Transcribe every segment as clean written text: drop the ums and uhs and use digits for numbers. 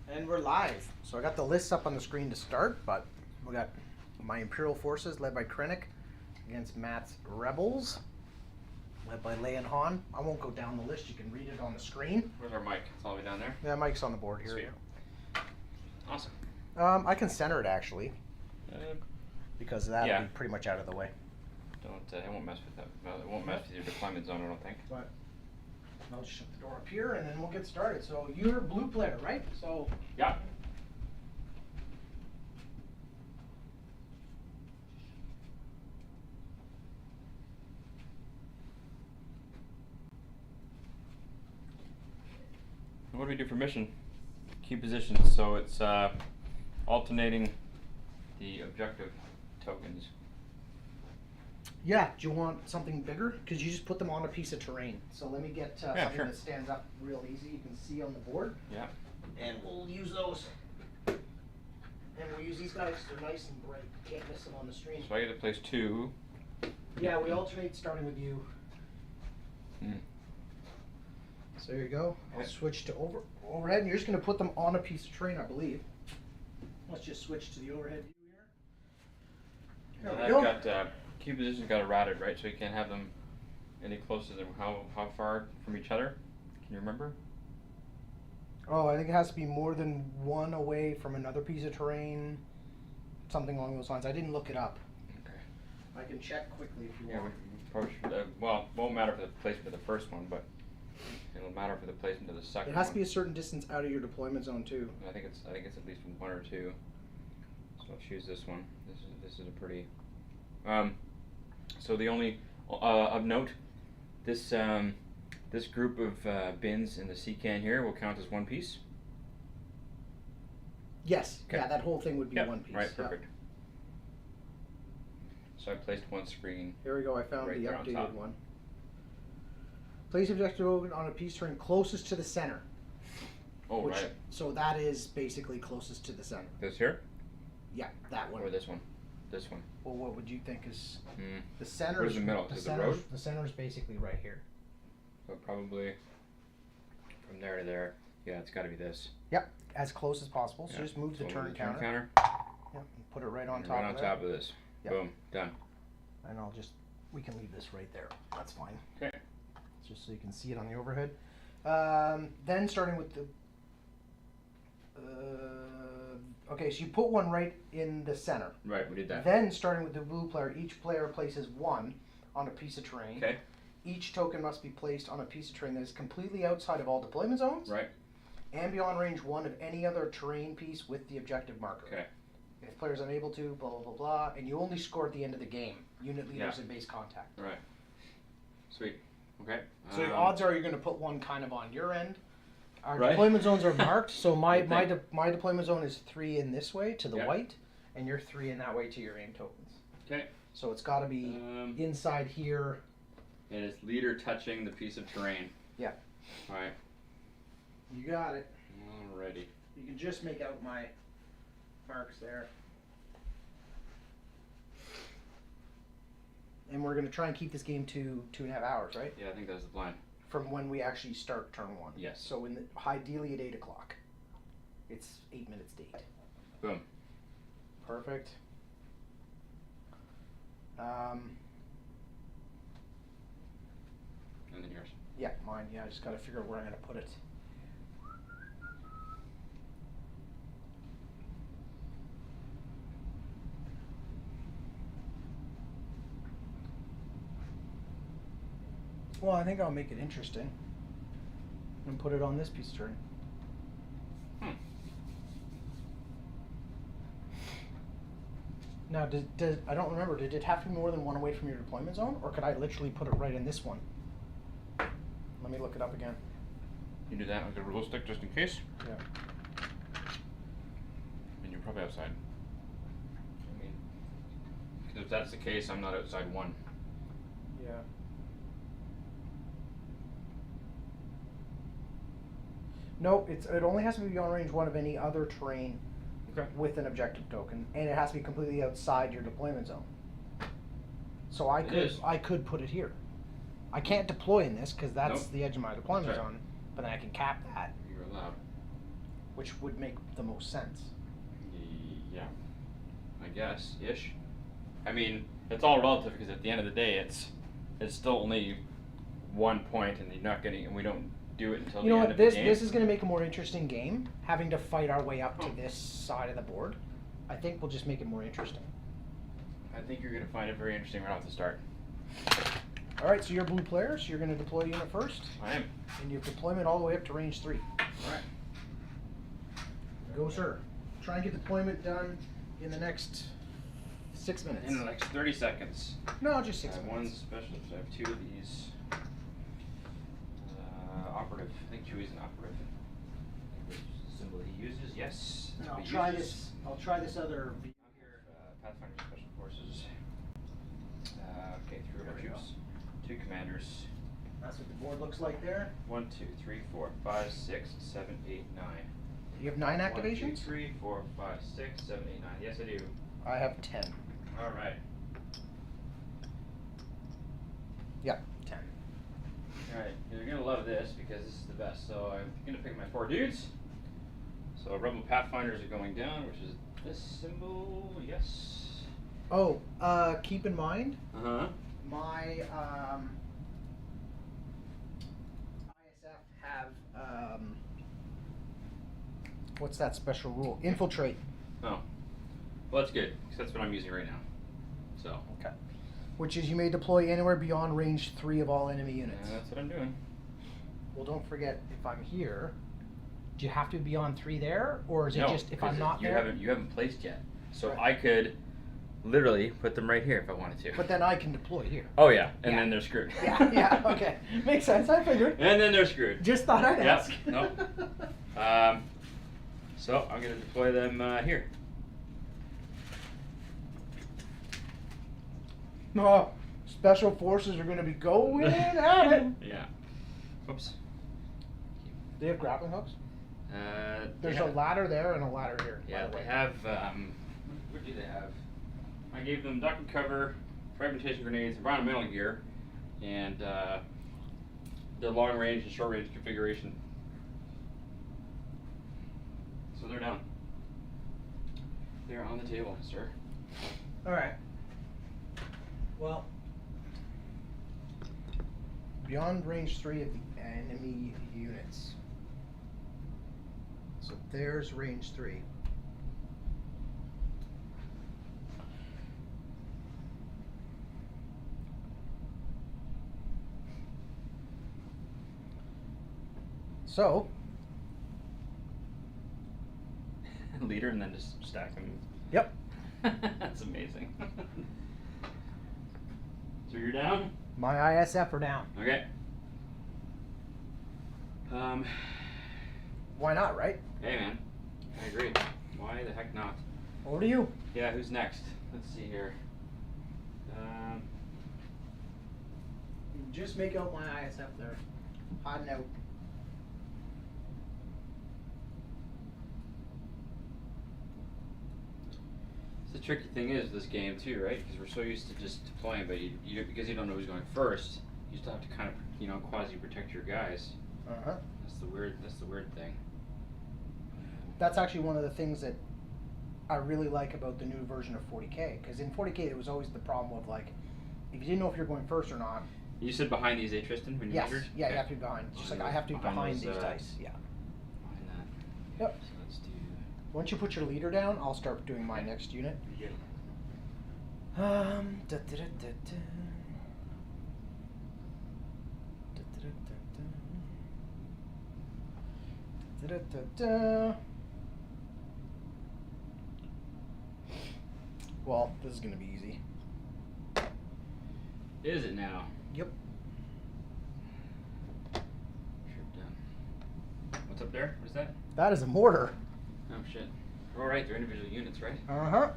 And we're live. So I got the lists up on the screen to start, but we got my Imperial forces led by Krennic against Matt's Rebels led by Leia and Han. I won't go down the list. You can read it on the screen. Where's our mic? It's all the way down there? Yeah, Mike's on the board here. Sweet. Awesome. I can center it actually, because that'll be pretty much out of the way. Don't. It won't mess with that. No, it won't mess with your deployment zone, I don't think. But I'll just shut the door up here and then we'll get started. So you're a blue player, right? So yeah. What do we do for mission? Key positions. So it's alternating the objective tokens. yeah, do you want something bigger? Because you just put them on a piece of terrain. So let me get something sure. that stands up real easy. You can see on the board. Yeah. And we'll use those. And we'll use these guys. They're nice and bright. You can't miss them on the screen. So I get to place 2. Yeah, we alternate starting with you. So there you go. I'll switch to overhead, and you're just going to put them on a piece of terrain, I believe. Let's just switch to the overhead view here. There we go. I've got key positions got errated, right? So you can't have them any closer than how far from each other? Can you remember? Oh, I think it has to be more than one away from another piece of terrain. Something along those lines. I didn't look it up. Okay. I can check quickly if you Yeah, want. we probably should. Well, it won't matter for the placement of the first one, but it'll matter for the placement of the second one. It has to be a certain distance out of your deployment zone too. I think it's at least 1 or 2. So I'll choose this one. This is a pretty. So the only of note, this this group of bins in the sea can here will count as one piece. Yes. Okay. Yeah, that whole thing would be one piece. Right. Perfect. So I placed one screen. Here we go. I found right the there on updated top. one. Place objective open on a piece of terrain closest to the center. Oh, which, right. So that is basically closest to the center. This here? Yeah, that one. Or this one? This one. Well, what would you think is Mm. the center? Where's the middle? To the road? The center is basically right here. So probably from there to there. Yeah, it's got to be this. Yep, as close as possible. So Yeah. just move the So turn counter. Yep, and put it right on top. right on of top there. of this. Yep. Boom. Done. And we can leave this right there. That's fine. Okay. Just so you can see it on the overhead. Then starting with the. Okay, so you put one right in the center. Right, we did that. Then, starting with the blue player, each player places one on a piece of terrain. Okay. Each token must be placed on a piece of terrain that is completely outside of all deployment zones. Right. And beyond range 1 of any other terrain piece with the objective marker. Okay. If player's unable to, blah, blah, blah, blah. And you only score at the end of the game. Unit leaders Yeah. and base contact. Right. Sweet. Okay. So the odds are you're going to put one kind of on your end. Our Right. deployment zones are marked, so my Good thing. my deployment zone is 3 in this way to the Yeah. white, and you're 3 in that way to your aim tokens. Okay. So it's got to be inside here. And it's leader touching the piece of terrain. Yeah. All right. You got it. Alrighty. You can just make out my marks there. And we're going to try and keep this game to 2.5 hours, right? Yeah, I think that's the plan. From when we actually start turn 1. Yes. So ideally at 8 o'clock. It's 8 minutes to 8. Boom. Perfect. And then yours. Yeah, mine. Yeah, I just got to figure out where I'm going to put it. Well, I think I'll make it interesting and put it on this piece of terrain. Now, does I don't remember. Did it have to be more than one away from your deployment zone, or could I literally put it right in this one? Let me look it up again. You do that with the rule stick just in case? Yeah. And you're probably outside. I mean, 'cause if that's the case, I'm not outside 1. Yeah. No, it only has to be beyond range 1 of any other terrain with an objective token, and it has to be completely outside your deployment zone. So I could put it here. I can't deploy in this because that's the edge of my deployment zone, but then I can cap that. You're allowed. which would make the most sense. Yeah, I guess ish. I mean, it's all relative because at the end of the day, it's still only 1 point, and you're not getting, and we don't do it until You the know end what? of This the game. this is going to make a more interesting game. Having to fight our way up to this side of the board, I think will just make it more interesting. I think you're gonna find it very interesting right off the start. All right, so you're a blue player, so you're going to deploy a unit first, I am. and you have deployment all the way up to range 3. All right. Go, sir. Try and get deployment done in the next 6 minutes. In the next 30 seconds. No, just 6 I have minutes. one specialist. I have 2 of these. Operative. I think Chewie's an operative. I think that's the symbol he uses. Yes. That's what he uses. I'll try this other. I'm here. Pathfinder Special Forces. Okay, 3 There we go. troops. 2 commanders. That's what the board looks like there. 1, 2, 3, 4, 5, 6, 7, 8, 9. You have 9 1, 2, activations? 3, 4, 5, 6, 7, 8, 9. Yes, I do. I have 10. All right. Yep, 10. Alright, you're gonna love this because this is the best. So I'm gonna pick my 4 dudes. So Rebel Pathfinders are going down, which is this symbol, yes. Oh, keep in mind, Uh-huh. my ISF have what's that special rule? Infiltrate. Oh. Well, that's good, because that's what I'm using right now. So. Okay. Which is you may deploy anywhere beyond range 3 of all enemy units. That's what I'm doing. Well, don't forget, if I'm here, do you have to be beyond 3 there, or is it No, just if I'm because not you there? you haven't placed yet. So Right. I could literally put them right here if I wanted to. But then I can deploy here. Oh yeah, and Yeah. then they're screwed. Yeah, yeah, okay. Makes sense, I figured. And then they're screwed. Just thought I'd Yep, ask. nope. So I'm gonna deploy them here. Oh, special forces are going to be going at it. Yeah. Oops. They have grappling hooks? They There's have- a ladder there and a ladder here. by Yeah, the they way. have. What do they have? I gave them duck and cover, fragmentation grenades, environmental gear, and their long range and short range configuration. So they're down. They're on the table, sir. All right. Well, beyond range 3 of the enemy units. So there's range 3. So, Leader and then just stack them. yep. That's amazing. So you're down? My ISF are down. Okay. Why not, right? Hey man, I agree. Why the heck not? Over to you. Yeah, who's next? Let's see here. Just make out my ISF there. Hiding out. The tricky thing is this game too, right? Because we're so used to just deploying, but you because you don't know who's going first, you still have to kind of quasi protect your guys. Uh-huh. That's the weird thing. That's actually one of the things that I really like about the new version of 40K, because in 40K there was always the problem of like, if you didn't know if you're going first or not. You said behind these, Tristan, when you Yes, measured? yeah, Okay. you have to be behind. Just like I Behind have to be those- behind those, these dice. Yeah. Behind that. Yep. So let's do. Once you put your leader down, I'll start doing my next unit. Yeah. Da, da, da, da, da. Da, da, da, da. Da, da, da, da. Well, this is gonna be easy. Is it now? Yep. Sure done. What's up there? What is that? That is a mortar. Oh shit. All right, they're individual units, right? Uh-huh.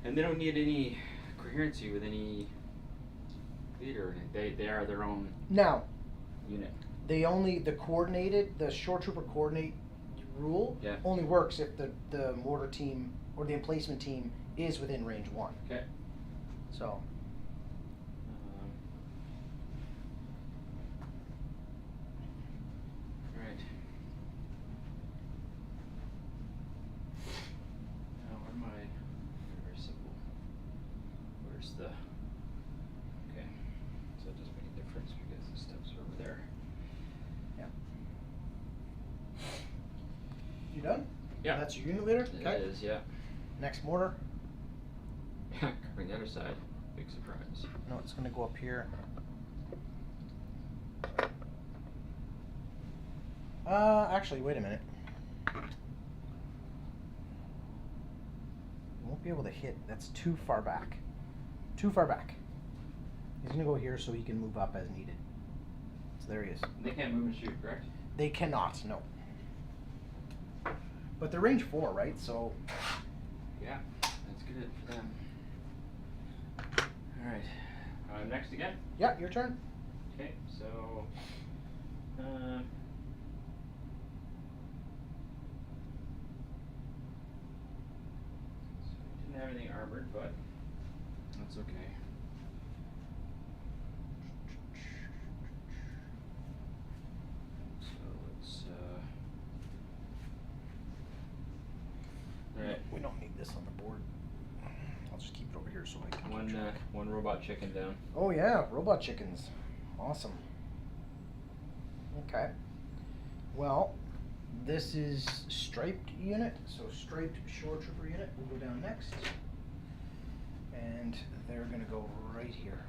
And they don't need any coherency with any leader. They are their own Now, unit. the shore trooper coordinate rule Yeah. only works if the mortar team or the emplacement team is within range 1. Okay. So, Right. Yeah. That's your unit leader? It is, yeah. Next mortar. Covering the other side. Big surprise. No, it's gonna go up here. Actually, wait a minute. You won't be able to hit. That's too far back. Too far back. He's gonna go here so he can move up as needed. So there he is. They can't move and shoot, correct? They cannot, no. But they're range 4, right? So. Yeah, that's good for them. Alright. Next again? Yeah, your turn. Okay, so. Didn't have anything armored, but that's okay. So let's. Alright. We don't need this on the board. I'll just keep it over here so I can keep track. One robot chicken down. Oh yeah, robot chickens. Awesome. Okay. Well, this is striped unit, so striped shore trooper unit will go down next. And they're gonna go right here.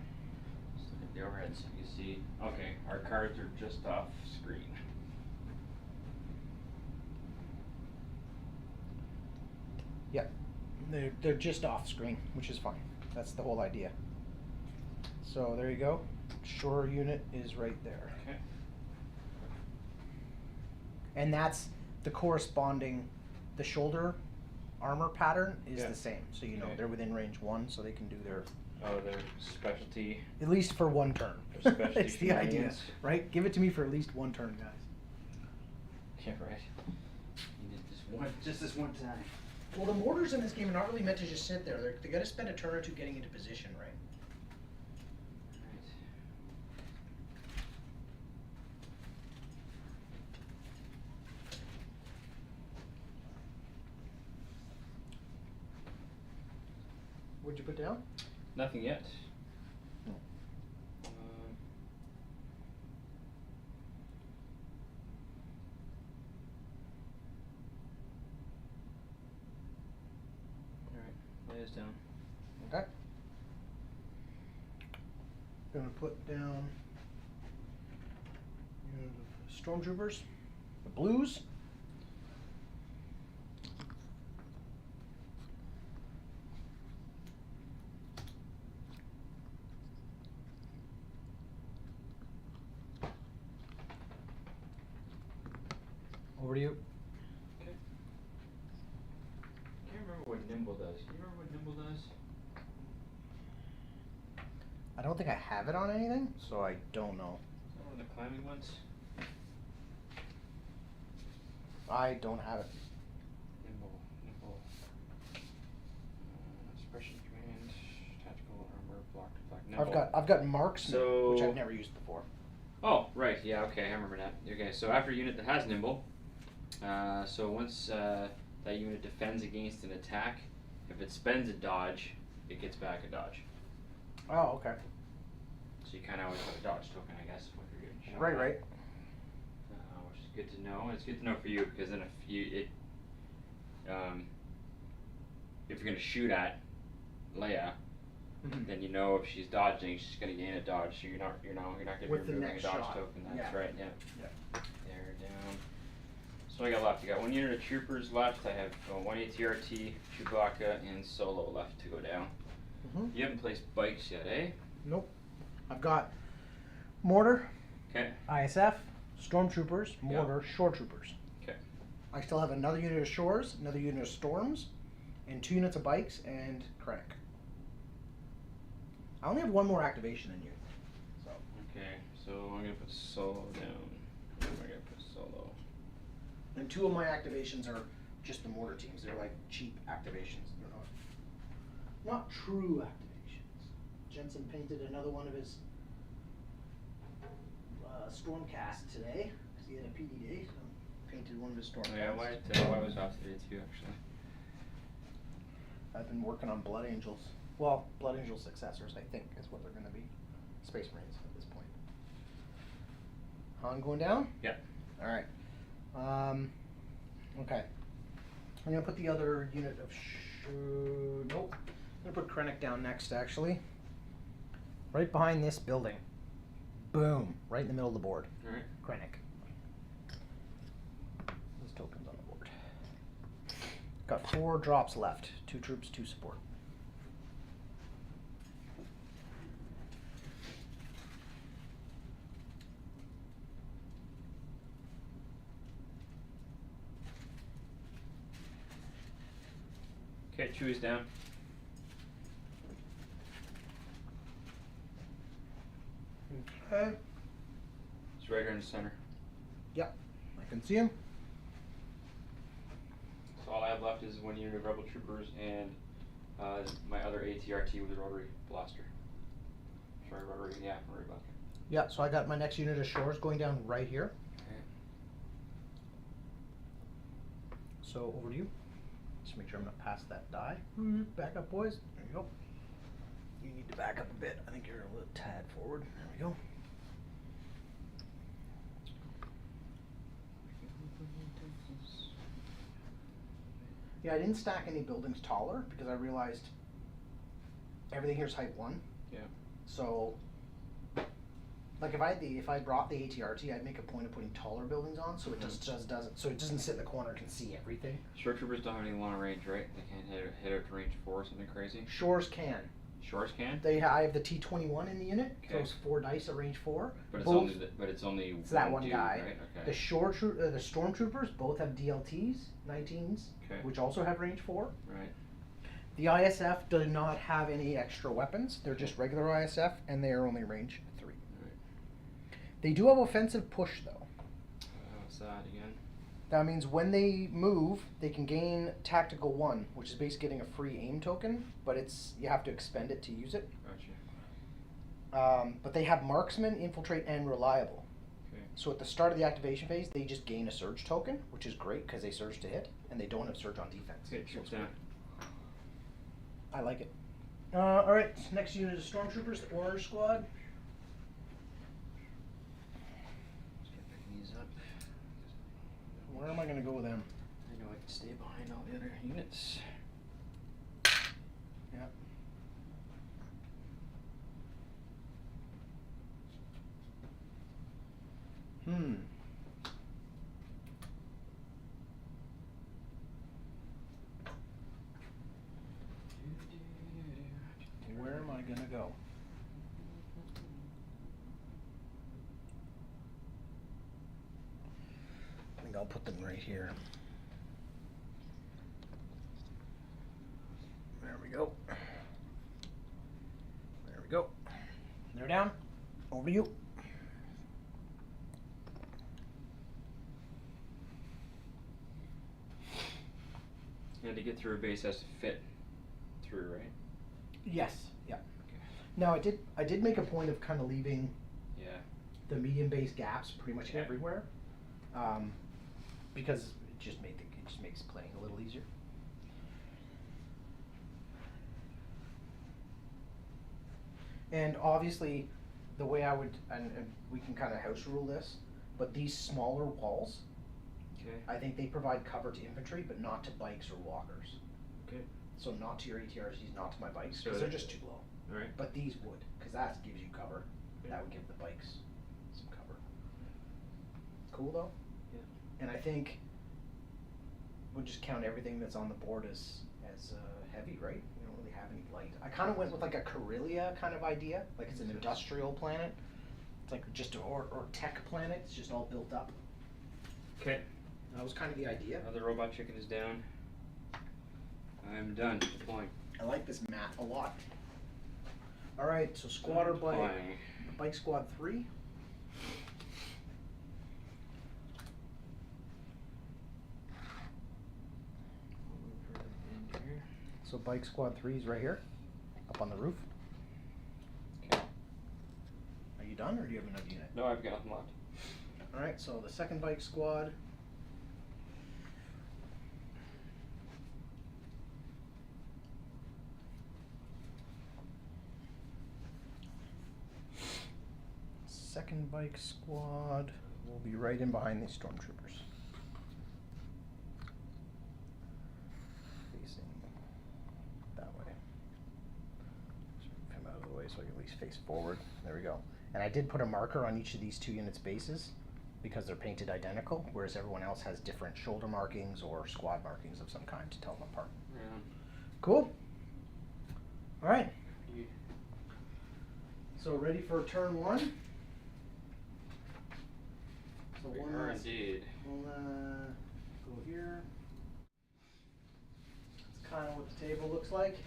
Just look at the overhead so you can see. Okay, our cards are just off screen. Yep. They're just off screen, which is fine. That's the whole idea. So there you go. Shore unit is right there. Okay. And that's the corresponding, the shoulder armor pattern is Yeah. the same. So you know Okay. they're within range 1, so they can do their, Oh, their specialty. at least for one turn. Their specialty It's the idea, shenanigans. right? Give it to me for at least one turn, guys. Yeah, right. You need just this one time. Well, the mortars in this game are not really meant to just sit there. They got to spend a turn or two getting into position, right? Right. What'd you put down? Nothing yet. No. Alright, Leia's down. Okay. Gonna put down unit of stormtroopers, the blues. Over to you. Okay. Can't remember what Nimble does. Can you remember what Nimble does? I don't think I have it on anything, so I don't know. Is that one of the climbing ones? I don't have it. Nimble. Suppression command, tactical armor, block. Nimble. I've got marksman, So- which I've never used before. Oh, right, yeah, okay, I remember that. Okay, so after a unit that has Nimble, so once that unit defends against an attack, if it spends a dodge, it gets back a dodge. Oh, okay. So you kind of always have a dodge token, I guess, when you're getting shot. Right. Which is good to know. And it's good to know for you because then if you're gonna shoot at Leia, Mhm. then you know if she's dodging, she's gonna gain a dodge. So you're not gonna be With the removing a next dodge shot. token. That's Yeah. right. Yeah. Yeah. They're down. So I got left. I got one unit of troopers left. I have one ATRT, Chewbacca, and Solo left to go down. Mhm. You haven't placed bikes yet, eh? Nope. I've got mortar, Okay. ISF, stormtroopers, mortar, shore troopers. Okay. I still have another unit of shores, another unit of storms, and 2 units of bikes and Krennic. I only have 1 more activation than you. So Okay. So I'm gonna put Solo down. Where am I gonna put Solo? and 2 of my activations are just the mortar teams. They're like cheap activations. They're not true activations. Jensen painted another one of his Stormcast today because he had a PD day. So painted one of his Stormcasts. Oh, yeah, White was off today too, actually. I've been working on Blood Angels. Well, Blood Angel successors, I think, is what they're going to be. Space Marines at this point. Han going down? Yep. All right. Okay. I'm gonna put the other unit of nope. I'm gonna put Krennic down next, actually. Right behind this building. Boom. Right in the middle of the board. Alright. Krennic. Those tokens on the board. Got 4 drops left. 2 troops, 2 support. Okay, Chewie's down. Okay. He's right here in the center. Yep. I can see him. So all I have left is 1 unit of Rebel Troopers and my other ATRT with a rotary blaster. Sorry, rotary blaster. Yeah, so I got my next unit of shores going down right here. Okay. So over to you. Just make sure I'm not past that die. Back up, boys. There you go. You need to back up a bit. I think you're a little tad forward. There we go. Yeah, I didn't stack any buildings taller because I realized everything here's height 1. Yeah. So, like if I brought the ATRT, I'd make a point of putting taller buildings on, so it just doesn't, so it doesn't sit in the corner and can see everything. Shore Troopers don't have any long range, right? They can't hit out to range 4 or something crazy. Shores can. Shores can. I have the T21 in the unit. Okay. Throws 4 dice at range 4. But Both, it's only it's that one dude, guy. right? Okay. The stormtroopers both have DLTs, 19s, Okay. which also have range 4. Right. The ISF do not have any extra weapons. They're just regular ISF, and they are only range 3. Right. They do have offensive push, though. What's that again? That means when they move, they can gain tactical 1, which is basically getting a free aim token, but you have to expend it to use it. Gotcha. But they have marksman, infiltrate, and reliable. Okay. So at the start of the activation phase, they just gain a surge token, which is great because they surge to hit, and they don't have surge on defense. Okay, So troops it's down. great. I like it. Alright, next unit is stormtroopers, the orange squad. Start picking these up. Where am I going to go with them? I know I can stay behind all the other units. Yep. Where am I going to go? I think I'll put them right here. There we go. There we go. They're down. Over to you. And to get through a base has to fit through, right? Yes. Yeah. Okay. Now I did make a point of kind of leaving Yeah. the medium base gaps pretty much Yeah. everywhere, because it just makes playing a little easier. And obviously, the way I would, and we can kind of house rule this, but these smaller walls, Okay. I think they provide cover to infantry, but not to bikes or walkers. Okay. So not to your ATRGs, not to my bikes, So because they're just too low. All right. But these would, because that gives you cover. Yeah. That would give the bikes some cover. Cool though? Yeah. And I think we'll just count everything that's on the board as heavy, right? We don't really have any light. I kind of went with like a Corellia kind of idea, like it's an industrial planet. It's like just or tech planet. It's just all built up. Okay. That was kind of the idea. Another robot chicken is down. I'm done deploying. I like this map a lot. All right, so squatter bike squad 3. So bike squad 3 is right here, up on the roof. Okay. Are you done, or do you have another unit? No, I've got nothing left. All right, so the second bike squad. Second bike squad will be right in behind these stormtroopers. so I can at least face forward. There we go. And I did put a marker on each of these 2 units' bases because they're painted identical, whereas everyone else has different shoulder markings or squad markings of some kind to tell them apart. Yeah. Cool. All right. Yeah. So ready for turn 1? So we are indeed. We'll go here. That's kind of what the table looks like.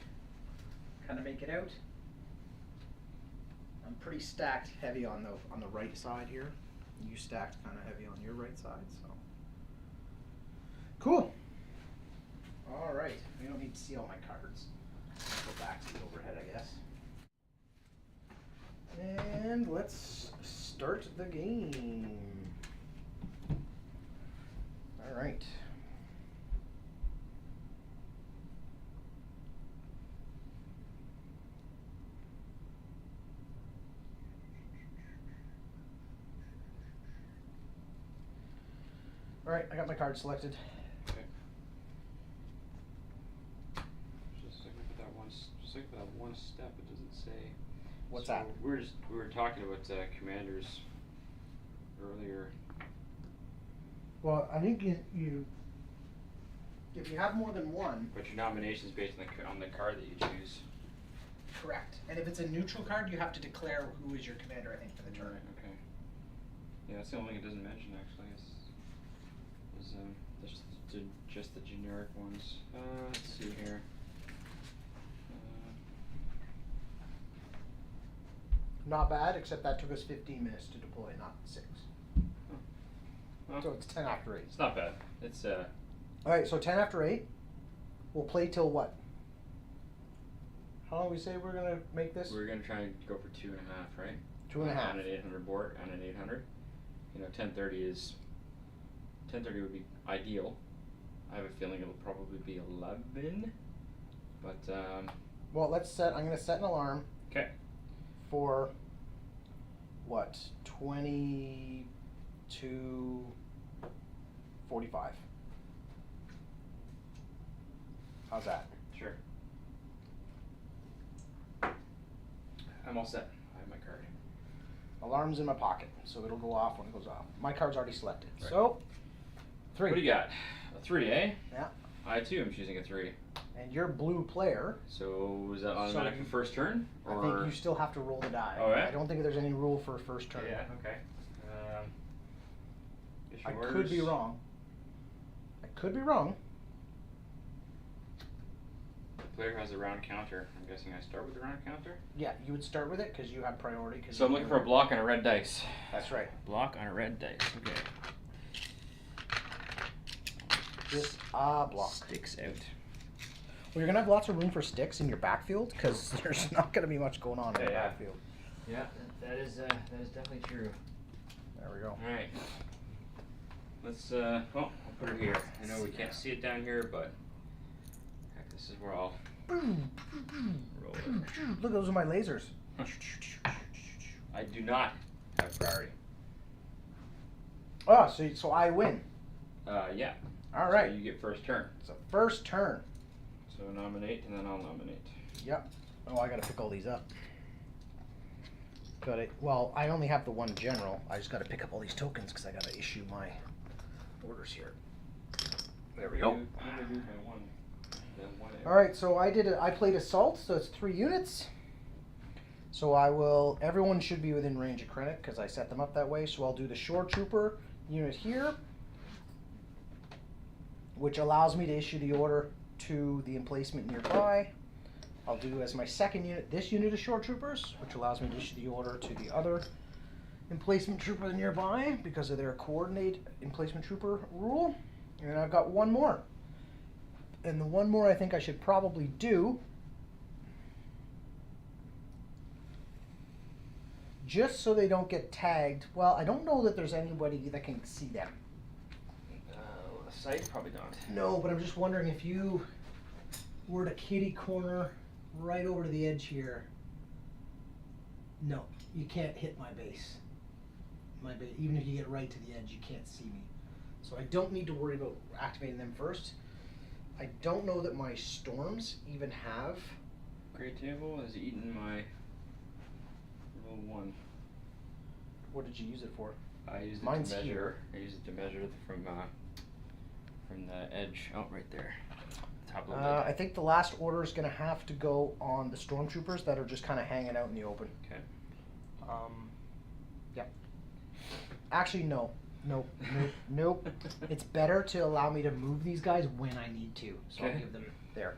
Kind of make it out. I'm pretty stacked heavy on the right side here. You stacked kind of heavy on your right side, so. Cool. All right. We don't need to see all my cards. Go back to the overhead, I guess. And let's start the game. All right. All right, I got my card selected. Okay. Just looking for that one step. It doesn't say. What's so that? We were talking about commanders earlier. Well, I think you if you have more than one. But your nomination is based on the card that you choose. Correct. And if it's a neutral card, you have to declare who is your commander, I think, for the turn. Right, okay. Yeah, that's the only thing it doesn't mention, actually. Just the generic ones. Let's see here. Not bad, except that took us 15 minutes to deploy, not 6. Well, So it's 10 after 8. it's not bad. It's All right, so 10 after 8. We'll play till what? How long we say we're gonna make this? We're gonna try and go for 2.5, right? 2.5. On an 800 board, on an 800. 10:30 would be ideal. I have a feeling it'll probably be 11, but Well, I'm gonna set an alarm. Okay. For what? 22:45. How's that? Sure. I'm all set. I have my card. Alarm's in my pocket, so it'll go off when it goes off. My card's already selected. Right. So 3. What do you got? A 3, eh? Yeah. I too am choosing a 3. And you're blue player. So is that automatic for first turn? I think you still have to roll the die. Oh, yeah? I don't think there's any rule for first turn. Yeah, okay. I could be wrong. The player has a round counter. I'm guessing I start with the round counter? Yeah, you would start with it because you have priority. So I'm looking for a block on a red dice. That's right. Block on a red dice. Okay. Just a block. Sticks out. Well, you're going to have lots of room for sticks in your backfield because there's not going to be much going on in the backfield. Yeah, that is definitely true. There we go. All right. Let's, I'll put her here. I know we can't see it down here, but heck, this is where I'll roll it. Look, those are my lasers. I do not have priority. Oh, so I win. Yeah. All right. So you get first turn. It's a first turn. So nominate, and then I'll nominate. Yep. Oh, I gotta pick all these up. Got it. Well, I only have the one general. I just gotta pick up all these tokens because I gotta issue my orders here. There we go. All right. So I played assault. So it's 3 units. So everyone should be within range of Krennic because I set them up that way. So I'll do the shore trooper unit here, which allows me to issue the order to the emplacement nearby. I'll do as my second unit this unit of shore troopers, which allows me to issue the order to the other emplacement trooper nearby because of their coordinate emplacement trooper rule. And I've got one more. And the one more I think I should probably do, just so they don't get tagged. Well, I don't know that there's anybody that can see them. Sight? Probably not. No, but I'm just wondering if you were to kitty corner right over to the edge here. No, you can't hit my base. Even if you get right to the edge, you can't see me. So I don't need to worry about activating them first. I don't know that my storms even have. Great table has eaten my 1. What did you use it for? I used it Mine's to measure. here. I used it to measure from the edge. Oh, right there. Top of the lid. I think the last order is going to have to go on the stormtroopers that are just kind of hanging out in the open. Okay. Yep. Actually, no. Nope. It's better to allow me to move these guys when I need to. So I'll give them there.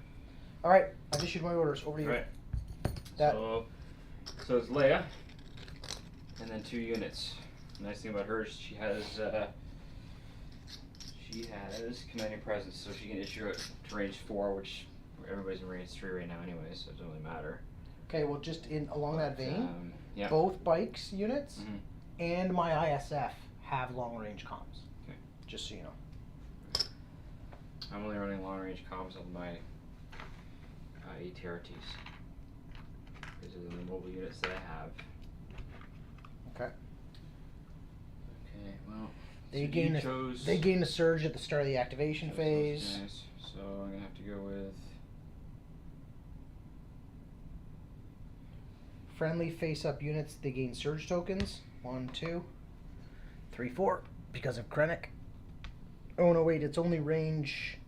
All right. I've issued my orders. Over to you. Right. That. So it's Leia, and then 2 units. The nice thing about her is she has commanding presence, so she can issue it to range 4, which everybody's in range 3 right now anyway, so it doesn't really matter. Okay. Well, just along that vein, yeah. both bikes units and my ISF have long range comms. Okay. Just so you know. I'm only running long range comms on my ATRTs. These are the mobile units that I have. Okay. Okay, well, They so gain a surge at the start of the activation phase. Nice. So I'm gonna have to go with Friendly face-up units. They gain surge tokens. 1, 2, 3, 4. Because of Krennic. Oh no, wait. It's only range.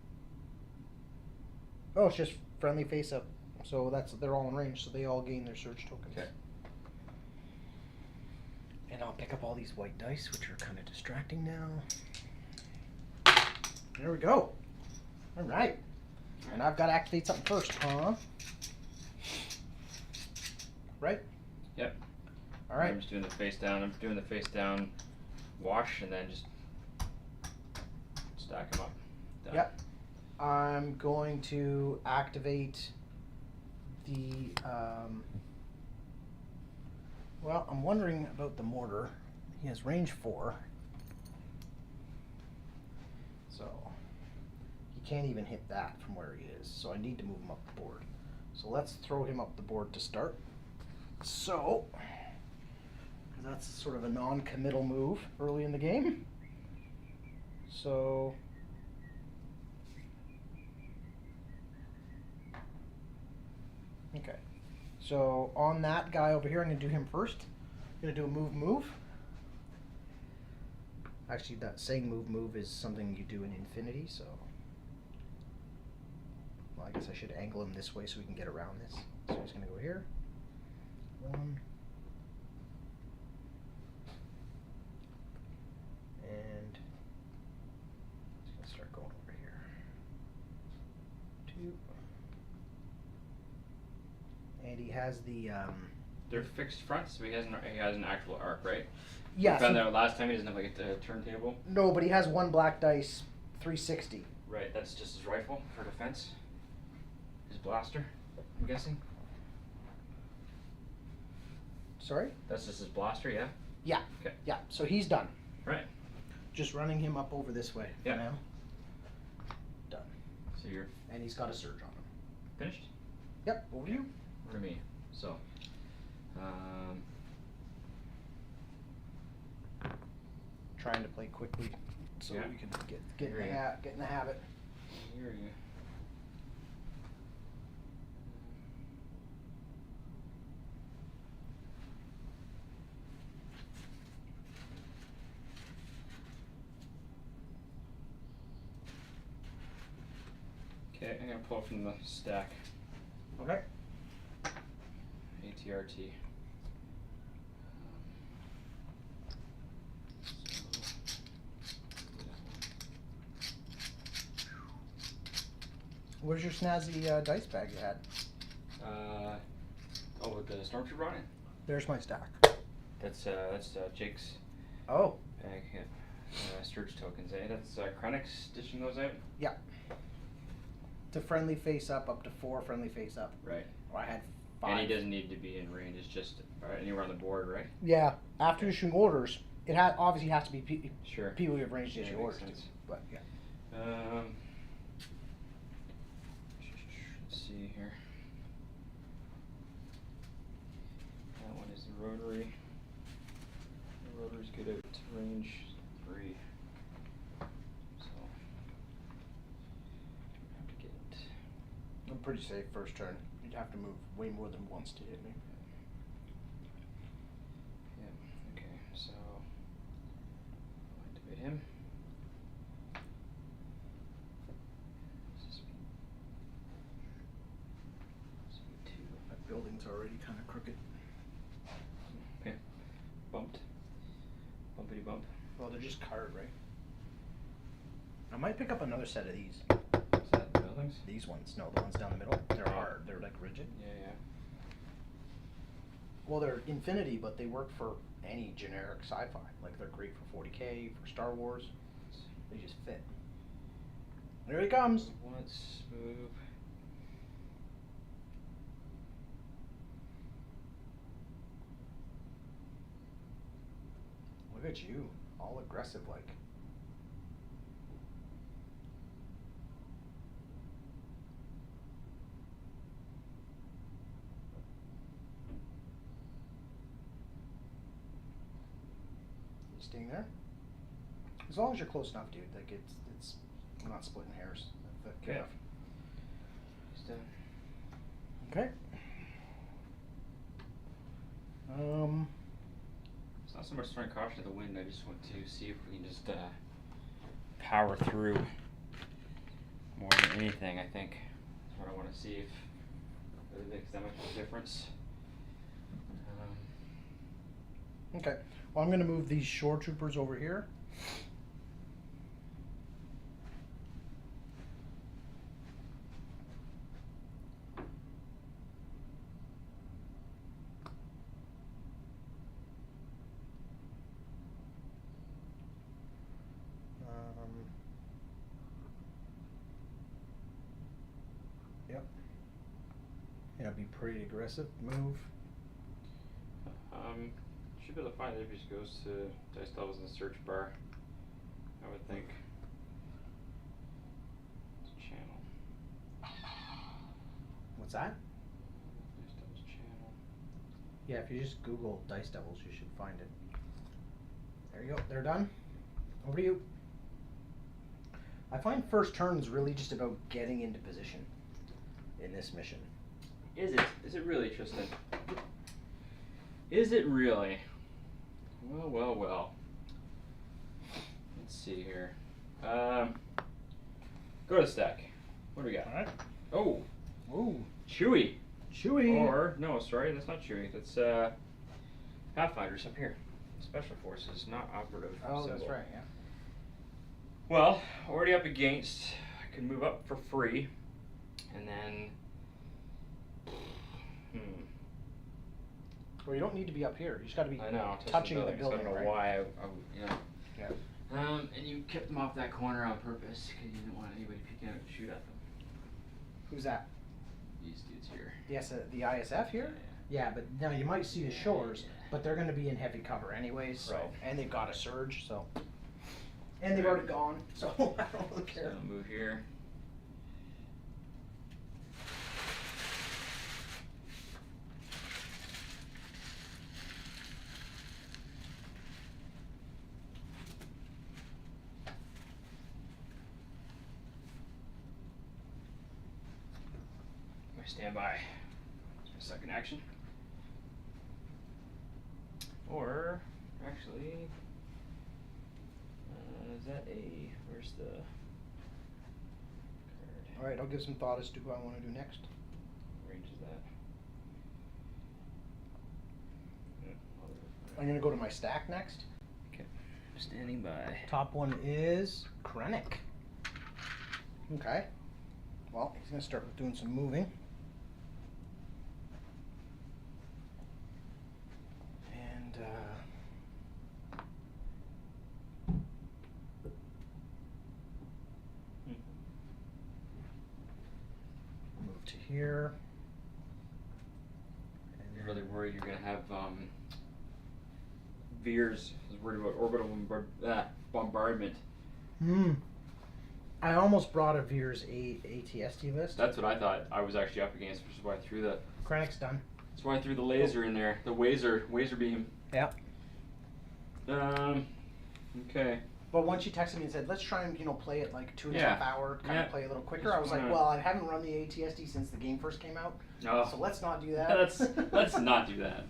Oh, it's just friendly face-up. So they're all in range. So they all gain their surge tokens. Okay. And I'll pick up all these white dice, which are kind of distracting now. There we go. All right. And I've got to activate something first, huh? Right? Yep. All right. I'm just doing the face down. I'm doing the face down wash and then just stack them up. Done. Yep. I'm going to activate the. Well, I'm wondering about the mortar. He has range 4. So he can't even hit that from where he is. So I need to move him up the board. So let's throw him up the board to start. So, because that's sort of a non-committal move early in the game. So okay. So on that guy over here, I'm going to do him first. I'm going to do a move. Actually, that saying move is something you do in Infinity, so. Well, I guess I should angle him this way so we can get around this. So he's going to go here. 1. And he's going to start going over here. 2. And he has the. They're fixed fronts, so he has an actual arc, right? Yeah. We found that out last time. He doesn't have like a turntable. No, but he has 1 black dice, 360. Right. That's just his rifle for defense. His blaster, I'm guessing. Sorry? That's just his blaster, yeah. Yeah. Okay. Yeah. So he's done. Right. Just running him up over this way for now. Done. So you're And he's got a surge on him. finished? Yep. Over to you. Over to me. So. Trying to play quickly so Yeah. we can get in the habit. Here you. Okay, I'm gonna pull from the stack. Okay. ATRT. Where's your snazzy dice bag you had? With the stormtrooper on it. There's my stack. That's Jake's Oh. bag. Yeah. Surge tokens. That's Krennic's dishing those out. Yeah. It's a friendly face up to 4 friendly face up. Right. Well, I had 5. And he doesn't need to be in range. It's just anywhere on the board, right? Yeah. After issuing orders, it obviously has to be Sure. people who have range to Yeah, issue makes orders sense. to. But yeah. Let's see here. That one is the rotary. The rotaries get out to range 3. So I have to get it. I'm pretty safe first turn. You'd have to move way more than once to hit me. him. Speed 2. That building's already kind of crooked. Okay. Bumped. Bumpity bump. Well, they're just card, right? I might pick up another set of these. Is that the buildings? These ones. No, the ones down the middle. They're hard. They're like rigid. Yeah, yeah. Well, they're infinity, but they work for any generic sci-fi. Like, they're great for 40K, for Star Wars. They just fit. There he comes. Let's move. Look at you. All aggressive like. You staying there? As long as you're close enough, dude. Like it's we're not splitting hairs. Okay. Just done. Okay. It's not so much throwing caution to the wind. I just want to see if we can just power through more than anything. I think that's what I want to see, if it really makes that much of a difference. Okay. Well, I'm going to move these shore troopers over here. Yep. Yeah, be pretty aggressive. Move. Should be able to find it if he just goes to dice levels in the search bar, I would think. It's channel. What's that? Dice Devils channel. Yeah, if you just Google Dice Devils, you should find it. There you go. They're done. Over to you. I find first turn is really just about getting into position in this mission. Is it? Is it really, Tristan? Is it really? Well, well, well. Let's see here. Go to the stack. What do we got? Alright. Oh, Ooh. Chewie. Chewie. Or, no, sorry, that's not Chewie. That's Pathfinders up here. Special Forces, not operative. Oh, that's symbol. right, yeah. Well, already up against, I can move up for free. And then, Well, you don't need to be up here. You just got to be I know, touching the building, I don't know right? why Yeah. and you kept them off that corner on purpose because you didn't want anybody peeking out and shoot at them. Who's that? These dudes here. Yes, the ISF here? Yeah, but now you might see the shores, but they're going to be in heavy cover anyways, so, Right. and they've got a surge, so. And they've already gone, so I don't really care. So move here. Stand by. That's my second action. Or, actually, is that a, where's the card? Alright, I'll give some thought as to who I want to do next. What range is that? I'm going to go to my stack next. Okay, standing by. Top one is Krennic. Okay. Well, he's going to start doing some moving. And, move to here. And You're really worried you're going to have Veers. I was worried about orbital bombardment. I almost brought a Veer's ATST list. That's what I thought I was actually up against, which is why I threw the. Krennic's done. That's why I threw the laser in there. The laser beam. Yeah. Okay. But once you texted me and said, let's try and play it like 2.5 hour, kind of play a little quicker, Just I was like, wanna- well, I haven't run the ATSD since the game first came out, Oh. so let's not do that. Let's not do that.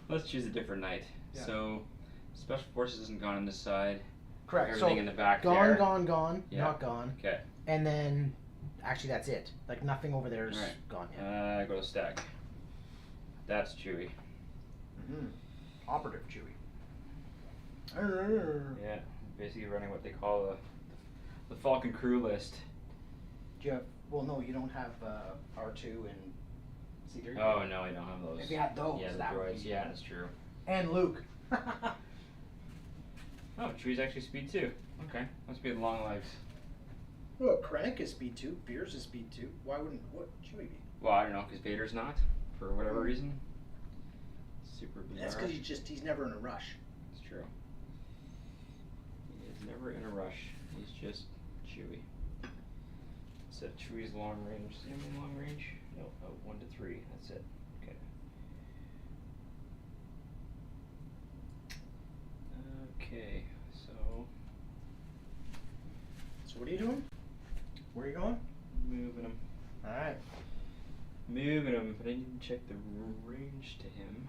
Let's choose a different night. Yeah. So, Special Forces isn't gone on this side. Correct. Everything so in the back gone, there. gone, Yeah. not gone. Okay. And then, actually, that's it. Like nothing over there is Alright. gone yet. Go to stack. That's Chewie. Mm-hmm. Operative Chewie. Yeah, basically running what they call the Falcon crew list. Do you have? Well, no, you don't have R2 and C3. Oh no, I don't have those. If you had those, yeah, the that would droids. be. Yeah, that's true. And Luke. Oh, Chewie's actually speed 2. Okay, must be the long legs. Well, Krennic is speed 2. Beers is speed 2. Why wouldn't what Chewie be? Well, I don't know, because Vader's not, for whatever reason. Super bizarre. That's because he's never in a rush. It's true. He is never in a rush. He's just Chewie. Set Chewie's long range. See him in long range? No, 1 to 3. That's it. Okay. Okay, so what are you doing? Where are you going? moving him. Alright. Moving him, but I need to check the range to him.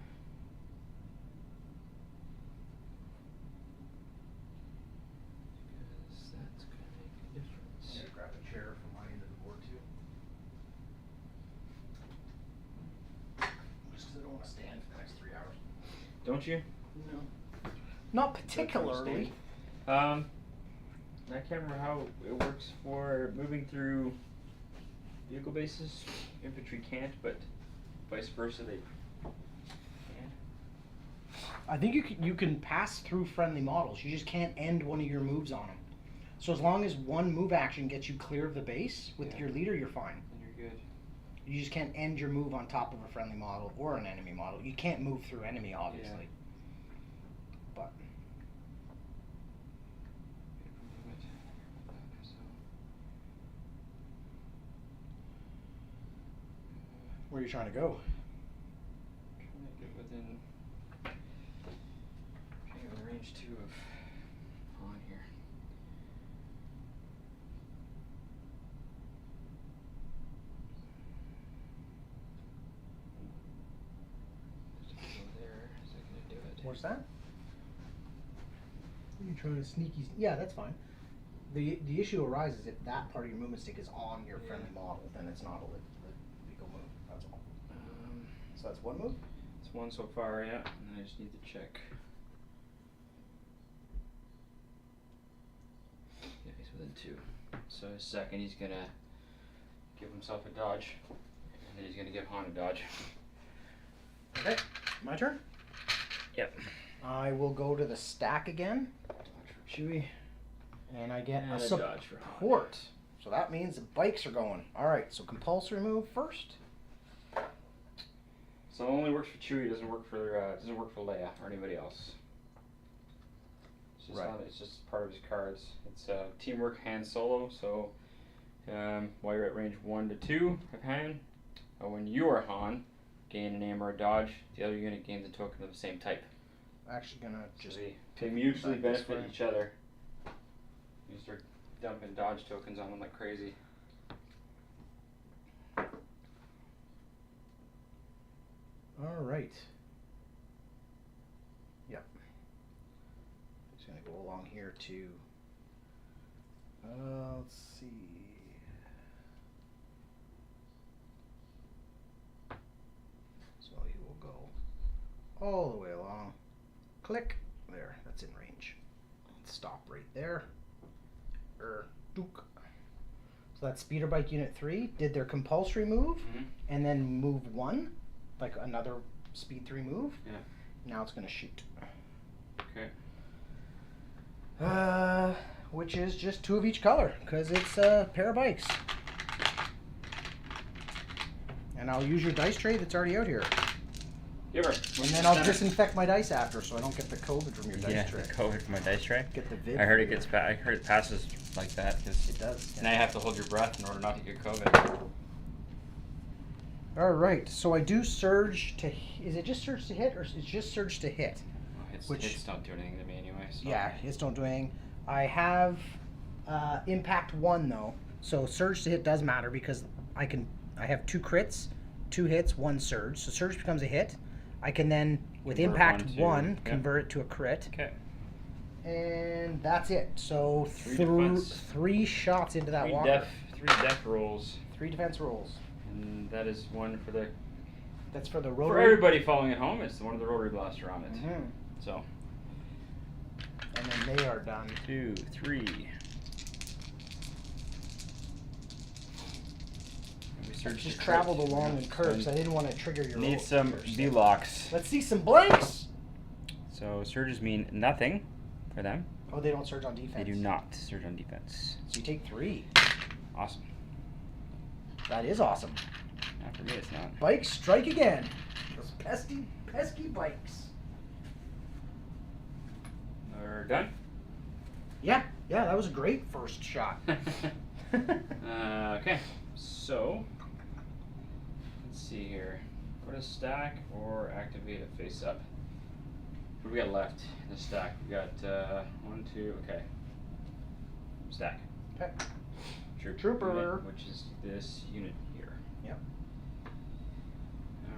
Because that's going to make a difference. I'm gonna grab a chair from my end of the board too. Just because I don't want to stand for the next 3 hours. Don't you? No. Not particularly. I can't remember how it works for moving through vehicle bases. Infantry can't, but vice versa they can. I think you can pass through friendly models. You just can't end one of your moves on them. So as long as one move action gets you clear of the base with your leader, you're fine. And you're good. You just can't end your move on top of a friendly model or an enemy model. You can't move through enemy, obviously. But where are you trying to go? Trying to get within range 2 of Han here. Just go there. Is that gonna do it? What's that? You're trying to sneaky. Yeah, that's fine. The issue arises if that part of your movement stick is on your friendly model, then it's not a legal move. That's all. So that's one move? It's 1 so far, yeah. And I just need to check. Yeah, he's within 2. So his second, he's gonna give himself a dodge, and then he's gonna give Han a dodge. Okay, my turn? Yep. I will go to the stack again. Dodge for Chewie. And I get And a a dodge for Han. support. So that means the bikes are going. Alright, so compulsory move first. So it only works for Chewie. Doesn't work for Leia or anybody else. It's just Right. it's just part of his cards. It's teamwork Han Solo. So while you're at range 1 to 2 of Han, when you are Han, gain an aim or a dodge. The other unit gains a token of the same type. Actually gonna just They mutually back this benefit way. each other. You start dumping dodge tokens on them like crazy. Alright. Yep. Just gonna go along here to let's see. So he will go all the way along. Click. There, that's in range. Stop right there. Dook. So that's speeder bike unit 3 did their compulsory move and then move 1, like another speed 3 move. Yeah. Now it's gonna shoot. Okay. Which is just 2 of each color because it's a pair of bikes. And I'll use your dice tray that's already out here. Give her. And then I'll disinfect my dice after, so I don't get the COVID from your dice Yeah, tray. the COVID from my dice tray. Get the vid. I heard from it gets. I heard it passes like that. Cause It does. Now you have to hold your breath in order not to get COVID. All right, so I do surge to. Is it just surge to hit, or is it just surge to hit? Hits don't do anything to me anyway. So. Yeah, hits don't do anything. I have impact 1 though, so surge to hit does matter because I have 2 crits, 2 hits, 1 surge. So surge becomes a hit. I can then, with Convert impact 1 to- 1, yep. convert it to a crit. Okay. And that's it. So defense. 3 shots into that Three walker. three def rolls. 3 defense rolls. And that is one for the That's for the for rotary. everybody following at home. It's one of the rotary blaster on it. Mhm. So And then they are done. 2, 3. Just traveled along and curves. I didn't want to trigger your Need some V-locks. Let's see some blanks. So surges mean nothing for them. Oh, they don't surge on defense. They do not surge on defense. So you take 3. Awesome. That is awesome. Not for me, it's not. Bikes strike again. Those pesky bikes. we're done. Yeah, that was a great first shot. Okay, so let's see here. Put a stack or activate a face up. What do we got left in the stack? We got 1, 2. Okay. Stack. Okay. Trooper Trooper. unit, which is this unit here. Yep.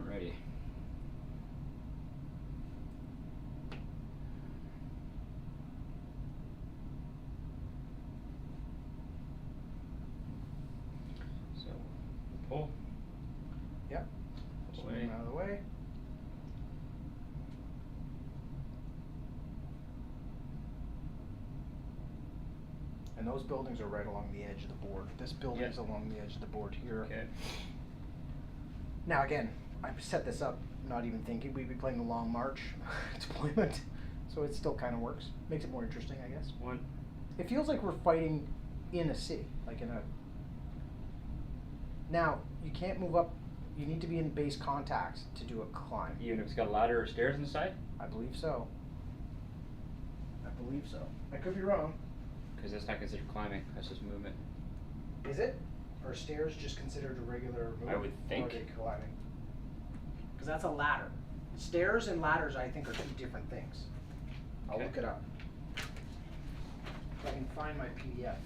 Alrighty. So pull. Yep. Pull Swing away. out of the way. And those buildings are right along the edge of the board. This building is along the edge of the board here. Okay. Now again, I set this up not even thinking we'd be playing the long march deployment, so it still kind of works. Makes it more interesting, I guess. 1. It feels like we're fighting in a city, like in a. Now you can't move up. You need to be in base contact to do a climb. Even if it's got a ladder or stairs inside? I believe so. I could be wrong. Because that's not considered climbing. That's just movement. Is it? Or stairs just considered a regular move? I would think. Or are they climbing? Because that's a ladder. Stairs and ladders, I think, are 2 different things. I'll Okay. look it up. If I can find my PDF.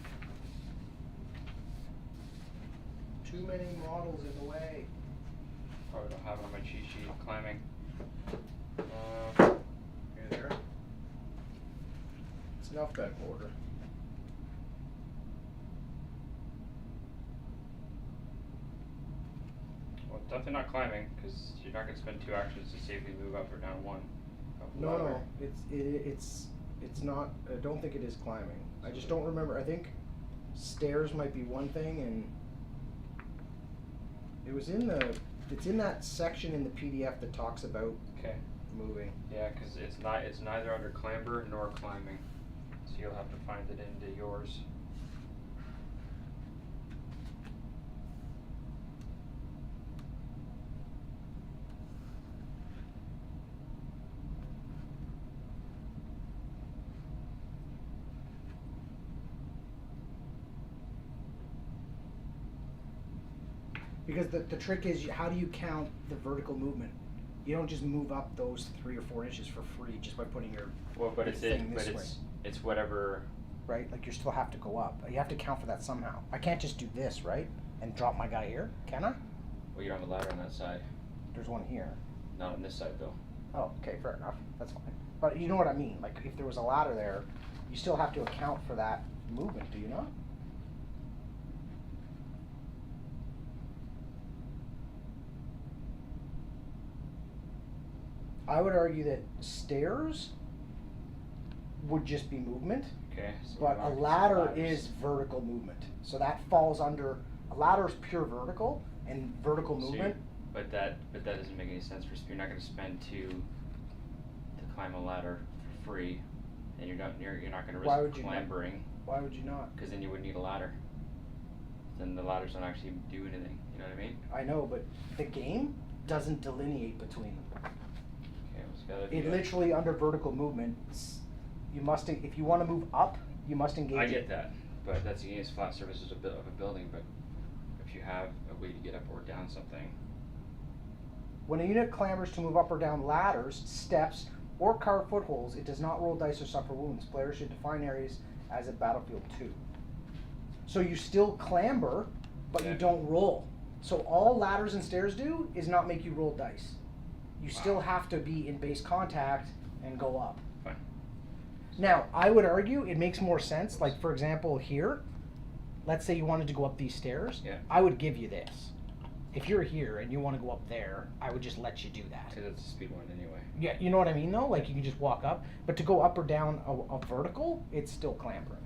Too many models in the way. Probably don't have it on my cheat sheet. Climbing. Here, there. It's an alphabetical order. Well, definitely not climbing, because you're not going to spend 2 actions to safely move up or down 1. No, it's not. I don't think it is climbing. I just don't remember. I think stairs might be one thing, and it was in the. It's in that section in the PDF that talks about Okay. moving. Yeah, because it's neither under clamber nor climbing, so you'll have to find it into yours. Because the trick is, how do you count the vertical movement? You don't just move up those 3 or 4 inches for free just by putting your Well, but it's thing this way. it's whatever. Right? Like you still have to go up. You have to account for that somehow. I can't just do this, right? And drop my guy here, can I? Well, you don't have a ladder on that side. There's one here. Not on this side though. Oh, okay, fair enough. That's fine. But you know what I mean? Like if there was a ladder there, you still have to account for that movement, do you not? I would argue that stairs would just be movement, Okay. So but we a want ladder ladders. is vertical movement. So that falls under, a ladder is pure vertical, and vertical So you- movement, But that doesn't make any sense. You're not going to spend 2 to climb a ladder for free, and you're not going to Why risk would you not? clambering, why would you not? because then you would need a ladder. Then the ladders don't actually do anything. You know what I mean? I know, but the game doesn't delineate between them. Okay. What's the other It thing? literally, under vertical movement, you must, if you want to move up, you must engage. I get that, but that's against flat surfaces of a building. But if you have a way to get up or down something, When a unit clambers to move up or down ladders, steps, or carve footholds, it does not roll dice or suffer wounds. Players should define areas as at Battlefield 2. So you still clamber, but you Okay. don't roll. So all ladders and stairs do is not make you roll dice. You still Wow. have to be in base contact and go up. fine. Now, I would argue it makes more sense. Like, for example, here, let's say you wanted to go up these stairs. Yeah. I would give you this. If you're here and you want to go up there, I would just let you do that. Because it's a speed one anyway. Yeah, you know what I mean, though? Like, you can just walk up. But to go up or down a vertical, it's still clambering.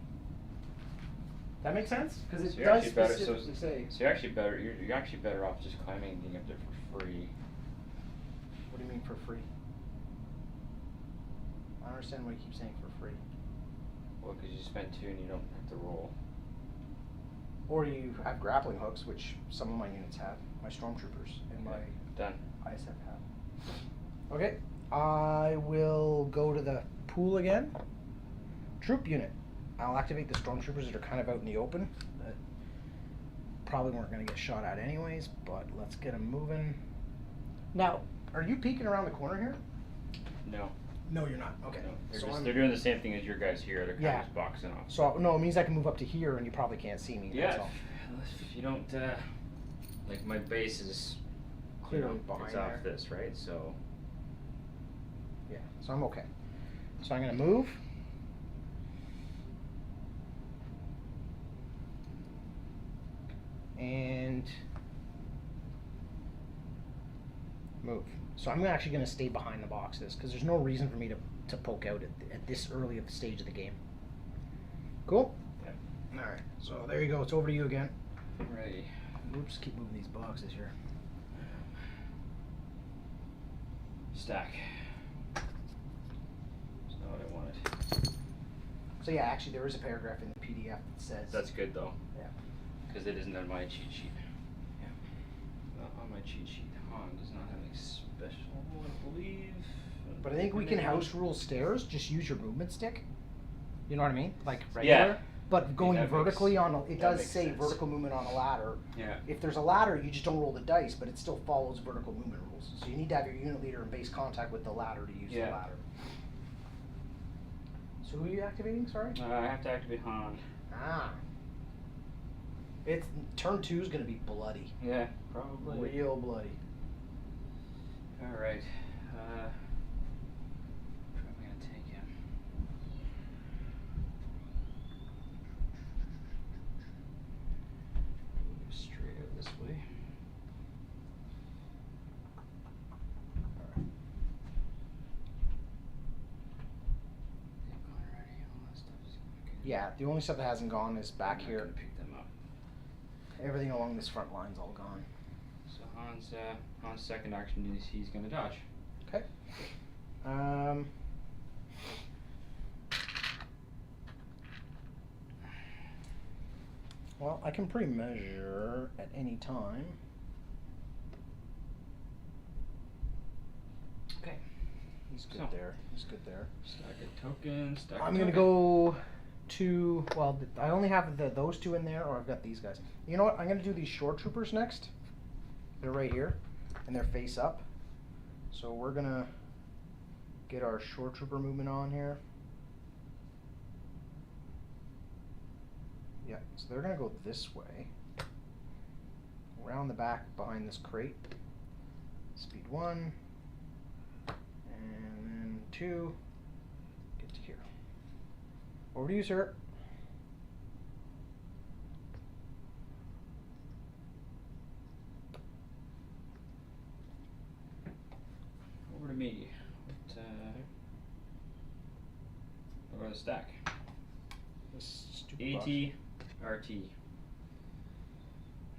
That makes sense? Because it So you're does actually better. specifically say... So you're actually better. You're actually better off just climbing and getting up there for free. What do you mean for free? I don't understand why you keep saying for free. Well, because you spend 2 and you don't have to roll. Or you have grappling hooks, which some of my units have. My stormtroopers and my Done. ISF have. Okay, I will go to the pool again. Troop unit. I'll activate the stormtroopers that are kind of out in the open. That probably weren't going to get shot at anyways, but let's get them moving. Now, are you peeking around the corner here? No. No, you're not. Okay. No. They're doing the same thing as your guys here. They're kind of just boxing off. So, no, it means I can move up to here and you probably can't see me. Yeah. That's all. If you don't, like my base is Clearly behind it's off there. this, right? So. Yeah, so I'm okay. So I'm going to move. And move. So I'm actually going to stay behind the boxes because there's no reason for me to poke out at this early of the stage of the game. Cool? Yep. Alright, so there you go. It's over to you again. Ready. Oops, keep moving these boxes here. Stack. That's not what I wanted. So yeah, actually there is a paragraph in the PDF that says... That's good though. Yeah. Because it isn't on my cheat sheet. Yeah. Not on my cheat sheet. Han does not have anything special, I believe. But I think we can house rule stairs. Just use your movement stick. You know what I mean? Like regular. Yeah. But going that vertically makes- on a, it that does makes say sense. vertical movement on a ladder. Yeah. If there's a ladder, you just don't roll the dice, but it still follows vertical movement rules. So you need to have your unit leader in base contact with the ladder to use the ladder. So who are you activating? Sorry. I have to activate Han. Ah. It's turn 2 is going to be bloody. Yeah, probably. Real bloody. All right. Probably gonna take him. Move straight out this way. Alright. They've gone already. All that stuff is going good. Yeah, the only stuff that hasn't gone is back I'm not here. gonna pick them up. Everything along this front line's all gone. So Han's second action is he's gonna dodge. Okay. Well, I can pre-measure at any time. Okay. He's good So. there. He's good there. Stack a token. Stack. I'm a gonna token. go to. Well, I only have those two in there, or I've got these guys. You know what? I'm gonna do these shore troopers next. They're right here, and they're face up. So we're gonna get our shore trooper movement on here. Yeah, so they're gonna go this way. Around the back behind this crate. Speed 1. And then 2. Get to here. Over to you, sir. Over to me. What, over the stack. This stupid box. AT, RT.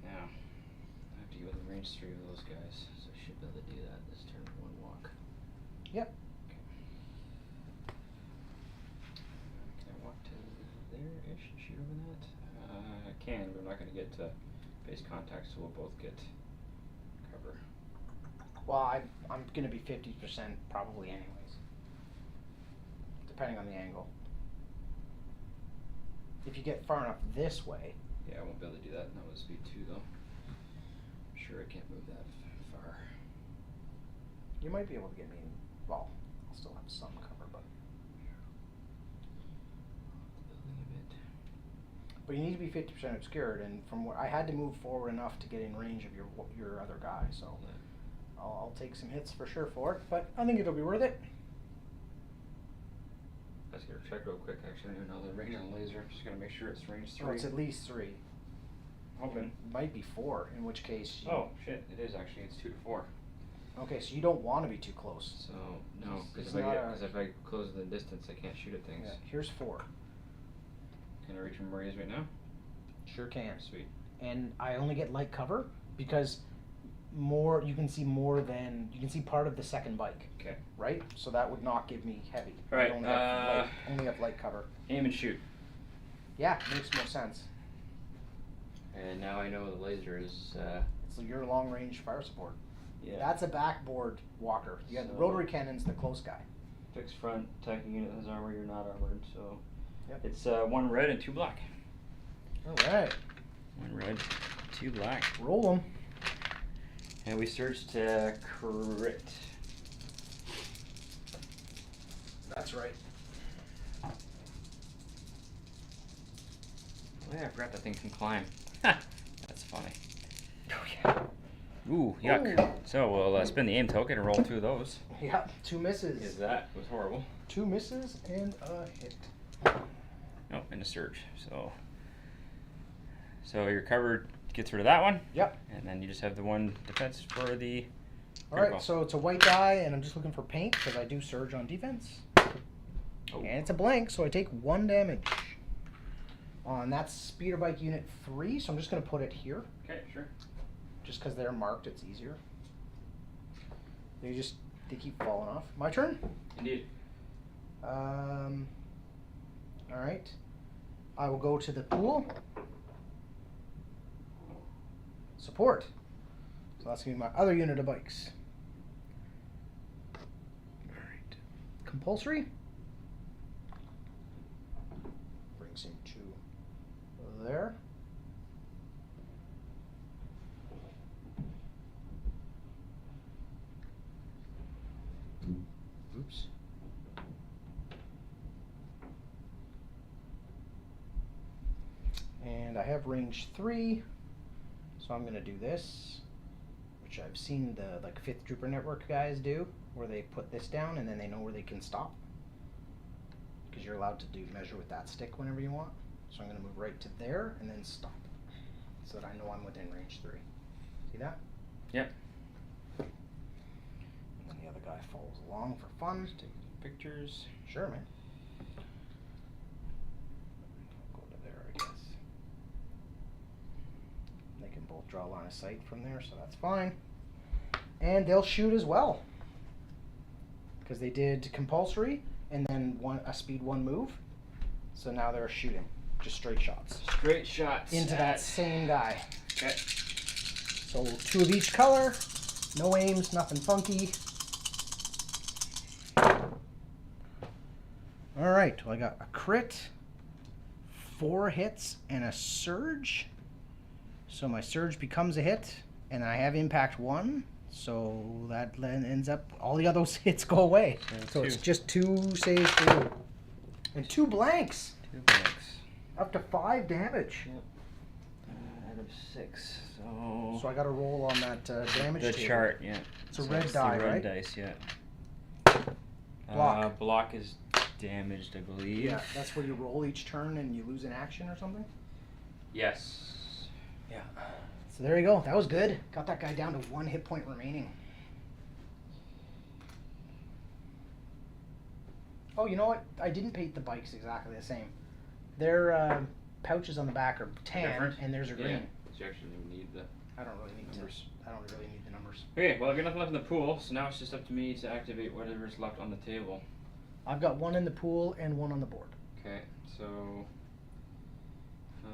Now, I have to get within range 3 of those guys, so I should be able to do that this turn with 1 walk. Yep. Okay. Can I walk to there-ish and shoot over that? I can, but I'm not going to get to base contact, so we'll both get cover. Well, I'm gonna be 50% probably anyways. Depending on the angle. If you get far enough this way. Yeah, I won't be able to do that now with speed 2 though. I'm sure I can't move that far. You might be able to get me in. Well, I'll still have some cover, but. The building a bit. But you need to be 50% obscured, and from where I had to move forward enough to get in range of your other guy, so Yeah. I'll take some hits for sure for it. But I think it'll be worth it. Let's get her check real quick. Actually, I don't even know the range on the laser. Just gotta make sure it's range 3. Oh, it's at least 3. Hoping. It might be 4, in which case. Oh shit! It is actually. It's 2 to 4. Okay, so you don't want to be too close. So no, because It's not if I close the distance, I can't shoot at things. Yeah, here's 4. Can I reach from where he is right now? Sure can. Sweet. And I only get light cover because you can see part of the second bike. Okay. Right? So that would not give me heavy. All right. I only have light cover. Aim and shoot. Yeah, makes more sense. And now I know the laser is. It's your long range fire support. Yeah. That's a backboard walker. You have the rotary cannon's the close guy. Fixed front attacking unit has armor. You're not armored, so. Yep. It's 1 red and 2 black. All right. 1 red, 2 black. Roll them. And we searched crit. That's right. Oh yeah, I forgot that thing can climb. That's funny. Oh yeah. Ooh, yuck. Ooh. So we'll spin the aim token and roll 2 of those. Yeah, 2 misses. That was horrible. 2 misses and a hit. Oh, and a surge. So your cover gets rid of that one. Yep. And then you just have the 1 defense for the. All right, so it's a white die, and I'm just looking for paint because I do surge on defense. Oh. And it's a blank, so I take 1 damage. And that's speeder bike unit 3, so I'm just going to put it here. Okay, sure. Just because they're marked, it's easier. They keep falling off. My turn? Indeed. All right. I will go to the pool. Support. So that's going to be my other unit of bikes. All right. Compulsory. Brings him to there. Oops. And I have range 3, so I'm going to do this, which I've seen the 5th Trooper Network guys do, where they put this down and then they know where they can stop. Because you're allowed to measure with that stick whenever you want. So I'm going to move right to there and then stop, so that I know I'm within range 3. See that? Yep. And then the other guy follows along for fun. Just take pictures. Sure, man. Go to there, I guess. They can both draw a line of sight from there, so that's fine. And they'll shoot as well, because they did compulsory and then a speed 1 move. So now they're shooting, just straight shots. Straight shots. Into that same guy. Okay. So 2 of each color, no aims, nothing funky. All right, well, I got a crit, 4 hits, and a surge. So my surge becomes a hit, and I have impact 1. So that then ends up, all the other hits go away. So it's just 2 saves for you. And 2 blanks. 2 blanks. Up to 5 damage. Yep. Out of 6. So. So I got to roll on that damage The table. chart, yeah. It's a So red it's die, the red right? dice, yeah. Block. Block is damaged, I believe. Yeah, that's where you roll each turn and you lose an action or something? Yes. Yeah. So there you go. That was good. Got that guy down to 1 hit point remaining. Oh, you know what? I didn't paint the bikes exactly the same. Their pouches on the back are tan, Different? and theirs are green. Yeah. So you actually don't need the I don't really need numbers. I don't really need the numbers. Okay, well I've got nothing left in the pool, so now it's just up to me to activate whatever's left on the table. I've got 1 in the pool and 1 on the board. Okay, so I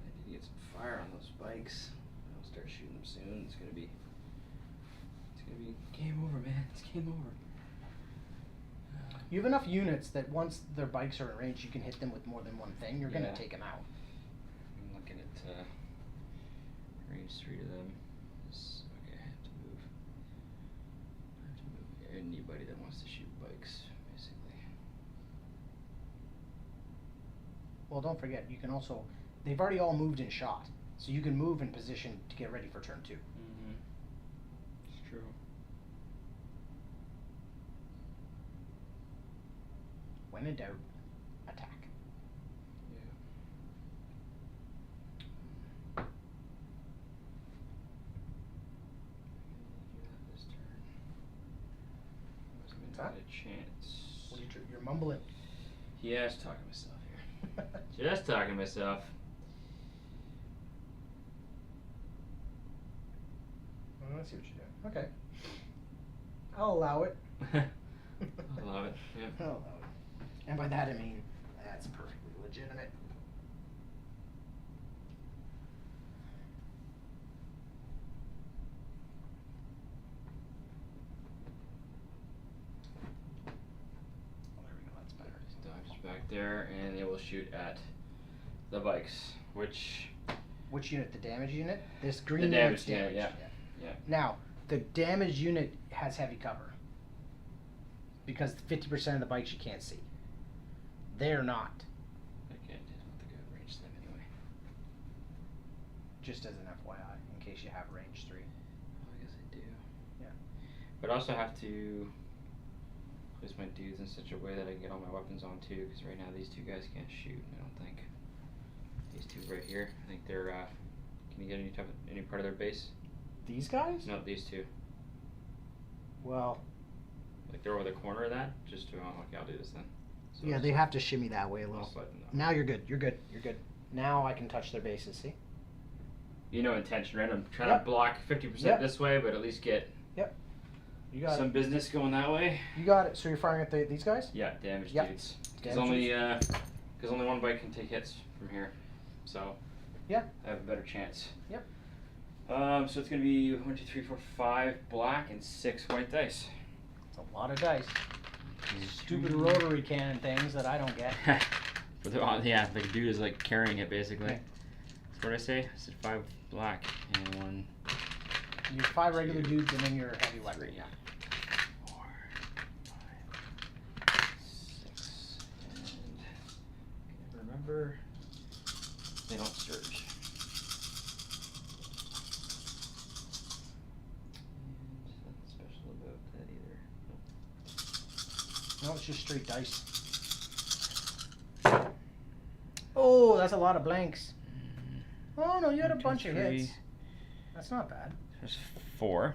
need to get some fire on those bikes. I'll start shooting them soon. It's gonna be game over, man. It's game over. You have enough units that once their bikes are in range, you can hit them with more than 1 thing. You're going Yeah. to take them out. I'm looking at range 3 to them. Okay, I have to move. Anybody that wants to shoot bikes, basically. Well, don't forget, you can also... They've already all moved in shot. So you can move in position to get ready for turn 2. Mm-hmm. It's true. When When in doubt, attack. Yeah. You have this turn. Wasn't Huh? a chance. What are you're mumbling. Yeah, just talking to myself here. Just talking to myself. Well, I see what you're doing. Okay. I'll allow it. I love it. Yeah. I'll allow it. And by that I mean that's perfectly legitimate. Oh, there we go. That's better. Dodge back there, and they will shoot at the bikes, which Which unit? The damage unit? This green the damage unit's unit. damaged. Yeah. Now, the damage unit has heavy cover. Because 50% of the bikes you can't see. They're not. Okay, I don't think I have range them anyway. Just as an FYI, in case you have range 3. Oh, I guess I do. Yeah. But I also have to place my dudes in such a way that I can get all my weapons on too, because right now these two guys can't shoot, I don't think. These two right here, I think they're, can you get any part of their base? These guys? No, these two. Well, Like they're over the corner of that, just to, okay, I'll do this then. So yeah, I'll they just- have to shimmy that way a I'll little. slide them that Now way. you're good. You're good. You're good. Now I can touch their bases. See? You know intention, right? I'm trying Yep. to block 50% Yep. this way, but at least get You got some it. business going that way. You got it. So you're firing at these guys? Yeah, damage Yep. dudes. Because Damage only one bike can take hits from here, so Yeah. I have a better chance. Yep. So it's gonna be 1, 2, 3, 4, 5 black and 6 white dice. It's a lot of dice. These stupid rotary cannon things that I don't get. For the, yeah, the dude is like carrying it basically. Okay. So what did I say? I said 5 black and 1. You're 5 regular dudes and then your heavy weapon. 3, Yeah. 4, 5, 6, and remember, they don't surge. And nothing special about that either. No, it's just straight dice. Oh, that's a lot of blanks. Oh no, you had a 1, 2, bunch of 3. hits. That's not bad. There's 4.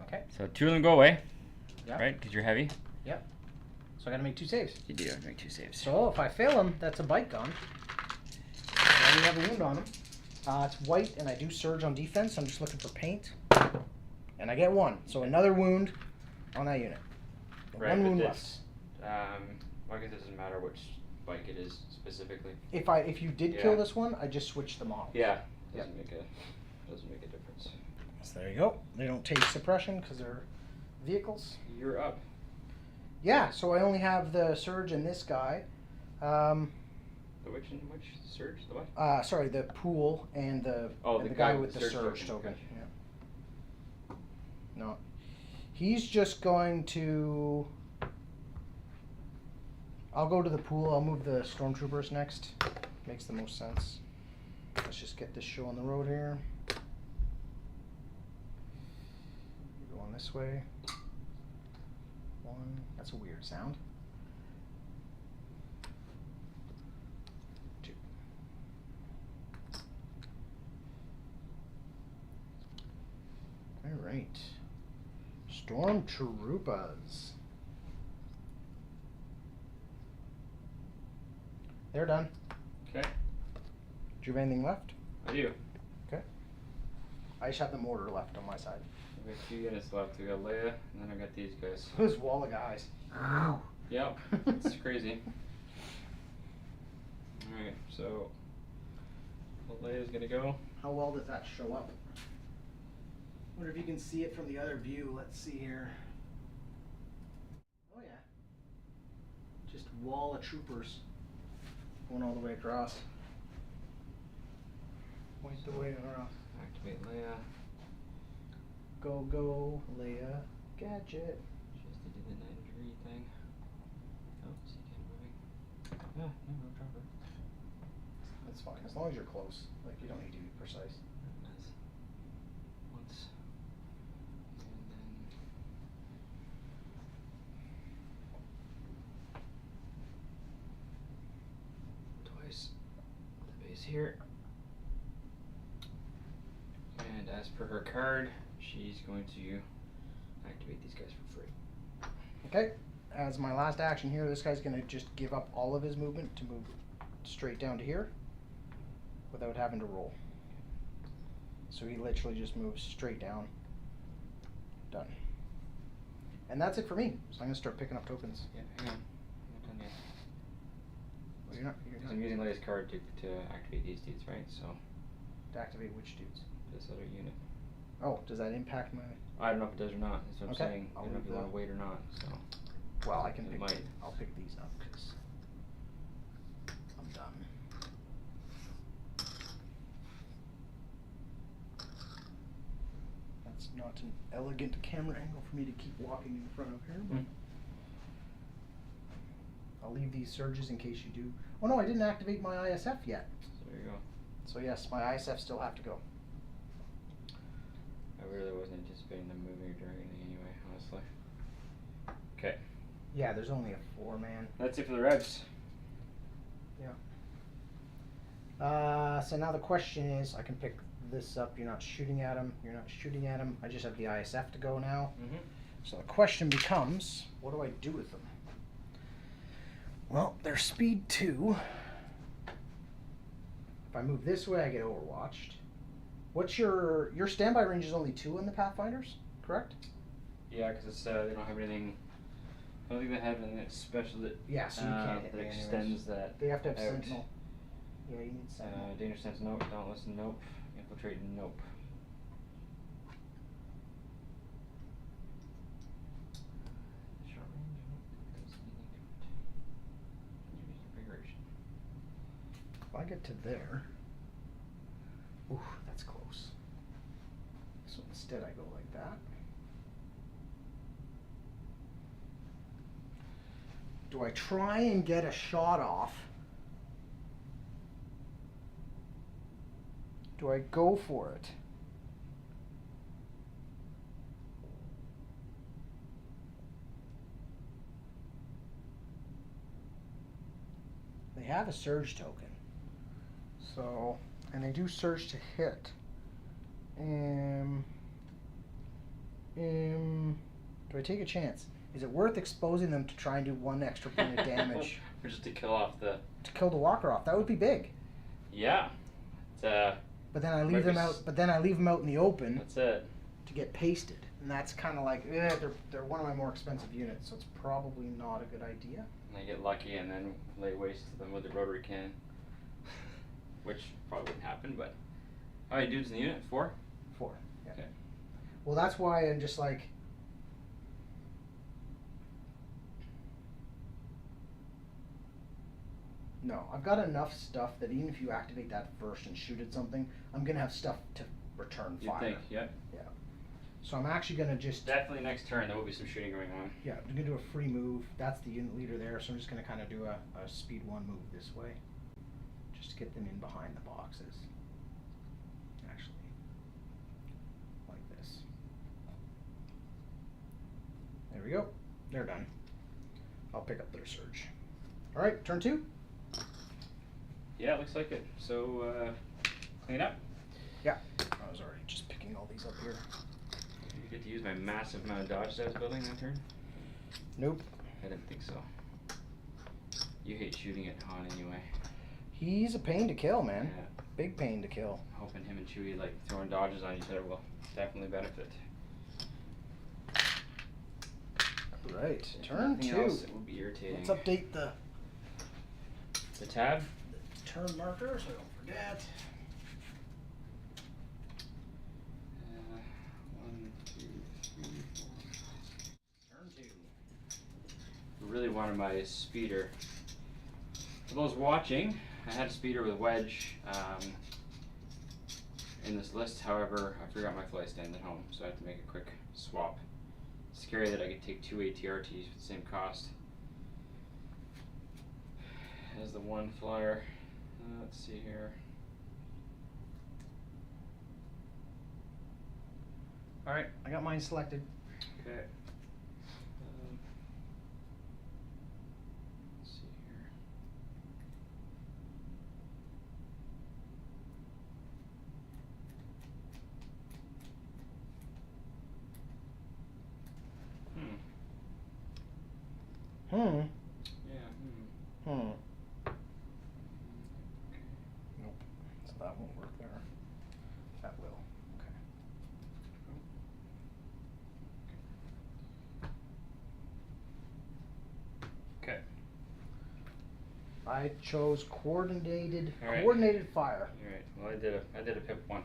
Okay. So 2 of them go away, Yeah. right? Because you're heavy. So I gotta make 2 saves. You do have to make 2 saves. So if I fail them, that's a bite gone. I only have a wound on them. It's white, and I do surge on defense. I'm just looking for paint, and I get 1. So another wound on that unit. Right, One but wound this- left. Well, I guess it doesn't matter which bike it is specifically. If you did kill Yeah. this one, I just switched the model. Yeah, Yep. doesn't make a difference. So there you go. They don't take suppression because they're vehicles. You're up. Yeah. So I only have the surge and this guy. The which surge? The what? Sorry, the pool and the Oh, and the the guy guy with the surge surge token. token. Yeah. No, he's just going to. I'll go to the pool. I'll move the stormtroopers next. Makes the most sense. Let's just get this show on the road here. We're going this way. 1. That's a weird sound. 2. All right. Stormtroopers. They're done. Okay. Do you have anything left? I do. I just have the mortar left on my side. We got 2 units left. We got Leia, and then I got these guys. This wall of guys. Yep, it's crazy. Alright, so Leia's gonna go. How well does that show up? Wonder if you can see it from the other view. Let's see here. Oh yeah. Just wall of troopers going all the way across. Point the way across. Activate Leia. Go, go, Leia. Gadget. She has to do the 9-degree thing. Oh, see, can't moving. Ah, no, drop her. That's fine, as long as you're close. Like, you don't need to be precise. Nice. Once. And then. this here. And as per her card, she's going to activate these guys for free. Okay. As my last action here, this guy's going to just give up all of his movement to move straight down to here without having to roll. So he literally just moves straight down. Done. And that's it for me. So I'm going to start picking up tokens. Yeah, hang on. I'm not done yet. Well, you're not. I'm using Leia's card to activate these dudes, right? So. To activate which dudes? This other unit. Oh, does that impact my... I don't know if it does or not. That's what I'm saying. I don't know if you want to wait or not. So. Well, I can pick. Might. I'll pick these up because I'm done. That's not an elegant camera angle for me to keep walking in front of here, but I'll leave these surges in case you do. Oh no, I didn't activate my ISF yet. So there you go. So yes, my ISF still have to go. I really wasn't anticipating them moving or doing anything anyway, honestly. Okay. Yeah, there's only a 4-man. That's it for the Revs. Yeah. So now the question is, I can pick this up. You're not shooting at him. You're not shooting at him. I just have the ISF to go now. Mm-hmm. So the question becomes, what do I do with them? Well, they're speed 2. If I move this way, I get overwatched. What's your standby range is only 2 in the Pathfinders, correct? Yeah, because it's they don't have anything. I don't think they have anything special that Yeah, so you can't hit that me anyways. extends that. They have to have out. Sentinel. Yeah, you need Sentinel. Danger sense, nope. Dauntless, nope. Infiltrate, nope. Short range, nope. Doesn't do anything different. Use configuration. If I get to there, ooh, that's close. So instead I go like that. Do I try and get a shot off? Do I go for it? They have a surge token. So, and they do surge to hit. Do I take a chance? Is it worth exposing them to try and do 1 extra point of damage? Or just to kill off the... To kill the walker off. That would be big. Yeah. It's, but then I leave them out. But then I leave them out in the open. That's it. To get pasted, and that's kind of like, they're one of my more expensive units, so it's probably not a good idea. And I get lucky and then lay waste to them with the rotary cannon, which probably wouldn't happen. But how many dudes in the unit? 4. 4. Yeah. Okay. Well, that's why I'm just like. No, I've got enough stuff that even if you activate that first and shoot at something, I'm gonna have stuff to return fire. You think? Yep. Yeah. So I'm actually gonna just. Definitely next turn there will be some shooting going on. Yeah, I'm gonna do a free move. That's the unit leader there, so I'm just gonna kind of do a speed 1 move this way, just to get them in behind the boxes. Actually, like this. There we go. They're done. I'll pick up their surge. All right, turn 2. Yeah, it looks like it. So clean up. Yeah, I was already just picking all these up here. You get to use my massive amount of dodges I was building that turn? Nope. I didn't think so. You hate shooting at Han anyway. He's a pain to kill, man. Yeah. Big pain to kill. Hoping him and Chewie like throwing dodges on each other will definitely benefit. Right, If turn nothing 2. else, it would be irritating. Let's update the tab. turn marker so I don't forget. 1, 2, 3, 4. Turn 2. Really wanted my speeder. For those watching, I had a speeder with wedge in this list. However, I forgot my fly stand at home, so I had to make a quick swap. It's scary that I could take 2 ATRTs for the same cost as the 1 flyer. Let's see here. All right, I got mine selected. Okay. Let's see here. Hmm. Yeah. Hmm. Nope. So that won't work there. That will. Okay. Okay. I chose coordinated All right. coordinated fire. All right. Well, I did a pip 1.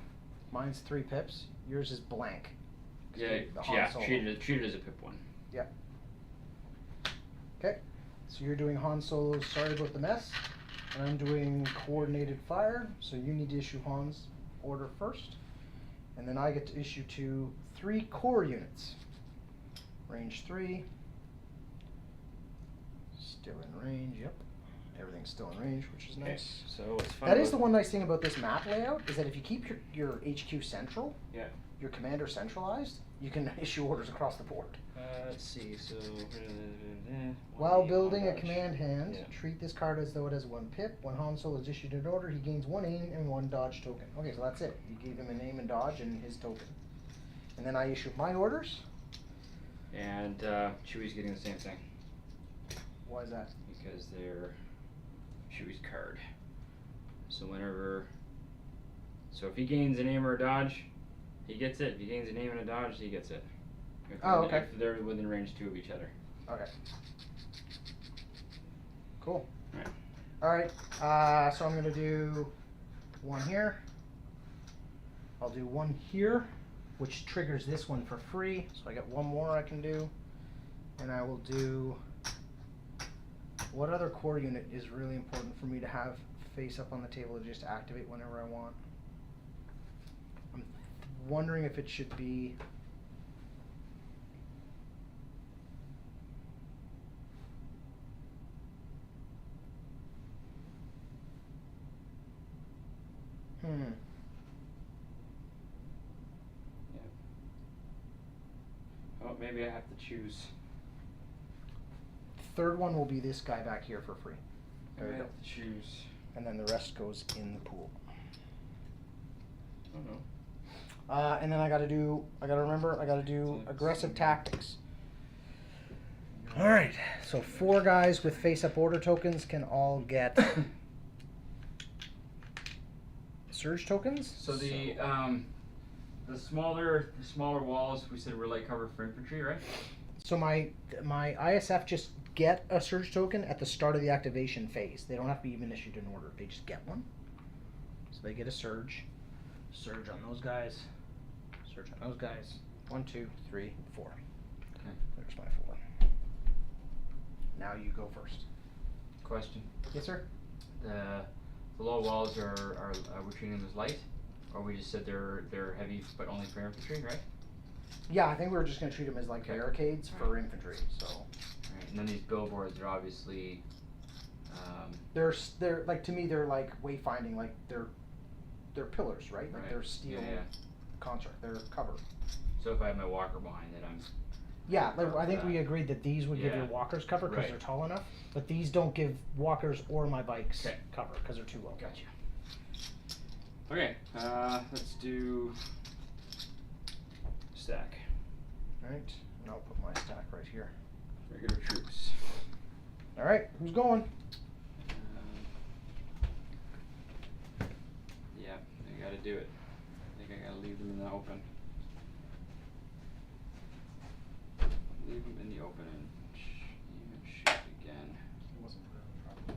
Mine's 3 pips. Yours is blank. Yeah. The Han Yeah. Solo. Treat it as a pip 1. Yep. Okay. So you're doing Han Solo's Sorry About the Mess, and I'm doing coordinated fire. So you need to issue Han's order first, and then I get to issue 3 core units. Range 3. Still in range. Yep. Everything's still in range, which is nice. So what's fun? That is the one nice thing about this map layout, is that if you keep your HQ central, Yeah. your commander centralized, you can issue orders across the board. Let's see. So. While building a command hand, Yeah. treat this card as though it has 1 pip. When Han Solo is issued an order, he gains 1 aim and 1 dodge token. Okay, so that's it. You gave him a name and dodge and his token. And then I issue my orders. And Chewie's getting the same thing. Why is that? Because they're Chewie's card. So if he gains a name or a dodge, he gets it. If he gains a name and a dodge, he gets it. Okay. If they're within range 2 of each other. Okay. Cool. Alright. Alright, so I'm going to do 1 here. I'll do 1 here, which triggers this one for free. So I got 1 more I can do. And I will do... What other core unit is really important for me to have face up on the table to just activate whenever I want? I'm wondering if it should be... Yeah. Oh, maybe I have to choose. Third one will be this guy back here for free. There we I go. have to choose. And then the rest goes in the pool. Oh no. And then I gotta do aggressive tactics. Alright, so 4 guys with face-up order tokens can all get surge tokens. So the smaller walls we said were light cover for infantry, right? So my ISF just get a surge token at the start of the activation phase. They don't have to be even issued an order. They just get one. So they get a surge. Surge on those guys. Surge on those guys. 1, 2, 3, 4. Okay. There's my 4. Now you go first. Question. Yes, sir. The low walls are we treating them as light, or we just said they're heavy but only for infantry, right? Yeah, I think we were just gonna treat them as like barricades for infantry. So. Right. And then these billboards are obviously. They're like, to me they're like wayfinding, like they're pillars, right? Like they're steel construct. They're cover. So if I have my walker behind it, I'm. Yeah, like I think we agreed that these would give your walkers cover because they're tall enough, but these don't give walkers or my bikes cover because they're too low. Gotcha. Okay, let's do stack. Alright, and I'll put my stack right here. Regular troops. Alright, who's going? Yeah, I gotta do it. I think I gotta leave them in the open. Leave them in the open and even shoot again. It wasn't really a problem.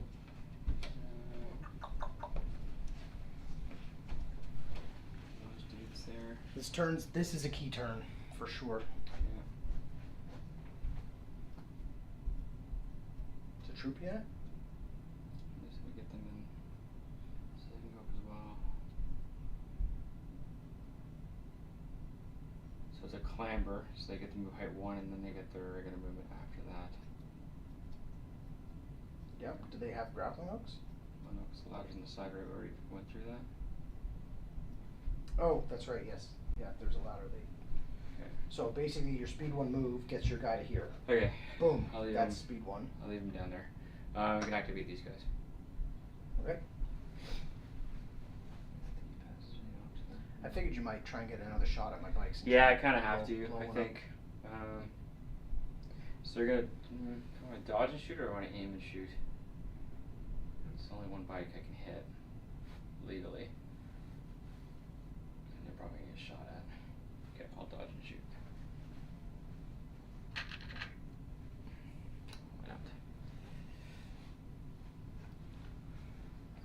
Those dudes there. This is a key turn, for sure. Yeah. It's a troop unit? Just we get them in so they can go up as well. So it's a clamber, so they get to move height 1 and then they get their regular movement after that. Yep. Do they have grappling hooks? Oh no, because the ladder's on the side, right? We already went through that. Oh, that's right, yes. Yeah, there's a ladder. Okay. So basically your speed 1 move gets your guy to here. Okay. Boom. I'll leave That's him. speed 1. I'll leave them down there. We can activate these guys. Okay. I figured you might try and get another shot at my bikes. Yeah, I kind of have to. Blow I one think. So you're gonna want to dodge and shoot, or want to aim and shoot? It's only one bike I can hit legally, and they're probably gonna get shot at. Okay, I'll dodge and shoot. Why not?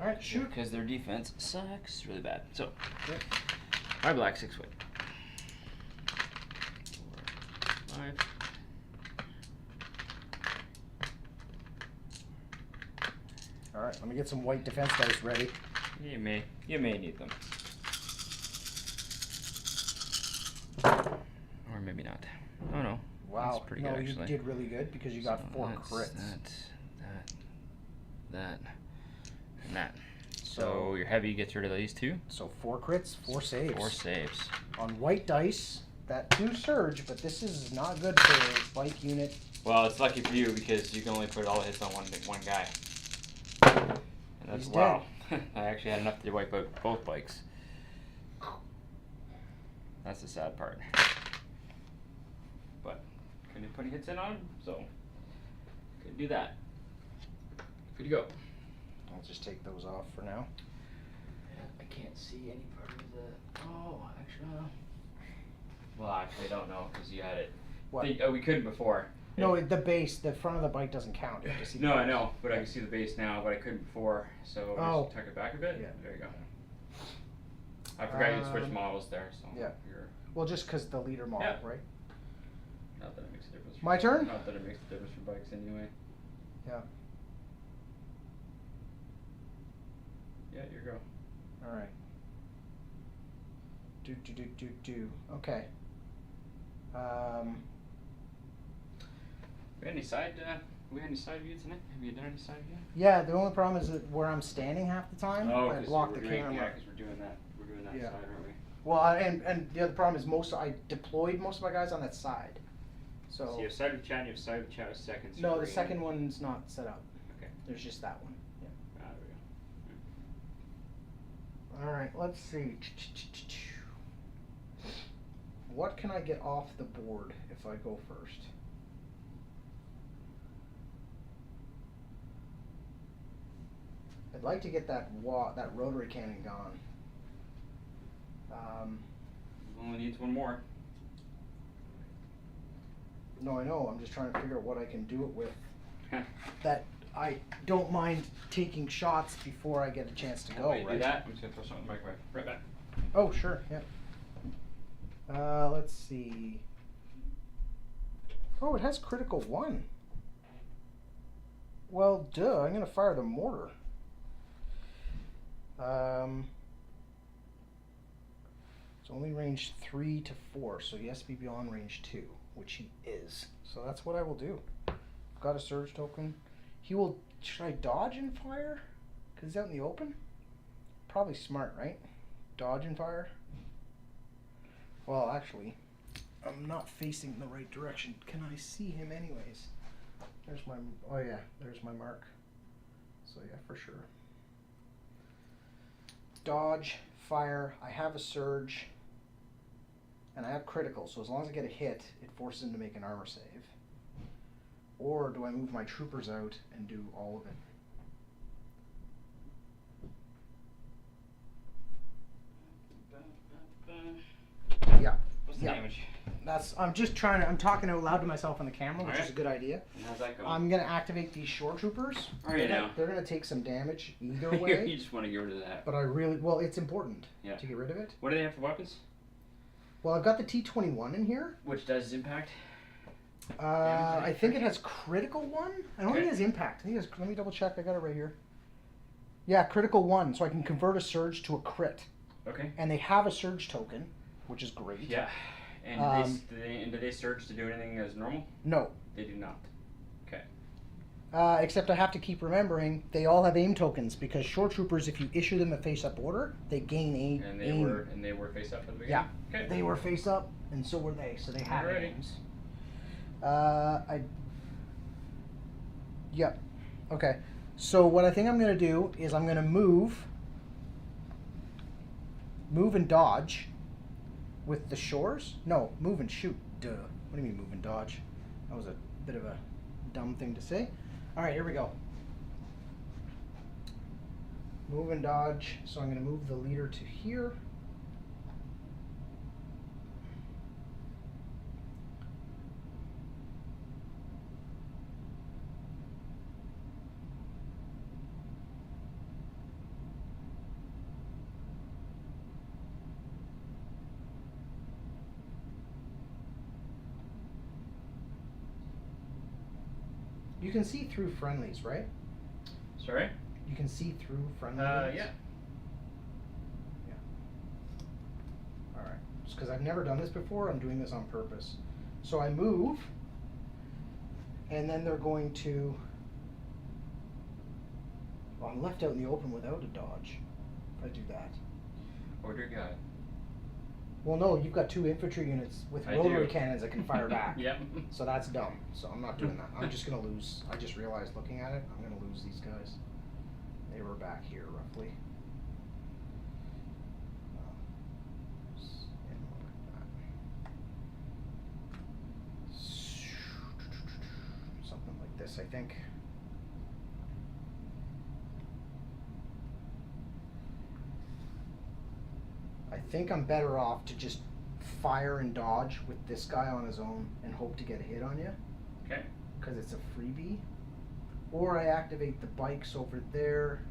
All right, shoot. Because their defense sucks really bad. So, my black 6 weight. 4, 5. All right, let me get some white defense dice ready. You may need them. Or maybe not. Oh no. Wow. That's pretty no, good actually. you did really good because you got 4 crits. That, and that. So your heavy gets rid of these 2. So 4 crits, 4 saves. 4 saves. On white dice, that 2 surge, but this is not good for bike unit. Well, it's lucky for you because you can only put all the hits on one guy. And that's He's wow. I actually had enough to wipe out both bikes. That's the sad part. But couldn't put any hits in on him, so couldn't do that. Good to go. I'll just take those off for now. I can't see any part of the. Oh, actually. Well, actually, I don't know because you had it. What? We couldn't before. No, the base, the front of the bike doesn't count. You have to see No, the I base. know, but I can see the base now, but I couldn't before. So just tuck it back a bit. Yeah. There you go. I forgot you switched models there, so yeah. you're. Well, just because the leader model, Yeah. right? Not that it makes a difference. My turn? Not that it makes a difference for bikes anyway. Yeah. Yeah, your go. All right. Do. Okay. We had any side? We had any side view tonight? Have you done any side view? Yeah, the only problem is that where I'm standing half the time, I block the camera. Yeah, because we're doing that. We're doing that Yeah. side, aren't we? Well, and the other problem is I deployed most of my guys on that side. So you have side with chat, and you have side with chat with seconds. no, the second one's not set up. Okay. There's just that one. Yeah. Ah, there we go. All right, let's see. What can I get off the board if I go first? I'd like to get that rotary cannon gone. Only needs one more. No, I know. I'm just trying to figure out what I can do it with. That I don't mind taking shots before I get a chance to go. Wait, right? do that. I'm just gonna throw something in the microwave. Right back. Oh, sure. Yeah. Let's see. Oh, it has critical 1. Well, duh. I'm gonna fire the mortar. It's only range 3 to 4, so he has to be beyond range 2, which he is. So that's what I will do. I've got a surge token. He will. Should I dodge and fire? Because he's out in the open? Probably smart, right? Dodge and fire? Well, actually, I'm not facing the right direction. Can I see him anyways? There's my. Oh, yeah, there's my mark. So, yeah, for sure. Dodge, fire. I have a surge. And I have critical, so as long as I get a hit, it forces him to make an armor save. Or do I move my troopers out and do all of it? Yeah. What's the damage? I'm just trying to, I'm talking out loud to myself on the camera, which Alright. is a good idea. And how's that going? I'm going to activate these shore troopers. Alright, now. They're going to take some damage either You way. just want to get rid of that. But I really, well, it's important Yeah. to get rid of it. What do they have for weapons? Well, I've got the T-21 in here. Which does impact? I think it has critical 1. I don't think it has impact. I think it has, let me double check. I got it right here. Yeah, critical 1. So I can convert a surge to a crit. Okay. And they have a surge token, which is great. Yeah. And do they surge to do anything as normal? No. They do not. Okay. Except I have to keep remembering they all have aim tokens because shore troopers, if you issue them a face-up order, they gain aim. And they were face up at the beginning. Yeah. Okay. They were face up, and so were they. So they have Alrighty. aims. Yep. Okay. So what I think I'm going to do is I'm going to move and dodge with the shores. No, move and shoot. Duh. What do you mean move and dodge? That was a bit of a dumb thing to say. Alright, here we go. Move and dodge. So I'm going to move the leader to here. You can see through friendlies, right? Sorry? You can see through friendlies? Yeah. Yeah. Alright. Just because I've never done this before, I'm doing this on purpose. So I move, and then they're going to... Well, I'm left out in the open without a dodge if I do that. Order guy. Well, no, you've got 2 infantry units with I rotary do. cannons that can fire back. Yep. So that's dumb. So I'm not doing that. I'm just going to lose. I just realized looking at it, I'm going to lose these guys. They were back here, roughly. Something like this, I think. I think I'm better off to just fire and dodge with this guy on his own and hope to get a hit on you. Okay. Because it's a freebie. Or I activate the bikes over there.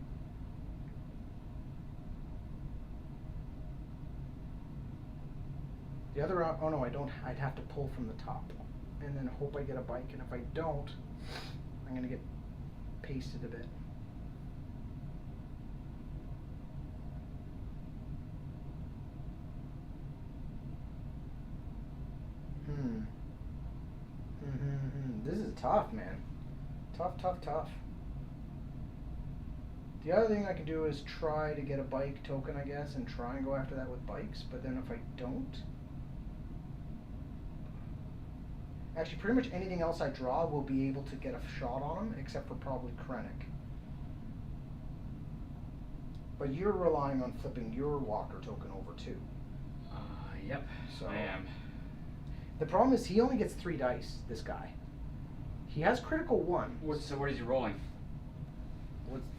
The other, oh no, I don't, I'd have to pull from the top. And then hope I get a bike, and if I don't, I'm going to get pasted a bit. This is tough, man. Tough, tough, tough. The other thing I could do is try to get a bike token, I guess, and try and go after that with bikes, but then if I don't... Actually, pretty much anything else I draw will be able to get a shot on him, except for probably Krennic. But you're relying on flipping your walker token over too. Yep, So I am. The problem is he only gets 3 dice, this guy. He has critical 1. So what is he rolling?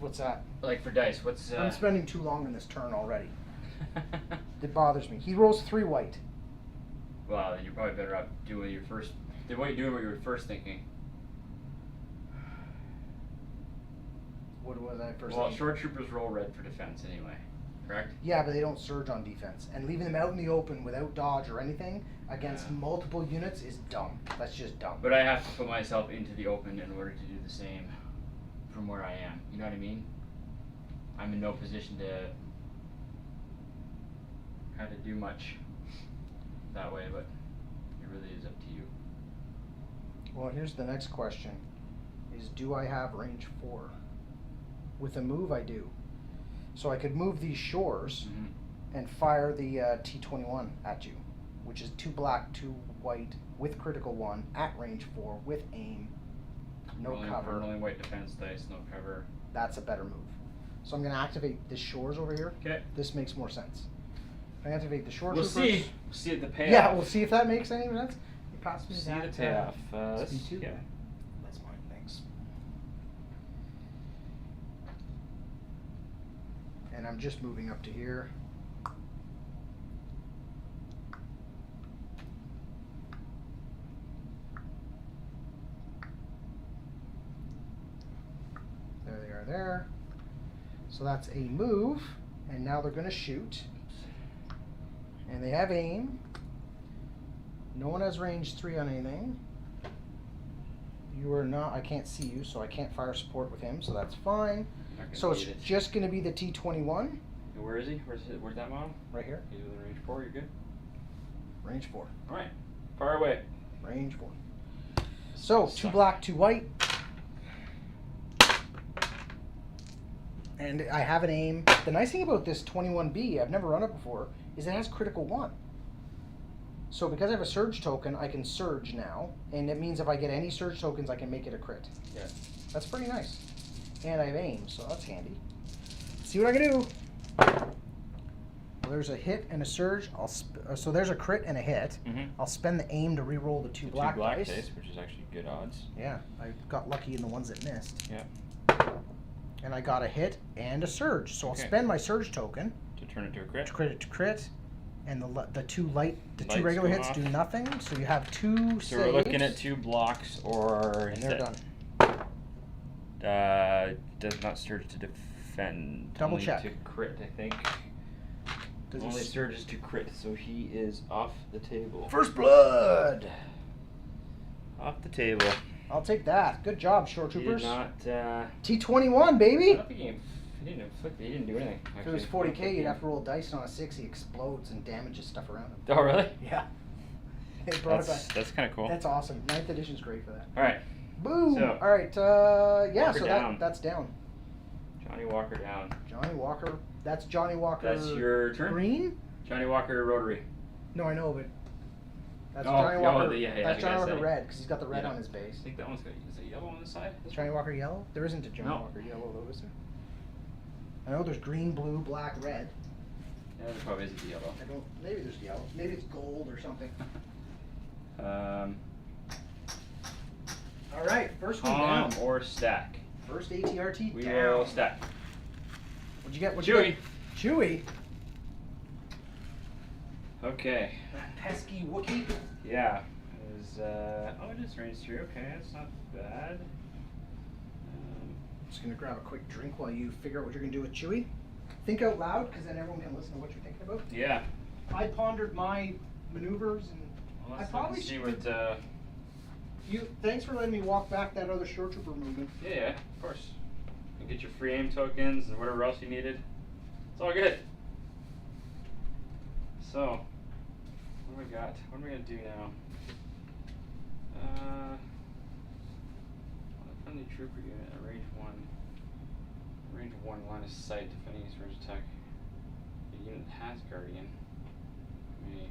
What's that? Like for dice, what's... I'm spending too long in this turn already. It bothers me. He rolls 3 white. Well, then you're probably better off doing your first... Doing what you were first thinking. What was I first Well, thinking? short troopers roll red for defense anyway, correct? Yeah, but they don't surge on defense. And leaving them out in the open without dodge or anything against multiple units is dumb. That's just dumb. But I have to put myself into the open in order to do the same from where I am. You know what I mean? I'm in no position to kind of do much that way, but it really is up to you. Well, here's the next question. Is do I have range 4? With a move, I do. So I could move these shores and fire the T-21 at you, which is 2 black, 2 white, with critical 1, at range 4, with aim, no cover. Rolling white defense dice, no cover. That's a better move. So I'm going to activate the shores over here. Okay. This makes more sense. If I activate the shore We'll troopers... see. We'll see at the payoff. Yeah, we'll see if that makes any sense. You pass me See that, the payoff. speed 2? Yeah. That's mine, thanks. And I'm just moving up to here. There they are there. So that's a move, and now they're going to shoot. And they have aim. No one has range 3 on anything. You are not, I can't see you, so I can't fire support with him, so that's fine. So it's just going to be the T-21. Where is he? Where's that model? Right here. He's within range 4, you're good? Range 4. Alright. Far away. Range 4. So, 2 black, 2 white. And I have an aim. The nice thing about this 21B, I've never run it before, is it has critical 1. So because I have a surge token, I can surge now. And it means if I get any surge tokens, I can make it a crit. Yeah. That's pretty nice. And I have aim, so that's handy. Let's see what I can do. Well, there's a hit and a surge. So there's a crit and a hit. Mm-hmm. I'll spend the aim to re-roll the two black dice. Which is actually good odds. Yeah, I got lucky in the ones that missed. Yeah. And I got a hit and a surge. So I'll spend my surge token to turn it to a crit. To crit. And the two Lights regular go hits off. do nothing. So you have 2 saves. So we're looking at 2 blocks, or And they're done. Does not surge to defend. Double only check. To crit, I think. Does Only he surges to crit, so he is off the table. First blood! Off the table. I'll take that. Good job, Shore He Troopers. did not. T21, I baby! don't think he didn't inflict. He didn't do anything. If it was 40k, you'd have to roll dice, and on a 6, he explodes and damages stuff around him. Oh, really? Yeah. They brought it back. That's kind of cool. That's awesome. 9th edition's great for that. All right. Boom! So, Alright, yeah, Walker so down. that's down. Johnny Walker down. Johnny Walker. That's Johnny Walker. That's your turn. Green? Johnny Walker Rotary. No, I know, but that's Oh, Johnny yeah, Walker. yeah, that's I Johnny gotta Walker say. red because he's got the red Yeah. on his base. I think that one's got. Is it yellow on the side? Is Johnny Walker yellow? There isn't a Johnny No. Walker yellow though, is there? I know there's green, blue, black, red. Yeah, there probably is a yellow. I don't. Maybe there's yellow. Maybe it's gold or something. All right, first one Palm down. or stack. First ATRT We down. will stack. What'd you get? Chewie. Chewie. Okay. That pesky Wookiee. Yeah. Is oh, it is range 3. Okay, that's not bad. Just gonna grab a quick drink while you figure out what you're gonna do with Chewie. Think out loud, because then everyone can listen to what you're thinking about. Yeah. I pondered my maneuvers, and Well, I let's probably see should. what. Thanks for letting me walk back that other short trooper movement. Yeah, of course. And get your free aim tokens and whatever else you needed. It's all good. So, what do we got? What am I gonna do now? On a friendly trooper unit at range 1. Range 1 line of sight defending his range attack. The unit has Guardian. May.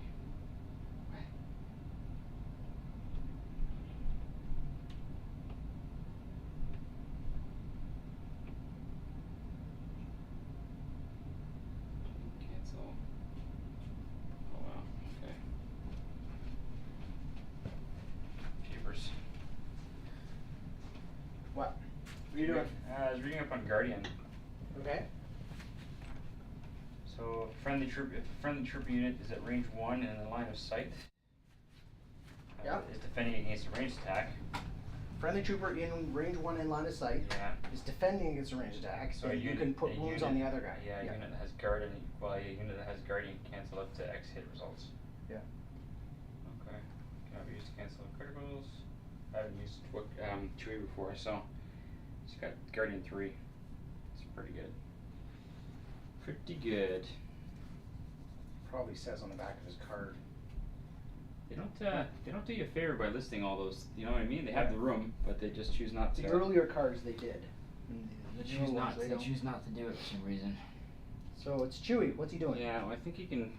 Cancel. Oh wow, okay. Jeepers. What? What are you doing? I was reading up on Guardian. Okay. So if a friendly trooper unit is at range 1 and in the line of sight, Yeah. is defending against a ranged attack. Friendly trooper in range 1 in line of sight Yeah. is defending against a ranged attack, so a you unit- can put a wounds unit- on the other guy. Yeah, a unit that has Guardian. Well, a unit that has Guardian can cancel up to X hit results. Yeah. Okay. Cannot be used to cancel criticals. I haven't used Chewie before, so it's got Guardian 3. It's pretty good. Pretty good. Probably says on the back of his card. They don't do you a favor by listing all those. You know what I mean? They have the room, but they just choose not to. The earlier cards they did. They The choose newer not. ones, They don't. choose not to do it for some reason. So it's Chewie. What's he doing? Yeah, well, I think you can.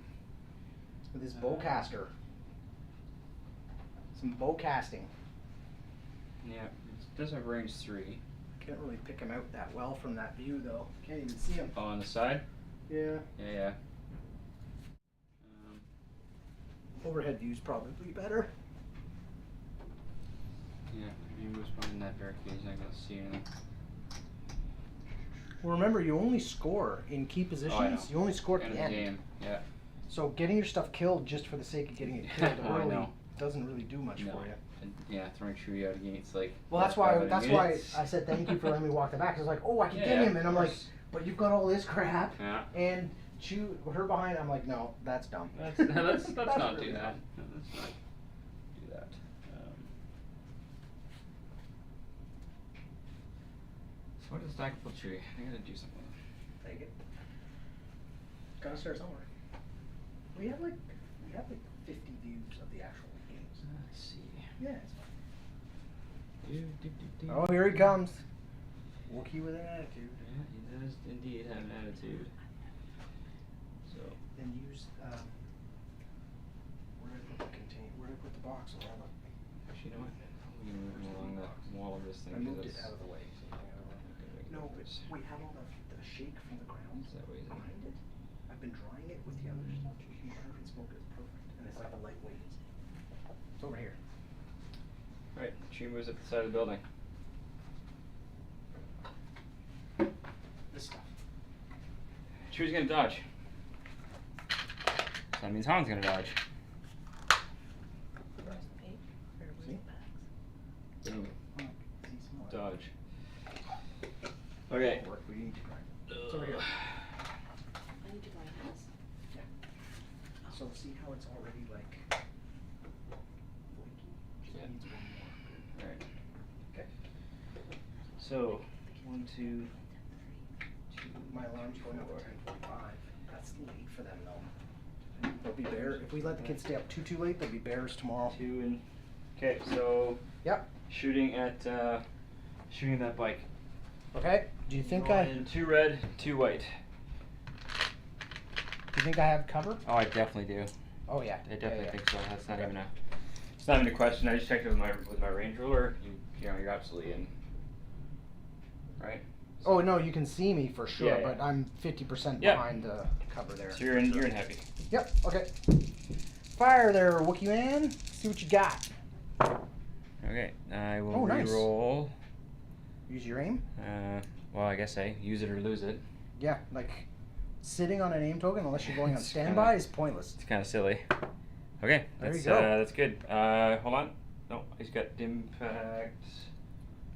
With his bowcaster. Some bow casting. Yeah, it does have range 3. Can't really pick him out that well from that view, though. Can't even see him. Oh, on the side. Yeah. Yeah. Overhead view's probably better. Yeah, if you move behind that barricade, you're not gonna see anything. Well, remember, you only score in key positions. You only score at End the of the end. game. Yeah. So getting your stuff killed just for the sake of getting it killed Oh, I early know. doesn't really do much No. for you. And, yeah, throwing Chewie out against like. Well, that's 500 why units. I said thank you for letting me walk the back. 'Cause I was like, oh, I can Yeah, get him, of and I'm like, course. but you've got all this crap, Yeah. and her behind. I'm like, no, that's dumb. Let's not really do that. dumb. No, let's not do that. So what is stackable Chewie? I gotta do something. Take it. Gotta start somewhere. We have like 50 views of the actual games. Let's see. Yeah, it's fine. Oh, here he comes. Wookiee with an attitude. Yeah, he does indeed have an attitude. So. Then use where did I put the where did I put the box? Actually, you know what? I'm gonna move him along the wall of this thing. I moved 'cause it out of the way. that's- No, but we have all the shake from the ground Is that way, is it? behind it. I've been drying it with the other stuff. You can smoke it. It's perfect. And it's like a lightweight. It's over here. Right, tree moves up the side of the building. This stuff. Tree's gonna dodge. So that means Han's gonna dodge. See? Boom. Oh, see, small. Dodge. Okay. Work. We need to grind. It's over here. I need to go in house. Yeah. So see how it's already like flaky? Just Yeah. needs one more. Alright. Okay. So, 1, 2, 2. My alarm's going up at 10:45. That's late for them though. There'll be bears. If we let the kids stay up too late, there'll be bears tomorrow. 2 and. Okay, so. Yep. Shooting at that bike. Okay. Do you think Rolling 2 red, 2 white. Do you think I have cover? Oh, I definitely do. Oh yeah. I definitely yeah. think so. That's not Okay. even a. It's not even a question. I just checked it with my range ruler. You know, you're absolutely in. Right. Oh no, you can see me for sure, Yeah, yeah. but I'm 50% Yeah. behind the cover there. So you're in heavy. Yep. Okay. Fire there, Wookiee man. See what you got. Okay, I will Oh, nice. re-roll. Use your aim. Well, I guess I use it or lose it. Yeah, like sitting on an aim token unless you're going on It's standby kinda- is pointless. It's kind of silly. Okay, There that's you go. That's good. Hold on. No, he's got impact.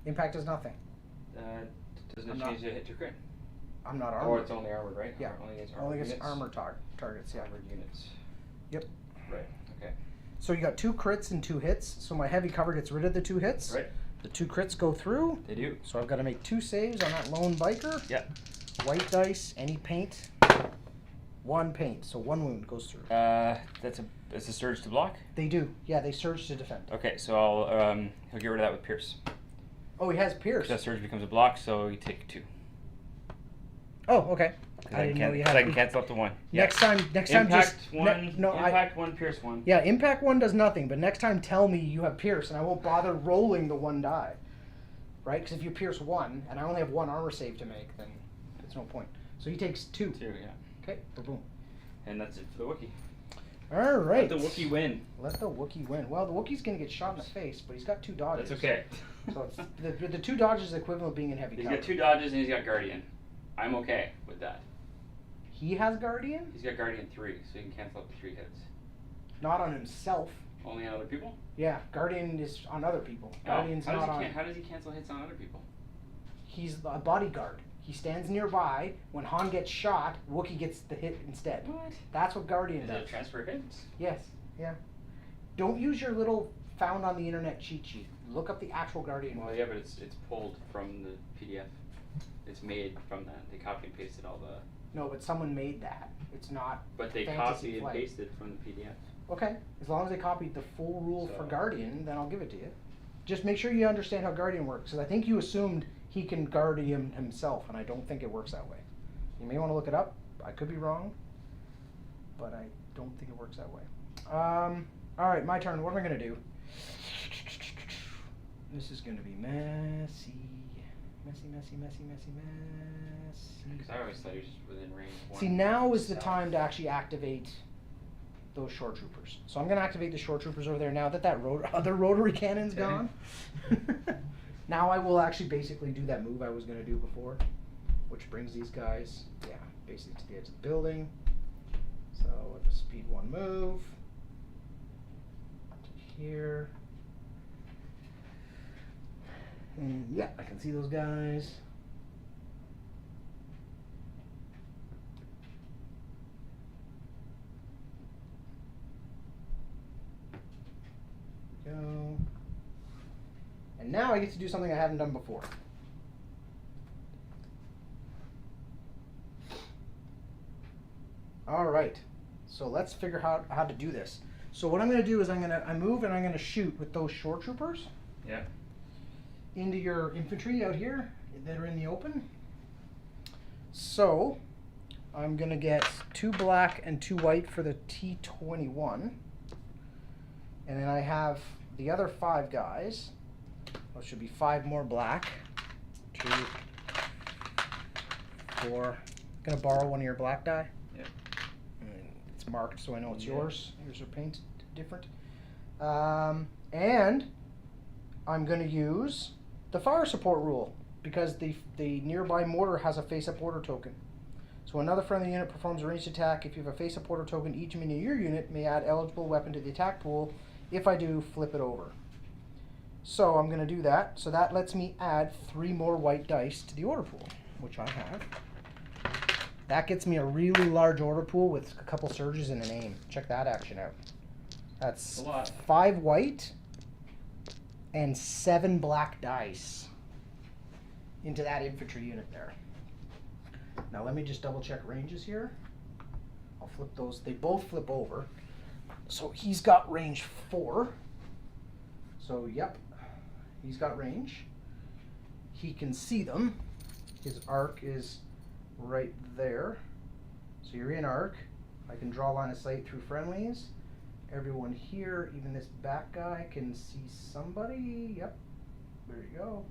Impact is nothing. Doesn't I'm it not- change the hit to crit? I'm not Or armored. it's only armored, right? Yeah. Only against Only armored against units. armor targets. Yeah. Armored units. Yep. Right. Okay. So you got 2 crits and 2 hits. So my heavy cover gets rid of the 2 hits. Right. The 2 crits go through. They do. So I've got to make 2 saves on that lone biker. Yep. White dice, any paint. 1 paint, so 1 wound goes through. That's a surge to block. They do. Yeah, they surge to defend. Okay, so I'll he'll get rid of that with Pierce. Oh, he has Pierce. That surge becomes a block, so you take 2. Oh, okay. 'Cause I didn't know you I had. can cancel up to 1. Next time, Impact just 1. no. Impact 1. Pierce 1. Yeah, impact 1 does nothing, but next time tell me you have Pierce, and I won't bother rolling the 1 die. Right? Because if you Pierce 1, and I only have 1 armor save to make, then it's no point. So he takes 2. 2. Yeah. Okay. Boom. And that's it for the Wookiee. All right. Let the Wookiee win. Let the Wookiee win. Well, the Wookiee's gonna get shot in the face, but he's got 2 dodges. That's okay. So it's, the 2 dodges is equivalent of being in heavy He's cover. got 2 dodges and he's got Guardian. I'm okay with that. He has Guardian, He's got Guardian 3, so he can cancel up to 3 hits. not on himself. Only on other people? Yeah, Guardian is on other people. Oh, Guardian's how does not he on. how does he cancel hits on other people? He's a bodyguard. He stands nearby. When Han gets shot, Wookiee gets the hit instead. What? That's what Guardian Is does. it transfer hits? Yes. Yeah. Don't use your little found on the internet cheat sheet. Look up the actual Guardian. Well, yeah, but it's pulled from the PDF. It's made from that. They copy and pasted all the. No, but someone made that. It's not. But they Fantasy copy and Flight. pasted from the PDF. Okay. As long as they copied the full rule for So- Guardian, then I'll give it to you. Just make sure you understand how Guardian works, because I think you assumed he can Guardian himself, and I don't think it works that way. You may want to look it up. I could be wrong, but I don't think it works that way. All right, my turn. What am I going to do? This is going to be messy. Messy. Because I always thought he was just within range. See, now is the time to actually activate those shore troopers. So I'm going to activate the shore troopers over there now that other rotary cannon's Okay. gone. Now I will actually basically do that move I was going to do before, which brings these guys, basically to the edge of the building. So with the speed 1 move to here. And yeah, I can see those guys. Go. And now I get to do something I haven't done before. All right, so let's figure out how to do this. So what I'm going to do is I move and I'm going to shoot with those shore troopers. Yeah. Into your infantry out here that are in the open. So I'm going to get 2 black and 2 white for the T-21. And then I have the other 5 guys. Well, it should be 5 more black. 2, 4. Gonna borrow one of your black die. Yeah. it's marked so I know it's Yeah. yours. Yours are painted different. And I'm going to use the fire support rule because the nearby mortar has a face-up order token. So another friendly unit performs a ranged attack. If you have a face-up order token, each minion in your unit may add eligible weapon to the attack pool. If I do, flip it over. So I'm going to do that. So that lets me add 3 more white dice to the order pool, which I have. That gets me a really large order pool with a couple surges and a name. Check that action out. That's A lot. 5 white and 7 black dice into that infantry unit there. Now let me just double check ranges here. I'll flip those. They both flip over. So he's got range 4. So yep, he's got range. He can see them. His arc is right there. So you're in arc. I can draw line of sight through friendlies. Everyone here, even this back guy, can see somebody. Yep, there you go.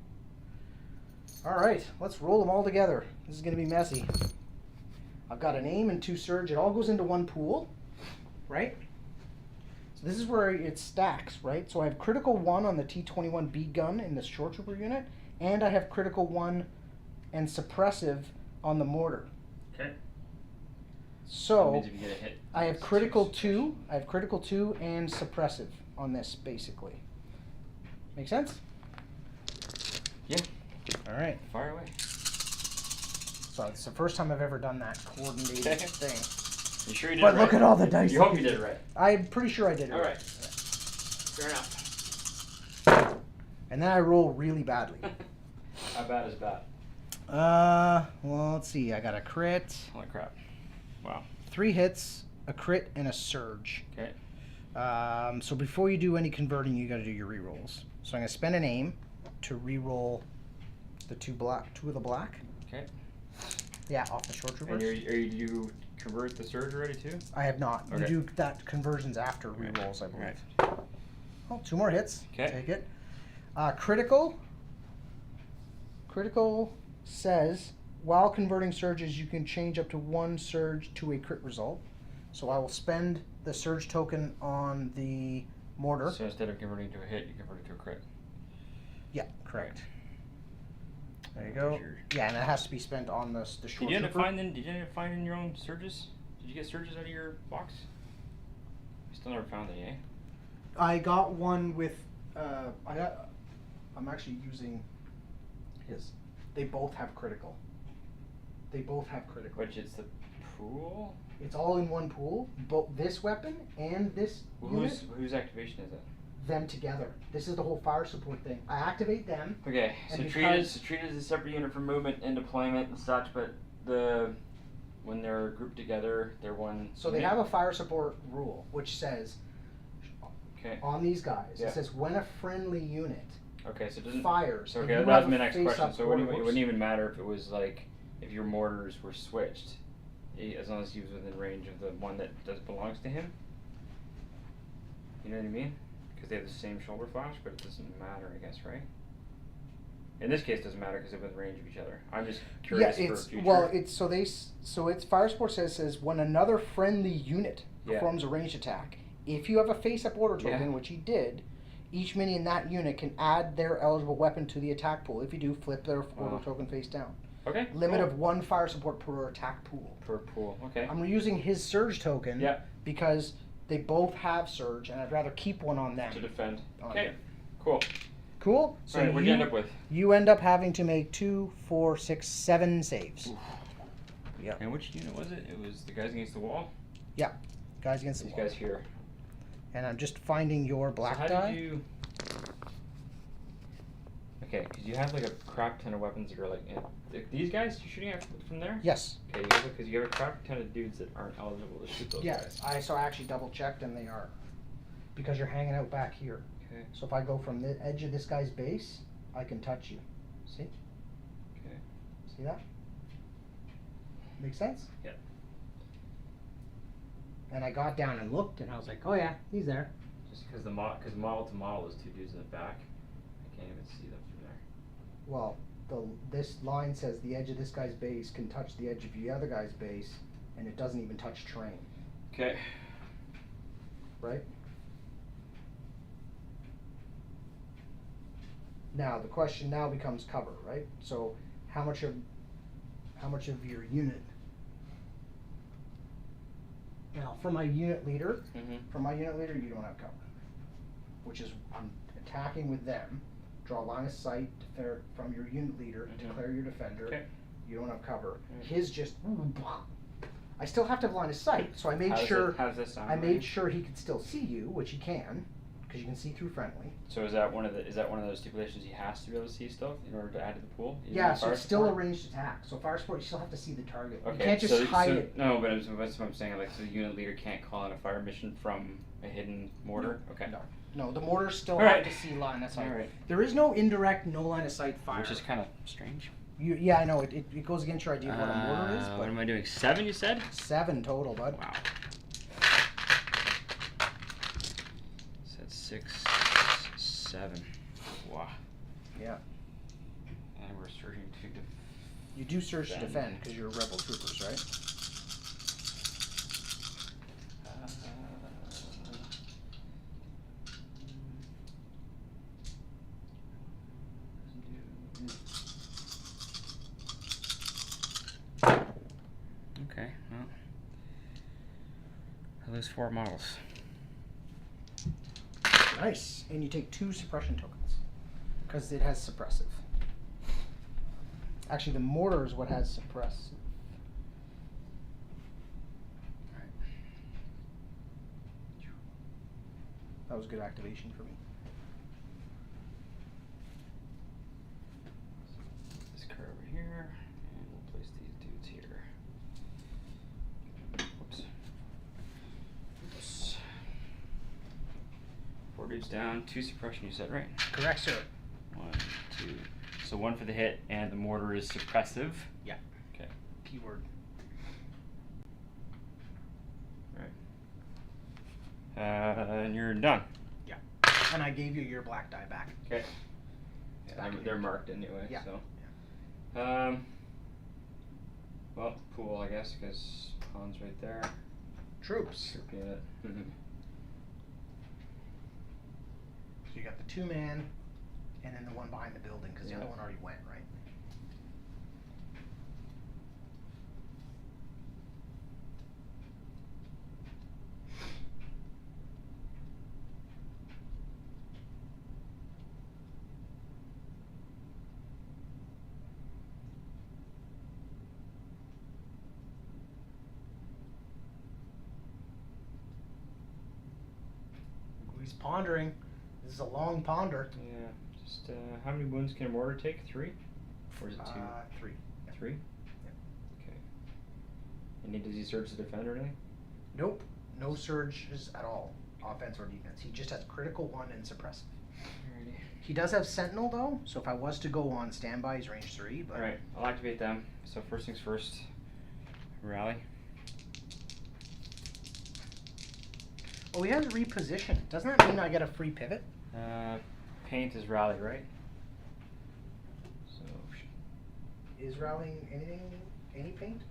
Alright, let's roll them all together. This is going to be messy. I've got an aim and 2 surge. It all goes into one pool, right? So this is where it stacks, right? So I have critical 1 on the T-21B gun in the short trooper unit, and I have critical 1 and suppressive on the mortar. Okay. So Means if you get a hit, I have it's critical 2. 2. I have critical 2 and suppressive on this, basically. Make sense? Yeah. All right. Fire away. So it's the first time I've ever done that coordinated thing. You sure you did But it right? look at all the dice. You hope you did it right. I'm pretty sure I did it All right. right. Fair enough. And then I roll really badly. How bad is bad? Well, let's see. I got a crit, Holy crap. Wow. 3 hits, a crit, and a surge. Okay. So before you do any converting, you got to do your rerolls. So I'm gonna spend an aim to reroll the 2 of the black. Okay. Yeah, off the short troopers. And you convert the surge already too? I have not. Okay. You do that conversions after Okay. rerolls, I believe. Right. Oh, 2 more hits. Okay. Take it. Critical. Critical says while converting surges, you can change up to 1 surge to a crit result. So I will spend the surge token on the mortar. So instead of converting to a hit, you convert it to a crit. Yeah, correct. There you go. Sure. Yeah, and it has to be spent on the short Did you end up trooper. finding your own surges? Did you get surges out of your box? I still never found any, eh? I got one with. I'm actually using his. They both have critical. They both have critical. Which it's the pool? It's all in one pool. Both this weapon and this unit. Whose activation is it? Them together. This is the whole fire support thing. I activate them. Okay, And so treated as a separate unit for movement and deployment and such, but when they're grouped together, they're one. So they unit? have a fire support rule which says Okay. on these guys. Yeah. It says when a friendly unit Okay, so it doesn't. fires. So and okay, you that was have my a next face question. up So it order- wouldn't even matter if it was like if your mortars were switched, as long as he was within range of the one that belongs to him. You know what I mean? Because they have the same shoulder flash, but it doesn't matter, I guess, right? In this case, it doesn't matter because they're within range of each other. I'm just curious for future. well, it's fire support says when another friendly unit Yeah. performs a ranged attack. If you have a face-up order token, Yeah. which he did, each minion in that unit can add their eligible weapon to the attack pool. If you do, flip their order Wow. token face down. Okay. Limit cool. of 1 fire support per attack pool. Per pool. Okay. I'm using his surge token Yeah. because they both have surge, and I'd rather keep one on them. To defend. On Okay. them. Cool. Cool. So Alright, what'd you end up with? You end up having to make 2, 4, 6, 7 saves. Oof. Yep. And which unit was it? It was the guys against the wall. Guys against the These wall. guys here. And I'm just finding your black so how die. did you? Okay, because you have like a crap ton of weapons that are like these guys. You shooting at from there? Yes. Okay, because you have a crap ton of dudes that aren't eligible to shoot those Yes. guys. I actually double checked and they are. Because you're hanging out back here. Okay. So if I go from the edge of this guy's base, I can touch you. See? Okay. See that? Make sense? Yep. And I got down and looked and I was like, oh yeah, he's there. Just because model to model is 2 dudes in the back, I can't even see them from there. Well, this line says the edge of this guy's base can touch the edge of the other guy's base, and it doesn't even touch terrain. Okay. right? Now the question now becomes cover, right? So how much of your unit? Now for my unit leader, you don't have cover, which is I'm attacking with them. Draw line of sight from your unit leader, declare your defender. Okay. You don't have cover. His just. I still have to have line of sight, so I made sure. How does that sound? I made sure he could still see you, which he can, because you can see through friendly. So is that one of those stipulations he has to be able to see stuff in order to add to the pool? Even Yeah, in so fire it's still a support? ranged attack. So fire support, you still have to see the target. Okay, You can't just hide it. No, but that's what I'm saying. Like, so the unit leader can't call in a fire mission from a hidden mortar. No. Okay. No, the mortars still All have right. to see line of sight. All right. There is no indirect, no line of sight fire. Which is kind of strange. Yeah, I know it goes against your idea of what a mortar is, What but am I doing? 7, you said? 7 total, bud. Wow. Said 6, 7. Wow. Yeah. And we're surging to You do surge to Defend. defend because you're rebel troopers, right? Okay, well, I lose 4 models. Nice. And you take 2 suppression tokens because it has suppressive. Actually, the mortar is what has suppressive. That was good activation for me. This card over here, and we'll place these dudes here. Whoops. Oops. 4 dudes down, 2 suppression, you said, right? Correct, sir. 1, 2. So 1 for the hit, and the mortar is suppressive. Yeah. Okay. Keyword. And you're done. Yeah. And I gave you your black die back. Okay. back They're in. marked anyway. Yeah. So. Well, pool, I guess, because Han's right there. Troops. Troop unit. So you got the 2-man, and then the one behind the building, because the Yeah. other one already went, right? He's pondering. This is a long ponder. Yeah. Just how many wounds can a mortar take? 3, or is it 2? 3. 3. Yep. Okay. And does he surge to defend or anything? Nope. No surges at all, offense or defense. He just has critical 1 and suppressive. Alrighty. He does have sentinel though, so if I was to go on standby, he's range 3. But Alright, I'll activate them. So first things first, rally. well, he has reposition. Doesn't that mean I get a free pivot? Paint is rally, right? So Is rallying anything? Any paint?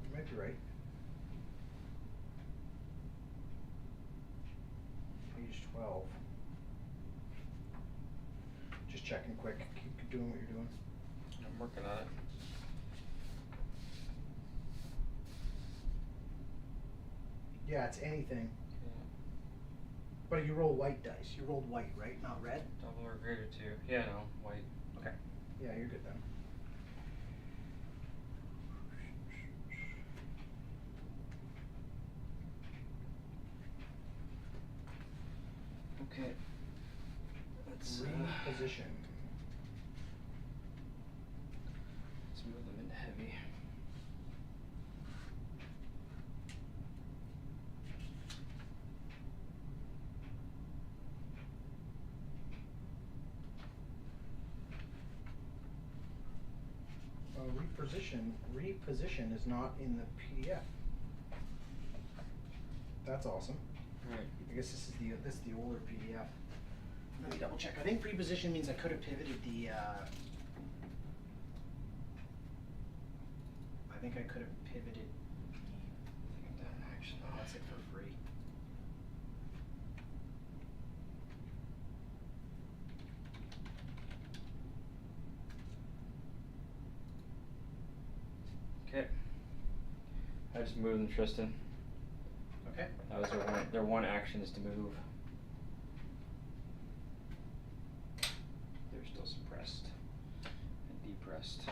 You might be right. Page 12. Just checking quick. Keep doing what you're doing. I'm working on it. Yeah, it's anything. Yeah. But you roll white dice. You rolled white, right? Not red? Double or greater 2. Yeah, no, white. Okay. Yeah, you're good then. Okay. Let's Reposition. let's move them into heavy. Reposition is not in the PDF. That's awesome. Right. I guess this is the older PDF. Let me double check. I think preposition means I could have pivoted the. I think I could have pivoted. I think I'm done, actually. That's it for free. Okay. I just moved them, Tristan. Okay. That was their one action is to move. They're still suppressed and depressed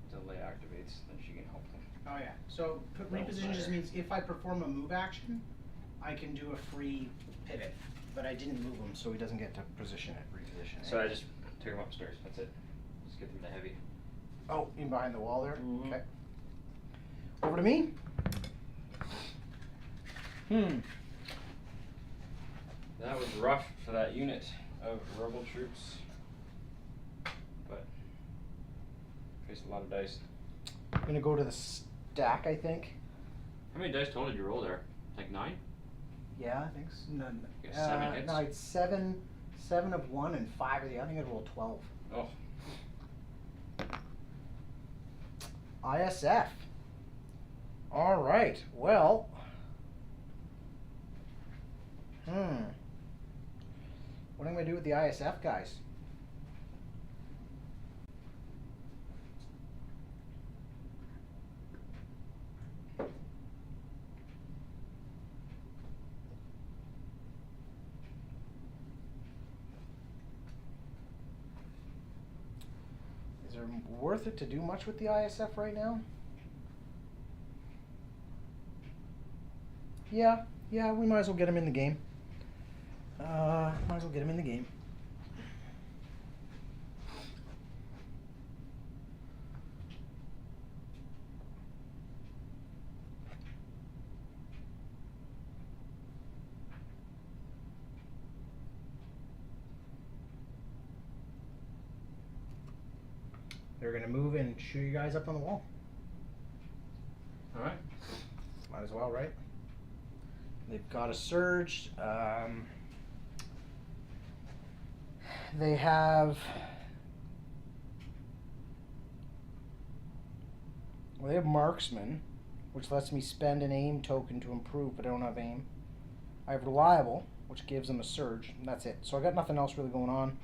until Leia activates, then she can help them. Oh yeah. So reposition just means if I perform a move action, I can do a free pivot. But I didn't move him, so he doesn't get to position it, reposition it. So I just took them upstairs. That's it. Just get them to heavy. Oh, in behind the wall there? Mhm. Okay. Over to me. That was rough for that unit of rebel troops, but faced a lot of dice. I'm gonna go to the stack, I think. How many dice total did you roll there? Like 9? Yeah, I think so. No, You got 7 hits? no, it's seven of one and 5 of the other. I think I rolled 12. Oh. ISF. All right. Well. What am I gonna do with the ISF guys? Is it worth it to do much with the ISF right now? Yeah, we might as well get him in the game. Might as well get him in the game. They're gonna move and shoot you guys up on the wall. All right. Might as well, right? They've got a surge. They have. Well, they have marksman, which lets me spend an aim token to improve, but I don't have aim. I have reliable, which gives them a surge, and that's it. So I got nothing else really going on.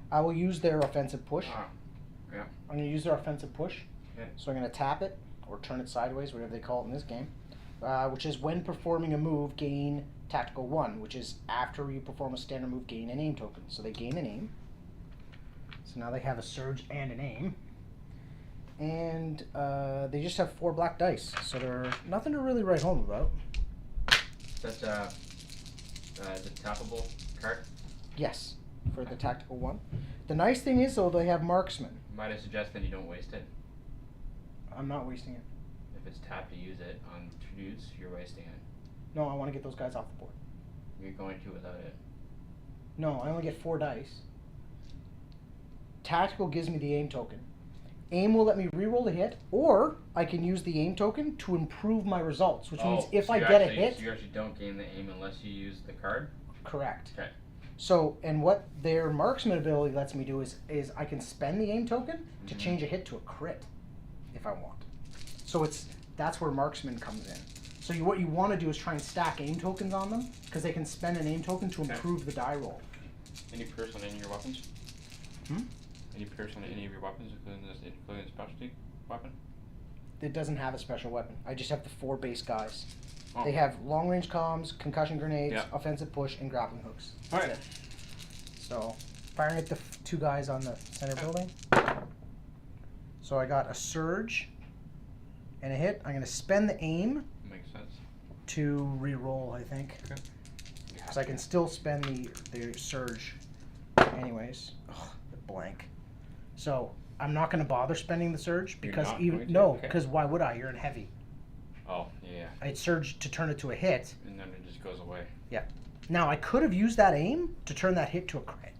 I will use their offensive push. Yeah. I'm going to use their offensive push. Okay. So I'm going to tap it, or turn it sideways, whatever they call it in this game. Which is when performing a move, gain tactical 1, which is after you perform a standard move, gain an aim token. So they gain an aim. So now they have a surge and an aim. And they just have 4 black dice, so they're nothing to really write home about. That's the tappable card. Yes, for the tactical 1. The nice thing is, though, they have marksman. Might I suggest that you don't waste it? I'm not wasting it. If it's tapped to use it on dudes, you're wasting it. No, I want to get those guys off the board. You're going to without it. No, I only get 4 dice. Tactical gives me the aim token. Aim will let me reroll a hit, or I can use the aim token to improve my results, which means if I get a hit... So you actually don't gain the aim unless you use the card? Correct. Okay. So, and what their marksman ability lets me do is I can spend the aim token to change a hit to a crit, if I want. So that's where marksman comes in. So what you want to do is try and stack aim tokens on them, because they can spend an aim token to improve the die roll. Any pierce on any of your weapons? Any pierce on any of your weapons, including the specialty weapon? It doesn't have a special weapon. I just have the 4 base guys. Oh. They have long range comms, concussion grenades, Yeah. offensive push, and grappling hooks. All right. So, firing at the 2 guys on the center building. So I got a surge and a hit. I'm going to spend the aim Makes sense. to re-roll, I think. Okay. So I can still spend the surge anyways. Ugh, the blank. So I'm not going to bother spending the surge You're because not even going to? no, Okay. because why would I? You're in heavy. Oh, yeah. I'd surge to turn it to a hit. And then it just goes away. Yeah. Now I could have used that aim to turn that hit to a crit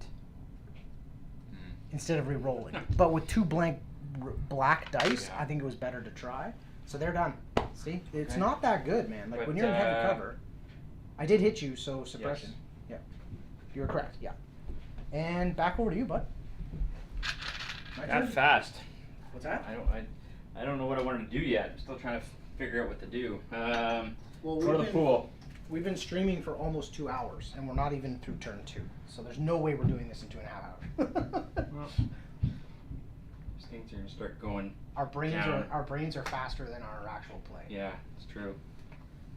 instead of re-rolling. But with 2 black dice, Yeah. I think it was better to try. So they're done. See, it's Okay. not that good, man. Like But, when you're in heavy cover. I did hit you, so suppression. Yes. Yeah, you were correct. Yeah. And back over to you, bud. My That turn? fast. What's that? I don't know what I wanted to do yet. I'm still trying to figure out what to do. Well, go to the pool. We've been streaming for almost 2 hours, and we're not even through turn 2. So there's no way we're doing this in 2.5 hours. Well, these things are gonna start going. Our brains down. are faster than our actual play. Yeah, it's true.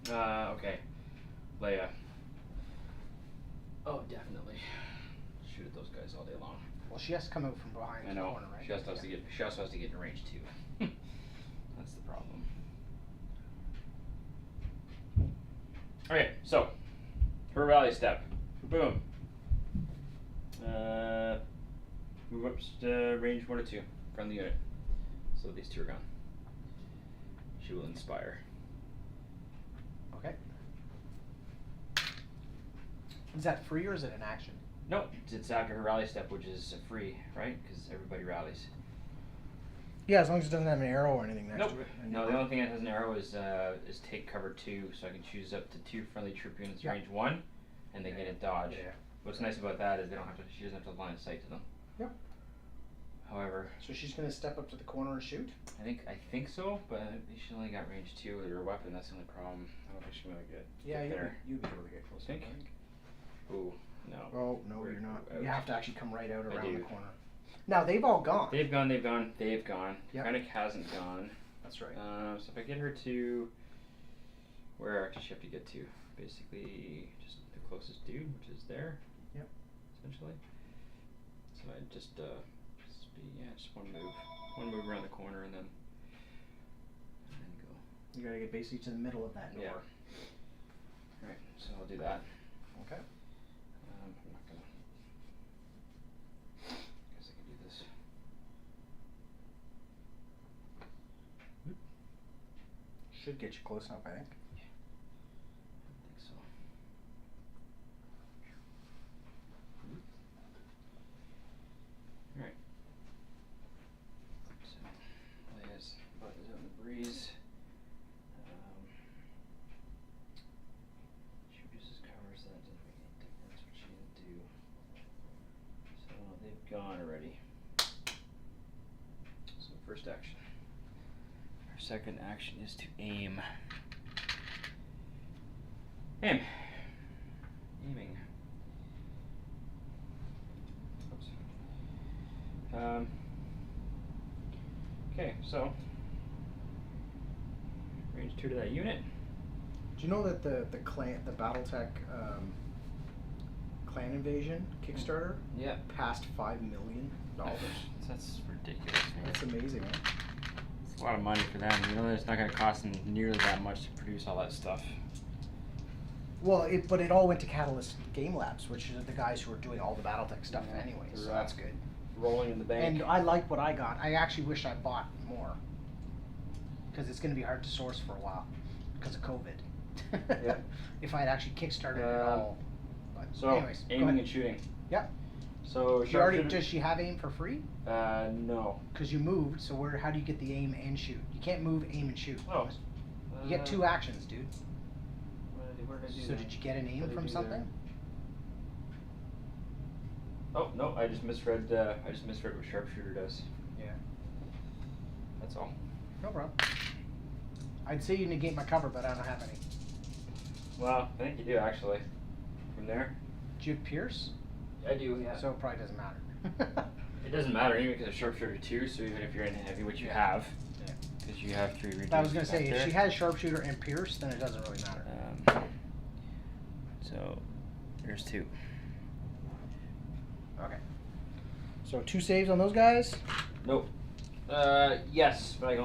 Okay, Leia. Oh, definitely. Shoot at those guys all day long. Well, she has to come out from behind I the know. corner, right? She also has to get. She also has to get in range too. That's the problem. Okay, so her rally step. Boom. Move up to range 1 or 2 from the unit. So these two are gone. She will inspire. Okay. Is that free or is it an action? No, it's after her rally step, which is free, right? Because everybody rallies. Yeah, as long as it doesn't have an arrow or anything next Nope. to it. No, the only thing that has an arrow is take cover 2, so I can choose up to 2 friendly troop units range 1, and they get a dodge. Yeah. What's nice about that is they don't have to. She doesn't have to line of sight to them. Yep. However, So she's gonna step up to the corner and shoot? I think so, but she only got range 2 with her weapon. That's the only problem. I don't think she's gonna get there. you'd be able to get close. Think? Ooh, no. Oh, no, We're you're not. out. You have to actually come right out I around the do. corner. Now, they've all gone. They've gone. Yep. Krennic hasn't gone. That's right. So if I get her to, where does she have to get to? Basically, just the closest dude, which is there. Yep. Essentially. So I just be just one move around the corner and then go. You gotta get basically to the middle of that door. Yeah. All right. So I'll do that. Okay. I'm not gonna. Guess I can do this. Should get you close enough, I think. I think so. Alright. So, Leia's butt is out in the breeze. She reduces cover, so that doesn't make any difference what she didn't do. So, they've gone already. So, first action. Our second action is to aim. Aim. Aiming. Oops. Okay, so range 2 to that unit. Do you know that the BattleTech clan invasion Kickstarter Yeah. passed $5 million? That's ridiculous, man. That's amazing, eh? It's a lot of money for them. You know, it's not going to cost them nearly that much to produce all that stuff. Well, but it all went to Catalyst Game Labs, which are the guys who are doing all the BattleTech stuff anyway, so Right. that's good. Rolling in the bank. And I like what I got. I actually wish I bought more, because it's going to be hard to source for a while because of COVID. Yeah. If I had actually kickstarted it all. But So, anyways, go aiming ahead. and shooting. Yep. So, She already, sharpshooter- does she have aim for free? No. Because you moved, so how do you get the aim and shoot? You can't move, aim, and shoot. Oh. You get 2 actions, dude. Where did I do So that? did you get an What aim did I from do something? there? Oh, no, I just misread what sharpshooter does. Yeah. That's all. No problem. I'd say you negate my cover, but I don't have any. Well, I think you do, actually. From there? Do you have Pierce? I do, yeah. So it probably doesn't matter. It doesn't matter anyway because of sharpshooter 2, so even if you're in heavy, which you have, Yeah. because you have 3 reduced I was going to back say, if there. she has Sharpshooter and Pierce, then it doesn't really matter. So, there's 2. Okay. So 2 saves on those guys? Nope. Yes, but I can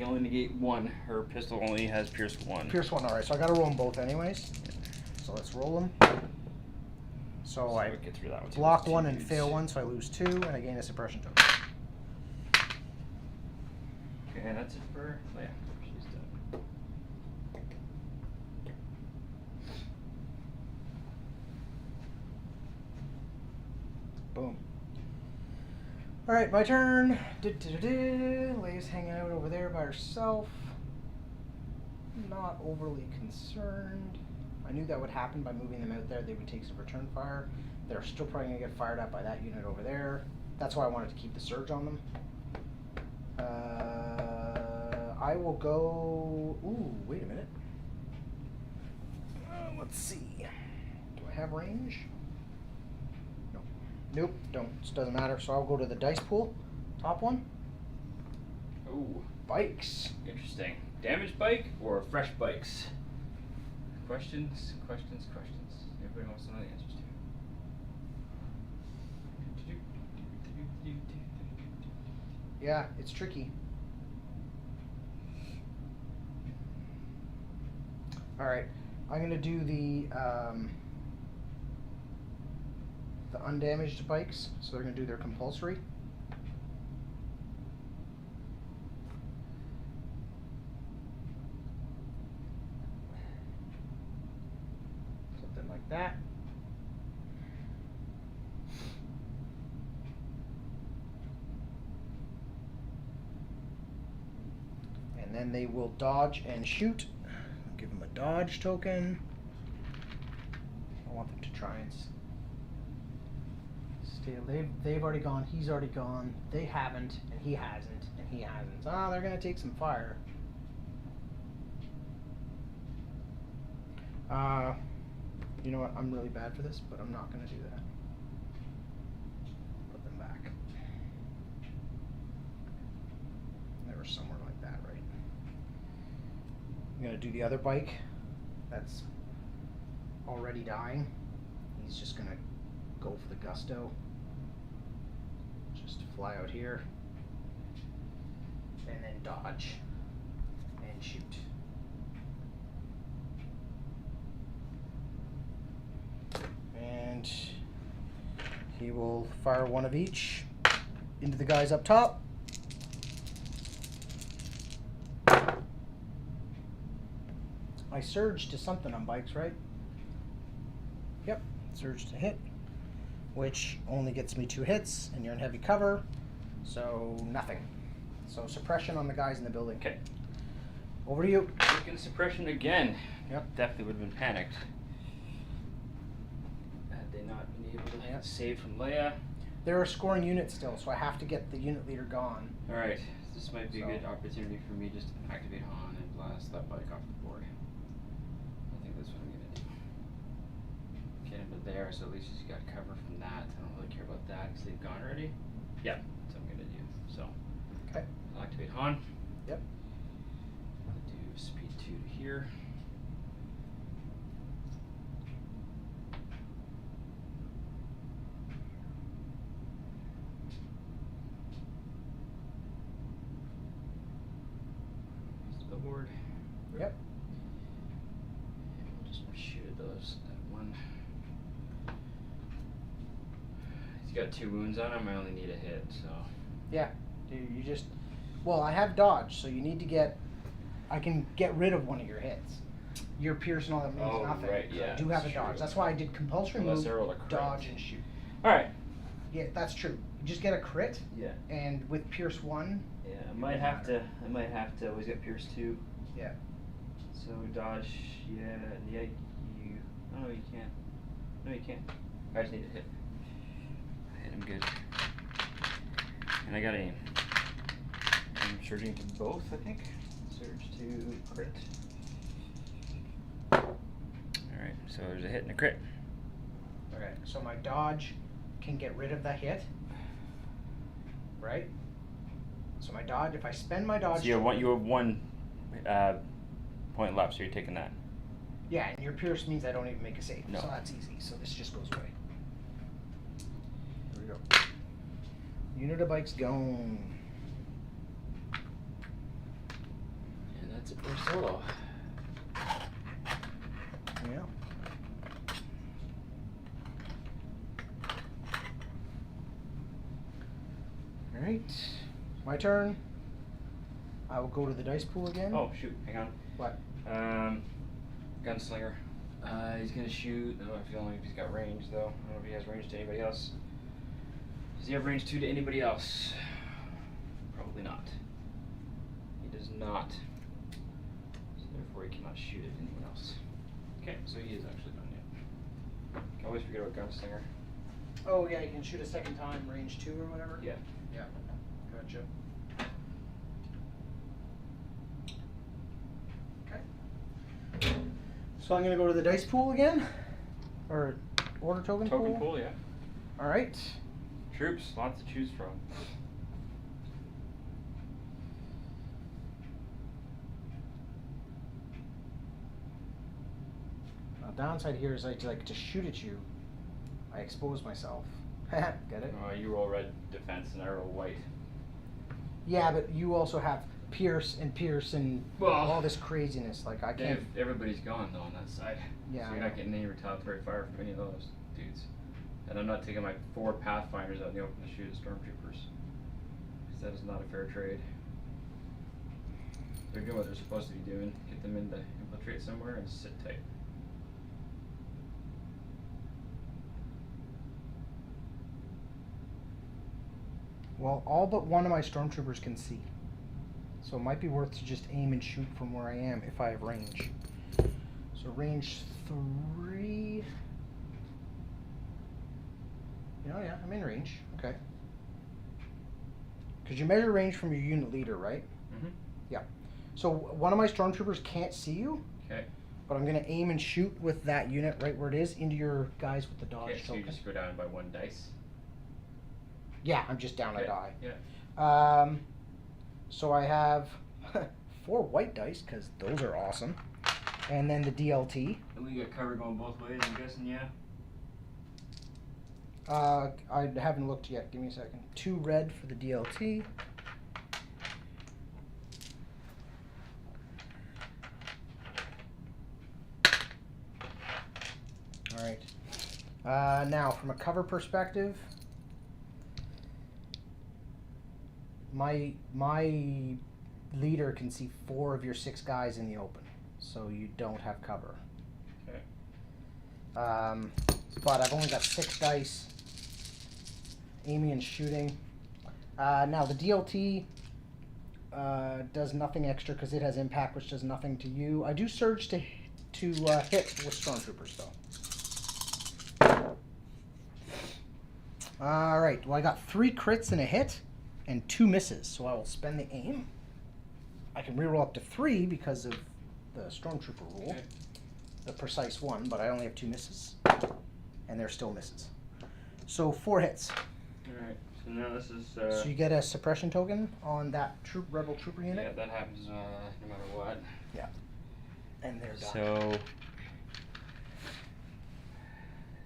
only negate 1. Her pistol only has Pierce 1. Pierce 1, alright, so I got to roll them both anyways. So let's roll them. So I get through that one. block 1 and fail 1, so I lose 2, and I gain a suppression token. Okay, and that's it for Leia. She's done. Boom. Alright, my turn. Leia's hanging out over there by herself. Not overly concerned. I knew that would happen by moving them out there. They would take some return fire. They're still probably going to get fired up by that unit over there. That's why I wanted to keep the surge on them. I will go. Ooh, wait a minute. Let's see. Do I have range? Nope. Nope. Don't. It doesn't matter. So I'll go to the dice pool. Top one. Ooh. Bikes. Interesting. Damaged bike or fresh bikes? Questions. Everybody wants to know the answers to. Yeah, it's tricky. All right, I'm gonna do the undamaged bikes. So they're gonna do their compulsory. Something like that. And then they will dodge and shoot. I'll give them a dodge token. I want them to try and stay. They've already gone. He's already gone. They haven't, and he hasn't, and he hasn't. Ah, they're gonna take some fire. You know what? I'm really bad for this, but I'm not gonna do that. Put them back. They were somewhere like that, right? I'm gonna do the other bike that's already dying. He's just gonna go for the gusto. Just fly out here. And then dodge. And shoot. And he will fire one of each into the guys up top. I surge to something on bikes, right? Yep, surge to hit, which only gets me 2 hits, and you're in heavy cover, so nothing. So suppression on the guys in the building. Okay. Over to you. Taking suppression again. Yep. Definitely would have been panicked. Had they not been able to save from Leia. There are scoring units still, so I have to get the unit leader gone. Alright, this might be So- a good opportunity for me just to activate Han and blast that bike off the board. I think that's what I'm gonna do. Get him to there, so at least he's got cover from that. I don't really care about that because they've gone already. Yeah, that's what I'm gonna do. So, Okay. I'll activate Han. Yep. I'll do speed 2 to here. Board. Yep. And we'll just shoot at those. That one. He's got 2 wounds on him. I only need a hit, so. Yeah. You just. Well, I have dodge, so you need to get. I can get rid of one of your hits. Your pierce and all that means Oh, nothing. right, So yeah, I do have a that's dodge. true. That's why I did compulsory Unless move, I roll a crit. dodge, and shoot. Alright. Yeah, that's true. You just get a crit, Yeah. and with pierce 1. Yeah, I might have to always get Pierce 2. Yeah. So dodge, yeah, you, oh no you can't. No you can't. I just need to hit. I hit him good. And I got aim. I'm surging to both, I think. Surge to crit. Alright, so there's a hit and a crit. Okay. So my dodge can get rid of the hit. Right? So my dodge, if I spend my dodge. So you have one point left, so you're taking that. Yeah, and your pierce means I don't even make a save. No. So that's easy. So this just goes away. Here we go. Unit of bikes gone. And that's it for Solo. Yeah. Alright. My turn. I will go to the dice pool again. Oh shoot, hang on. What? Gunslinger. He's gonna shoot. I don't know if he's got range though. I don't know if he has range to anybody else. Does he have range 2 to anybody else? Probably not. He does not. So therefore he cannot shoot at anyone else. Okay, so he is actually done yet. Can always forget about Gunslinger. Oh yeah, you can shoot a second time, range 2 or whatever. Yeah. Yeah. Gotcha. Okay. So I'm gonna go to the dice pool again, or order token pool. Token pool, yeah. All right. Troops, lots to choose from. Now, downside here is like to shoot at you, I expose myself. Get it? You roll red defense and I roll white. Yeah, but you also have Pierce and Well, all this craziness. Like I can't. Everybody's gone though on that side. Yeah, So I you're know. not getting any retaliatory fire from any of those dudes. And I'm not taking my 4 Pathfinders out in the open to shoot at Stormtroopers. Because that is not a fair trade. They're doing what they're supposed to be doing. Get them in to infiltrate somewhere and sit tight. Well, all but one of my stormtroopers can see. So it might be worth to just aim and shoot from where I am if I have range. So range 3. Yeah, I'm in range. Okay. Because you measure range from your unit leader, right? Mm-hmm. Yeah. So one of my stormtroopers can't see you. Okay. But I'm going to aim and shoot with that unit right where it is into your guys with the dodge Okay, so you token. just go down by 1 dice. Yeah, I'm just down a die. Yeah. So I have 4 white dice because those are awesome, and then the DLT. And we got cover going both ways, I'm guessing, yeah? I haven't looked yet. Give me a second. 2 red for the DLT. All right. Now, from a cover perspective, my leader can see 4 of your 6 guys in the open, so you don't have cover. Okay. But I've only got 6 dice. Aiming and shooting. Now the DLT does nothing extra because it has impact, which does nothing to you. I do surge to hit with stormtroopers though. All right. Well, I got 3 crits and a hit, and 2 misses. So I will spend the aim. I can reroll up to 3 because of the stormtrooper rule, Okay. the precise one. But I only have 2 misses, and they're still misses. So 4 hits. Alright, so now this is, So you get a suppression token on that rebel trooper unit. yeah, that happens, no matter what. And they're done. So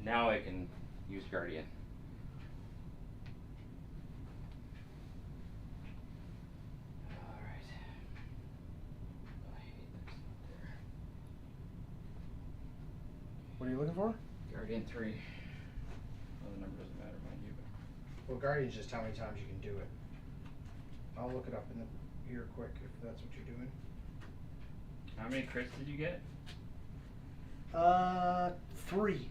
now I can use Guardian. Alright. I hate that's not there. What are you looking for? Guardian 3. Well, the number doesn't matter, mind you, but Well, Guardian's just how many times you can do it. I'll look it up in the here quick if that's what you're doing. how many crits did you get? 3.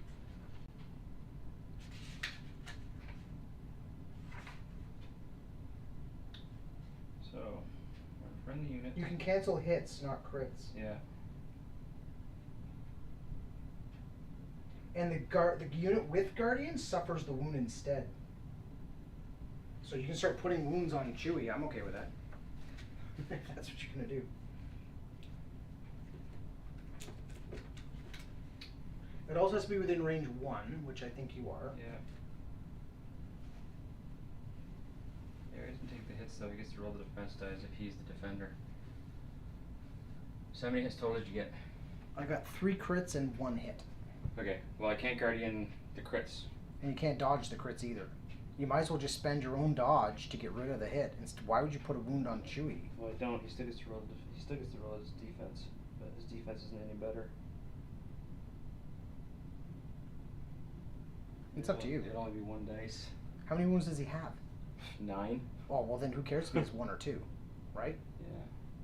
So, friendly unit. You can cancel hits, not crits. Yeah. And the unit with Guardian suffers the wound instead. So you can start putting wounds on Chewie. I'm okay with that. If that's what you're gonna do. It also has to be within range 1, which I think you are. Yeah. Yeah, he doesn't take the hits though, he gets to roll the defense dice if he's the defender. So how many hits total did you get? I got 3 crits and 1 hit. Okay, well I can't Guardian the crits. And you can't dodge the crits either. You might as well just spend your own dodge to get rid of the hit. Why would you put a wound on Chewie? Well, I don't, he still gets to roll, he still gets to roll his defense, but his defense isn't any better. It's up to you. It'd only be 1 dice. How many wounds does he have? 9? Oh, well then who cares if he has 1 or 2, right? Yeah.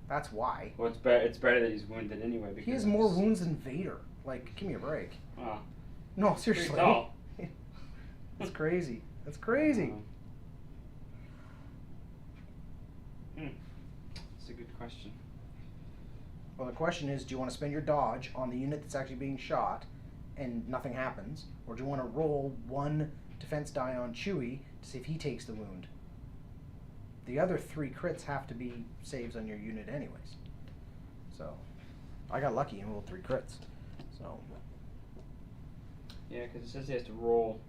That's why. Well, it's better that he's wounded anyway because He has more wounds than Vader. Like, give me a break. Oh. No, seriously. Pretty tall. That's crazy. That's crazy. That's a good question. Well, the question is, do you want to spend your dodge on the unit that's actually being shot and nothing happens? Or do you want to roll 1 defense die on Chewie to see if he takes the wound. The other 3 crits have to be saves on your unit anyways. So, I got lucky and rolled 3 crits. So. Yeah, because it says he has to roll.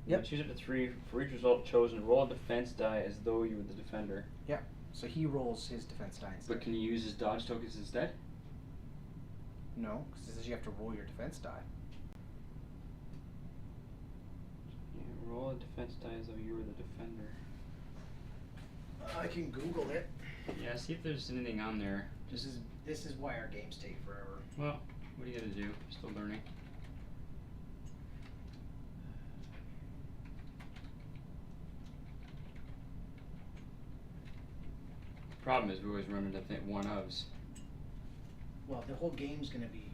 Yep. Choose up to 3 for each result chosen. Roll a defense die as though you were the defender. Yeah. So he rolls his defense die instead. But can you use his dodge tokens instead? No, because it says you have to roll your defense die. Yeah, roll a defense die as though you were the defender. I can Google it. Yeah, see if there's anything on there. This is why our games take forever. Well, what are you gonna do? Still learning. Problem is we always run into one-ofs. Well, the whole game's gonna be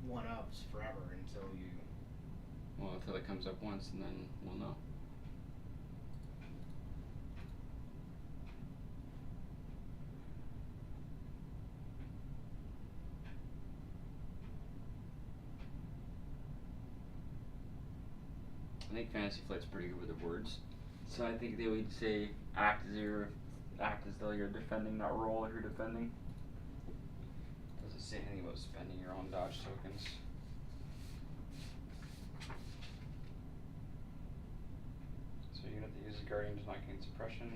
one-ofs forever until you. Well, until it comes up once, and then we'll know. I think Fantasy Flight's pretty good with the words. So I think they would say act as though you're defending, not roll if you're defending. Doesn't say anything about spending your own dodge tokens. So unit that uses Guardian does not gain suppression.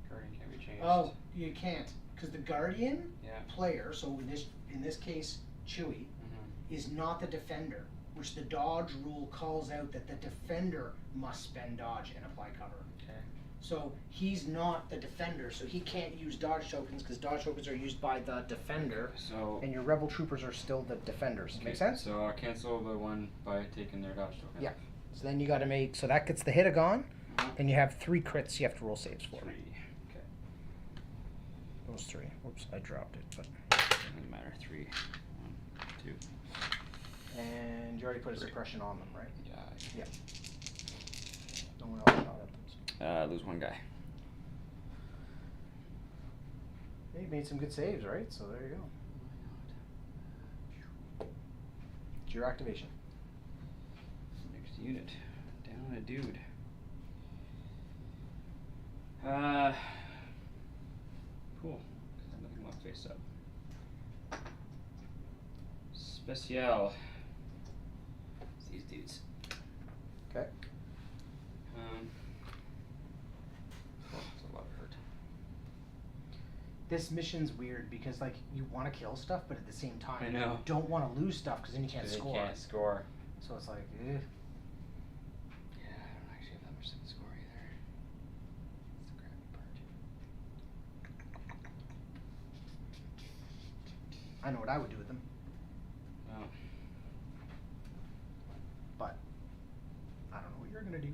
Guardian can't be changed. Oh, you can't, because the Guardian Yeah. player, so in this case, Chewie, is not the defender, which the dodge rule calls out that the defender must spend dodge and apply cover. Okay. So he's not the defender, so he can't use dodge tokens because dodge tokens are used by the defender, So. and your rebel troopers are still the defenders. Okay, Make sense? So I'll cancel the one by taking their dodge token. Yeah. So then you got to make, so that gets the hit gone, Mhm. and you have 3 crits you have to roll saves for. 3. Okay. Those 3. Whoops, I dropped it, but. Doesn't matter. 3. 1, 2. And you already put a 3. suppression on them, right? Yeah. Yeah. No one else shot at them. Lose one guy. Yeah, you made some good saves, right? So there you go. It's your activation. Next unit. Down a dude. Cool. Nothing left face up. Special. It's these dudes. Okay. It's a lot of hurt. This mission's weird because like you want to kill stuff, but at the same time I know. you don't want to lose stuff because then you can't They score. can't score. So it's like, Yeah, I don't actually have that much to score either. That's the crappy part. I know what I would do with them, Oh. but I don't know what you're gonna do.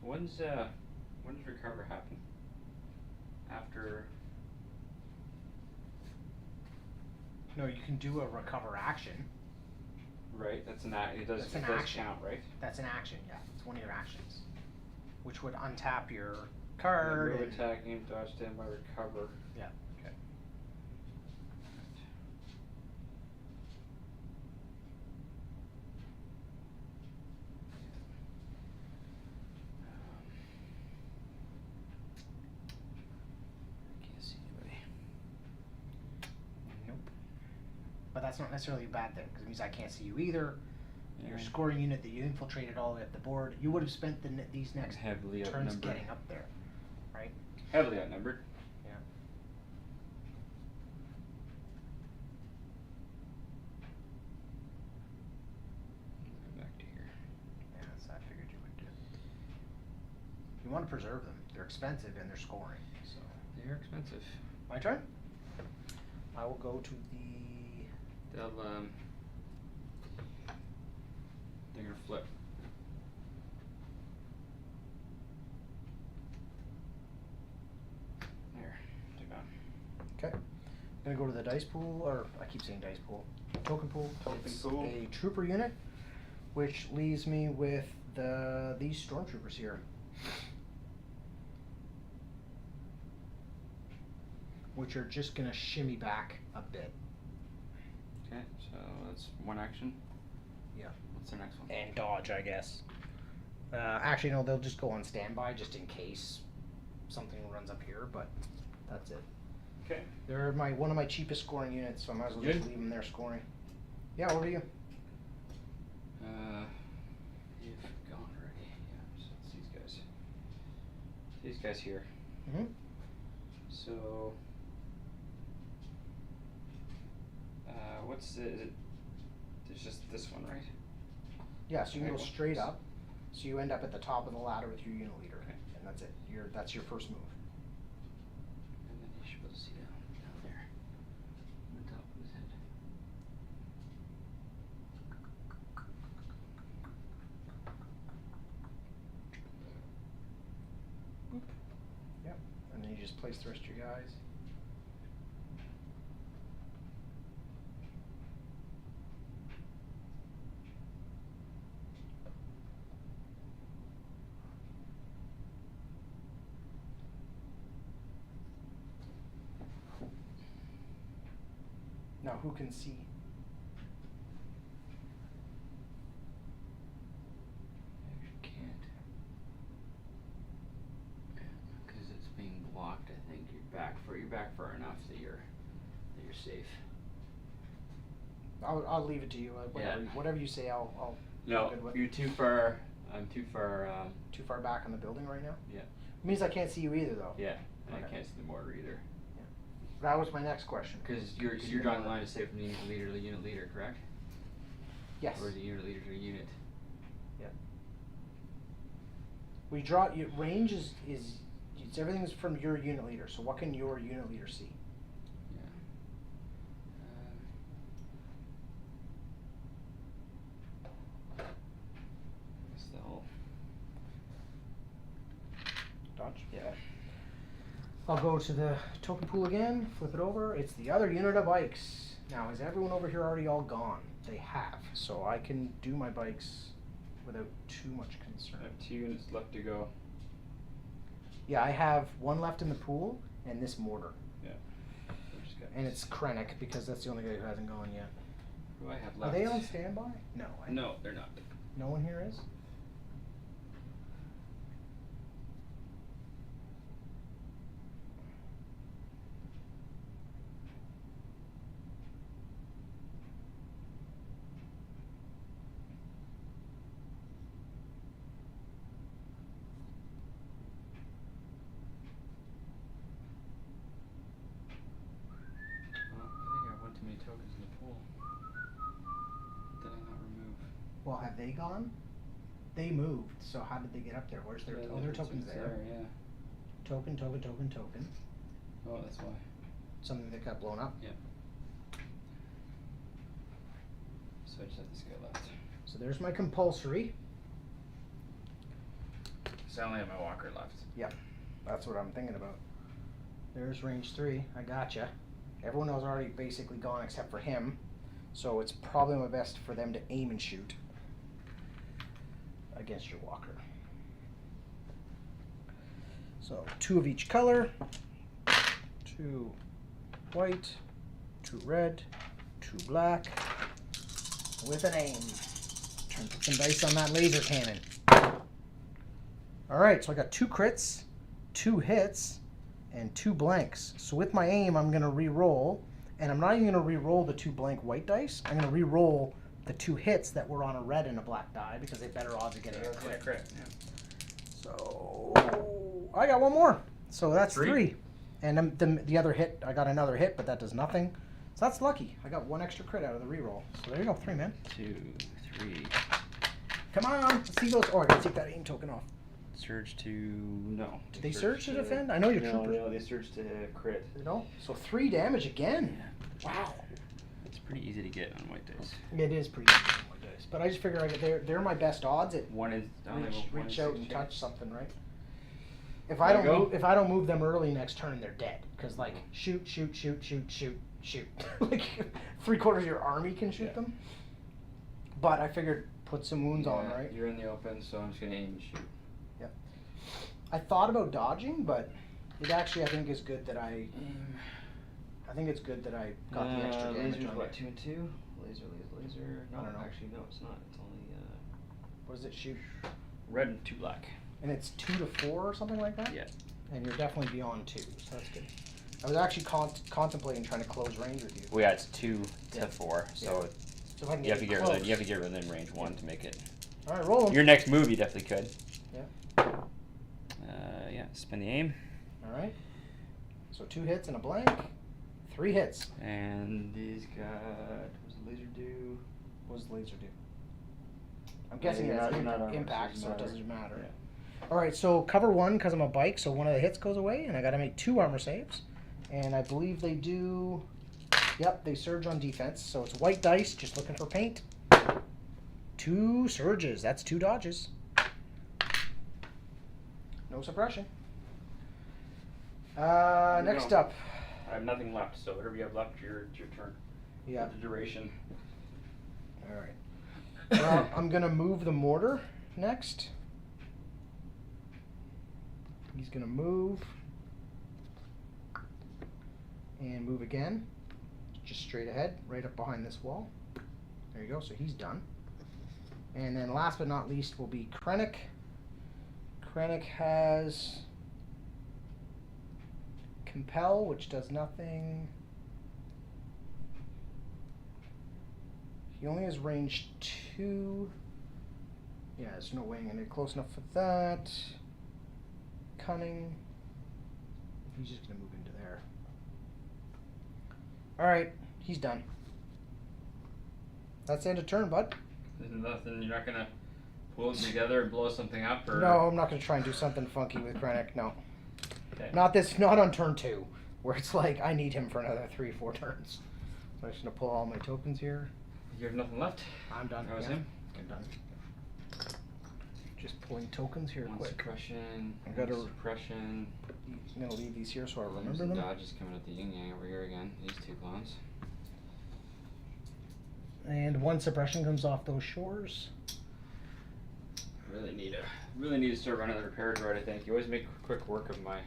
When does recover happen? After. No, you can do a recover action. Right, that's an act. It does. That's It an does action. count, right? That's an action, yeah. It's one of your actions, which would untap your card. Move, and- attack, aim, dodge, stand by, recover. Yeah. Okay. Can't see anybody. Nope. But that's not necessarily a bad thing because it means I can't see you either. Your Yeah. scoring unit that you infiltrated all the way up the board, you would have spent these next Heavily turns outnumbered. getting up there, right? Heavily outnumbered. Yeah. Back to here. Yeah, that's I figured you would do. You want to preserve them. They're expensive and they're scoring. So They're expensive. my turn. I will go to the. They'll they're gonna flip. There. Take on. Okay. I'm gonna go to the dice pool, or I keep saying dice pool. Token pool. Token It's pool. a trooper unit. which leaves me with these stormtroopers here. Which are just gonna shimmy back a bit. Okay, so that's one action. Yeah. What's the next one? And dodge, I guess. Actually, no, they'll just go on standby just in case something runs up here, but that's it. Okay. They're one of my cheapest scoring units, so I might as well just Good. leave them there scoring. Yeah, over to you. You've gone already. Yeah, so it's these guys. These guys here. Mm-hmm. So, is it? There's just this one, right? Yeah, so you can Okay, go well, straight s- up. So you end up at the top of the ladder with your unit leader, Okay. and that's it. That's your first move. And then you should be able to see down there, on the top of his head. Yep. And then you just place the rest of your guys. Now, who can see? Actually can't. Because it's being blocked, I think. You're back far enough that you're safe. I'll leave it to you. Whatever, Yeah. whatever you say, I'll. No, good with. you're too far. I'm too far. Too far back in the building right now. Yeah. It means I can't see you either, though. Yeah. And I Okay. can't see the mortar either. That was my next question. Because Can you're you see you're the drawing the mortar? line of sight from the unit leader to the unit leader, correct? Yes. Or is the unit leader to the unit? We draw. Range is it's everything's from your unit leader. So what can your unit leader see? Yeah. I guess they'll. Dodge. Yeah. I'll go to the token pool again. Flip it over. It's the other unit of bikes. Now, is everyone over here already all gone? They have. So I can do my bikes without too much I concern. have 2 units left to go. Yeah, I have one left in the pool and this mortar. Yeah. So just got And this. it's Krennic because that's the only guy who hasn't gone yet. Who do I have Are left? they on standby? No. No, they're not. No one here is? Well, I think I have one too many tokens in the pool. Did I not remove? Well, have they gone? They moved, so how did they get up there? Where's their Yeah, their it's tokens there? Yeah. Token, token, token, token. Oh, that's why. Something that got blown up. So I just have this guy left. So there's my compulsory. So I only have my walker left. That's what I'm thinking about. There's range 3. I gotcha. Everyone else already basically gone except for him. So it's probably my best for them to aim and shoot against your walker. So 2 of each color. 2 white, 2 red, 2 black, with an aim. Turn some dice on that laser cannon. Alright, so I got 2 crits, 2 hits, and 2 blanks. So with my aim, I'm going to re-roll, and I'm not even going to re-roll the 2 blank white dice. I'm going to re-roll the 2 hits that were on a red and a black die, because they have better odds of getting a crit. Yeah. So I got 1 more. So that's 3. 3. And the other hit, I got another hit, but that does nothing. So that's lucky. I got 1 extra crit out of the reroll. So there you go, 3, man. 2, 3. Come on, let's see those. Oh, I gotta take that aim token off. Surge to no. Did they surge to defend? I know your troopers. No, they surge to crit. You know? So 3 damage again. Wow. It's pretty easy to get on white dice. It is pretty easy on my dice. But I just figure they're my best odds at One is reach out and touch something, right? If There I you go. don't if I don't move them early next turn, they're dead. Because like shoot, like 3/4 of your army can shoot Yeah. them. But I figured put some wounds on, right? You're in the open, so I'm just gonna aim and shoot. Yep. I thought about dodging, but it actually I think is good that I think it's good that I got the extra damage laser's on what, it. 2 and 2? Laser. No, I don't know. actually no, it's not. It's only What does it shoot? red and 2 black. And it's 2 to 4 or something like that? Yeah. And you're definitely beyond 2, so that's good. I was actually contemplating trying to close range with you. Well, yeah, it's 2 to Yeah. 4, so Yeah. So if I can you have to get close. you have to get within range 1 to make it. All right, roll 'em. Your next move, you definitely could. Yeah. Yeah, spin the aim. All right. So 2 hits and a blank. 3 hits. And he's got. What does the laser do? What does the laser do? I'm guessing you're it's not- you're not armored, impact, so so it it doesn't doesn't matter. Yeah. All right, so cover 1 because I'm a bike, so one of the hits goes away, and I got to make 2 armor saves. And I believe they do. Yep, they surge on defense, so it's white dice, just looking for paint. 2 surges. That's 2 dodges. No suppression. Next go. up. I have nothing left, so whatever you have left, it's your turn. Yeah. The duration. All right. Well, I'm gonna move the mortar next. He's gonna move and move again, just straight ahead, right up behind this wall. There you go. So he's done. And then last but not least will be Krennic. Krennic has Compel, which does nothing. He only has range 2. Yeah, there's no way I'm gonna get close enough for that. Cunning. He's just gonna move into there. Alright, he's done. That's the end of turn, bud. There's nothing, you're not gonna pull them together and blow something up, or? No, I'm not gonna try and do something funky with Krennic, no. Okay. Not on turn 2, where it's like I need him for another 3-4 turns. So I'm just gonna pull all my tokens here. You have nothing left? I'm done. That was yeah. him? I'm done. Just pulling tokens here One quick. suppression. I gotta- one suppression. I'm gonna leave these here so I There's remember the them. dodge is coming at the yin yang over here again. These 2 clones. And 1 suppression comes off those shores. Really need to start running the repair droid, I think. You always make quick work of my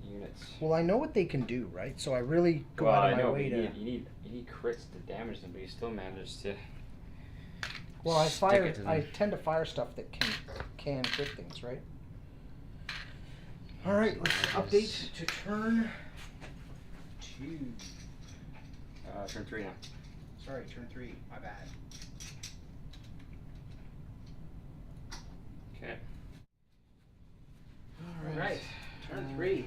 units. Well, I know what they can do, right? So I really go Well, out I of my know, way but to. you need crits to damage them, but you still manage to. Well, I stick fire. it to them. I tend to fire stuff that can crit things, right? All right, let's update to turn 2. Turn 3 now. Sorry, turn 3. My bad. Okay. All right, turn 3.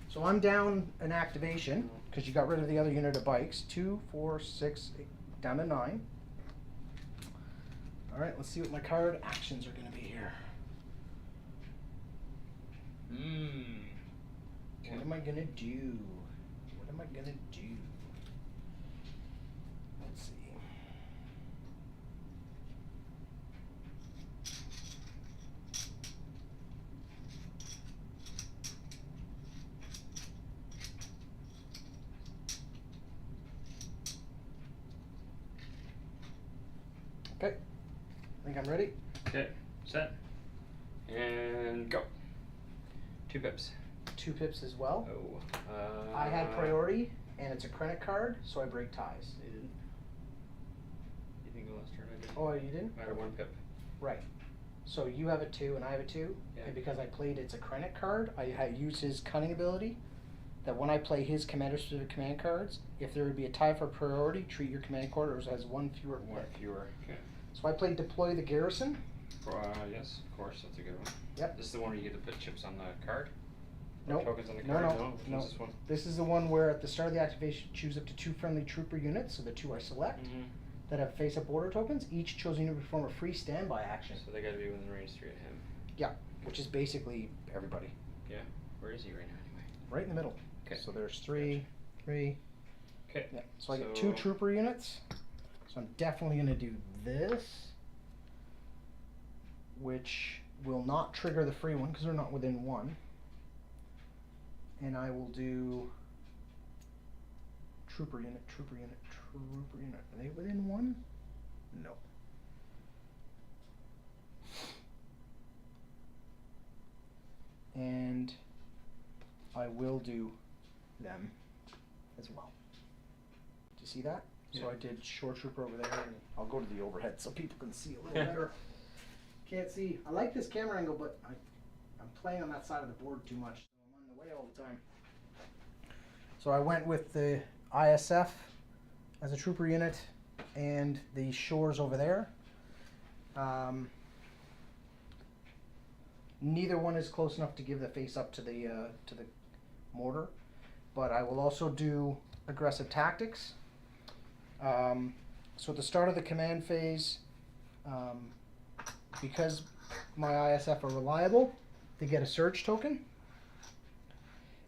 So I'm down an activation because you got rid of the other unit of bikes. 2, 4, 6, 8, down to 9. All right, let's see what my card actions are going to be here. What am I going to do? What am I going to do? Let's see. Okay. I think I'm ready. Okay. Set. And go. 2 pips. 2 pips as well. Oh. I had priority, and it's a Krennic card, so I break ties. You didn't. You didn't go last turn. I did. Oh, you didn't? I had 1 pip. Right. So you have a 2 and I have a 2, Yeah. and because I played it's a Krennic card, I use his cunning ability. That when I play his commander-specific command cards, if there would be a tie for priority, treat your command card as has 1 fewer. 1 fewer. Okay. So I played deploy the garrison. Yes, of course, that's a good one. Yep. This is the one where you get to put chips on the card? Or Nope. tokens on the No, card? no, Which no. one's this one? This is the one where at the start of the activation, choose up to 2 friendly trooper units, so the 2 I select, that have face-up order tokens. Each chosen unit will perform a free standby action. So they gotta be within range 3 of him. Yeah, which is basically everybody. Yeah. Where is he right now anyway? Right in the middle. Okay. So there's 3, 3. Okay. Yeah. So I get 2 trooper units. So I'm definitely going to do this, which will not trigger the free one because they're not within 1. And I will do trooper unit, trooper unit, trooper unit. Are they within 1? No. And I will do them as well. Do you see that? Yeah. So I did shore trooper over there, and I'll go to the overhead so people can see a little better. Can't see. I like this camera angle, but I'm playing on that side of the board too much. So I'm on the way all the time. So I went with the ISF as a trooper unit and the shores over there. Neither one is close enough to give the face up to the mortar, but I will also do aggressive tactics. So at the start of the command phase, because my ISF are reliable, they get a surge token.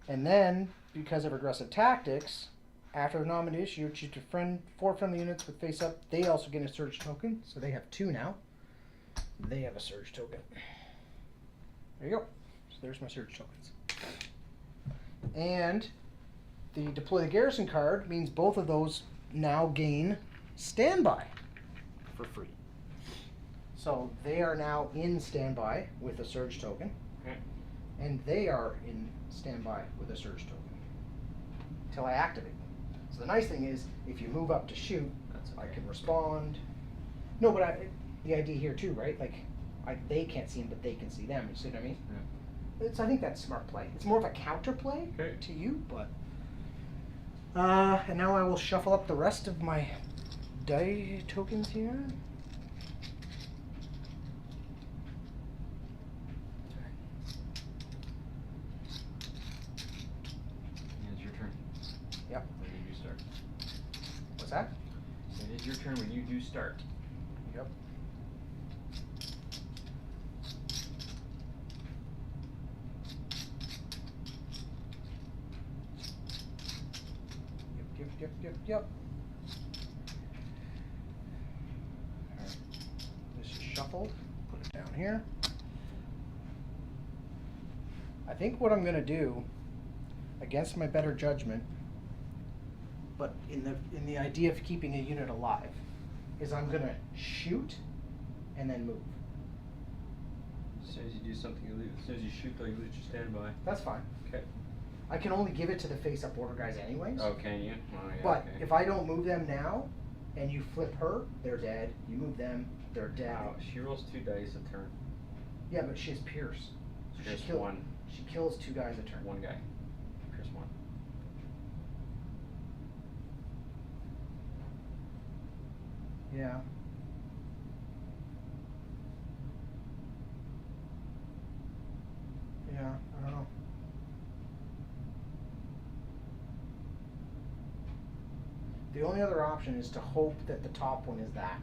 And then, because of aggressive tactics, after the nomination, you choose to friend 4 friendly units with face up. They also get a surge token, so they have 2 now. They have a surge token. There you go. So there's my surge tokens. And the deploy the garrison card means both of those now gain standby for free. So they are now in standby with a surge token. Okay. And they are in standby with a surge token until I activate them. So the nice thing is, if you move up to shoot, I can respond. No, but the idea here too, right? Like, they can't see them, but they can see them. You see what I mean? Yeah. I think that's smart play. It's more of a counter play to you, but. And now I will shuffle up the rest of my die tokens here. It's your turn. Yep. When you do start. What's that? It is your turn when you do start. Yep. Yep. Alright. This is shuffled. Put it down here. I think what I'm gonna do, against my better judgment, but in the idea of keeping a unit alive, is I'm gonna shoot and then move. As soon as you do something, you lose. As soon as you shoot, though, you lose your standby. That's fine. Okay. I can only give it to the face-up order guys anyways. Oh, can you? Oh, yeah, But okay. if I don't move them now, and you flip her, they're dead. You move them, they're dead. Wow, she rolls 2 dice a turn. Yeah, but she has Pierce. So Pierce she 1. She kills 2 guys a turn. 1 guy. Pierce 1. Yeah. Yeah, I don't know. The only other option is to hope that the top one is that.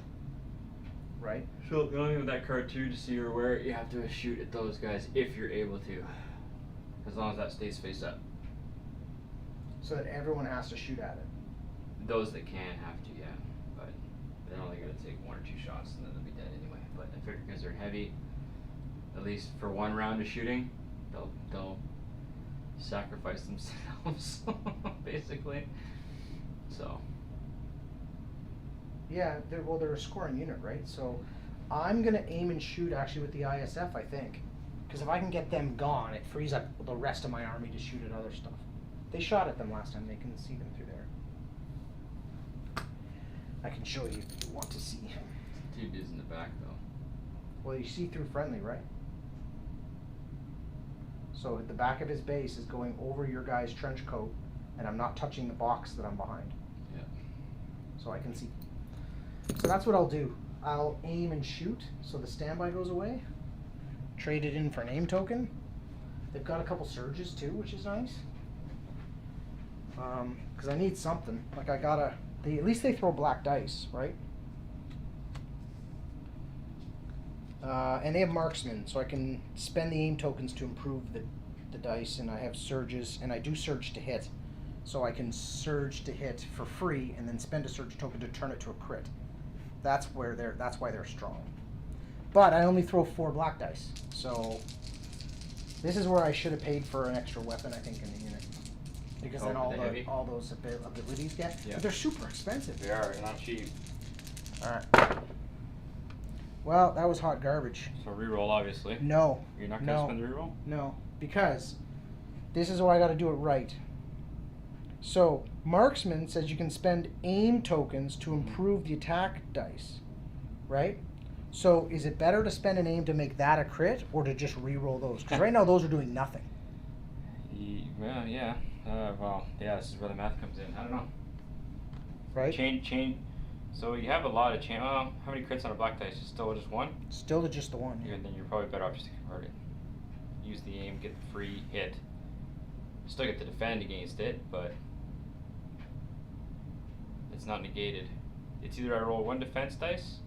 Right? So the only thing with that card too, just so you're aware, you have to shoot at those guys if you're able to. As long as that stays face up. So that everyone has to shoot at it. Those that can have to, yeah. But they're only gonna take 1 or 2 shots and then they'll be dead anyway. But I figure because they're heavy, at least for 1 round of shooting, they'll sacrifice themselves basically. So Yeah, they're a scoring unit, right? So I'm gonna aim and shoot actually with the ISF, I think, because if I can get them gone, it frees up the rest of my army to shoot at other stuff. They shot at them last time; they can see them through there. I can show you if you want to see. 2 dudes in the back though. Well, you see through friendly, right? So at the back of his base is going over your guy's trench coat, and I'm not touching the box that I'm behind. Yeah. So I can see. So that's what I'll do. I'll aim and shoot, so the standby goes away. Trade it in for an aim token. They've got a couple surges too, which is nice. Because I need something. Like at least they throw black dice, right? And they have marksmen, so I can spend the aim tokens to improve the dice, and I have surges, and I do surge to hit. So I can surge to hit for free, and then spend a surge token to turn it to a crit. That's why they're strong. But I only throw 4 black dice, so this is where I should have paid for an extra weapon, I think, in the unit, because then all those abilities get. Yeah. But they're super expensive. They are not cheap. Alright. Well, that was hot garbage. So reroll, obviously. No. You're not gonna spend the reroll? No. Because this is why I gotta do it right. So, Marksman says you can spend aim tokens to improve the attack dice. Right? So, is it better to spend an aim to make that a crit, or to just re-roll those? Because right now those are doing nothing. Well, yeah. Well, yeah, this is where the math comes in. I don't know. Right? Chain. So you have a lot of chain. Well, how many crits on a black dice? Still just one? Still just the one. Yeah, then you're probably better off just to convert it. Use the aim, get the free hit. Still get to defend against it, but it's not negated. It's either I roll 1 defense dice,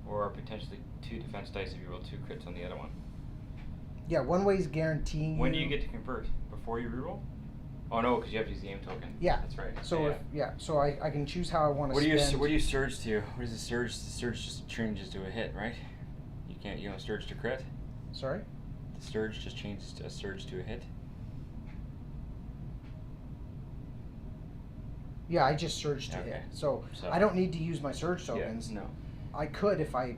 or potentially 2 defense dice if you roll 2 crits on the other one. Yeah, one way is guaranteeing. When do you get to convert? Before you reroll? Oh no, because you have to use the aim token. Yeah. That's right. So so I can choose how I want to spend. What do you surge to? What is the surge? The surge just changes to a hit, right? You don't surge to crit? Sorry? The surge just changes a surge to a hit? Yeah, I just surged to Okay. hit. So So- I don't need to use my surge tokens. Yeah, no. I could if I.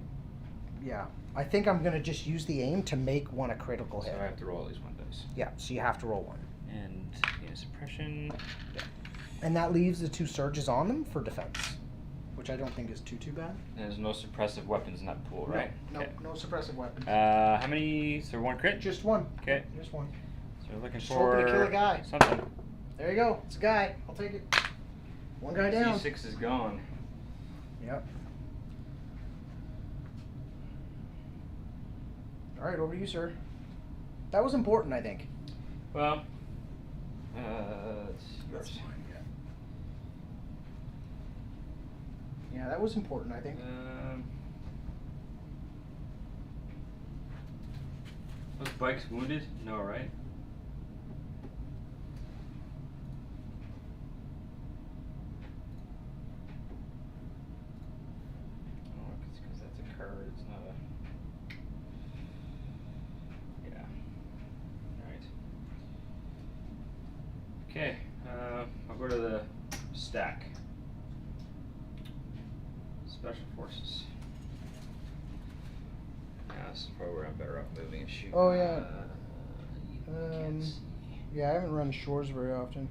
Yeah. I think I'm going to just use the aim to make one a critical So hit. I have to roll at least 1 dice. Yeah, so you have to roll 1. And suppression. And that leaves the 2 surges on them for defense, which I don't think is too bad. There's no suppressive weapons in that pool, right? No, Okay. no suppressive weapons. How many? So 1 crit? Just 1. Okay. Just 1. So we're looking Just hoping for to kill a guy. something. There you go. It's a guy. I'll take it. 1 guy down. C6 is gone. Yep. All right, over to you, sir. That was important, I think. Well, it's yours. Yeah, that was important, I think. Was Bikes wounded? No, right? Oh, it's because that's a card. It's not a. Yeah. All right. Okay. I'll go to the stack. Special forces. Yeah, this is probably where I'm better off moving and shooting. Oh, yeah. Can't see. Yeah, I haven't run shores very often.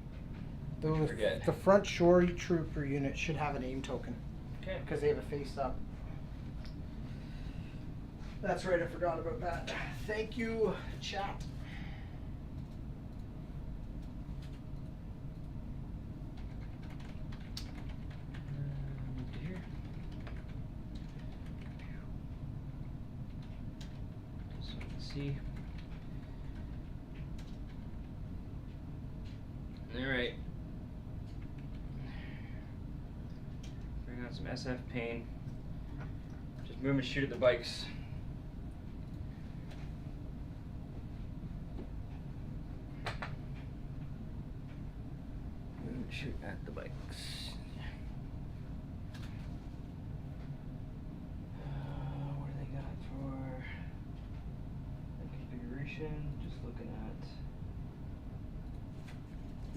What'd you forget? The front shore trooper unit should have an aim token. Okay. Because they have a face up. That's right, I forgot about that. Thank you, chat. Here. So let's see. All right. Bring on some SF pain. Just move and shoot at the bikes. Move and shoot at the bikes. What do they got for the configuration? Just looking at.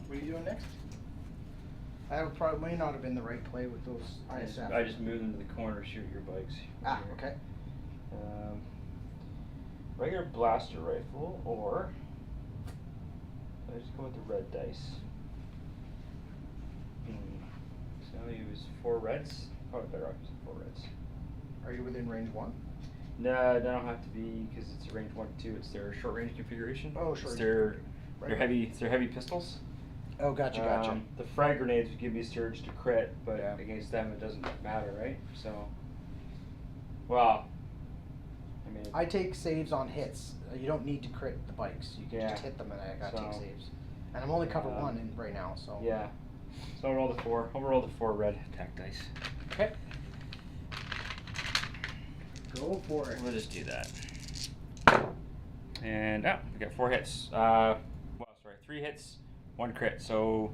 What are you doing next? I probably may not have been the right play with those ISF. I just moved into the corner to shoot your bikes. Ah, Here. okay. Regular blaster rifle, or I just go with the red dice. So I'll use 4 reds. Probably better off using 4 reds. Are you within range 1? No, they don't have to be because it's a range 1 2. It's their short range configuration. Oh, short It's range their Right. It's their heavy pistols. Oh, gotcha. The frag grenades would give me surge to crit, but Yeah. against them it doesn't matter, right? So, well, I mean, I take saves on hits. You don't need to crit the bikes. You can Yeah. just hit them and I gotta take So, saves. And I'm only cover 1 in right now, so. yeah. So I'll roll the 4. I'll roll the 4 red attack dice. Okay. Go for it. We'll just do that. And we got 4 hits. 3 hits, 1 crit. So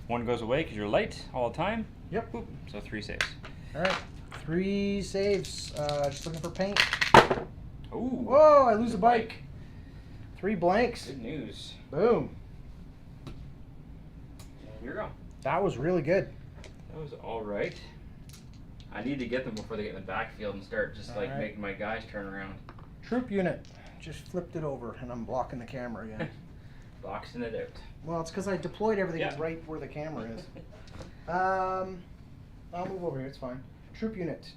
1 goes away because you're light all the time. Yep. Boop. So 3 saves. All right. 3 saves. Just looking for paint. Ooh. Whoa! I lose a bike. 3 blanks. Good news. Boom. And here you go. That was really good. That was all right. I need to get them before they get in the backfield and start just like Alright. making my guys turn around. Troop unit. Just flipped it over and I'm blocking the camera again. Boxing it out. Well, it's because I deployed everything Yeah. right where the camera is. I'll move over here, it's fine. Troop unit.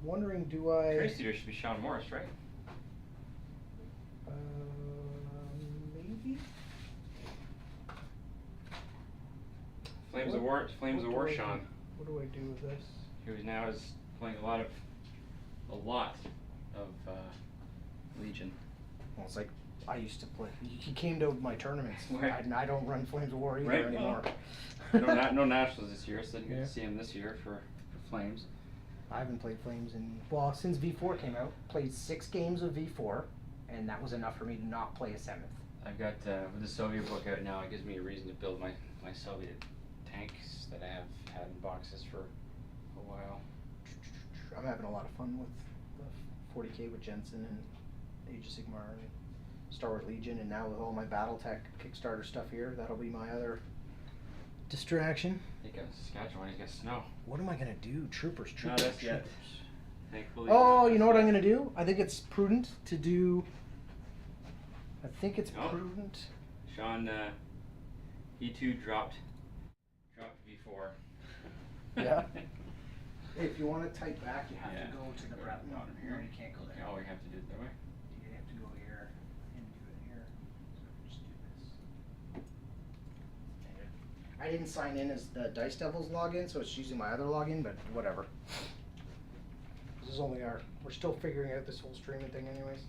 Wondering, do I... Trace leader should be Sean Morris, right? Maybe? Flames of What War, do I Sean. do? What do I do with this? Who now is playing a lot of Legion. Well, it's like I used to play. He came to my tournaments. Right. I don't run Flames of War either Right. anymore. No nationals this year, so I didn't get Yeah. to see him this year for Flames. I haven't played Flames since V4 came out. Played 6 games of V4, and that was enough for me to not play a 7th. I've got with the Soviet book out now. It gives me a reason to build my Soviet tanks that I have had in boxes for a while. I'm having a lot of fun with the 40k with Jensen and Age of Sigmar and Star Wars Legion, and now with all my BattleTech Kickstarter stuff here, that'll be my other distraction. He got Saskatchewan. He's got snow. What am I gonna do? Troopers. Not us yet. Thankfully. Oh, not you know us what I'm yet. gonna do? I think it's prudent to do. I think it's Oh. prudent. Sean, he too dropped V4. Yeah. If you want to type back, you have Yeah. to go to the Right. no, Here. you can't go there. Oh, we have to do it that way. You have to go here and do it here. So just do this. I didn't sign in as the Dice Devils login, so it's using my other login, but whatever. This is only we're still figuring out this whole streaming thing anyways.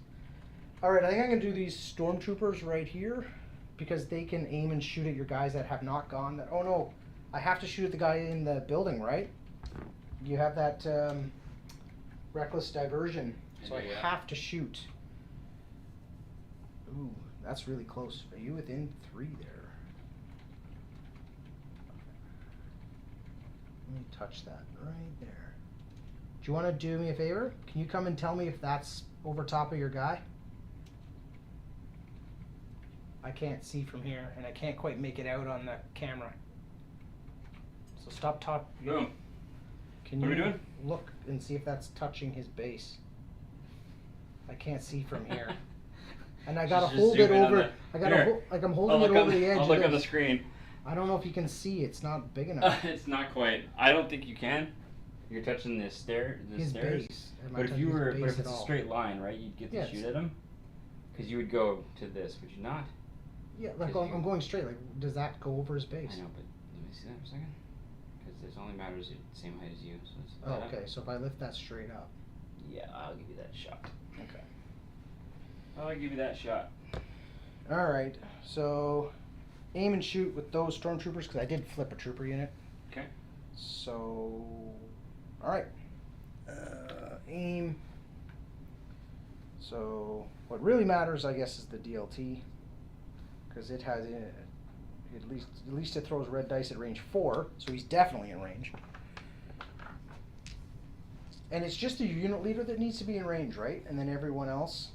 Alright, I think I'm going to do these stormtroopers right here, because they can aim and shoot at your guys that have not gone. Oh no, I have to shoot at the guy in the building, right? You have that reckless diversion, so I Yeah. have to shoot. Ooh, that's really close. Are you within 3 there? Let me touch that right there. Do you want to do me a favor? Can you come and tell me if that's over top of your guy? I can't see from here, and I can't quite make it out on the camera. So stop talking. Boom. Can What are you we doing? look and see if that's touching his base? I can't see from here. And I gotta Just hold it zoom in on over. the- I gotta Here. like I'm I'll holding it look over on the edge. I'll of look on the this. screen. I don't know if you can see. It's not big enough. It's not quite. I don't think you can. You're touching the His stairs. base. Am I But if touching you his were, base but if at it's a all? straight line, right? You'd get to Yes. shoot at him. Because you would go to this, would you not? Yeah, like Because I'm going straight. Like, does that go over his base? I know, but let me see that for a second. Because it only matters at the same height as you. So it's Oh, that up. okay. So if I lift that straight up. Yeah, I'll give you that shot. Okay. I'll give you that shot. All right. So aim and shoot with those stormtroopers because I did flip a trooper unit. Okay. So, all right. Aim. So what really matters, I guess, is the DLT because it has at least it throws red dice at range 4, so he's definitely in range. And it's just the unit leader that needs to be in range, right? And then everyone else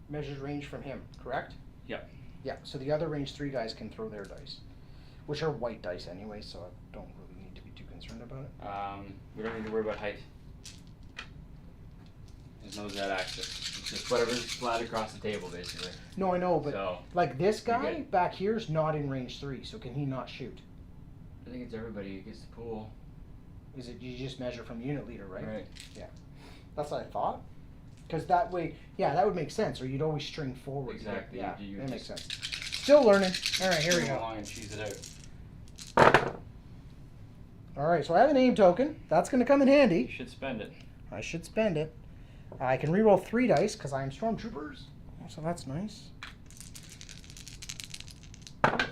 measures range from him, correct? Yep. Yeah, so the other range 3 guys can throw their dice, which are white dice anyway, so I don't really need to be too concerned about it. We don't need to worry about height. There's no Z axis. It's just whatever's flat across the table, basically. No, I know, but So, like this you're guy good. back here is not in range 3, so can he not shoot? I think it's everybody who gets the pool. Is it you just measure from unit leader, right? Right. That's what I thought. Because that way, yeah, that would make sense, or you'd always string forward. Exactly, Yeah, you that makes just- sense. Still learning. All right, here we Go go. along and cheese it out. All right, so I have an aim token. That's going to come in You handy. should spend it. I should spend it. I can reroll 3 dice because I am stormtroopers. So that's nice.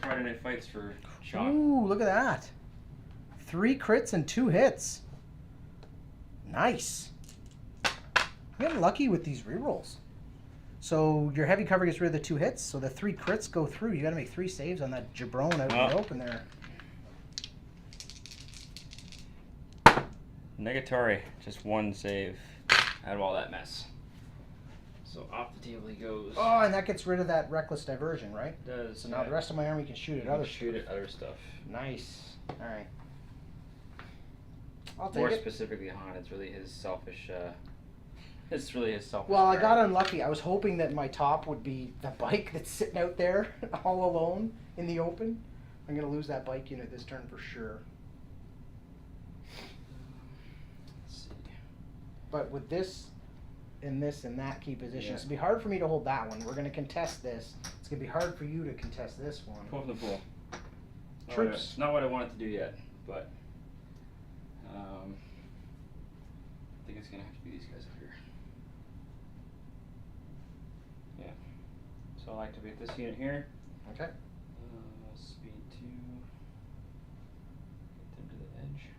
Friday Night Fights for Sean. Ooh, look at that. 3 crits and 2 hits. Nice. I'm getting lucky with these rerolls. So your heavy cover gets rid of the 2 hits, so the 3 crits go through. You got to make 3 saves on that jabron out in the open there. Negatory, just 1 save out of all that mess. So off the table he goes. Oh, and that gets rid of that reckless diversion, right? It does. So now the rest of my army can shoot at other stuff. Nice. All right. I'll take More it. specifically, Han. It's really his selfish. It's really his selfish. Well, I got priority. unlucky. I was hoping that my top would be the bike that's sitting out there all alone in the open. I'm gonna lose that bike unit this turn for sure. Let's see. But with this and that key position, Yeah. it's gonna be hard for me to hold that one. We're gonna contest this. It's gonna be hard for you to contest this one. Pull from the pool. Troops. Not what I wanted to do yet, but I think it's gonna have to be these guys up here. Yeah. So I'll activate this unit here. Okay. Speed 2. Get them to the edge.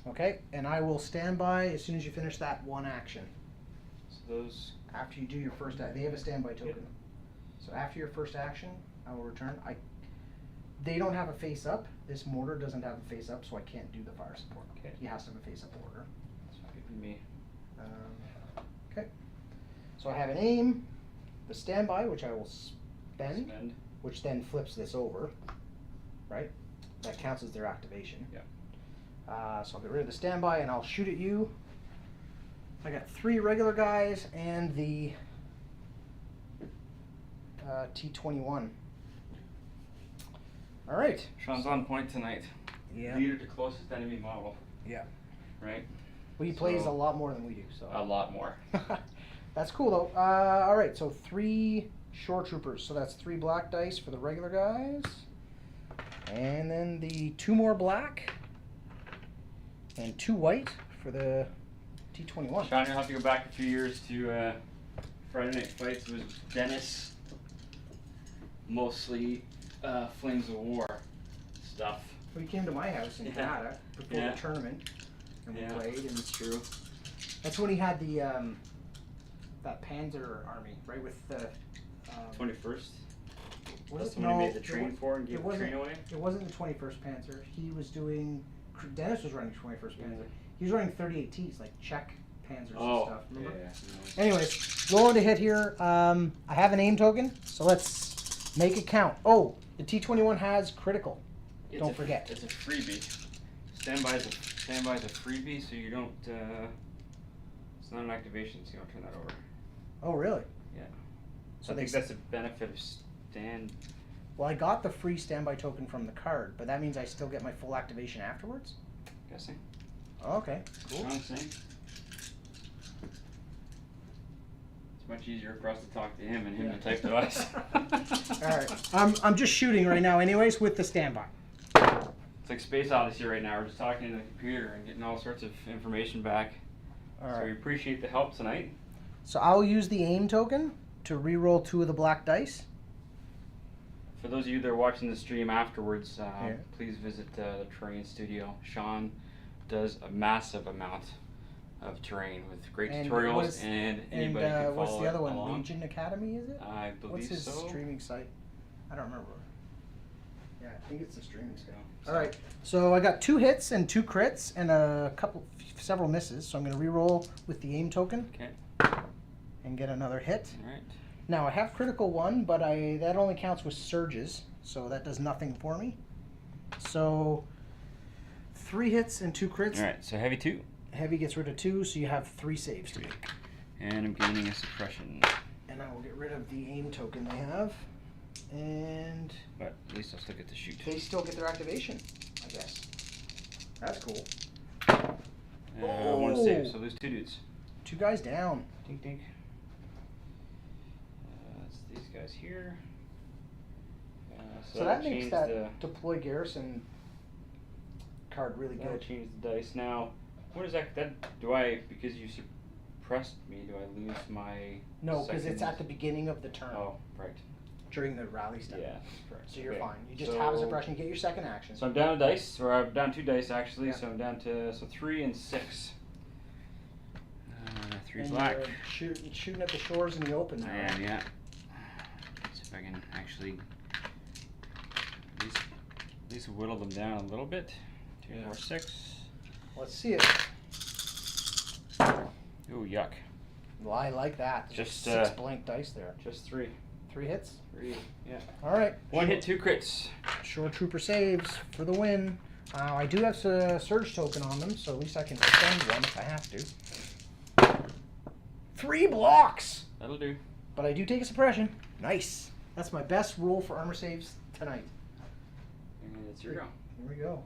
Okay, and I will stand by as soon as you finish that one action. So those. After you do your first act, they have a standby token. So after your first action, I will return. They don't have a face up. This mortar doesn't have a face up, so I can't do the fire support. Okay. He has to have a face up order. So give me. Okay. So I have an aim, the standby, which I will spend, which then flips this over, right? That counts as their activation. Yeah. So I'll get rid of the standby and I'll shoot at you. I got 3 regular guys and the T-21. All right. Sean's on point tonight. Yeah. Leader to closest enemy model. Yeah. Right? Well, he plays So- a lot more than we do, so. A lot more. That's cool though. All right, so 3 shore troopers. So that's 3 black dice for the regular guys, and then the 2 more black and 2 white for the T-21. Sean, you'll have to go back a few years to Friday Night Fights. It was Dennis, mostly Flames of War stuff. We came to my house in Yeah. Canada before Yeah. the tournament, and we played. And That's true. that's when he had the that Panzer army, right, with the 21st. was That's it? when No, he made the it train wa- for and it gave the wasn't- train away. It wasn't the 21st Panzer. He was doing. Dennis was running 21st Yeah. Panzer. He was running 38Ts, like Czech Panzers Oh, and stuff. Remember? yeah. Anyways, rolling to hit here. I have an aim token, so let's make it count. Oh, the T-21 has critical. Don't forget. It's a freebie. Standby is a freebie, so you don't. It's not an activation, so you don't turn that over. Oh, really? Yeah. So I they think that's a benefit of stand. Well, I got the free standby token from the card, but that means I still get my full activation afterwards? Guessing. Oh, okay, cool. I'm saying. It's much easier for us to talk to him and him to type to us. Alright, I'm just shooting right now anyways with the standby. It's like Space Odyssey right now. We're just talking to the computer and getting all sorts of information back. So we Alright, appreciate the help tonight. so I'll use the aim token to re-roll 2 of the black dice. For those of you that are watching the stream afterwards, Yeah. please visit the terrain studio. Sean does a massive amount of terrain with great And tutorials, was- and And anybody can follow what's the other one? along. Legion Academy, is it? I believe What's his so. streaming site? I don't remember. Yeah, I think it's the streaming site. So- All right, so I got 2 hits and 2 crits and several misses. So I'm going to re-roll with the aim token Okay. and get another hit. All right. Now I have critical 1, but that only counts with surges, so that does nothing for me. So 3 hits and 2 crits. All right. So heavy 2, Heavy gets rid of 2, so you have 3 saves to make. and I'm gaining a suppression. And I will get rid of the aim token they have, and But at least I'll still get to shoot. they still get their activation, I guess. That's cool. 1 save, so lose 2 dudes. 2 guys down. Dink dink. It's these guys here. So that makes change that the, deploy garrison card really that'll good. change the dice. Now, what is that? Do I, because you suppressed me, do I lose my No, because it's second- at the beginning of the turn Oh, right. during the rally step. Yeah, that's correct. So you're Okay. fine. You just have a So- suppression. Get your second action. So I'm down a dice, or I'm down 2 dice actually. Yeah. So I'm down to 3 and 6. 3 and black. you're shooting at the shores in the open now. I right? am, yeah. Let's see if I can actually at least whittle them down a little bit. 2, Yeah. 4, 6. Let's see it. Ooh, yuck. Well, I like that. There's Just, 6 blank dice there. Just 3. 3 hits? 3, yeah. All right. 1 hit, 2 crits. Shore Trooper saves for the win. I do have a surge token on them, so at least I can defend one if I have to. 3 blocks! That'll do. But I do take a suppression. Nice. That's my best roll for armor saves tonight. And it's your go. Here we go.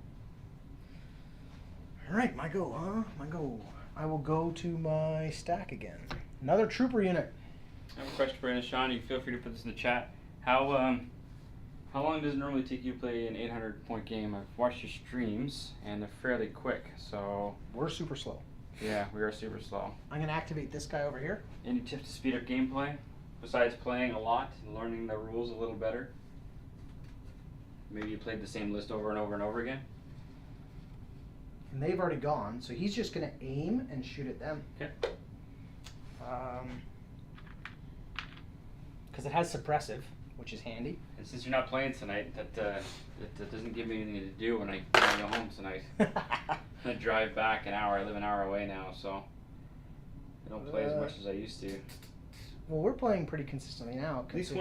All right, my go, huh? My go. I will go to my stack again. Another trooper unit. I have a question for you, Sean. You feel free to put this in the chat. How long does it normally take you to play an 800-point game? I've watched your streams, and they're fairly quick. So We're super slow. yeah, we are super slow. I'm going to activate this guy over here. Any tips to speed up gameplay besides playing a lot and learning the rules a little better? Maybe you played the same list over and over and over again. And they've already gone, so he's just going to aim and shoot at them. Okay. Because it has suppressive, which is handy. And since you're not playing tonight, that doesn't give me anything to do when I go home tonight. I'm gonna drive back an hour. I live an hour away now, so I don't play as much as I used to. Well, we're playing pretty consistently now. At least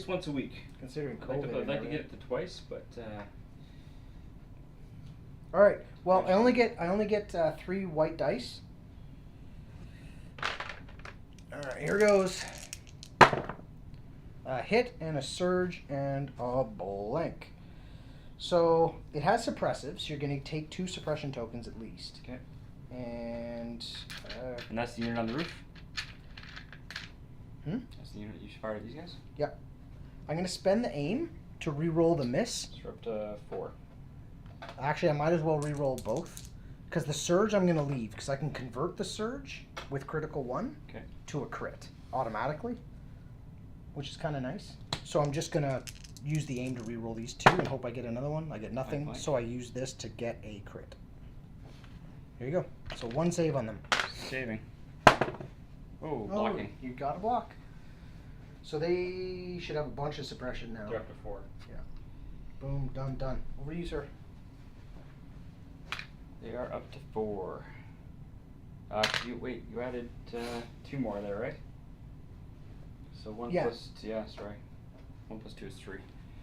once a week. Considering I'd COVID. like to get it to twice, but All right. Well, I only get 3 white dice. All right, here goes. A hit and a surge and a blank. So it has suppressive, so you're going to take 2 suppression tokens at least. okay. And And that's the unit on the roof. That's the unit you fired at these guys. Yep. I'm going to spend the aim to re-roll the miss. So we're up to 4. Actually, I might as well re-roll both. Because the surge I'm going to leave, because I can convert the surge with critical 1 Okay. to a crit automatically, which is kind of nice. So I'm just going to use the aim to re-roll these 2 and hope I get another one. I get nothing, Blank. so I use this to get a crit. Here you go. So 1 save on them. Saving. Oh, blocking. You got a block. So they should have a bunch of suppression now. They're up to 4. Boom, done. Over to you, sir. They are up to 4. You added 2 more there, right? So 1 Yeah. plus, sorry. 1 plus 2 is 3.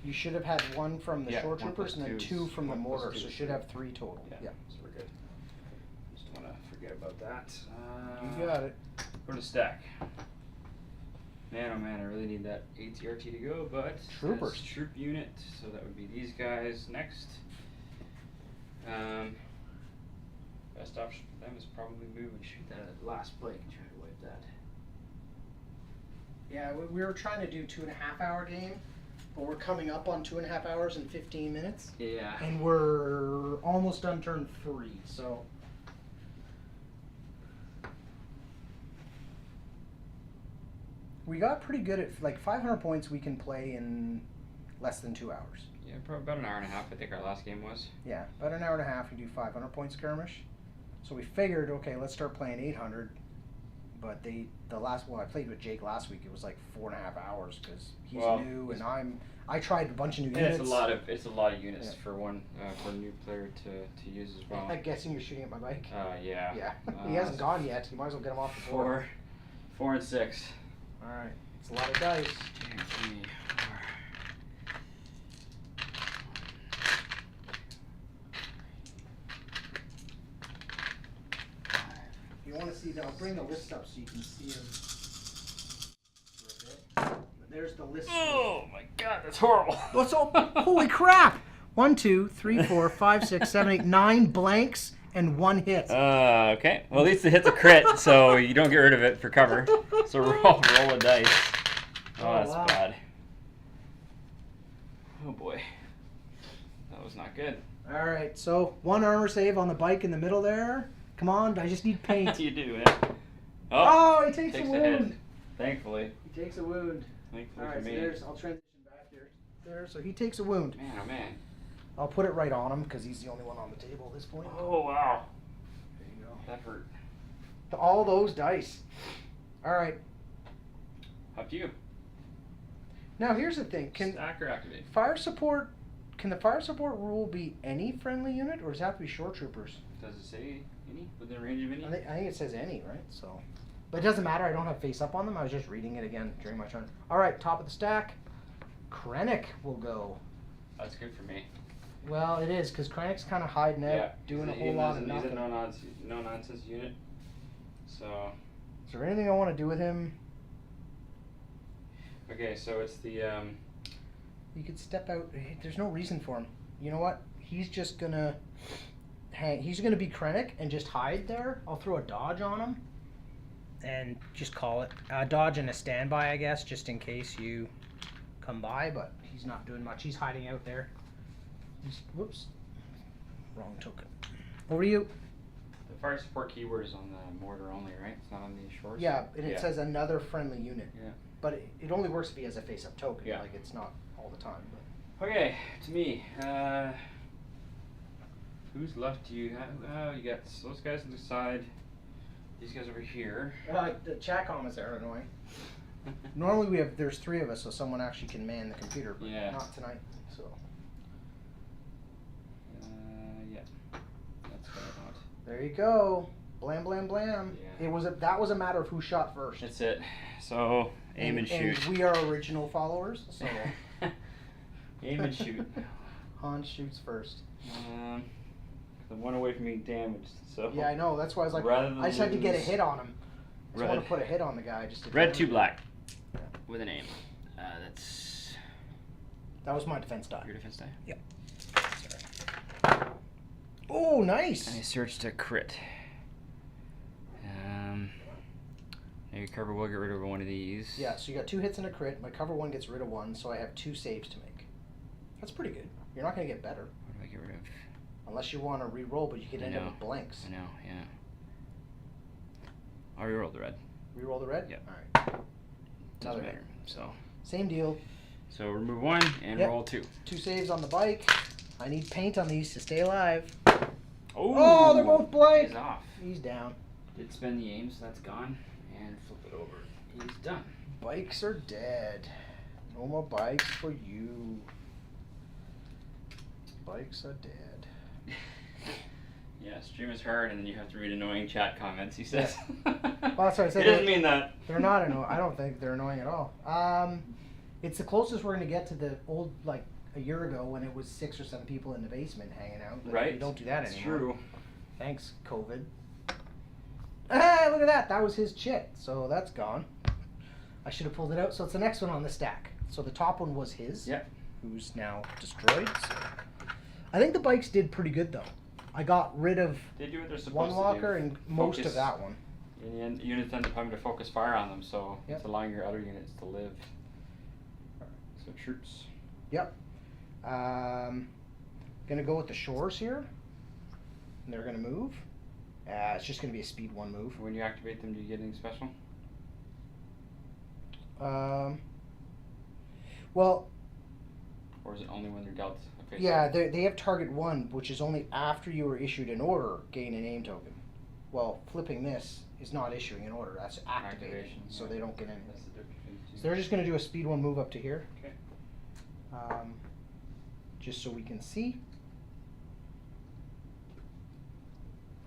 You should have had 1 from the Yeah, shore 1 troopers plus and then 2 is 2 from the 1 plus mortar, 2 so is should 3. have 3 total. Yeah. So we're good. Just want to forget about that. You got it. Go to stack. Man, oh man, I really need that ATRT to go, but Troopers. that's troop unit, so that would be these guys next. Best option for them is probably move and shoot that at the last break and try to wipe that. Yeah, we were trying to do 2.5 hour game, but we're coming up on 2.5 hours and 15 minutes, Yeah. and we're almost done turn 3. So we got pretty good at like 500 points. We can play in less than 2 hours. Yeah, probably about an hour and a half. I think our last game was. Yeah, about an hour and a half. We do 500 point skirmish. So we figured, okay, let's start playing 800. But the last one I played with Jake last week, it was like 4.5 hours because he's new and I tried a bunch of new units. It's a lot of units Yeah. for a new player to use as well. I'm guessing you're shooting at my bike. Yeah. Yeah, he hasn't gone yet. You might as well get him off the board. 4 and 6. All right, it's a lot of dice. 2, 3, 4. If you want to see, I'll bring the list up so you can see them. For a bit. There's the list. Oh my god, that's horrible. What's all? Holy crap! 1, 2, 3, 4, 5, 6, 7, 8, 9 blanks and 1 hit. Okay. Well, at least it hits a crit, so you don't get rid of it for cover. So roll a dice. Oh, that's wow. bad. Oh boy. That was not good. All right, so 1 armor save on the bike in the middle there. Come on, I just need paint. You do, yeah. Oh, he takes a a wound. hit. Thankfully. He takes a wound. Thankfully All for right, so me. I'll transition back here. There, so he takes a wound. Man, oh man. I'll put it right on him because he's the only one on the table at this point. Oh wow. There you go. That hurt. All those dice. All right. Up to you. Now here's the thing: Stack or activate? fire support? Can the fire support rule be any friendly unit, or does it have to be shore troopers? Does it say any? Within range of any? I think it says any, right? So But it doesn't matter, I don't have face up on them, I was just reading it again during my turn. Alright, top of the stack. Krennic will go. That's good for me. Well, it is, because Krennic's kind of hiding out, doing a whole lot of nothing. He's a no-nonsense unit. So... Is there anything I want to do with him? Okay, so it's the, You could step out, there's no reason for him. You know what? He's just gonna... He's gonna be Krennic and just hide there. I'll throw a dodge on him. And just call it. A dodge and a standby, I guess, just in case you come by, but he's not doing much. He's hiding out there. Whoops. Wrong token. Over to you. the fire support keyword is on the mortar only, right? It's not on the shores? Yeah, and it says another friendly unit. Yeah. But it only works if he has a face-up token. Yeah. Like, it's not all the time. But. Okay, to me. Who's left do you have? You got those guys on the side. These guys over here. The chat comments are annoying. Normally there's 3 of us, so someone actually can man the computer, but Yeah. not tonight. So. Yeah. That's what I want. There you go. Blam blam blam. Yeah. That was a matter of who shot first. That's it. So aim and shoot. And we are original followers, so Aim and shoot. Han shoots first. The one away from being damaged. So Yeah, I know. That's why I was like, rather than I just had to get a lose- hit on him. I just want Red. to put a hit on the guy. Just to Red damage 2 him. black. With an aim. That's That was my defense die. your defense die. Yep. Oh, nice. I searched a crit. Now your cover will get rid of one of these. Yeah, so you got 2 hits and a crit. My cover 1 gets rid of 1, so I have 2 saves to make. That's pretty good. You're not going to get better. What do I get rid of? Unless you want to re-roll, but you could end up with blanks. I know, yeah. I rerolled the red. Re-roll the red? Yep. Alright. Doesn't Another matter. So Same deal. remove 1 and Yep. roll 2. 2 saves on the bike. I need paint on these to stay alive. Oh, Oh, they're both blank. He's off. He's down. Did spend the aim, so that's gone. And flip it over. He's done. Bikes are dead. No more bikes for you. Bikes are dead. Yeah, stream is hard, and then you have to read annoying chat comments. He says. Well, that's what I said. It doesn't mean that. They're not annoying. I don't think they're annoying at all. It's the closest we're going to get to the old, like, a year ago when it was 6 or 7 people in the basement hanging out. But Right. We don't do that That's anymore. true. Thanks, COVID. Hey, look at that. That was his chit. So that's gone. I should have pulled it out. So it's the next one on the stack. So the top one was his. Yep. Who's now destroyed. So. I think the bikes did pretty good, though. I got rid of They do what they're supposed one to walker do. and most Focus. of that one. And the units end up having to focus fire on them, so Yep. it's allowing your other units to live. So troops. Yep. Gonna go with the shores here. And they're gonna move. It's just gonna be a speed 1 move. When you activate them, do you get anything special? Well, Or is it only when they're dealt? Okay, yeah, they have target 1, which is only after you were issued an order, gain a name token. Well, flipping this is not issuing an order, that's activating, Activation, so yeah. they don't get anything. That's the difference between the two. So they're just gonna do a speed 1 move up to here. Okay. Just so we can see.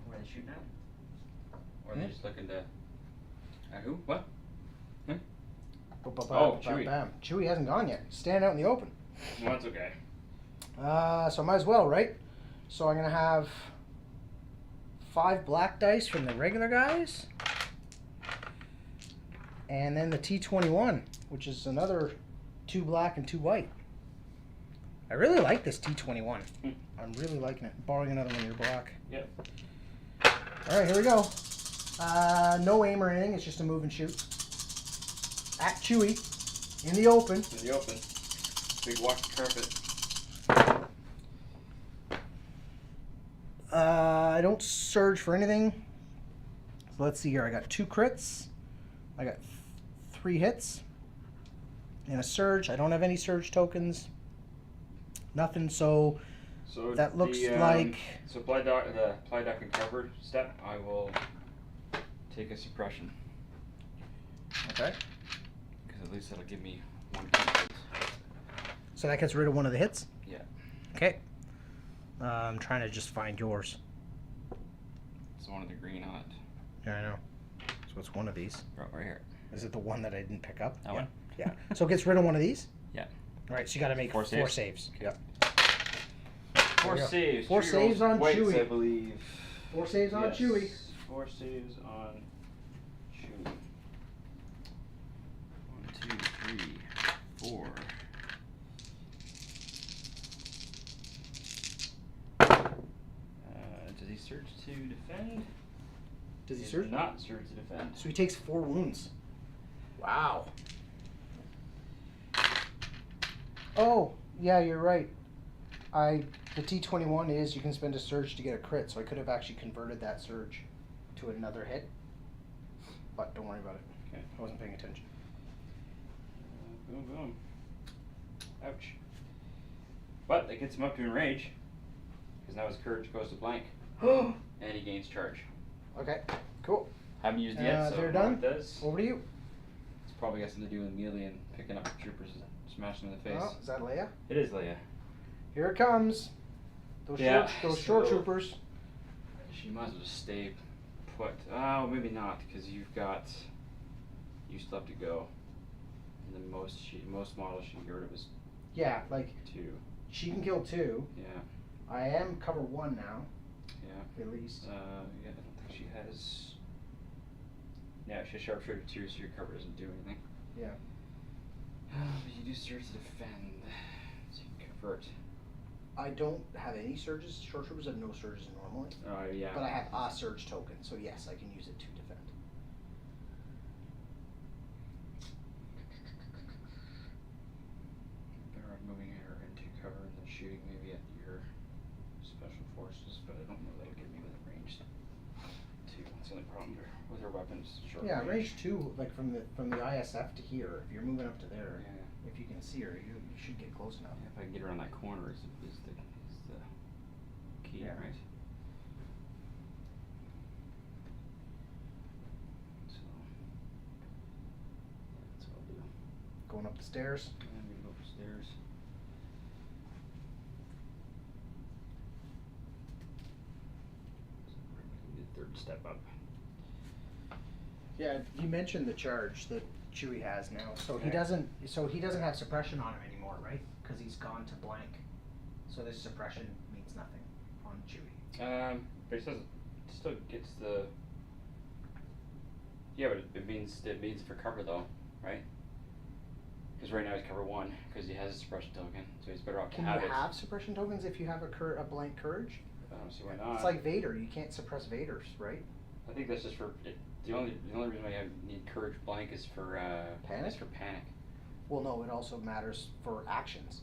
Where are they shooting at? Or are they just looking to... At who? What? Oh, Chewie. Bam. Chewie hasn't gone yet. He's standing out in the open. No, that's okay. So I might as well, right? So I'm gonna have 5 black dice from the regular guys. And then the T21, which is another 2 black and 2 white. I really like this T21. I'm really liking it. Borrowing another one of your black. Yep. Alright, here we go. No aim or anything, it's just a move and shoot. At Chewie, in the open. In the open. Big walk carpet. I don't surge for anything. So let's see here. I got 2 crits. I got 3 hits. And a surge. I don't have any surge tokens. Nothing, so So that looks the, like... So the apply dock and cover step, I will take a suppression. Okay. Because at least that'll give me 1 hit. So that gets rid of one of the hits? Yeah. Okay. I'm trying to just find yours. It's the one with the green on it. Yeah, I know. So it's one of these. Right here. Is it the one that I didn't pick up? That yeah. one? Yeah. So it gets rid of one of these? Yeah. All right, so you got to make Four four saves? saves. Yep. Four There you go. saves. Four Three saves rolls on whites, Chewie. I believe. 4 saves on Yes. Chewie. 4 saves on Chewie. 1, 2, 3, 4. Does he surge to defend? Does he does surge? not surge to defend. So he takes 4 wounds. Wow. Oh, yeah, you're right. The T21 is you can spend a surge to get a crit, so I could have actually converted that surge to another hit. But don't worry about it. Okay. I wasn't paying attention. Boom, boom. Ouch. But that gets him up to enrage. Because now his courage goes to blank. And he gains charge. Okay, cool. Haven't used it yet, so they're I don't know done. what it does. Over to you. It's probably got something to do with melee and picking up the troopers and smashing them in the face. Oh, is that Leia? It is Leia. Here it comes. Those Yeah, those short so- troopers. She might as well just stay put. Oh, maybe not, because you've got. You still have to go. And the most models she can get rid of is Yeah, like 2. she can kill 2. Yeah, I am cover 1 now, yeah. at least. Yeah, I don't think she has. Yeah, she has sharpshooter 2, so your cover doesn't do anything. Yeah. But you do surge to defend. So you can convert. I don't have any surges. Short troopers have no surges normally. Yeah. But I have a surge token, so yes, I can use it to defend. Better on moving her into cover and then shooting maybe at your special forces, but I don't know that'll get me within range 2. That's the only problem with her weapons. Short Yeah, range 2, like from the ISF to here. If you're moving up to there, Yeah. if you can see her, you should get close enough. Yeah, if I can get around that corner is the key, Yeah. right? So that's what I'll do. Going up the stairs. And then we go upstairs. So we're making the 3rd step up. Yeah, you mentioned the charge that Chewie has now. So he Okay. doesn't. So he doesn't have suppression on him anymore, right? Because he's gone to blank. So this suppression means nothing on Chewie. But it says it still gets the. Yeah, but it means for cover though, right? Because right now he's cover 1 because he has a suppression token, so he's better off to Can have you it. have suppression tokens if you have a blank courage? I don't see why not. It's like Vader. You can't suppress Vaders, right? I think that's just for the only reason why you need courage blank is for Panic? Is for panic. Well, no, it also matters for actions,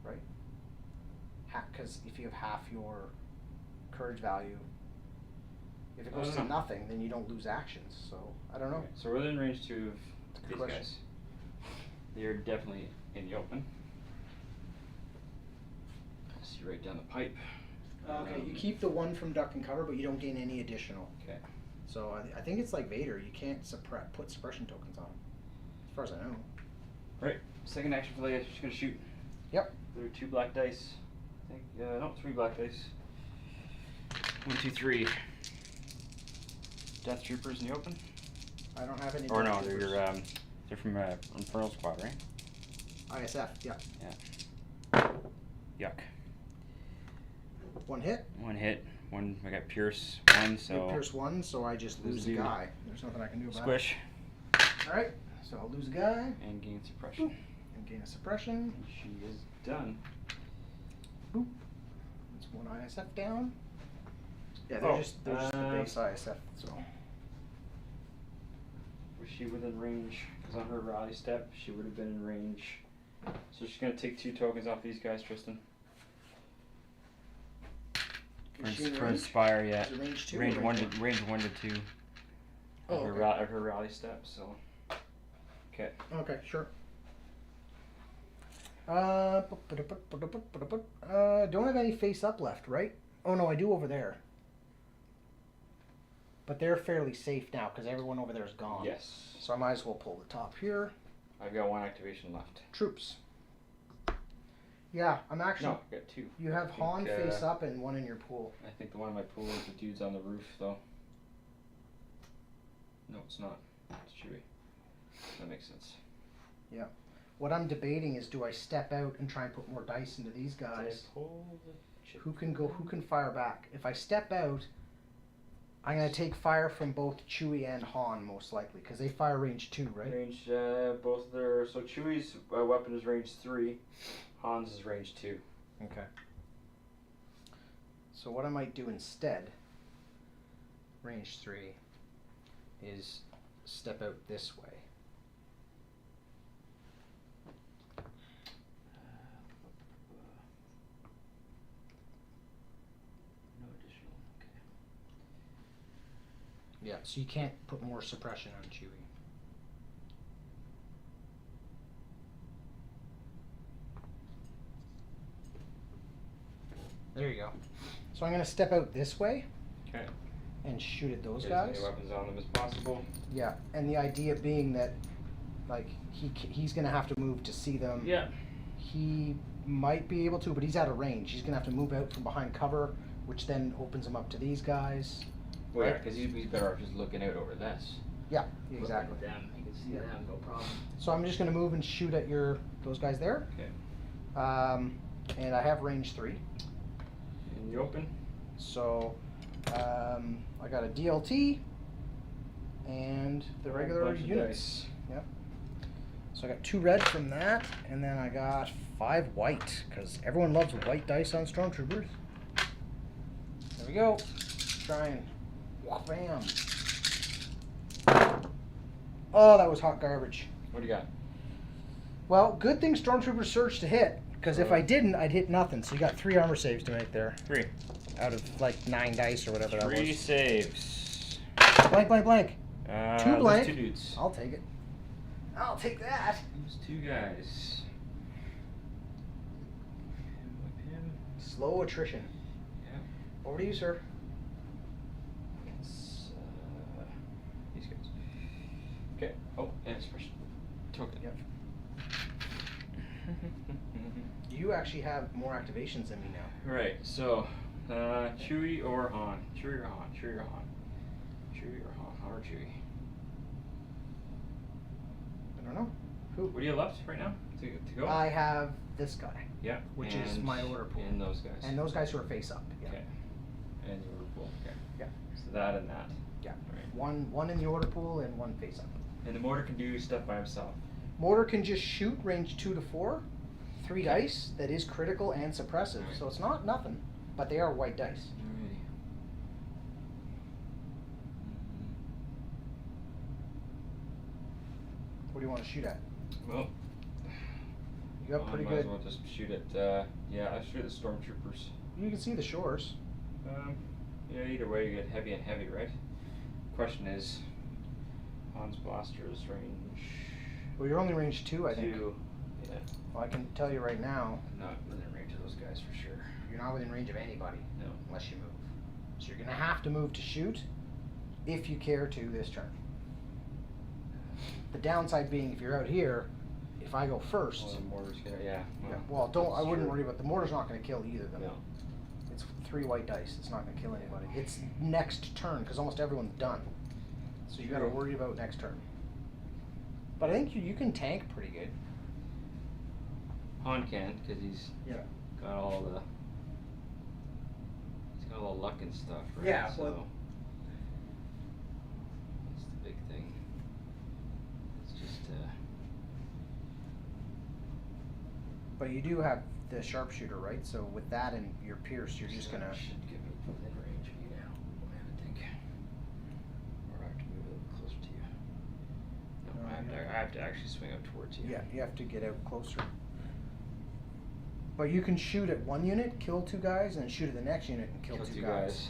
right? Because if you have half your courage value, if it I goes don't to know. nothing, then you don't lose actions. So I don't know. Okay, so we're within range 2 of That's a good these question. guys. They're definitely in the open. See right down the pipe. Okay, you keep the one from duck and cover, but you don't gain any additional. Okay. So I think it's like Vader. You can't put suppression tokens on him, as far as I know. Right. Second action for Leia. She's gonna shoot. Yep. There are 2 black dice. I think. No, 3 black dice. 1, 2, 3. Death Troopers in the open. I don't have any. Or no, Death they're Troopers. they're from Imperial Squad, right? ISF. Yeah. Yuck. 1 hit. 1 hit. 1. I got Pierce 1. So Pierce 1, so I just lose a Dude. guy. There's nothing I can do about squish it. All right. So I'll lose a guy and gain suppression. and gain a suppression. And she is done. Boop. That's 1 ISF down. Yeah, Oh, they're just the base ISF. So Was she within range? Because on her rally step, she would have been in range. So she's gonna take 2 tokens off these guys, Tristan. is she in For range? Inspire, yeah. Is it range 2? Range or 1 to range 1 to 2. Oh, Of her, okay. of her rally step. So. Okay. Okay, sure. Don't have any face up left, right? Oh no, I do over there. But they're fairly safe now because everyone over there is gone. Yes. So I might as well pull the top here. I've got 1 activation left. Troops. Yeah, I'm actually. No, I've got 2. You have I think, Han face up and 1 in your pool. I think the one in my pool is the dudes on the roof, though. No, it's not. It's Chewie. That makes sense. Yeah. What I'm debating is, do I step out and try and put more dice into these guys? Who can fire back? If I step out, I'm gonna take fire from both Chewie and Han most likely, because they fire range 2, right? Range, both their, so Chewie's weapon is range 3, Han's is range 2. Okay. So what I might do instead, range 3, is step out this way. No additional, okay. Yeah, so you can't put more suppression on Chewie. There you go. So I'm going to step out this way. Okay. And shoot at those Get guys. as many weapons on them as possible. Yeah, and the idea being that, like, he's going to have to move to see them. Yeah. He might be able to, but he's out of range. He's going to have to move out from behind cover, which then opens him up to these guys. Well, yeah, because he's better off just looking out over this. Yeah, exactly. Look at them. You can see Yeah. them, no problem. So I'm just going to move and shoot at those guys there. Okay. And I have range 3. In the open. So I got a DLT and the regular Bunch of units. dice. Yep. So I got 2 red from that, and then I got 5 white, because everyone loves white dice on Stormtroopers. There we go. Try and bam. Oh, that was hot garbage. What do you got? Well, good thing Stormtrooper surge to hit, because if I didn't, I'd hit nothing. So you got 3 armor saves to make there. 3. Out of like 9 dice or whatever that 3 was. saves. Blank, blank, blank. 2 blank. 2 dudes. I'll take it. I'll take that. Those 2 guys. Whip him. Slow attrition. Yeah. Over to you, sir. It's these guys. Okay. Oh, and expression. Token. Yep. You actually have more activations than me now. Right. So, Chewie or Han? Chewie or Han? Chewie or Han? Chewie or Han? Han or Chewie? I don't know. Who? What do you have left right now to go? I have this guy. Yeah. Which is my order pool. And those guys. And those guys who are face up. Yeah. Okay. And your order pool. Okay. Yeah. So that and that. Yeah. Right. One in the order pool and 1 face up. And the mortar can do stuff by himself. Mortar can just shoot range 2 to 4, 3 dice. That is critical and suppressive. Right. So it's not nothing, but they are white dice. Alrighty. What do you want to shoot at? Well, You got pretty might good. as well just shoot at. Yeah, I shoot at the stormtroopers. You can see the shores. Yeah, either way you get heavy and heavy, right? Question is, Han's blaster is range. Well, you're only range 2, I think. 2. Yeah. Well, I can tell you right now, I'm not within range of those guys for sure. you're not within range of anybody No. unless you move. So you're going to have to move to shoot if you care to this turn. The downside being, if you're out here, if I go first, Well, the mortar's gonna. Yeah. well, don't. I that's wouldn't true. worry about the mortar's not going to kill either of them. No. It's 3 white dice. It's not going to kill anybody. It's next turn because almost everyone's done. So you got to True. worry about next turn. But I think you can tank pretty good. Han can, because he's Yeah. got all the. He's got all the luck and stuff, right? Yeah, So. well- That's the big thing. It's just. But you do have the sharpshooter, right? So with that and your pierce, you're just gonna. Should get me within range of you now, I think. Or I have to move a little closer to you. No, No, I have to actually swing up towards you. Yeah, you have to get out closer. But you can shoot at 1 unit, kill 2 guys, and then shoot at the next unit and kill, 2 guys.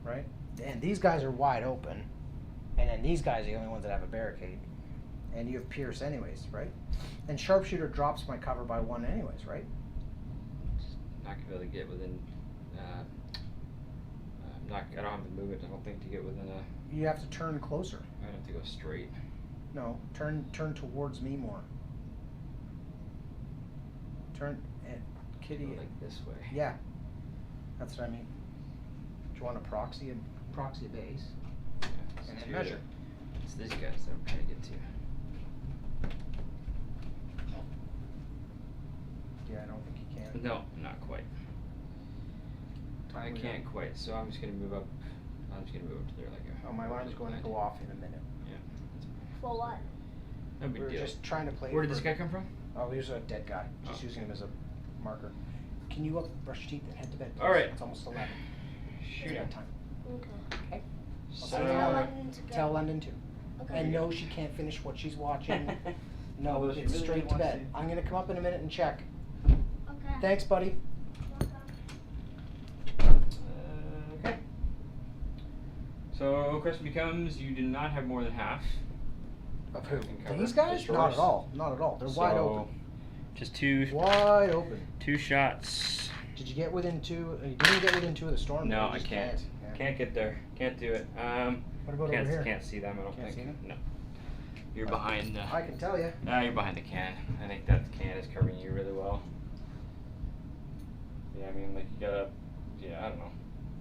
Right? And these guys are wide open, and then these guys are the only ones that have a barricade. And you have pierce anyways, right? And sharpshooter drops my cover by 1 anyways, right? Just not gonna be able to get within. I don't have the movement. I don't think to get within a. You have to turn closer. I have to go straight. No, turn towards me more. Turn and kitty. Go like this way. Yeah, that's what I mean. Do you want to proxy a base? Yeah, And since then you're measure. It's these guys that I'm trying to get to. Yeah, I don't think you can. No, not quite. I Totally can't not. quite, so I'm just gonna move up. I'm just gonna move up to there like a. Oh, my alarm's going to go off in a minute. Yeah. For what? No big We're deal. just trying to play. Where did for- this guy come from? Oh, he was a dead guy. Just Oh. using him as a marker. Can you brush your teeth and head to bed? Please? All right. It's almost 11. Shoot. We got time. Okay. Okay. So, I'll Tell tell London to go. Tell London too. Okay. And no, she can't finish what she's watching. No, Although she it's really straight to wants bed. to. I'm gonna come up in a minute and check. Okay. Thanks, buddy. Okay. So question becomes: you do not have more than half. Of who? Can cover These the guys? Not shores. at all. Not at all. They're wide open. Just two Wide open. shots. Did you get within two? You didn't get within two of the storm. No, You I just can't. Yeah. Can't get there. Can't do it. What about can't, over here? Can't see them. I don't Can't think. see them? No. You're behind. I can tell you. You're behind the can. I think that can is covering you really well. Yeah, I mean, like you gotta. Yeah, I don't know.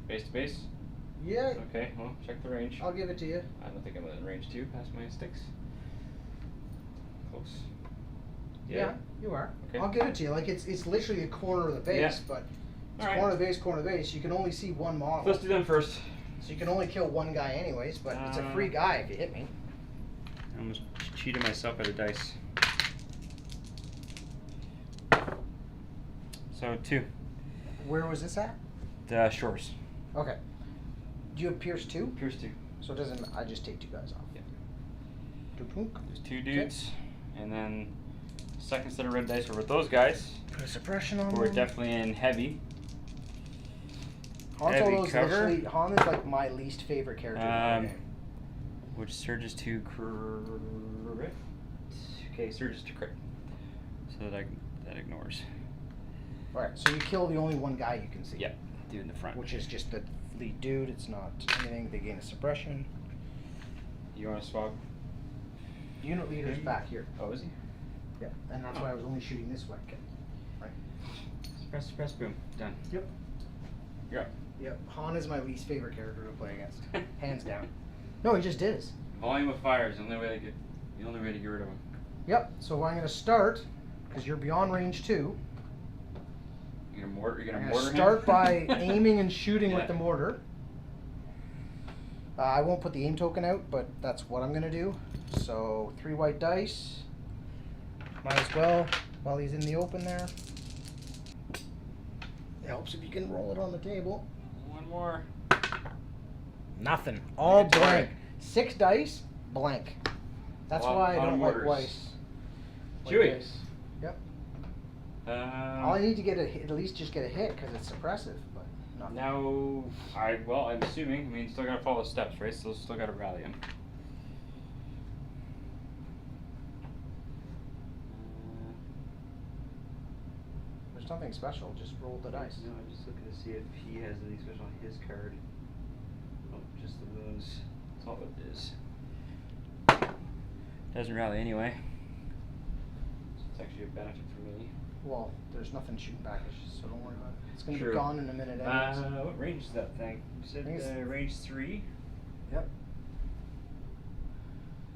Base to base. Yeah. Okay. Well, check the range. I'll give it to you. I don't think I'm within range 2 past my sticks. Close. Yeah, you are. Okay. I'll give it to you. Like it's literally a corner of the base, Yeah. but it's Alright. corner of the base, corner of the base. You can only see one model. Let's do them first. So you can only kill one guy anyways, but it's a free guy if you hit me. I almost cheated myself at a dice. So 2. Where was this at? The shores. Okay. Do you have Pierce 2? Pierce 2. So it doesn't I just take 2 guys off. Yeah. Tunk. There's 2 dudes. And then second set of red dice were with those guys. Put a suppression on Who are them. definitely in heavy. Han heavy Solo's cover. literally Han is like my least favorite character in the game. Which surges to crit. Okay, surges to crit. So that ignores. Alright, so you kill the only one guy you can see. Yep, dude in the front. Which is just the lead dude, it's not anything, they gain a suppression. You want to swap? Unit leader's back here. Oh, is he? Yeah, and that's why I was only shooting this way. Right. Suppress, boom, done. Yep. You're up. Yep. Han is my least favorite character to play against. Hands down. No, he just is. Volume of fire is the only way to get rid of him. Yep, so I'm gonna start, because you're beyond range 2. You're gonna mortar I'm him? gonna start by aiming and shooting with Yeah. the mortar. I won't put the aim token out, but that's what I'm gonna do. So 3 white dice. Might as well, while he's in the open there. It helps if you can roll it on the table. One more. Nothing. All It's all blank. right. 6 dice, blank. That's Lot- why I lot of don't like mortars. white Chewy. dice. Yep. All I need to get at least just get a hit because it's suppressive, but nothing. Now, I'm assuming. I mean, still gotta follow the steps, right? Still gotta rally him. There's nothing special. Just roll the dice. No, I'm just looking to see if he has anything special on his card. Oh, just the wounds. That's all it is. Doesn't rally anyway. So it's actually a benefit for me. Well, there's nothing shooting back, so don't worry about it. It's gonna True. be gone in a minute anyways. What range is that thing? You said I think it's- range 3? Yep.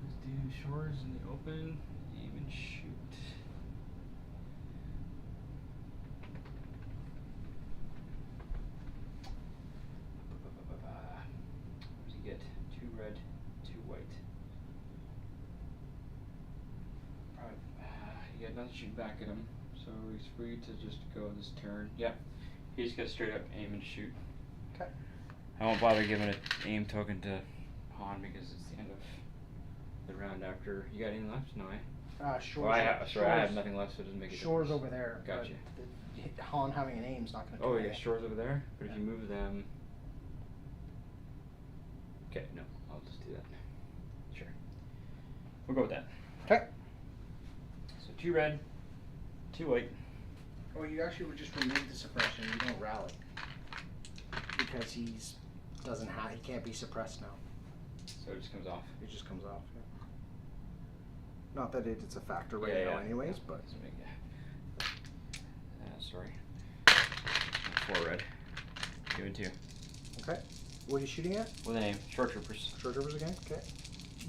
Let's do shores in the open. Aim and shoot. What does he get? 2 red, 2 white. Probably, he got nothing shooting back at him, so he's free to just go this turn. Yep. He just got straight up aim and shoot. Okay. I won't bother giving an aim token to Han because it's the end of the round after. You got any left? No, Shores. Well, I have Shores- nothing left, so it doesn't make a Shores difference. over there. but Gotcha. Han having an aim's not gonna do Oh, yeah, anything. shores over there? But if Yeah. you move them... Okay, no, I'll just do that. Sure. We'll go with that. Okay. So 2 red, 2 white. Oh, you actually would just remove the suppression. You don't rally because he can't be suppressed now. So it just comes off. It just comes off. Yeah. Not that it's a factor right Yeah, now, yeah. anyways, Yeah, but doesn't make sorry. 4 red. 2 and 2. okay. What are you shooting at? With an aim. Short troopers. Short troopers again. Okay.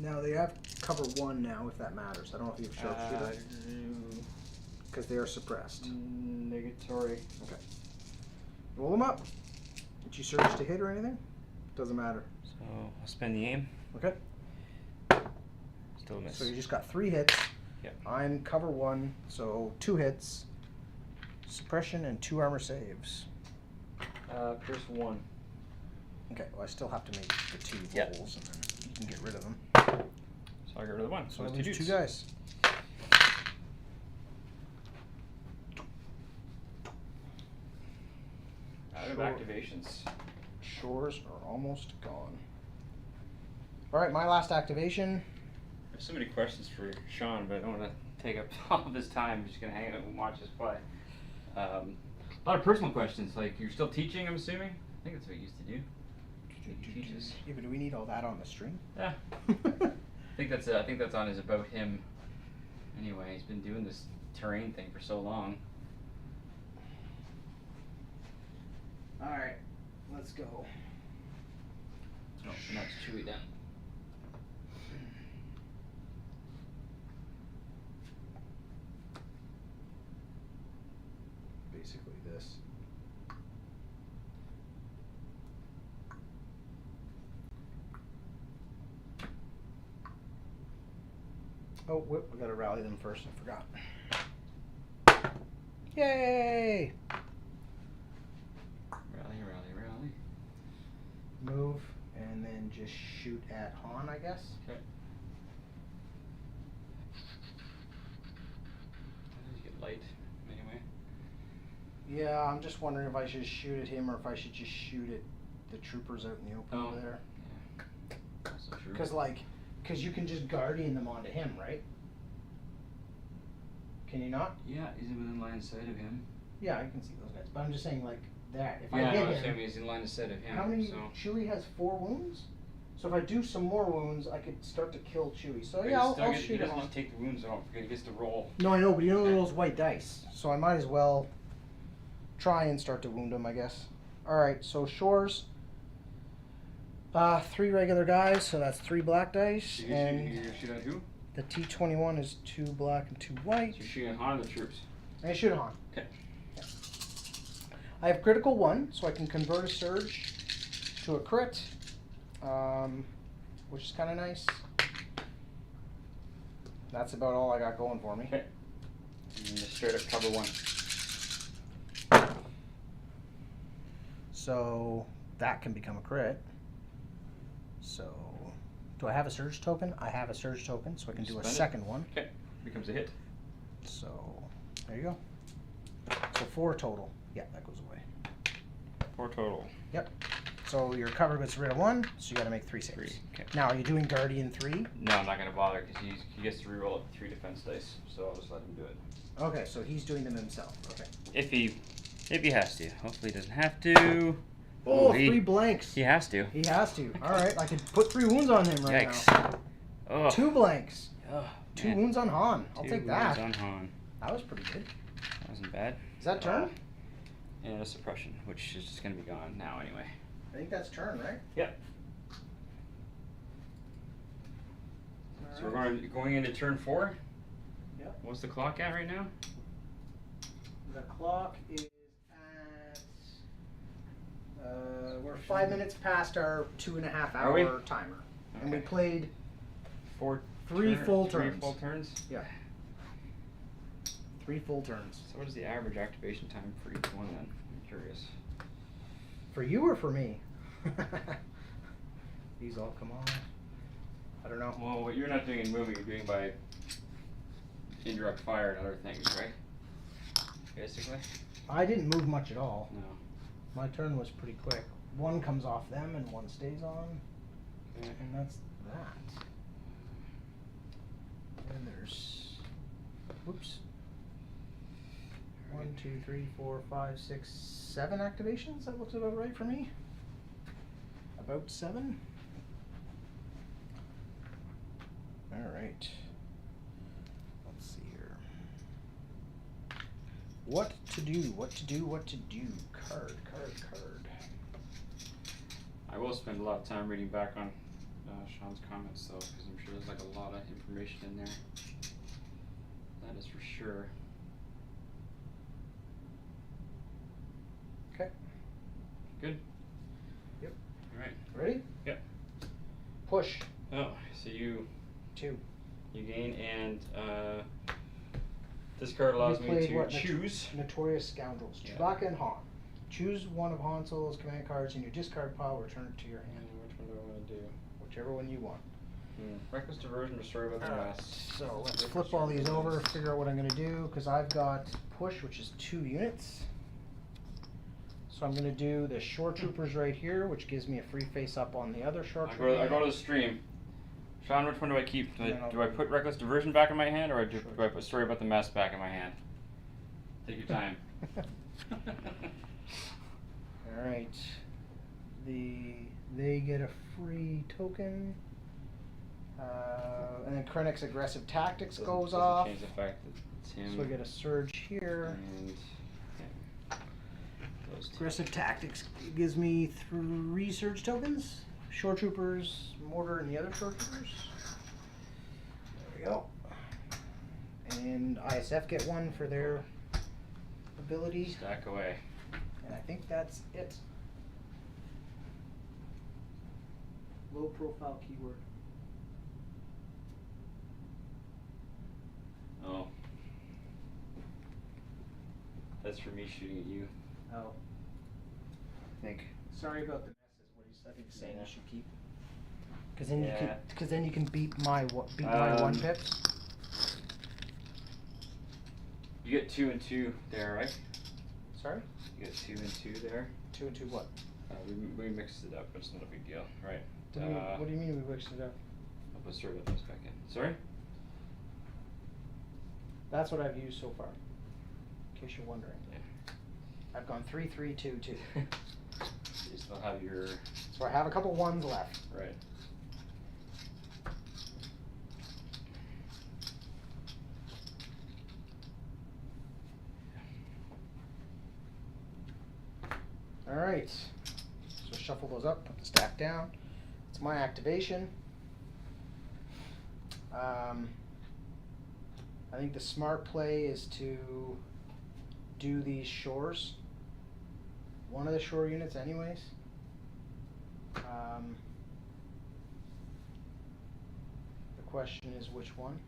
Now they have cover 1 now, if that matters. I don't know if you have sharpshooter. Because they are suppressed. Negatory. Okay. Roll them up. Did you search to hit or anything? Doesn't matter. So I'll spend the aim. Okay. Still a miss. So you just got 3 hits. Yep. I'm cover 1, so 2 hits. Suppression and 2 armor saves. Pierce 1. Okay, well I still have to make the 2 Yep. rolls and then you can get rid of them. So I got rid of 1. So I it's lose 2 dudes. guys. Out of Sure. activations. Shores are almost gone. Alright, my last activation. There's so many questions for Sean, but I don't want to take up all of his time. I'm just going to hang out and watch us play. A lot of personal questions, like you're still teaching, I'm assuming? I think that's what you used to do. He teaches. Yeah, but do we need all that on the stream? Yeah. I think that's on his About Him. Anyway, he's been doing this terrain thing for so long. Alright, let's go. Oh, no, it's Chewy then. Basically this. Oh, whoop, we gotta rally them first, I forgot. Yay! Rally, rally, rally. Move, and then just shoot at Han, I guess. Okay. How get light, anyway? Yeah, I'm just wondering if I should shoot at him or if I should just shoot at the troopers out in the open over there. Yeah. Also true. Because you can just guardian them onto him, right? Can you not? Yeah, he's within line of sight of him. Yeah, I can see those guys. But I'm just saying, like, that. If Yeah, I I hit know, him, he's in line of sight of him. how many? So. Chewie has 4 wounds? So if I do some more wounds, I could start to kill Chewie. So But yeah, he I'll still gets- shoot He him doesn't on. just take the wounds off, he gets to roll. No, I know, but he only rolls white dice. So I might as well try and start to wound him, I guess. Alright, so Shores. 3 regular guys, so that's 3 black dice. You're gonna shoot at who? The T21 is 2 black and 2 white. So you're shooting at Han or the troops? And I shoot it on. Okay. I have critical 1, so I can convert a surge to a crit, which is kind of nice. That's about all I got going for me. Okay. And just straight up cover 1. So that can become a crit. So, do I have a surge token? I have a surge token, so I can do a Spend it. second one. Okay. Becomes a hit. So, there you go. So 4 total. Yeah, that goes away. 4 total. Yep. So your cover gets rid of 1, so you gotta make 3 saves. 3. Okay. Now, are you doing Guardian 3? No, I'm not gonna bother because he gets to reroll up to 3 defense dice, so I'll just let him do it. Okay, so he's doing them himself. Okay. If he has to. Hopefully he doesn't have to. Oh, he 3 blanks. He has to. He has to. Alright, I could put 3 wounds on him right Yikes. now. Oh. 2 blanks. Oh, 2 man. wounds on Han. I'll 2 take that. wounds on Han. That was pretty good. That wasn't bad. Is that turn? And a suppression, which is just gonna be gone now anyway. I think that's turn, right? Yep. So we're going into turn 4? Yep. What's the clock at right now? The clock is at. We're 5 minutes past our 2.5 Are we? hour timer. And we Okay. played 4 3 full 3 turns. full turns? Yeah. 3 full turns. So what is the average activation time for each one then? I'm curious. For you or for me? These all come off. I don't know. Well, what you're not doing in moving, you're doing by indirect fire and other things, right? Basically? I didn't move much at all. No. My turn was pretty quick. 1 comes off them and 1 stays on. Okay. And that's that. And there's. Whoops. 1, 2, 3, 4, 5, 6, 7 activations? That looks about right for me. About 7. Alright. Let's see here. What to do, what to do, what to do. Card. I will spend a lot of time reading back on Sean's comments though, because I'm sure there's like a lot of information in there. That is for sure. Okay. Good. Yep. All right. Ready? Yep. Push. Oh, so you 2. gain and this card allows We me played to what, choose. Notorious Scoundrels. Yeah. Chewbacca and Han. Choose one of Han Solo's command cards in your discard pile. Return it to your hand. Which one do I want to do? Whichever one you want. Reckless diversion or story about the mess. So let's flip all these over, figure out what I'm going to do, because I've got push, which is 2 units. So I'm going to do the shore troopers right here, which gives me a free face up on the other shore I trooper. go to the stream. Sean, which one do I keep? Do I put reckless diversion back in my hand, or do I put story about the mess back in my hand? Take your time. All right. They get a free token. And then Krennic's aggressive tactics goes off. Change the fact that it's him. So we get a surge here. And yeah. Those two. Aggressive tactics gives me 3 surge tokens. Shore troopers, mortar, and the other shore troopers. There we go. And ISF get 1 for their ability. Stack away. And I think that's it. Low profile keyword. Oh. That's for me shooting at you. Oh. I think. Sorry about the messes. What he's, I think he's saying Yeah. you should keep. Because then Yeah. you can beat my 1 pips. You get 2 and 2 there, right? Sorry. You get 2 and 2 there. 2 and 2 what? We mixed it up, but it's not a big deal, right? What do you mean we mixed it up? I'll put story about this back in. Sorry. That's what I've used so far. In case you're wondering. Yeah. I've gone 3, 3, 2, 2. You still have your So I have a couple 1s left. right. All right. So shuffle those up, put the stack down. It's my activation. I think the smart play is to do these shores. One of the shore units anyways. The question is which one?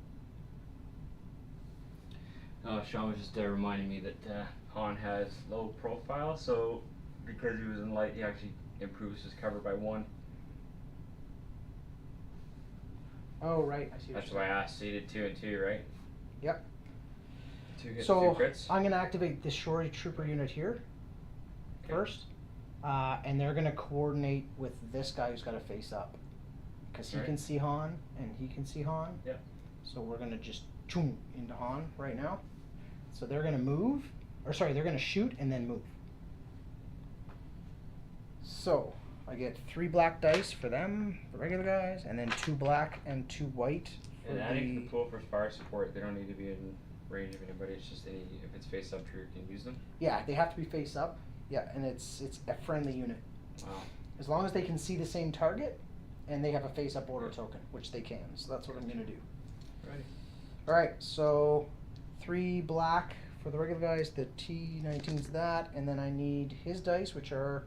Sean was just reminding me that Han has low profile, so because he was in light, he actually improves his cover by 1. Oh, right. I see. That's why I asked. So you did 2 and 2, right? Yep. 2 hits, So 2 crits. I'm going to activate the shore trooper unit here first, and they're going to coordinate with this guy who's got to face up, because he Right. can see Han and he can see Han. Yep. So we're going to just choom into Han right now. So they're going to move, or sorry, they're going to shoot and then move. So I get 3 black dice for them, the regular guys, and then 2 black and 2 white for And adding the. control for fire support, they don't need to be in range of anybody. It's just if it's face up, you can use them. Yeah, they have to be face up. Yeah, and it's a friendly unit. Wow. As long as they can see the same target, and they have a face-up order token, which they can. So that's what I'm going to do. Right. All right, so 3 black for the regular guys. The T19's that, and then I need his dice, which are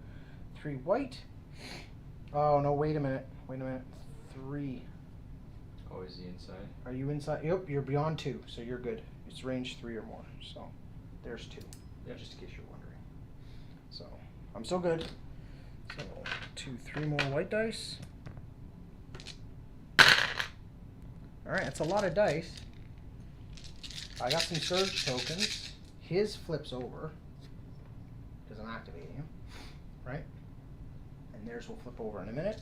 3 white. Oh no! Wait a minute. 3. Oh, is he inside? Are you inside? Yep, you're beyond 2, so you're good. It's range 3 or more. So there's 2. Yep. Just in case you're wondering. So I'm so good. So 2, 3 more white dice. All right, that's a lot of dice. I got some surge tokens. His flips over because I'm activating him, right? And theirs will flip over in a minute.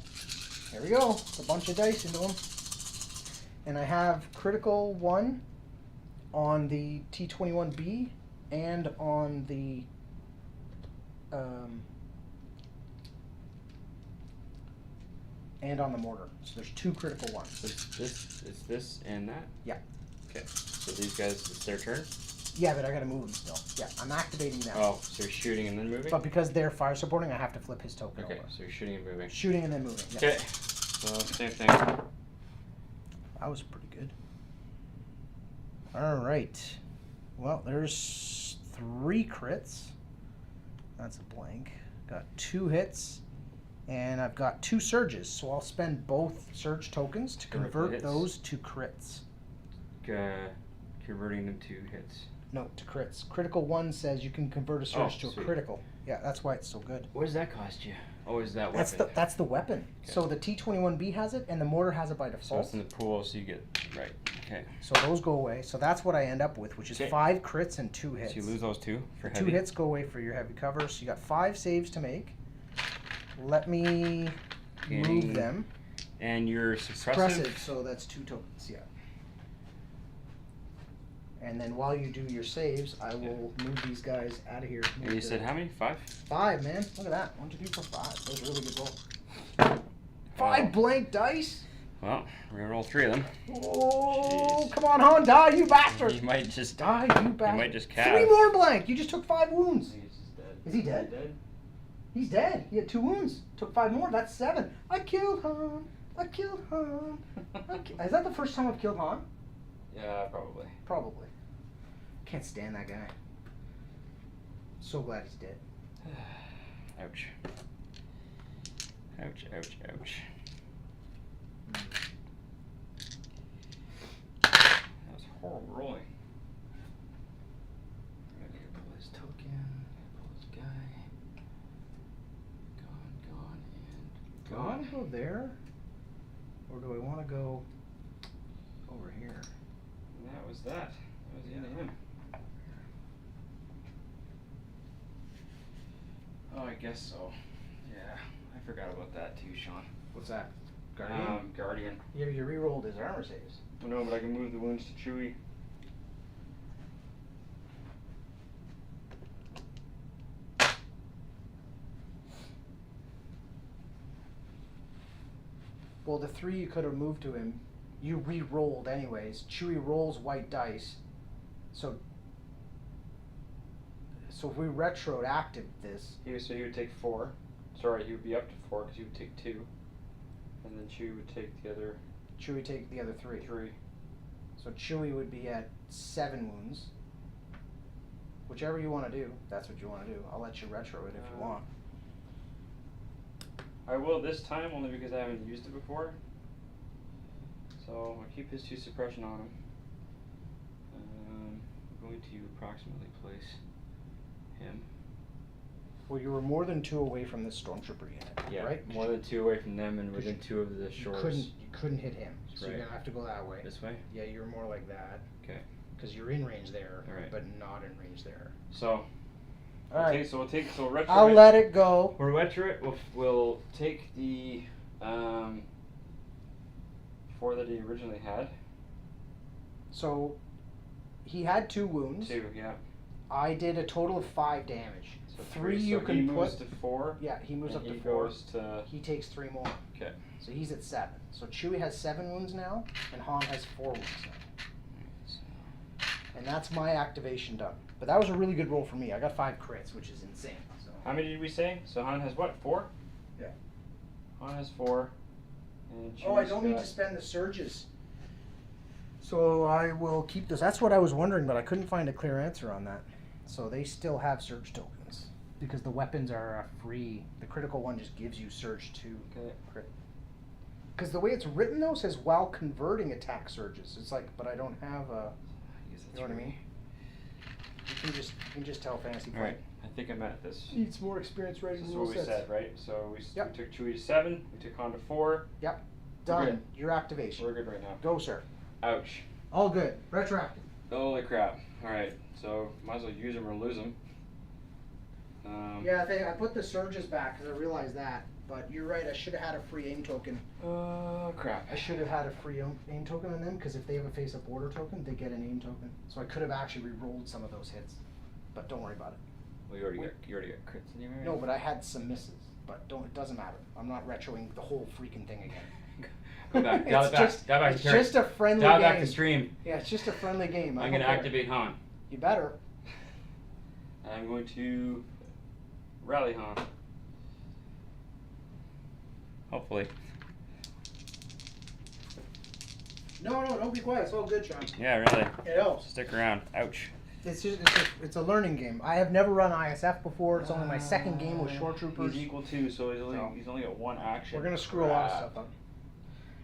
There we go. A bunch of dice into them. And I have critical 1 on the T21B and on the mortar. So there's 2 critical ones. It's this and that? Yeah. Okay. So these guys, it's their turn? Yeah, but I gotta move them still. Yeah, I'm activating them. Oh, so you're shooting and then moving? But because they're fire supporting, I have to flip his token Okay, over. so you're shooting and moving. Shooting and then moving. Yeah. Okay. So same thing. That was pretty good. All right. Well, there's 3 crits. That's a blank. Got 2 hits, and I've got 2 surges. So I'll spend both surge tokens to convert hits. those to crits. Converting them to hits. No, to crits. Critical 1 says you can convert a surge to a sweet. critical. Yeah, that's why it's so good. What does that cost you? Oh, is that weapon? That's the weapon. Okay. So the T21B has it, and the mortar has it by So default. it's in the pool, so you get right. Okay. So those go away. So that's what I end up with, which is Okay. 5 crits and 2 hits. So you lose those 2 for 2 heavy. hits go away for your heavy cover. So you got 5 saves to make. Let me move Gaining them. And you're suppressive. Suppressive, so that's 2 tokens, yeah. And then while you do your saves, I will move these guys out of here. And you said how many? 5? 5, man. Look at that. 1, 2, 3, 4, 5. That was a really good roll. 5 blank dice. Well, we're gonna roll 3 of them. Oh, Jeez. come on, Han, die, you bastard! You might just Die, you bastard! might just 3 calve. more blank. You just took 5 wounds. He's just dead. Is he dead? He's dead. He had 2 wounds. Took 5 more. That's 7. I killed Han. I killed Han. Is that the first time I've killed Han? Yeah, probably. Probably. Can't stand that guy. So glad he's dead. Ouch. Ouch, ouch, ouch. That was horrible rolling. I'm gonna pull his token, pull his guy. Gone, Do I want to go there? Or do I want to go over here? And that was that. That was the end of him. Oh, I guess so. Yeah, I forgot about that too, Sean. What's that? Guardian? Guardian. Yeah, you re-rolled his armor saves. Oh, no, but I can move the wounds to Chewie. Well, the 3 you could have moved to him, you re-rolled anyways. Chewie rolls white dice. So if we retroactive this, So he would take 4. Sorry, he would be up to 4 because he would take 2. And then Chewie would take the other Chewie take the other 3. 3. So Chewie would be at 7 wounds. Whichever you want to do, that's what you want to do. I'll let you retro it if you want. I will this time only because I haven't used it before. So I'll keep his 2 suppression on him. I'm going to approximately place him. Well, you were more than 2 away from this stormtrooper unit, Yeah, right? more than 2 away from them and 'Cause within 2 of the shores. You couldn't hit him, so Right. you're gonna have to go that way. This way? Yeah, you're more like that. Okay. Because you're in range there, Alright. but not in range there. So, All right. okay, so we'll retro I'll it. let it go. We'll retro it. We'll take the 4 that he originally had. So he had 2 wounds. 2, yeah. I did a total of 5 damage. So 3 so you he can moves put. to 4. Yeah, he moves and up to he 4. goes to. He takes 3 more. Okay. So he's at 7. So Chewie has 7 wounds now, and Han has 4 wounds now. And that's my activation done. But that was a really good roll for me. I got 5 crits, which is insane. So. How many did we say? So Han has what? 4? Yeah. Han has 4. And Oh, I Chewie's don't need got- to spend the surges. So I will keep this. That's what I was wondering, but I couldn't find a clear answer on that. So they still have surge tokens. Because the weapons are free. The critical one just gives you surge 2 Okay. crit. Because the way it's written though says while converting attack surges. It's like, but I don't have a. You know what I mean? You can just tell fantasy All right. I think I'm at this. Needs more experience writing This is rule what we sets. said, right? So we Yep. took Chewie to 7. We took Han to 4. Yep. We're Done. good. Your activation. We're good right now. Go, sir. Ouch. All good. Retroactive. Holy crap. Alright, so might as well use them or lose them. Yeah, I put the surges back because I realized that. But you're right. I should have had a free aim token. Crap. I should have had a free aim token on them because if they have a face-up order token, they get an aim token. So I could have actually re-rolled some of those hits. But don't worry about it. Well, you already got crits in your area? No, but I had some misses. But it doesn't matter. I'm not retroing the whole freaking thing again. Go back. Dial it back. Just, Dial back it's the turret. just a friendly Dial game. back the stream. Yeah, it's just a friendly game. I'm going to activate Han. You better. I'm going to rally Han. Hopefully. No, don't be quiet. It's all good, Sean. Yeah, really. It helps. Stick around. Ouch. It's a learning game. I have never run ISF before. It's only my second game with shore troopers. He's equal 2, so he's only got 1 action. We're gonna screw a lot of stuff up.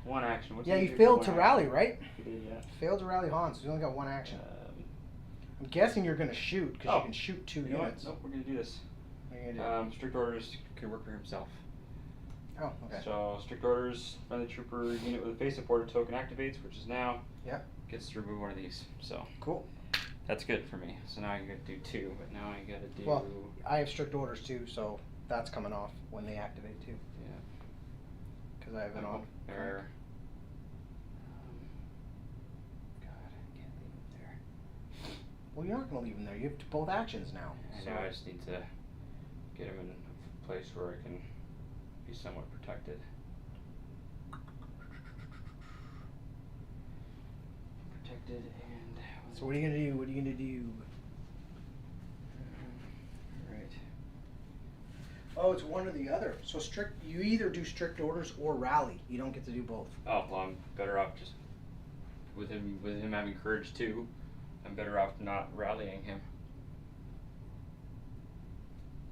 1 action. What's Yeah, he you do failed for to 1 rally, action? right? He did, yeah. Failed to rally Han, so you only got 1 action. I'm guessing you're gonna shoot because Oh. you can shoot 2 You know what? units. Nope, we're gonna do this. What are you gonna do? Strict orders can work for himself. Oh, okay. So strict orders, friendly trooper unit with a face-up order token activates, which is now. Yeah. Gets to remove one of these. So. Cool. That's good for me. So now I gotta do 2, but now I gotta do. Well, I have strict orders too, so that's coming off when they activate too. Yeah. Because I have it on. There. God, I can't leave it there. Well, you're not gonna leave them there. You have both actions now. I know. I just need to get him in a place where I can be somewhat protected. Protected and. So what are you gonna do? What are you gonna do? Right. Oh, it's one or the other. So strict. You either do strict orders or rally. You don't get to do both. Oh well, I'm better off just with him having courage too. I'm better off not rallying him.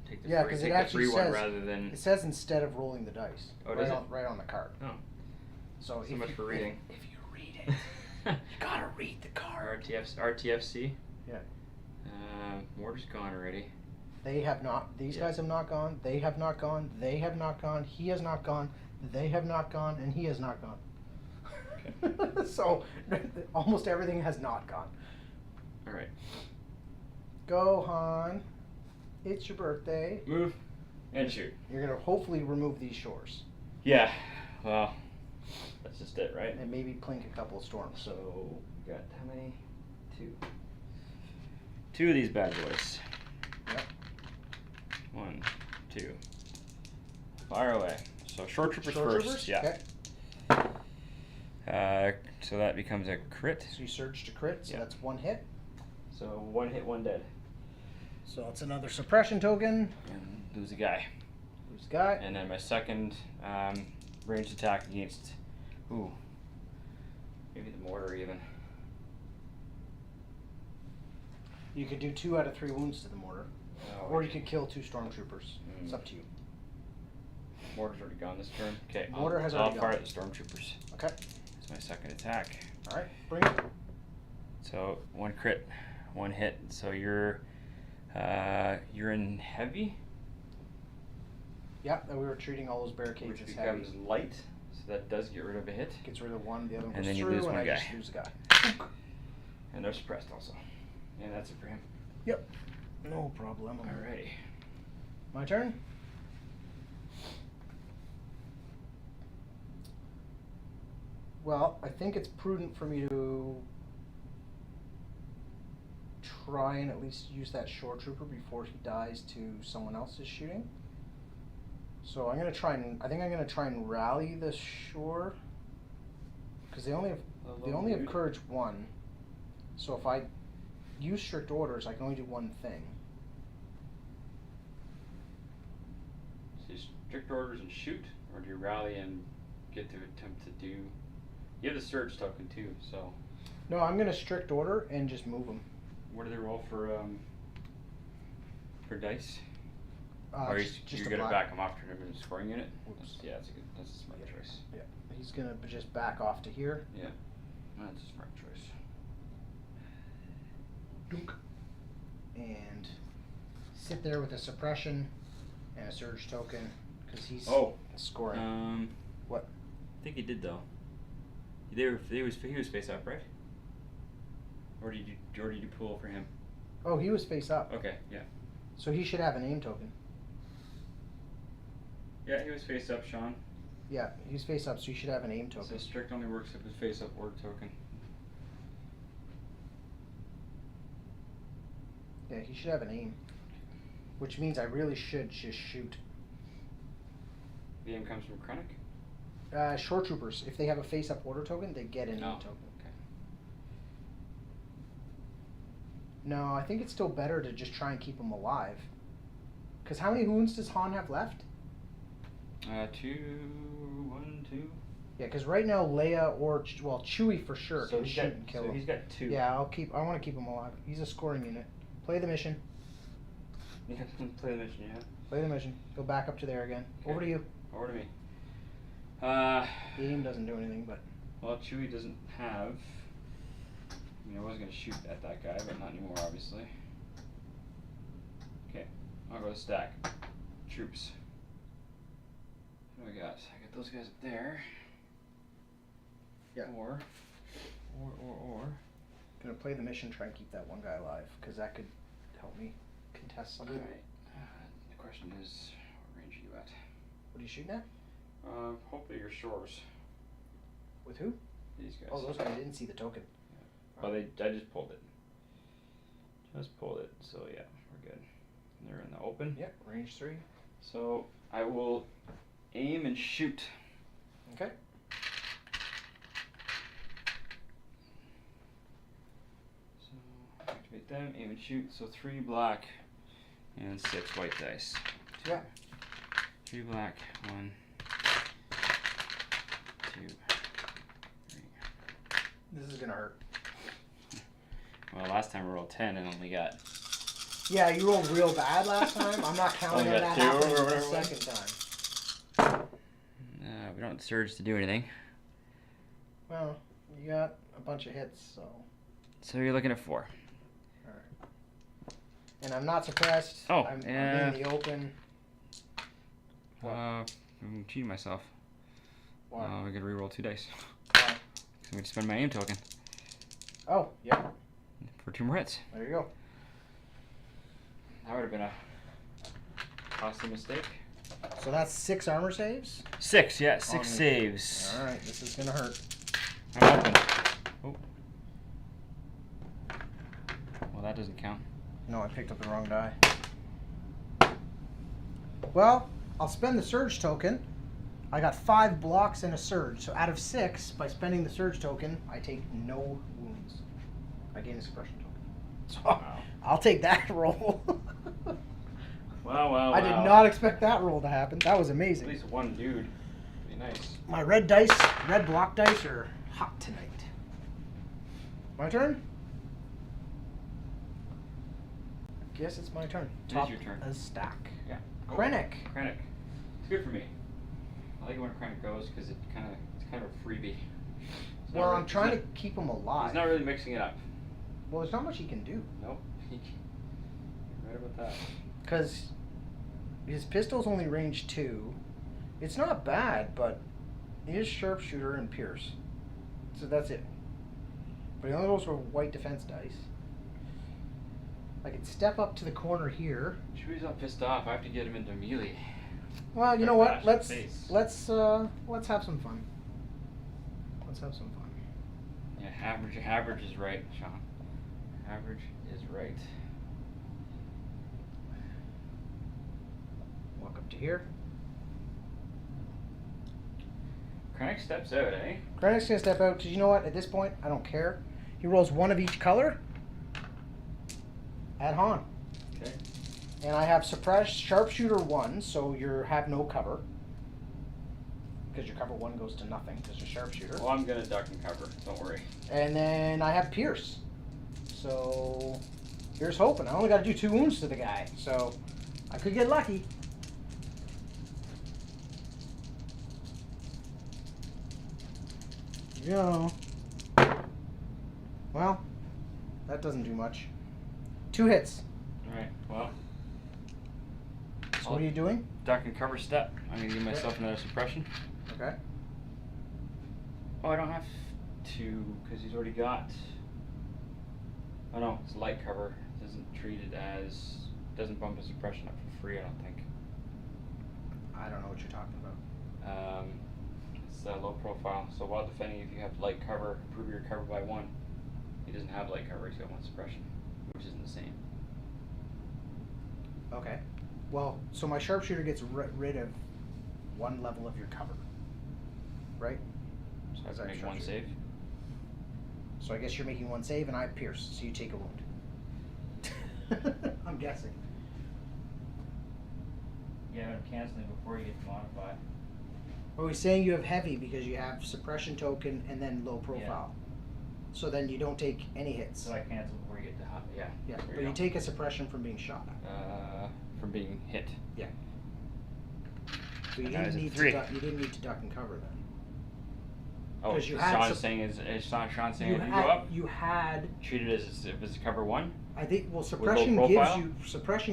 Take the Yeah, free, 'cause take it the actually free one says- rather than. It says instead of rolling the dice. Oh, right does it? Right on the card. Oh. So So much for reading. If you read it, you gotta read the card. RTFC. Yeah. Mortar's gone already. They have not. These Yeah. guys have not gone. They have not gone. They have not gone. He has not gone. They have not gone, and he has not gone. Okay. So almost everything has not gone. All right. Go, Han. It's your birthday. Move and shoot. You're gonna hopefully remove these shores Yeah. Well, that's just it, right? and maybe plink a couple of storms. So we got how many? 2. 2 of these bad boys. Yep. 1, 2. Fire away. So short troopers Shore first. troopers? Yeah. Okay. So that becomes a crit. So you surge to crit. So Yeah. that's 1 hit. So 1 hit, 1 dead. So it's another suppression token. And lose a guy. Who's guy? And then my second ranged attack against. Ooh. Maybe the mortar even. You could do 2 out of 3 wounds to the mortar, Oh, or you could kill 2 stormtroopers. It's up to you. Mortar's already gone this turn. Okay. Mortar has I'll already fire gone. at the stormtroopers. Okay. That's my second attack. All right. Bring it. So 1 crit, 1 hit. So you're in heavy, Yeah. We were treating all those barricades which as heavy. becomes light. So that does get rid of a hit. Gets rid of one. The other one And goes then you through, lose and one I guy. just lose a guy. And they're suppressed also. And that's it for him. Yep. No problem. Alrighty. My turn. Well, I think it's prudent for me to try and at least use that shore trooper before he dies to someone else's shooting. So I'm gonna try and I think I'm gonna try and rally the shore because they only have courage 1. So if I use strict orders, I can only do one thing. So you strict orders and shoot, or do you rally and get to attempt to do? You have the surge token too. So No, I'm gonna strict order and just move them. what do they roll for dice? Or Just you're a gonna black. back him off to him in a scoring unit? Oops. That's a smart Yeah. choice. Yeah, he's gonna just back off to here. Yeah, that's a smart choice. Dunk. And sit there with a suppression and a surge token because he's scoring. What? I think he did though. He was face up, right? Or did you pull for him? Oh, he was face up. Okay, yeah. So he should have an aim token. Yeah, he was face up, Sean. Yeah, he's face up, so he should have an aim token. So strict only works if it's face up org token. Yeah, he should have an aim. Which means I really should just shoot. The aim comes from Krennic? Shore troopers, if they have a face up order token, they get an aim token. Okay. No, I think it's still better to just try and keep him alive. Because how many wounds does Han have left? 2, 1, 2. Yeah, because right now Leia or Chewie for sure So can he's shoot got, and kill so him. he's got 2. Yeah, I want to keep him alive. He's a scoring unit. Play the mission. Yeah, play the mission, yeah. Play the mission. Go back up to there again. Okay. Over to you. Over to me. The aim doesn't do anything, but Well, Chewie doesn't have. I mean, I was gonna shoot at that guy, but not anymore, obviously. Okay, I'll go to stack. Troops. What do I got? I got those guys up there. Yeah. Or. gonna play the mission. Try and keep that one guy alive, because that could help me contest something. Alright. The question is, what range are you at? What are you shooting at? Hopefully your shores. With who? These guys. Oh, those guys. I didn't see the token. Well, I just pulled it. Just pulled it, so yeah, we're good. They're in the open. Yep, range 3. So I will aim and shoot. Okay. So activate them, aim and shoot. So 3 black and 6 white dice. Yeah. 3 black, 1, 2, 3. This is gonna hurt. Well, last time I rolled 10 and only got. Yeah, you rolled real bad last time. I'm not counting Only on got that 2 happening or the whatever it was. second time. We don't surge to do anything. Well, you got a bunch of hits, so. So you're looking at 4. Alright. And I'm not suppressed. Oh, I'm yeah. in the open. What? I'm cheating myself. Why? I gotta reroll 2 dice. Why? I'm gonna spend my aim token Oh, yeah. for 2 more hits. There you go. That would have been a costly mistake. So that's 6 armor saves. 6, yeah, On 6 me. saves. Alright, this is gonna hurt. I'm open. Oh. Well, that doesn't count. No, I picked up the wrong die. Well, I'll spend the surge token. I got 5 blocks and a surge. So out of 6, by spending the surge token, I take no wounds. I gain a suppression token. So Wow. I'll take that roll. Wow. I did not expect that roll to happen. That was At amazing. least one dude. Be nice. My red block dice are hot tonight. My turn? I guess it's my turn. It is Top your turn. a stack. Yeah. Krennic. Krennic. It's good for me. I like it when Krennic goes because it's kind of a freebie. It's not Well, really- I'm trying he's to keep him not- alive. He's not really mixing it up. Well, there's not much he can do. Nope. You're right about that. Because his pistol's only range 2. It's not bad, but he is sharpshooter and pierce. So that's it. But he only rolls for white defense dice. I could step up to the corner here. Chewie's all pissed off. I have to get him into melee. Well, you Got know bash what? in the face. Let's have some fun. Let's have some fun. Yeah, average is right, Sean. Average is right. Walk up to here. Krennic steps out, eh? Krennic's gonna step out because you know what? At this point, I don't care. He rolls 1 of each color. At Han. Okay. And I have suppressed sharpshooter 1, so you have no cover. Because your cover 1 goes to nothing because you're sharpshooter. Well, I'm gonna duck and cover. Don't worry. And then I have pierce. So here's hoping. I only got to do 2 wounds to the guy, so I could get lucky. Yeah. Well, that doesn't do much. 2 hits. Alright, well. So what are you doing? Duck and cover step. I'm gonna give myself another suppression. Okay. Oh, I don't have to, because he's already got. Oh no, it's light cover. It doesn't treat it as. Doesn't bump his suppression up for free, I don't think. I don't know what you're talking about. It's low profile. So while defending, if you have light cover, improve your cover by 1. He doesn't have light cover, he's got 1 suppression, which isn't the same. Okay. Well, so my sharpshooter gets rid of 1 level of your cover. Right? So I Is have that to make 1 sharpshooter? save. So I guess you're making 1 save and I have pierce, so you take a wound. I'm guessing. Yeah, I'm canceling before you get to modify. Well, he's saying you have heavy because you have suppression token and then low profile. So then you don't take any hits. So I cancel before you get to hot. Yeah. Yeah, There but you go. take a suppression from being shot. From being hit. Yeah. So you And that didn't is a need 3. to duck, you didn't need to duck and cover then. Oh, 'Cause you had Sean's saying is Sean saying You if you had, go up, you had. treat it as if it's cover 1. I think low suppression profile?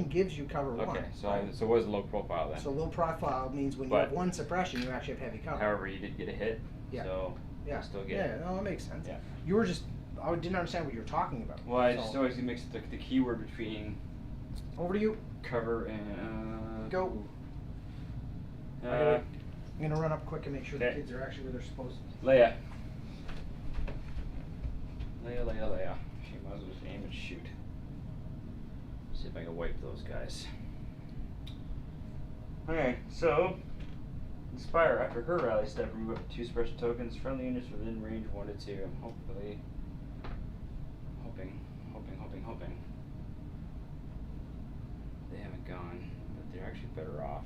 gives you cover 1. Okay, so it was low profile then. So low profile means when you But- have 1 suppression, you actually have heavy cover. However, you did get a hit. Yeah. So Yeah. you still get. Yeah, no, that makes sense. Yeah. You were just, I didn't understand what you were talking about. Well, I So, just always mix the keyword between over to you. cover and Go. Uh, I'm gonna run up quick and make sure the Okay. kids are actually where they're supposed to. Leia. Leia. She might as well just aim and shoot. See if I can wipe those guys. Alright, so Inspire. After her rally step, remove up to 2 special tokens. Friendly units within range 1 to 2. I'm hoping. They haven't gone, but they're actually better off.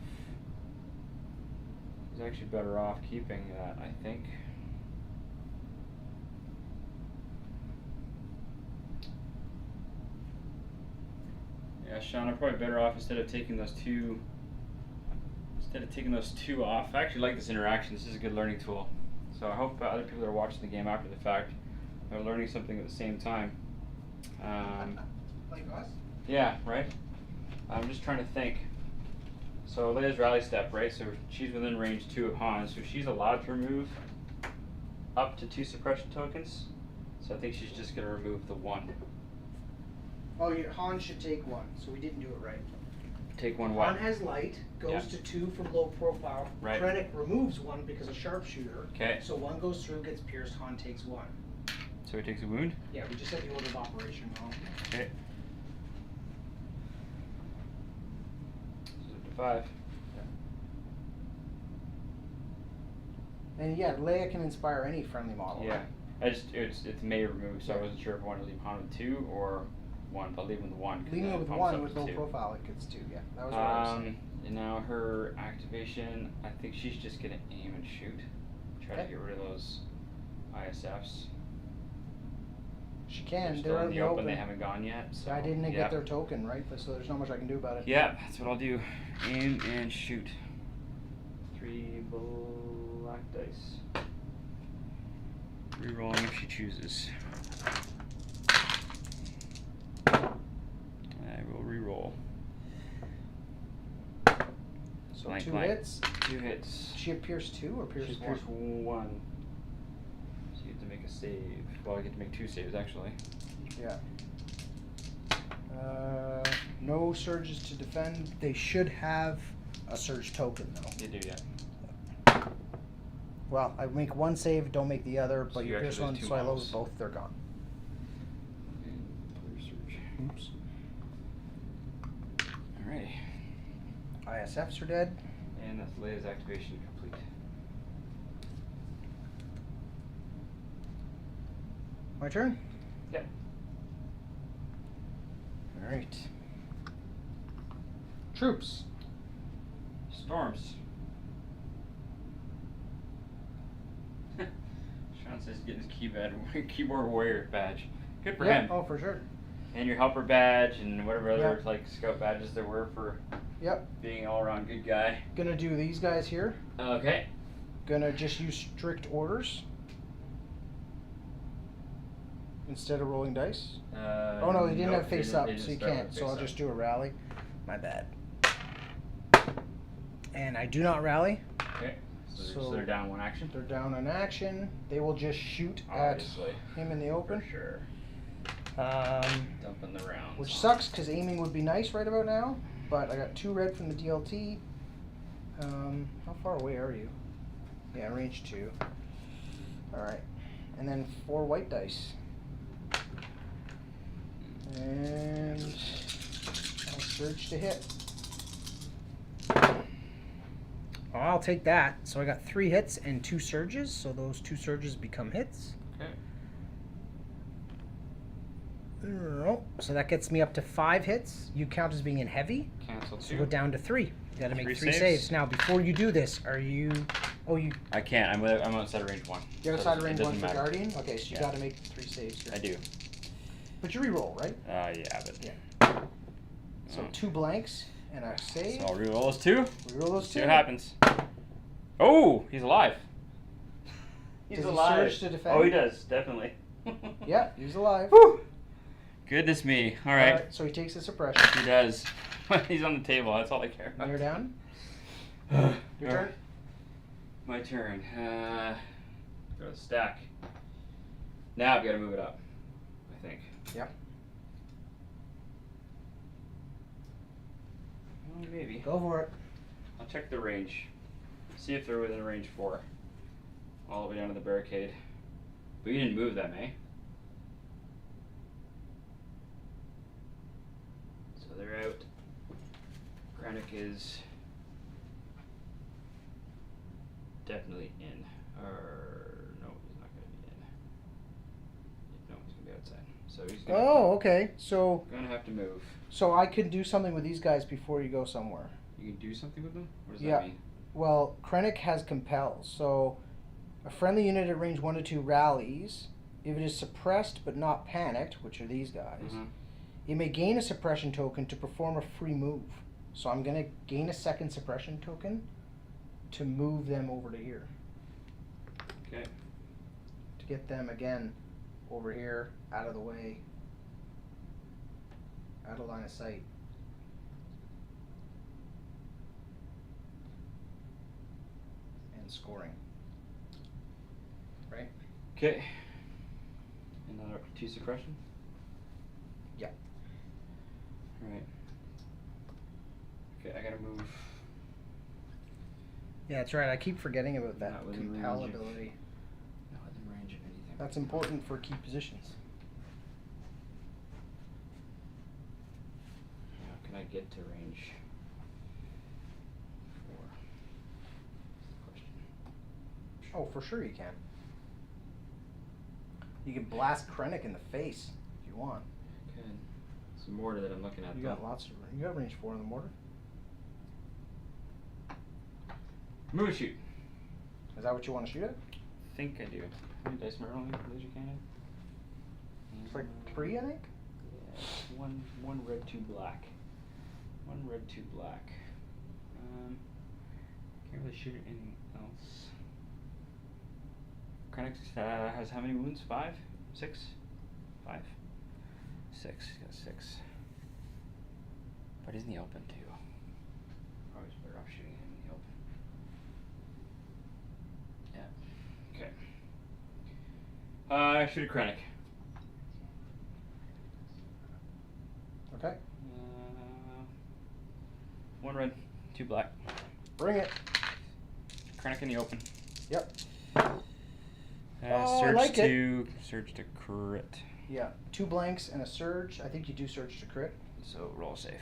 He's actually better off keeping that, I think. Yeah, Sean, I'm probably better off instead of taking those two off. I actually like this interaction. This is a good learning tool. So I hope other people that are watching the game after the fact are learning something at the same time. Like us? Yeah, right? I'm just trying to think. So Leia's rally step, right? So she's within range 2 of Han, so she's allowed to remove up to 2 suppression tokens. So I think she's just going to remove the 1. Oh, Han should take 1, so we didn't do it right. Take 1 what? Han has light, goes Yeah. to 2 from low profile. Right. Krennic removes 1 because of sharpshooter. Okay. So 1 goes through, gets pierced, Han takes 1. So he takes a wound? Yeah, we just said the order of operation wrong. Okay. So up to 5. And yeah, Leia can inspire any friendly model. Yeah. It's may remove, so I wasn't sure if I wanted to leave Han with 2 or 1, but I'll leave him with 1. Leaving it with bumps 1 up with to low 2. profile, it gets 2. Yeah, that was what I was saying. And now her activation, I think she's just gonna aim and shoot. Try to Okay. get rid of those ISFs. She can. Still They're out in the open. They haven't gone yet. So I didn't yeah. get their token, right? But so there's not much I can do about it. Yeah, that's what I'll do. Aim and shoot. 3 black dice. Rerolling if she chooses. I will reroll. So Blank, 2 blank. hits. 2 hits. She have pierced 2 or pierced She's 1? pierced 1. So you have to make a save. Well, I get to make 2 saves actually. Yeah. No surges to defend. They should have a surge token though. You do, yeah. Well, I make 1 save, don't make the other, So but you you pierce actually 1, lose 2 so I lose models. both. They're gone. And clear search. Oops. Alrighty. ISFs are dead. And that's Leia's activation complete. My turn. Yeah. All right. Troops. Storms. Sean says he's getting his keyboard warrior badge. Good for Yeah. him. Oh, for sure. And your helper badge and whatever other Yeah. like scout badges there were for Yep. being an all around good guy. Gonna do these guys here. Okay. Gonna just use strict orders instead of rolling dice. Oh no, they didn't have face up, so you can't. So I'll just do a rally. My bad. And I do not rally. Okay. So So- they're down 1 action. They're down in action. They will just shoot Obviously. at him in the open. For sure. Um, Dumping the rounds. which sucks because aiming would be nice right about now. But I got 2 red from the DLT. How far away are you? Yeah, range 2. Alright. And then 4 white dice. And I'll surge to hit. Oh, I'll take that. So I got 3 hits and 2 surges. So those 2 surges become hits. Okay. So that gets me up to 5 hits. You count as being in heavy. Cancel So 2. go down to 3. You gotta make 3 3 saves. saves. Now, before you do this, are you Oh, you. I can't. I'm outside of range 1. You're So outside of it range doesn't 1 for matter. Guardian? Okay, so you Yeah. gotta make 3 saves here. I do. But you reroll, right? Yeah, but. Yeah. So 2 blanks and a save. So I'll reroll those 2. Reroll those 2. See what happens. Oh, he's alive. He's Does he alive. surge to defend? Oh, he does, definitely. Yeah, he's alive. Whew. Goodness me. All right. So he takes a suppression. He does. He's on the table. That's all I care about. You're down. Your turn. My turn. Go to stack. Now I've got to move it up, I think. Yep. Oh, maybe. Go for it. I'll check the range. See if they're within range 4. All the way down to the barricade. But you didn't move them, eh? So they're out. Krennic is definitely in. Or no, he's not gonna be in. No, he's gonna be outside. So he's Okay. So gonna have to move. I could do something with these guys before you go somewhere. You can do something with them? What does Yeah. that mean? Well, Krennic has compel, so a friendly unit at range 1 to 2 rallies. If it is suppressed but not panicked, which are these guys, Mhm. it may gain a suppression token to perform a free move. So I'm going to gain a second suppression token to move them over to here. Okay. To get them again over here, out of the way, out of line of sight. And scoring. Right? Okay. Another 2 suppression? Yeah. Alright. Okay, I gotta move. Yeah, that's right. I keep forgetting about that Not within compel range. ability. Not within range of anything. That's important for key positions. How can I get to range 4? That's the question. Oh, for sure you can. You can blast Krennic in the face if you want. Okay. It's the mortar that I'm looking at. You though. got lots of. You got range 4 in the mortar. Move and shoot. Is that what you want to shoot at? I think I do. How many dice am I rolling? Laser cannon? It's like 3, I think. Yeah. One red, 2 black. 1 red, 2 black. Can't really shoot at anything else. Krennic has how many wounds? 5? 6? 5. 6. He's got 6. But he's in the open too. Probably better off shooting him in the open. Yeah. Okay. Shoot at Krennic. Okay. 1 red, 2 black. Bring it. Krennic in the open. Yep. Surge I like to surge to crit. Yeah. 2 blanks and a surge. I think you do surge to crit. So roll safe.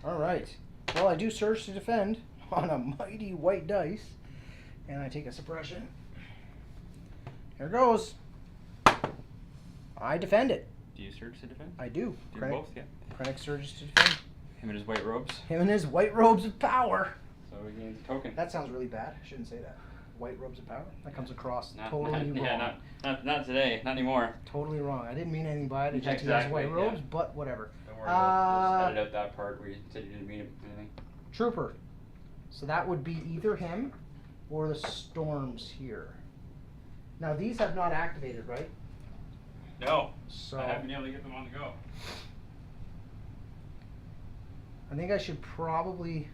All right. Well, I do surge to defend on a mighty white dice, and I take a suppression. Here goes. I defend it. Do you surge to defend? I do. Do both? Yeah. Krennic surges to defend. Him and his white robes. Him and his white robes of power. So he gains a token. That sounds really bad. I shouldn't say that. White robes of power? That comes across Not, totally wrong. Yeah, not today. Not anymore. Totally wrong. I didn't mean anything by it. It Yeah, just means exactly, white robes, yeah. but whatever. Don't worry about it. Just edit out that part where you said you didn't mean anything. Trooper. So that would be either him or the storms here. Now these have not activated, right? No. So I haven't been able to get them on the go. I think I should probably.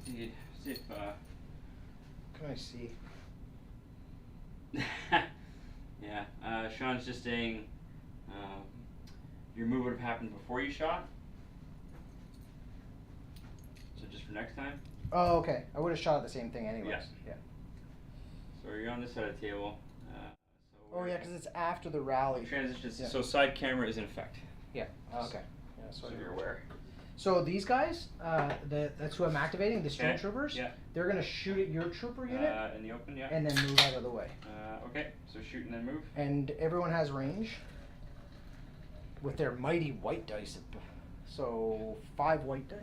Indeed. See if Can I see? yeah. Sean's just saying your move would have happened before you shot. So just for next time. Oh, okay. I would have shot at the same thing anyways. Yeah. So you're on this side of the table. Oh yeah, because it's after the rally. Transitions. Yeah. So side camera is in effect. Yeah. Okay. Yeah, So you're aware. So these guys, that's who I'm activating, the stormtroopers. Yeah. They're gonna shoot at your trooper unit In the open, yeah. and then move out of the way. Okay, so shoot and then move. And everyone has range with their mighty white dice So 5 white dice.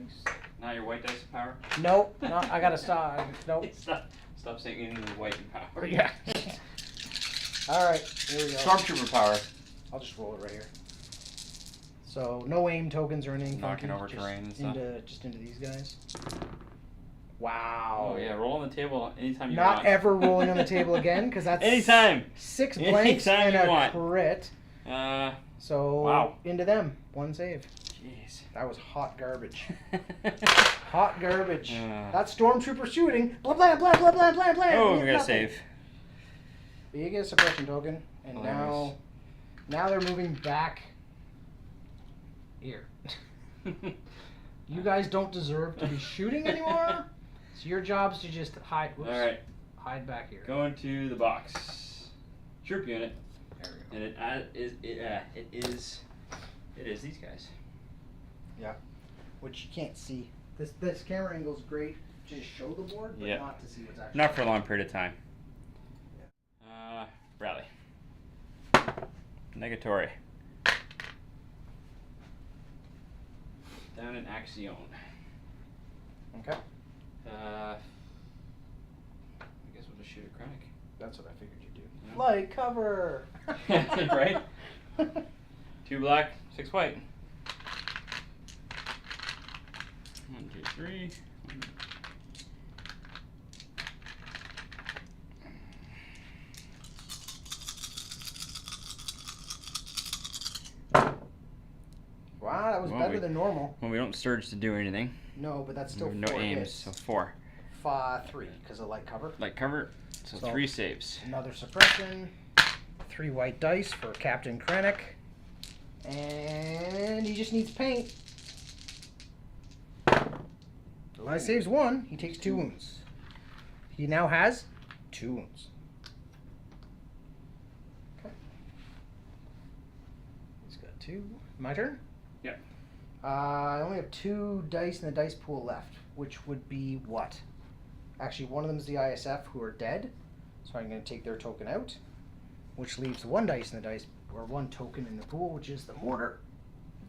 Now your white dice of power. Nope, no, I gotta stop. Nope. Stop saying anything with white and power. Yeah. Alright, here we go. Stormtrooper power. I'll just roll it right here. So no aim tokens or anything. Knocking funky, over just terrain and stuff. just into these guys. Wow. Oh yeah, roll on the table anytime you Not want. ever rolling on the table again, because that's Anytime. 6 blanks Anytime and you a want. crit. So Wow. into them. 1 save. Jeez. That was hot garbage. Hot garbage. That's stormtrooper shooting. Blah blah blah blah blah blah blah. Oh, we got to save. But you get a suppression token, and now they're moving back here. You guys don't deserve to be shooting anymore. So your job's to just hide. Whoops, All right. hide back here. Going to the box. Troop unit. There we go. And it is these guys. Yeah. Which you can't see. This camera angle is great to just show the board, but not to see what's actually. Not for a long period of time. Yeah. Rally. Negatory. Down in Axion. Okay. I guess we'll just shoot at Krennic. That's what I figured you'd do. Yeah. Like cover. Right? 2 black, 6 white. 1, 2, 3. Wow, that was Well, better than normal. Well, we don't surge to do anything. No, but that's still No 4 aims, hits. so 4. 3 because of light cover. Light cover, so 3 saves. Another suppression. 3 white dice for Captain Krennic. And he just needs paint. He saves 1. He takes 2 wounds. He now has 2 wounds. Okay. He's got 2. My turn? Yep. I only have 2 dice in the dice pool left, which would be what? Actually, one of them is the ISF who are dead, so I'm going to take their token out, which leaves 1 dice in the dice, or 1 token in the pool, which is the mortar.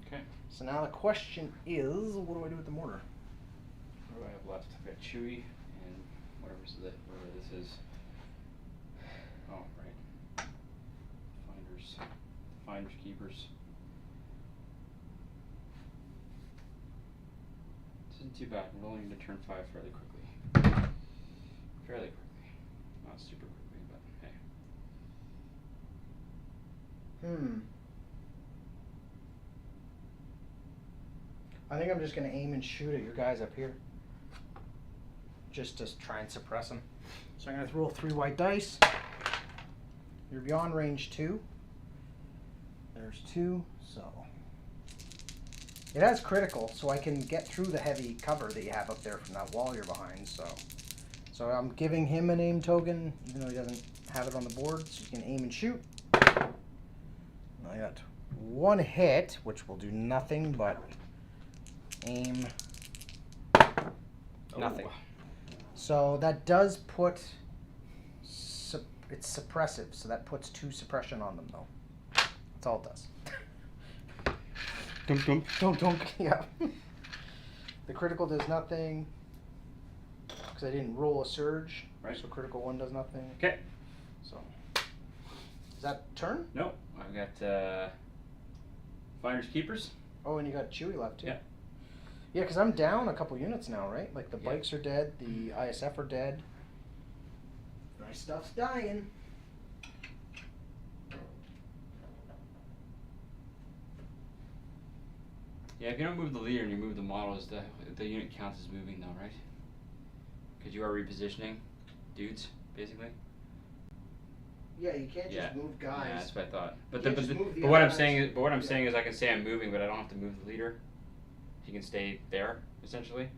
Okay. So now the question is, what do I do with the mortar? What do I have left? I've got Chewie and whatever this is. Oh, right. Finders keepers. This isn't too bad. I'm rolling into turn 5 fairly quickly. Fairly quickly. Not super quickly, but hey. I think I'm just going to aim and shoot at your guys up here. Just to try and suppress them. So I'm going to roll 3 white dice. You're beyond range 2. There's 2, so. It has critical, so I can get through the heavy cover that you have up there from that wall you're behind, so. So I'm giving him an aim token, even though he doesn't have it on the board, so he can aim and shoot. I got 1 hit, which will do nothing but aim. Nothing. Oh. So that does put, it's suppressive, so that puts 2 suppression on them though. That's all it does. Dunk dunk. Don't, yeah. The critical does nothing, because I didn't roll a surge, Right. so critical 1 does nothing. Okay. So, is that turn? No, I've got Finders keepers. Oh, and you got Chewie left too. Yeah. Yeah, because I'm down a couple units now, right? Like the Yeah. bikes are dead, the ISF are dead. My stuff's dying. Yeah, if you don't move the leader and you move the models, the unit counts as moving though, right? Because you are repositioning dudes, basically. Yeah, you can't just Yeah. move guys. Yeah, that's what I thought. But can't just move the what I'm guys. saying is, Yeah. saying is, I can say I'm moving, but I don't have to move the leader. He can stay there, essentially.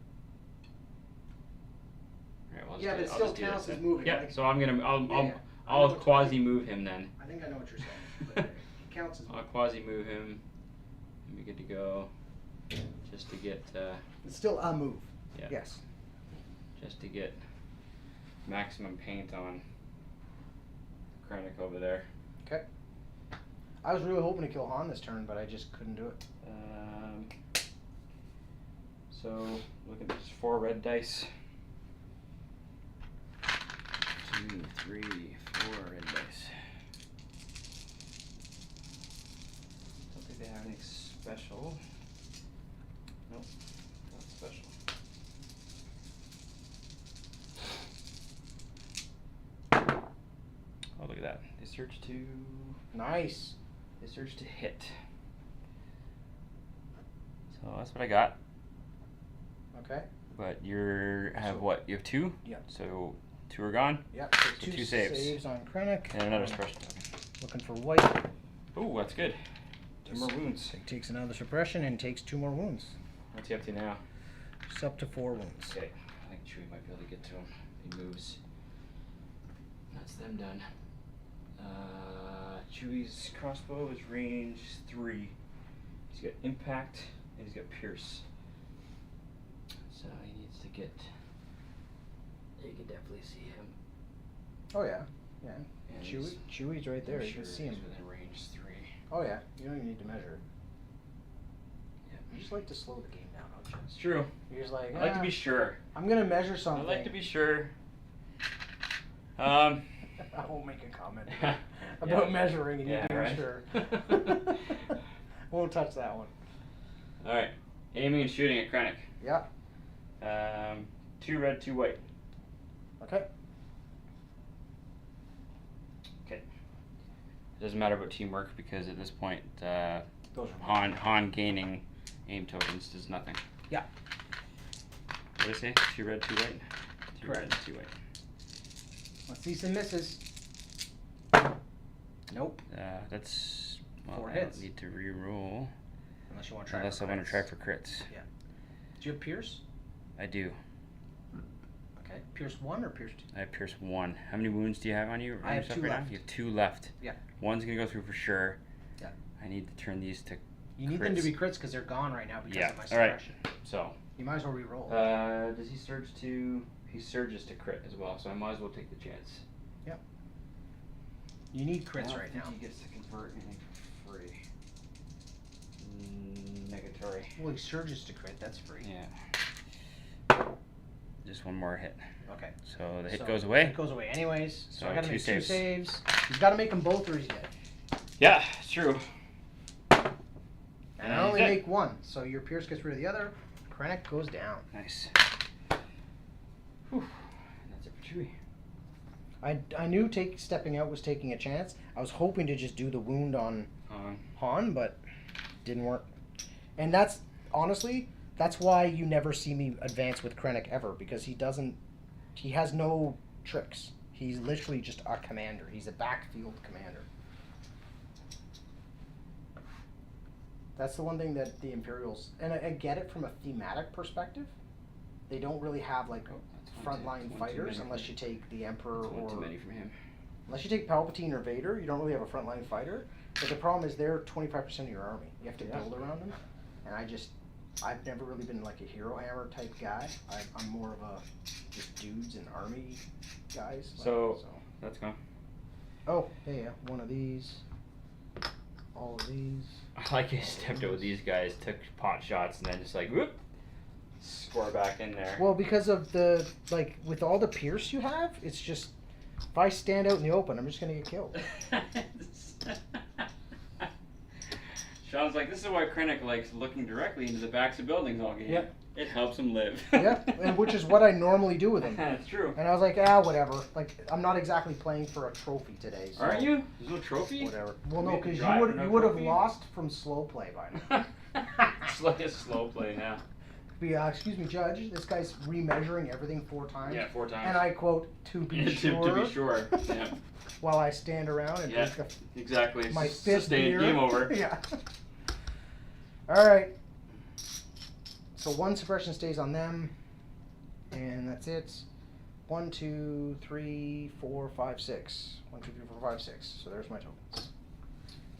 Alright, well, I'll just Yeah, do but it I'll still just do counts this as then. moving, Yeah, like- so I'm gonna, Yeah, I know I'll what- quasi move him then. I think I know what you're saying. But it counts as I'll quasi move him. And be good to go. Just to get, It's still a move. yeah. Yes. Just to get maximum paint on Krennic over there. Okay. I was really hoping to kill Han this turn, but I just couldn't do it. So looking at just 4 red dice. 2, 3, 4 red dice. Don't think they have anything special. Nope, not special. Oh, look at that. They search to. Nice. They search to hit. So that's what I got. Okay. But you have what? You have 2? Yeah. So 2 are gone. Yep. So So 2 2 saves. saves on Krennic. And another suppression token. Looking for white. Ooh, that's good. 2 more wounds. He takes another suppression and takes 2 more wounds. What's he up to now? It's up to 4 wounds. Okay. I think Chewie might be able to get to him. He moves. That's them done. Chewie's crossbow is range 3. He's got impact and he's got pierce. So he needs to get. You can definitely see him. Oh yeah, yeah. And Chewie's right there. You sure can see him. he's within range 3. Oh yeah. You don't even need to measure it. Yeah. You just like to slow the game down, don't you? It's true. You're just like, I like to be sure. I'm gonna measure something. I like to be sure. I won't make a comment about measuring and you being right. sure. Won't touch that one. Alright. Aiming and shooting at Krennic. Yeah. 2 red, 2 white. Okay. Okay. It doesn't matter about teamwork because at this point, Those are Han gaining aim tokens does nothing. Yeah. What did I say? 2 red, 2 white? 2 red, 2 white. Let's see some misses. Nope. That's. Well, 4 I hits. don't need to re-roll. Unless you want to try. Unless I want to try for crits. Yeah. Do you have Pierce? I do. Okay. Pierce 1 or Pierce 2? I have Pierce 1. How many wounds do you have on you? I have yourself 2 right now? left. You have 2 left. Yeah. One's gonna go through for sure. Yeah. I need to turn these to. You need them to be crits because they're gone right now because of my Alright. suppression. So. You might as well re-roll. Does he surge to? He surges to crit as well, so I might as well take the chance. Yep. You need I crits don't right think now. he gets to convert anything for free. Negatory. Well, he surges to crit. That's free. Yeah. Just one more hit. Okay. So the hit So, goes away. It goes away anyways. So So I gotta 2 make saves. 2 saves. He's gotta make them both or he's dead. Yeah, it's true. And And I only he's dead. make 1, so your Pierce gets rid of the other. Krennic goes down. Nice. Whew. And that's it for Chewie. I knew stepping out was taking a chance. I was hoping to just do the wound on Han, but didn't work. And that's honestly, that's why you never see me advance with Krennic ever, because he has no tricks. He's literally just a commander. He's a backfield commander. That's the one thing that the Imperials, and I get it from a thematic perspective, they don't really have like frontline fighters unless you take the Emperor That's one too or many from him. unless you take Palpatine or Vader, you don't really have a frontline fighter. But the problem is they're 25% of your army. You have to build around them. And I've never really been like a hero hammer type guy. I'm more of a just dudes and army guys. So that's gone. Oh, hey, yeah, one of these. All of these. I like you stepped out with these guys, took pot shots, and then just like whoop, score back in there. Well, because of the with all the Pierce you have, it's just if I stand out in the open, I'm just gonna get killed. Sean's like, this is why Krennic likes looking directly into the backs of buildings all game. Yep. It helps him live. Yep, and which is what I normally do with him. That's true. And I was like, whatever. Like, I'm not exactly playing for a trophy today. So Aren't you? There's no trophy? Whatever. Well, no, Maybe because drive for no you would have trophy? lost from slow play by now. It's like a slow play now. Excuse me, Judge. This guy's remeasuring everything 4 times. Yeah, 4 times. And I quote, to be sure. To be sure. Yeah. While I stand around and drink Exactly. my 5th Sustained beer. game over. Yeah. All right. So 1 suppression stays on them, and that's it. 1, 2, 3, 4, 5, 6. 1, 2, 3, 4, 5, 6. So there's my tokens.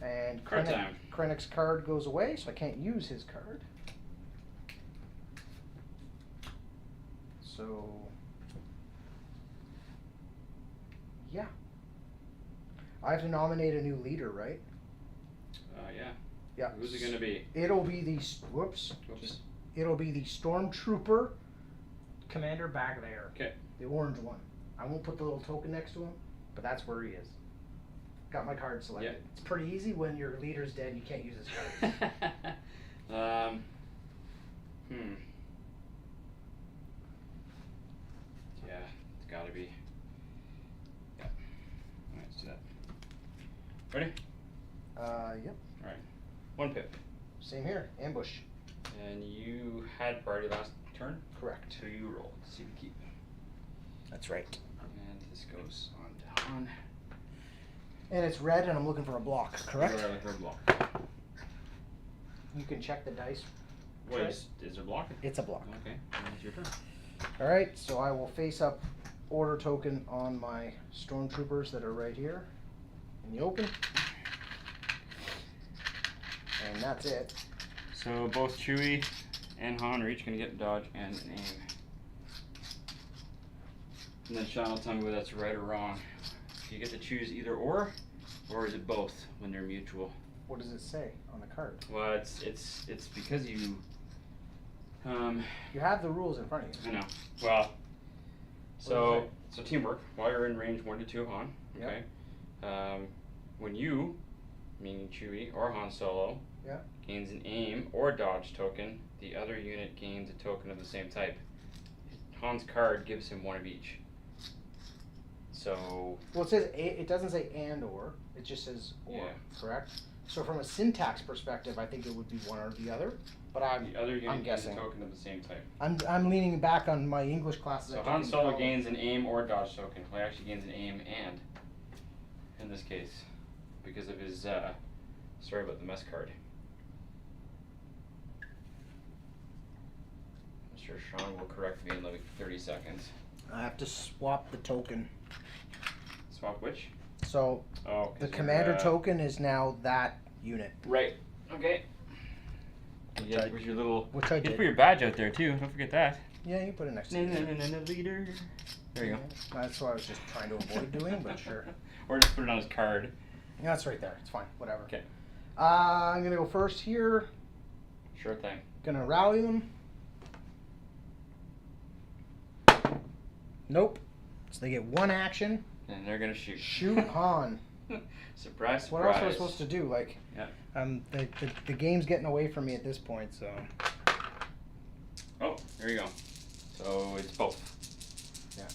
And Card time. Krennic's card goes away, so I can't use his card. So yeah, I have to nominate a new leader, right? Yeah. Yeah. Who's it gonna be? It'll be the It'll be the Stormtrooper commander back there. Okay. The orange one. I won't put the little token next to him, but that's where he is. Got my card selected. Yep. It's pretty easy when your leader's dead. You can't use his cards. Yeah, it's gotta be. Yeah. Alright, let's do that. Ready? Yep. Alright. 1 pip. Same here. Ambush. And you had priority last turn, Correct. so you roll to see the keep. That's right. And this goes on to Han. And it's red, and I'm looking for a block. Correct. You're looking for a block. You can check the dice. Wait, Right. is there a block? It's a block. Okay, then it's your turn. All right. So I will face up order token on my stormtroopers that are right here in the open, and that's it. So both Chewie and Han are each going to get dodge and an aim. And then Sean will tell me whether that's right or wrong. You get to choose either or is it both when they're mutual? What does it say on the card? Well, it's because you. You have the rules in front of you. I know. Well, does it so teamwork. While you're in range 1 to 2 of Han, Yep. okay. When you, meaning Chewie or Han Solo, Yeah. gains an aim or dodge token, the other unit gains a token of the same type. Han's card gives him one of each. So. Well, it says it doesn't say and or. It just says or. Yeah. Correct. So from a syntax perspective, I think it would be one or the other. But The other unit gains guessing. a token of the same type. I'm leaning back on my English classes. So I Han can't Solo follow. gains an aim or dodge token. Well, he actually gains an aim and, in this case, because of his story about the mess card. I'm sure Sean will correct me in like 30 seconds. I have to swap the token. Swap which? So Oh, 'cause the you're, commander token is now that unit. Right. Okay. Which Yeah, I- where's your little? which I You can did. put your badge out there too. Don't forget that. Yeah, you put it next to it. Leader. There you go. That's what I was just trying to avoid doing, but sure. Or just put it on his card. Yeah, that's right there. It's fine. Whatever. Okay. I'm gonna go first here. Sure thing. Gonna rally them. Nope. So they get one action. And they're gonna shoot. Shoot Han. Surprise, surprise. What else am I supposed to do? Like, Yeah. the game's getting away from me at this point. So. Oh, there you go. So it's both. Yeah.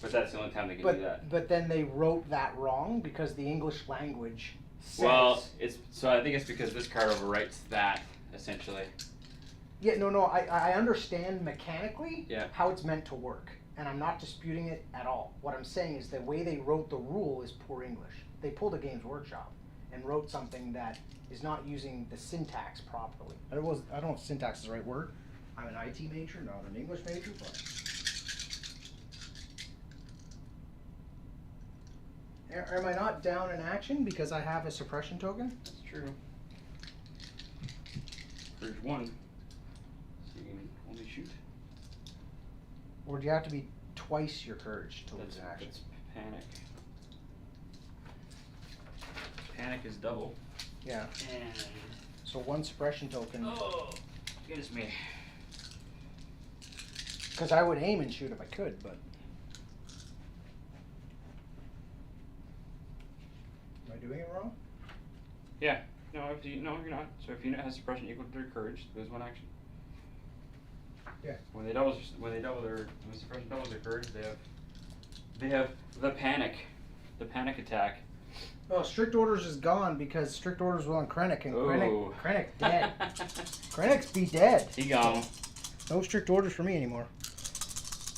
But that's the only time they can do that. But then they wrote that wrong because the English language says. Well, I think it's because this card overwrites that essentially. Yeah, no, I understand mechanically Yeah. how it's meant to work, and I'm not disputing it at all. What I'm saying is the way they wrote the rule is poor English. They pulled a Games Workshop and wrote something that is not using the syntax properly. I don't know if syntax is the right word. I'm an IT major, not an English major, but. Am I not down in action because I have a suppression token? That's true. There's one. So you can only shoot. Or do you have to be twice your courage to lose That's an action? panic. Panic is double. Yeah. And So one suppression token. oh, goodness me. Because I would aim and shoot if I could, but. Am I doing it wrong? Yeah. No, you're not. So if unit has suppression equal to their courage, lose one action. Yeah. When suppression doubles their courage, they have the panic attack. Oh, strict orders is gone because strict orders was on Krennic, and Ooh. Krennic dead. Krennic's be dead. He gone. No strict orders for me anymore.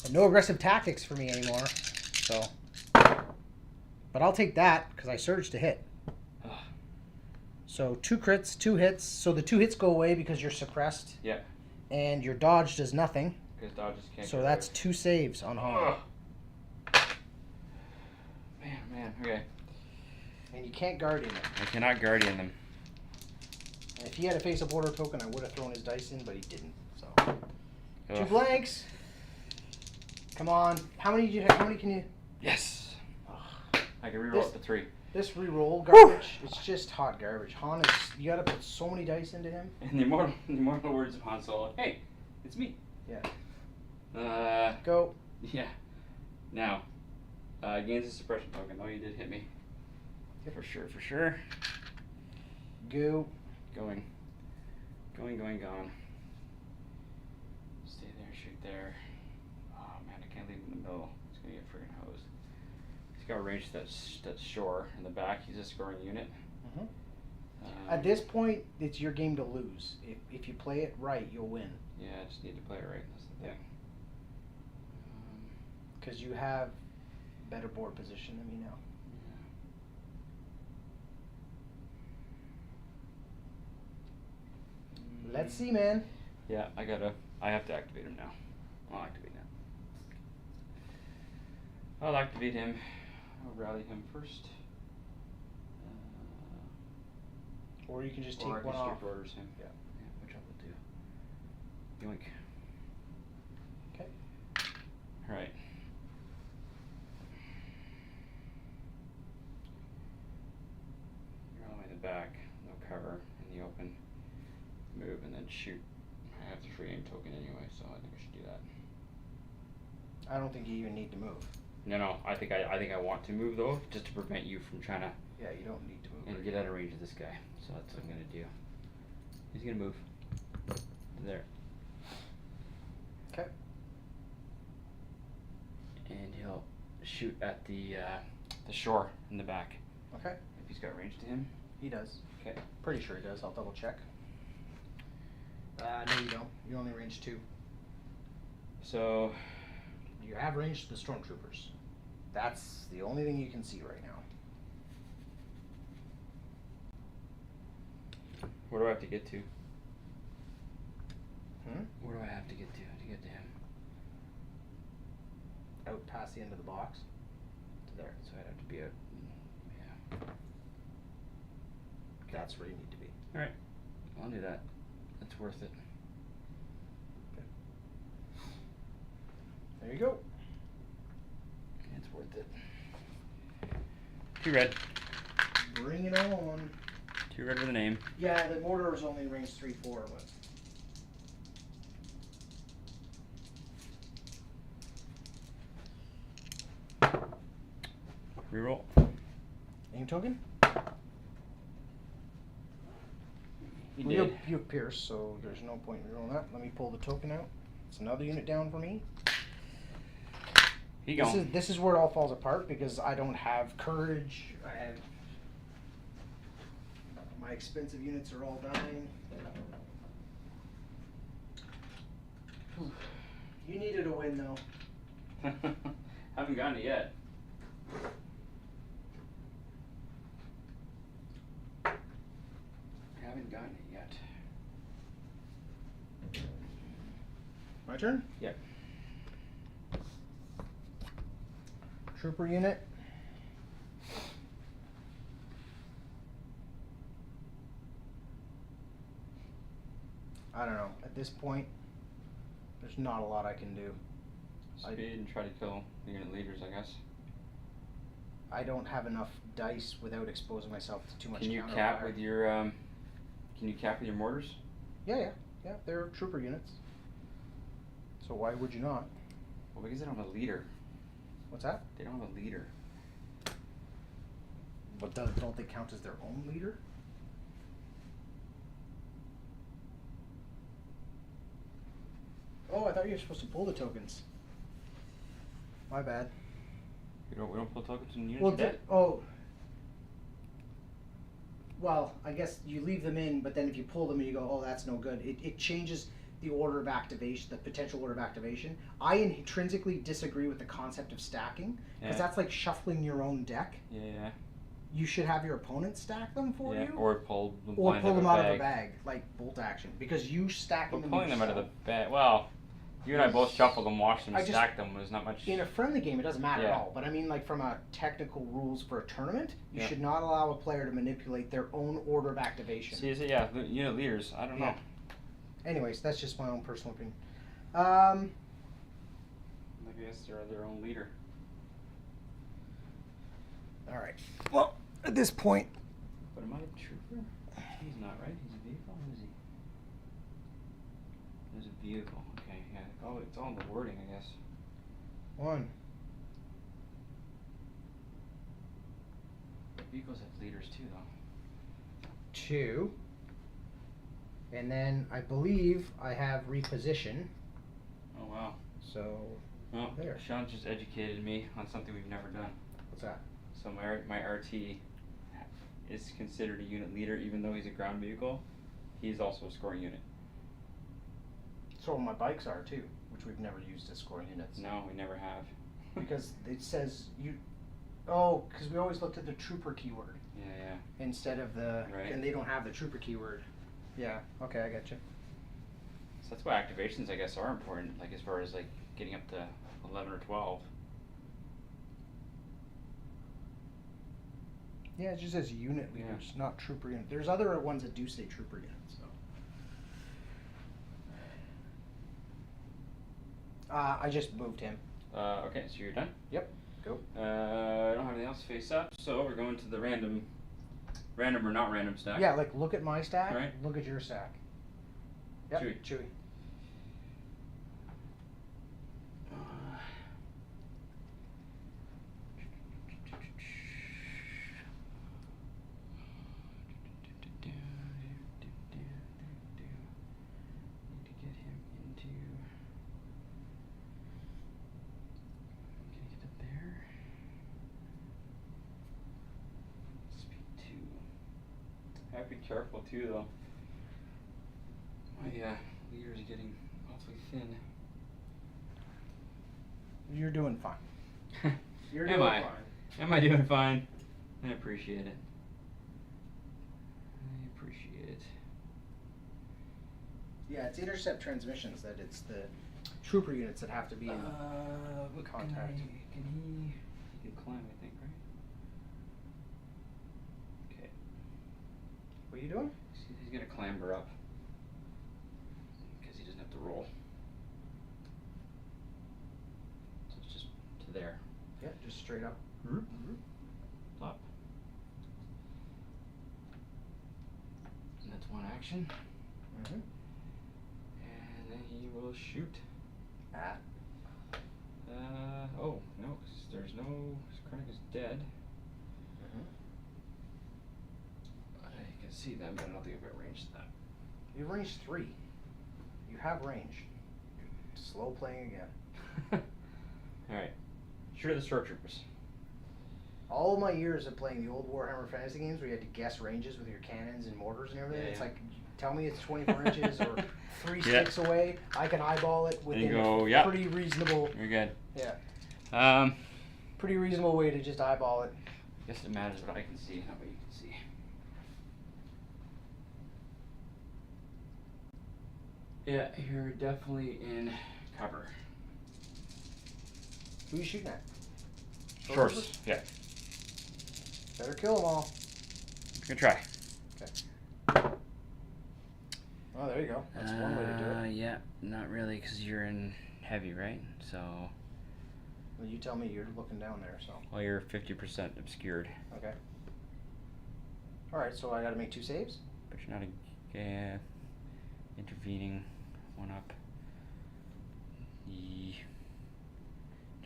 And no aggressive tactics for me anymore. So. But I'll take that because I surged to hit. So 2 crits, 2 hits. So the 2 hits go away because you're suppressed. Yeah. And your dodge does nothing. Because dodges can't. So get that's rid 2 saves on of- Han. Ugh. Man, okay. And you can't guardian it. I cannot guardian them. And if he had a face-up order token, I would have thrown his dice in, but he didn't. So 2 Ugh. blanks. Come on. How many do you have? How many can you? Yes. Ugh. I can reroll This- up to 3. This reroll garbage. It's just hot garbage. Han is. You gotta put so many dice into him. In the immortal words of Han Solo, hey, It's me. Yeah. Go. Yeah. Now, gains a suppression token. Oh, you did hit me. Yep. For sure, for sure. Go. Going. Gone. Stay there, shoot there. Oh man, I can't leave him in the middle. He's gonna get friggin' hosed. He's got range to that shore in the back. He's a scoring unit. Mm-hmm. At this point, it's your game to lose. If you play it right, you'll win. Yeah, I just need to play it right. That's the thing. Because you have better board position than me now. Yeah. Let's see, man. Yeah, I have to activate him now. I'll activate now. I'll activate him. I'll rally him first. Or you can just Or I take can one off. strict orders him. Yeah. Which I will do. Yoink. Okay. Alright. You're all the way in the back, no cover, in the open. Move and then shoot. I have the free aim token anyway, so I think I should do that. I don't think you even need to move. No, I think I want to move though, just to prevent you from trying to Yeah, you don't need to move. and get out of range of this guy. So that's what I'm gonna do. He's gonna move. There. Okay. And he'll shoot at the shore in the back. Okay. If he's got range to him. He does. Okay. Pretty sure he does. I'll double check. No, you don't. You only range 2. So You have range to the stormtroopers. That's the only thing you can see right now. where do I have to get to? Hmm? Where do I have to get to get to him? Out past the end of the box. To there. So I'd have to be out. Yeah. That's where you need to be. Alright. I'll do that. That's worth it. Okay. There you go. It's worth it. 2 red. Bring it on. 2 red with a name. Yeah, the mortar is only range 3-4, but Reroll. aim token. He Well, did. you have Pierce, so there's no point in rolling that. Let me pull the token out. It's another unit down for me. He gone. This is where it all falls apart because I don't have courage. I have my expensive units are all dying. You needed a win though. Haven't gotten it yet. Haven't gotten it yet. My turn? Yep. Trooper unit. I don't know. At this point, there's not a lot I can do. Speed and try to kill the unit leaders, I guess. I don't have enough dice without exposing myself to too much. Can you counter cap fire. with your Can you cap with your mortars? Yeah. They're trooper units. So why would you not? Well, because they don't have a leader. What's that? They don't have a leader. But don't they count as their own leader? Oh, I thought you were supposed to pull the tokens. My bad. We don't pull tokens in units. Well, you're dead? Well, I guess you leave them in, but then if you pull them and you go, oh, that's no good, it changes the order of activation, the potential order of activation. I intrinsically disagree with the concept of stacking, because that's like shuffling your own deck. Yeah. You should have your opponent stack them for you. Or pull them, out of a bag, like bolt action, because you stack them. Pulling them out of the bag. Well, you and I both shuffled them, washed them, and stacked them. There's not much. In a friendly game, it doesn't matter at all. But I mean, like from a technical rules for a tournament, you should not allow a player to manipulate their own order of activation. See, unit leaders. I don't know. Anyways, that's just my own personal opinion. I guess they're their own leader. All right. Well, at this point, But am I a trooper? He's not, right? He's a vehicle. Who is he? There's a vehicle. Okay, yeah. Oh, it's all in the wording, I guess. 1. Vehicles have leaders too, though. 2. And then I believe I have reposition. Oh wow. So Well, there. Sean just educated me on something we've never done. What's that? So my RT is considered a unit leader, even though he's a ground vehicle. He's also a scoring unit. So my bikes are too, which we've never used as scoring units. No, we never have. Because it says you. Oh, because we always looked at the trooper keyword Yeah. instead of the. Right. And they don't have the trooper keyword. Yeah. Okay, I got you. So that's why activations, I guess, are important. Like as far as like getting up to 11 or 12. Yeah, it just says unit leaders, not trooper unit. There's other ones that do say trooper units. So. I just moved him. Okay, so you're done. Yep. Go. I don't have anything else face up, so we're going to the random or not random stack. Yeah, like look at my stack. Right. Look at your stack. Yep. Chewy. Need to get him into. Can I get up there? Speed 2. I have to be careful too, though. My leader's getting awfully thin. You're doing fine. You're Am doing I? fine. Am I doing fine? I appreciate it. I appreciate it. Yeah, it's intercept transmissions that it's the trooper units that have to be in What contact. Can he can climb, I think, right? Okay. What are you doing? He's gonna clamber up. Because he doesn't have to roll. So it's just to there. Yeah, just straight up. Up. And that's one action. Mm-hmm. And then he will shoot. At. Oh, no, 'cause there's no. Krennic is dead. Mm-hmm. I can see them, but I don't think I've got range to that. You have range 3. You have range. Slow playing again. Alright. Shoot at the stormtroopers. All of my years of playing the old Warhammer Fantasy games where you had to guess ranges with your cannons and mortars and everything, Yeah, it's yeah. like, tell me it's 24 inches or 3 Yeah. sticks away. I can eyeball it There you within go, a yeah. pretty reasonable, You're good. yeah, pretty reasonable way to just eyeball it. I guess it matters what I can see, not what you can see. Yeah, you're definitely in cover. Who are you shooting at? Shorts. Yeah. Better kill them all. Good try. Oh, there you go. That's one way to do it. Yeah, not really, because you're in heavy, right? So. Well, you tell me, you're looking down there, so. Well, you're 50% obscured. Okay. Alright, so I gotta make 2 saves? But you're not intervening. One up.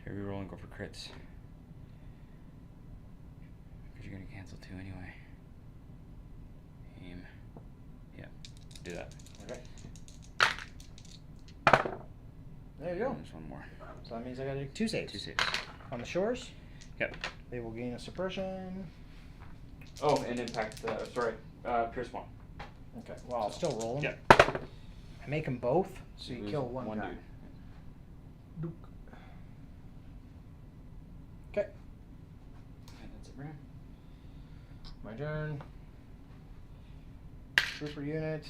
Try reroll and go for crits. Because you're going to cancel 2 anyway. Aim. Yeah, do that. Okay. There you go. And there's one more. So that means I gotta do 2 saves. 2 saves. On the shores, Yep. they will gain a suppression. Oh, and impact, Pierce 1. Okay, well, I'll still roll them. Yep. I make them both, so you lose kill one guy. dude. Dook. Okay, And that's it, Bram. my turn. Trooper unit.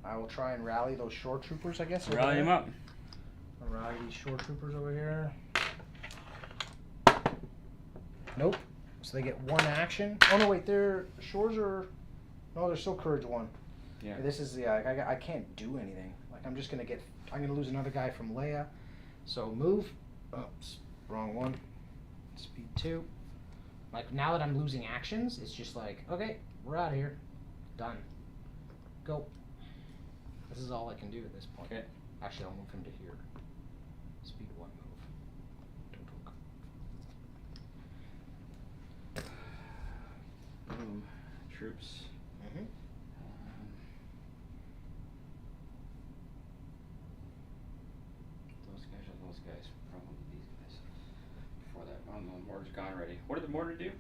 I will try and rally those shore troopers, I guess. over Rally there. him up. I'll rally these shore troopers over here. Nope. So they get 1 action. Oh no, wait, their shores are. No, they're still courage 1. Yeah. This is I can't do anything. Like I'm just gonna get. I'm gonna lose another guy from Leia. So move. Oops, wrong one. Speed 2. Like, now that I'm losing actions, it's just like, okay, we're out of here. Done. Go. This is all I can do at this point. Okay. Actually, I'll move him to here. Speed 1 move. Don't look. Boom. Troops. Mm-hmm. Those guys are those guys. Probably these guys. Before that, oh no, the mortar's gone already. What did the mortar do?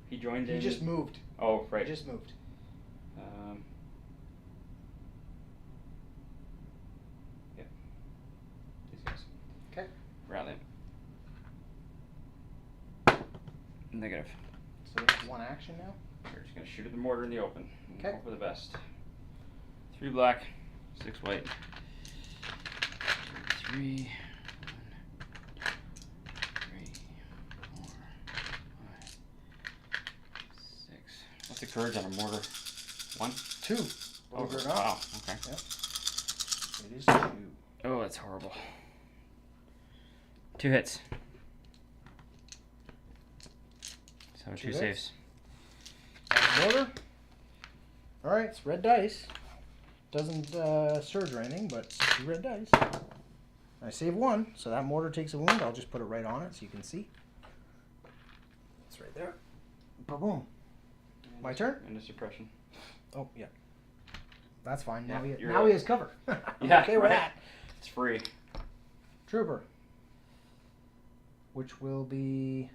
He joined in. He just moved. Oh, right. He just moved. Yeah. These guys. Okay. Rally. Negative. So there's 1 action now. We're just gonna shoot at the mortar in the open. And Okay. hope for the best. 3 black, 6 white. 3, 1, 2, 3, 4, 5, 6. What's the courage on a mortar? 1? 2. Oh, Believe it or not. wow. Okay. Yep. It is 2. Oh, that's horrible. 2 hits. So 2 hits. saves. Mortar. Alright, it's red dice. Doesn't surge or anything, but 2 red dice. I save 1, so that mortar takes a wound. I'll just put it right on it so you can see. It's right there. Boom. My turn? And a suppression. Oh, yeah. That's fine. Yeah, Now he has cover. Yeah, okay with right. that. It's free. Trooper. Which will be...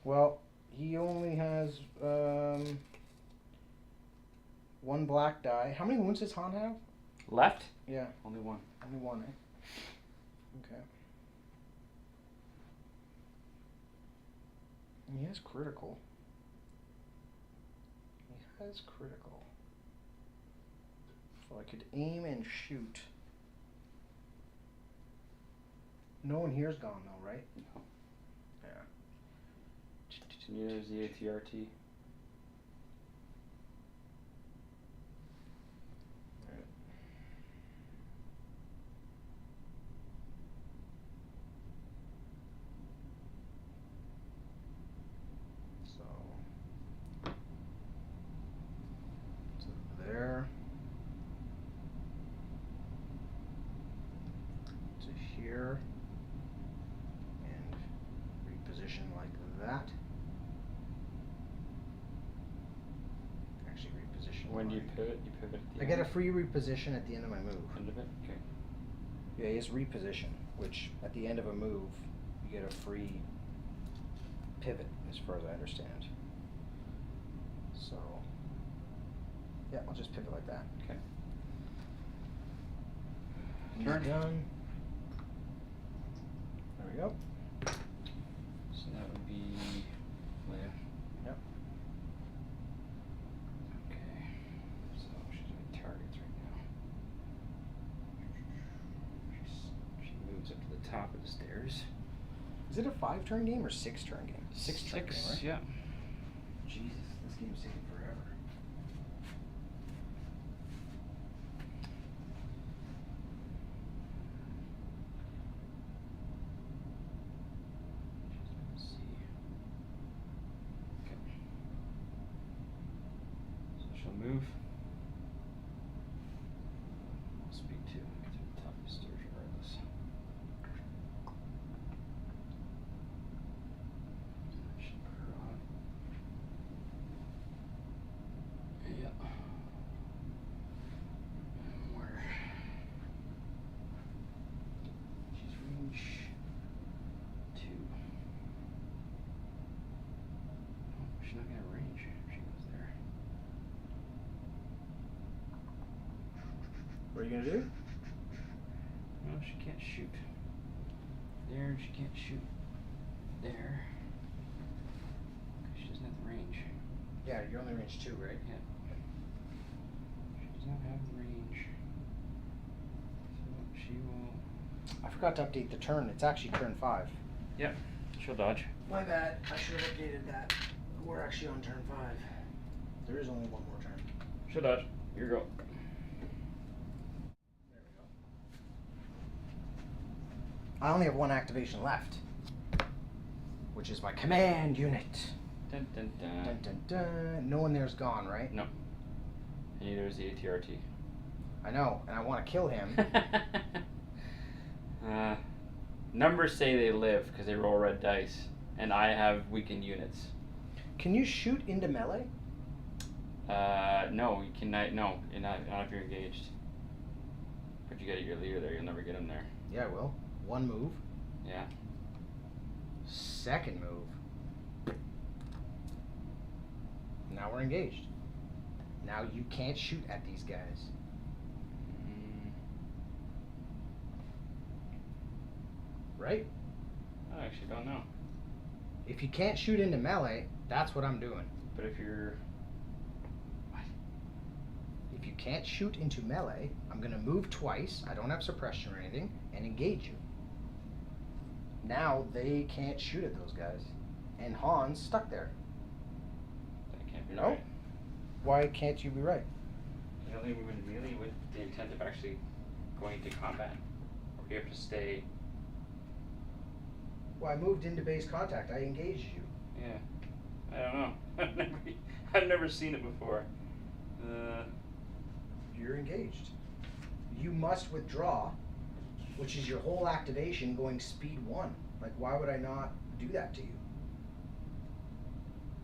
Well, he only has 1 black die. How many wounds does Han have? Left? Yeah, Only 1. only 1, eh? Okay. And he has critical. He has critical. So I could aim and shoot. No one here's gone though, right? No. Yeah. Neither is the ATRT. Right. So there to here and reposition like that. Actually reposition. When you mine. pivot, you pivot at the I end. get a free reposition at the end of my move. End of it? Okay. Yeah, he has reposition, which at the end of a move, you get a free pivot, as far as I understand. So, yeah, I'll just pivot like that. Okay. Turn. Done. There we go. So that would be Leia. Yep. Okay. So she's doing targets right now. She moves up to the top of the stairs. Is it a 5-turn game or 6-turn game? 6-turn game, right? Yeah. Jesus, this game's taking forever. Let's see. Okay. So she'll move. I'll speak to get to the top of the stairs regardless. Should put her on. Yeah. And where? She's range 2. Oh, she's not gonna range if she goes there. What are you gonna do? No, she can't shoot. There, she can't shoot. There. 'Cause she doesn't have the range. Yeah, you're only range 2, right? Yeah. She does not have the range. So she will. I forgot to update the turn. It's actually turn 5. Yep. She'll dodge. My bad. I should have updated that. We're actually on turn 5. There is only 1 more turn. She'll dodge. Here you go. There we go. I only have one activation left, which is my command unit. Dun, dun, dun. Dun, dun, dun. No one there's gone, right? No. And neither is the ATRT. I know, and I want to kill him. Numbers say they live because they roll red dice, and I have weakened units. Can you shoot into melee? No, you cannot. No, you're not if you're engaged. But you get your leader there. You'll never get him there. Yeah, I will. One move. Yeah. Second move. Now we're engaged. Now you can't shoot at these guys. Right? I actually don't know. If you can't shoot into melee, that's what I'm doing. But if you're... If you can't shoot into melee, I'm going to move twice, I don't have suppression or anything, and engage you. Now they can't shoot at those guys. And Han's stuck there. That can't be No? right. Why can't you be right? You only move in melee with the intent of actually going to combat. Or you have to stay. Well, I moved into base contact. I engaged you. Yeah. I don't know. I've never seen it before. You're engaged. You must withdraw, which is your whole activation going speed 1. Like, why would I not do that to you?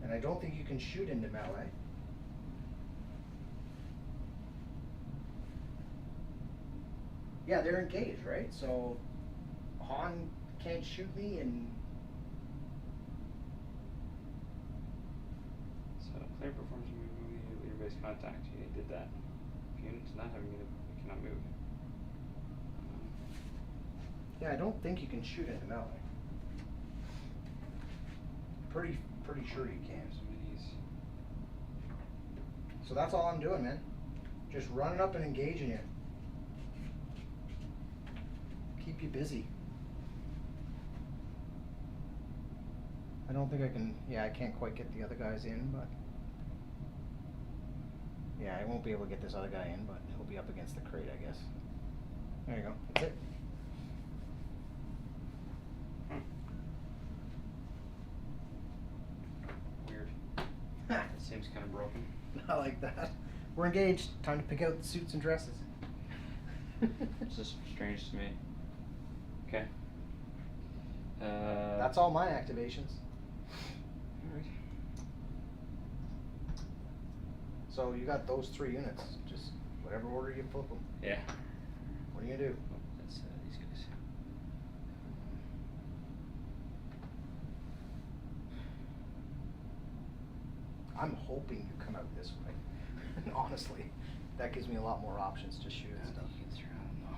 And I don't think you can shoot into melee. Yeah, they're engaged, right? So Han can't shoot me, and So player performs a move with leader-based contact. You did that. If units not having it, you cannot move. yeah, I don't think you can shoot into melee. Pretty sure you can. Some minis. So that's all I'm doing, man. Just running up and engaging you. Keep you busy. I don't think I can, yeah, I can't quite get the other guys in, but yeah, I won't be able to get this other guy in, but he'll be up against the crate, I guess. There you go, that's it. Weird. It seems kind of broken. I like that. We're engaged, time to pick out the suits and dresses. It's just strange to me. Okay. That's all my activations. Alright. So you got those 3 units, just whatever order you flip them. Yeah. What are you gonna do? Oh, that's these guys. I'm hoping you come out this way. Honestly, that gives me a lot more options to shoot and stuff. You can surround them though.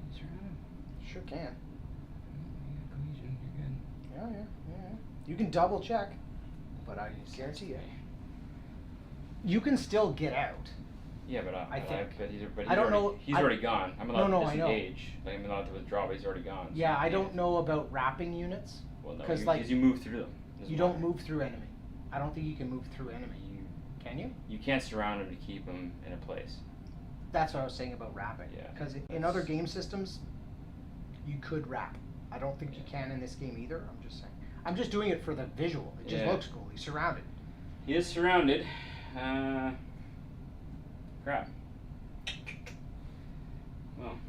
You can surround them. Sure can. You got cohesion, you're good. Yeah. You can double check, but I guarantee you can still get out. Yeah, but I think. But I don't know. He's already gone. I'm allowed No, to I know. disengage. Like, I'm allowed to withdraw, but he's already gone. So Yeah, I you don't can't- know about wrapping units. Well, no, because because you move through them. Doesn't you don't matter. move through enemy. I don't think you can move through enemy. Can you? You can't surround him to keep him in a place. That's what I was saying about wrapping. Yeah, Because in that's- other game systems, you could wrap. I don't think you can in this game either. I'm just saying. I'm just doing it for the visual. It just Yeah. looks cool. He's surrounded. He is surrounded. Crap. Well.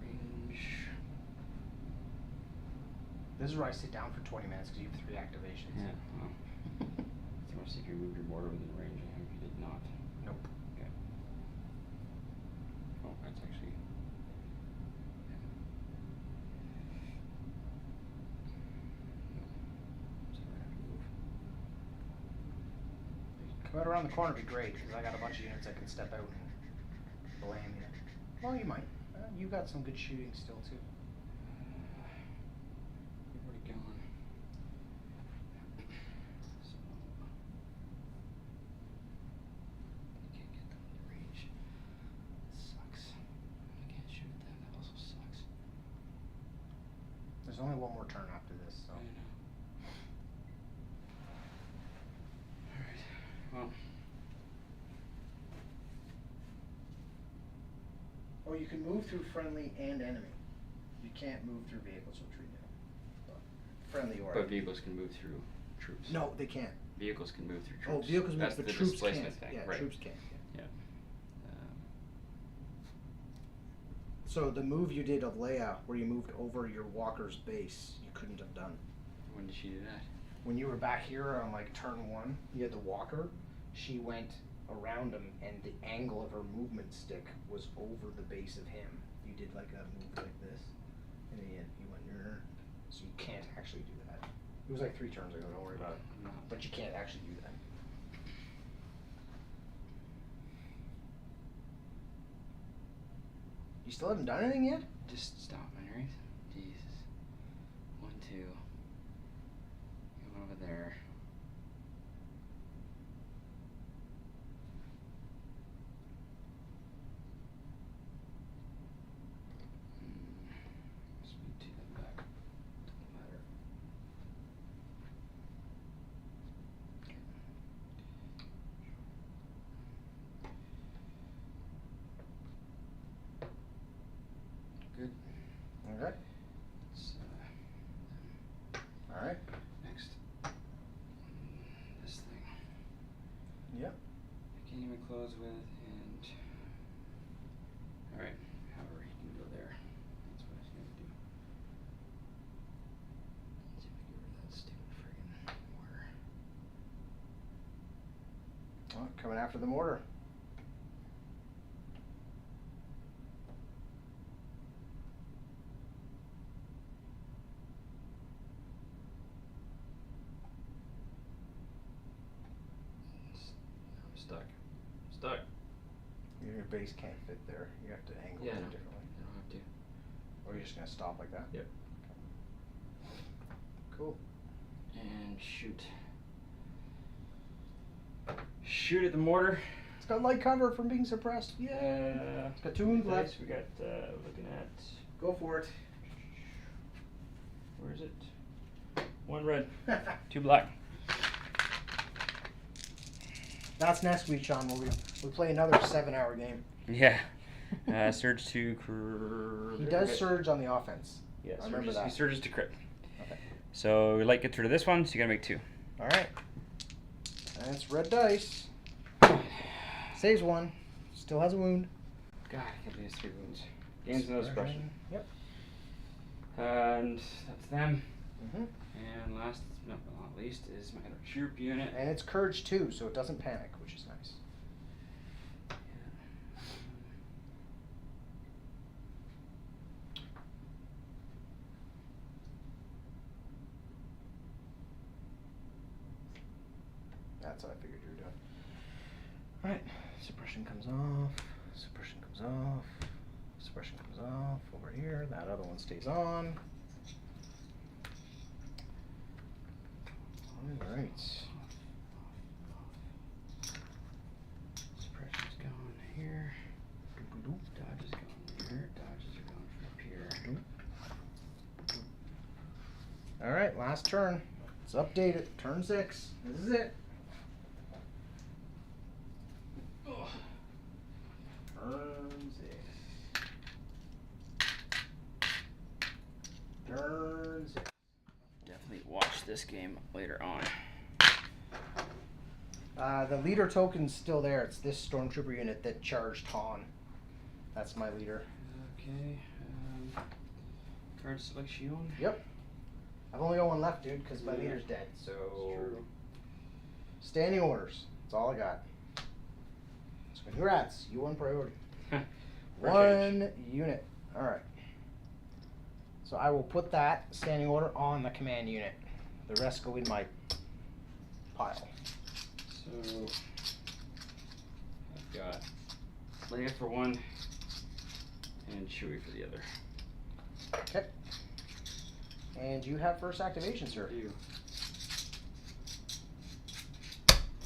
Range. This is where I sit down for 20 minutes because you have 3 activations. Yeah. Well. It's more see if you moved your border within range. I hope you did not. Nope. Okay. Oh, that's actually. So we're gonna have to move. Come out around the corner would be great because I got a bunch of units I can step out and blame you. Well, you might. You got some good shooting still too. You've already gone. So I can't get them in range. That sucks. I can't shoot at them. That also sucks. There's there's only one more turn after this, so. I know. Alright, well. Oh, you can move through friendly and enemy. You can't move through vehicles or tree now. But friendly or But enemy. vehicles can move through troops. No, they can't. Vehicles can move through Oh, troops. vehicles move, That's but the troops displacement can't. thing, Yeah, right. troops can't. Yeah. Yeah. So the move you did of Leia, where you moved over your walker's base, you couldn't have done. When did she do that? When you were back here on like turn 1, you had the walker. She went around him, and the angle of her movement stick was over the base of him. You did like a move like this, and then you went near. So you can't actually do that. It was like 3 turns ago. Don't worry about it. No. But you can't actually do that. You still haven't done anything yet? Just stop, right? Jesus. 1, 2. Go over there. Speed 2 them back. Doesn't matter. Good. Okay. Let's, All right. next. This thing. Yep. I can't even close with and. Alright, however, he can go there. That's what I was gonna do. Let's see if I get rid of that stupid friggin' mortar. Oh, coming after the mortar. I'm stuck. Stuck. Your base can't fit there. You have to angle Yeah, it no. differently. I don't have to. Or you're just gonna stop like that? Yep. Cool. And shoot. Shoot at the mortar. It's got light cover from being suppressed. Yeah. It's got 2 wounds left. We got looking at. Go for it. Where is it? 1 red, 2 black. That's next week, Sean. We'll play another 7-hour game. Yeah. Surge to. He does surge on the offense. Yeah, I remember surges, that. he surges to crit. Okay. So we light gets rid of this one, so you gotta make 2. All right. And it's red dice. Saves 1. Still has a wound. God, I can't believe it's 3 wounds. Gains another suppression. Yep. And that's them. Mm-hmm. And last, no, but not least, is my other troop unit. And it's courage 2, so it doesn't panic, which is nice. That's what I figured you were doing. Alright, suppression comes off, suppression comes off, suppression comes off over here, that other one stays on. Alright. Suppression's going here. Dodge is going here. Dodges are going from up here. Alright, last turn. Let's update it. Turn 6. This is it. Turn 6. Turn 6. Definitely watch this game later on. The leader token's still there. It's this stormtrooper unit that charged Han. That's my leader. Okay. Card selection. Yep. I've only got 1 left, dude, because my leader's dead. So True. standing orders. That's all I got. So congrats, you won priority. 1 unit. All right. So I will put that standing order on the command unit. The rest go in my pile. So I've got Leia for 1 and Chewie for the other. Okay. And you have first activation, sir. I do.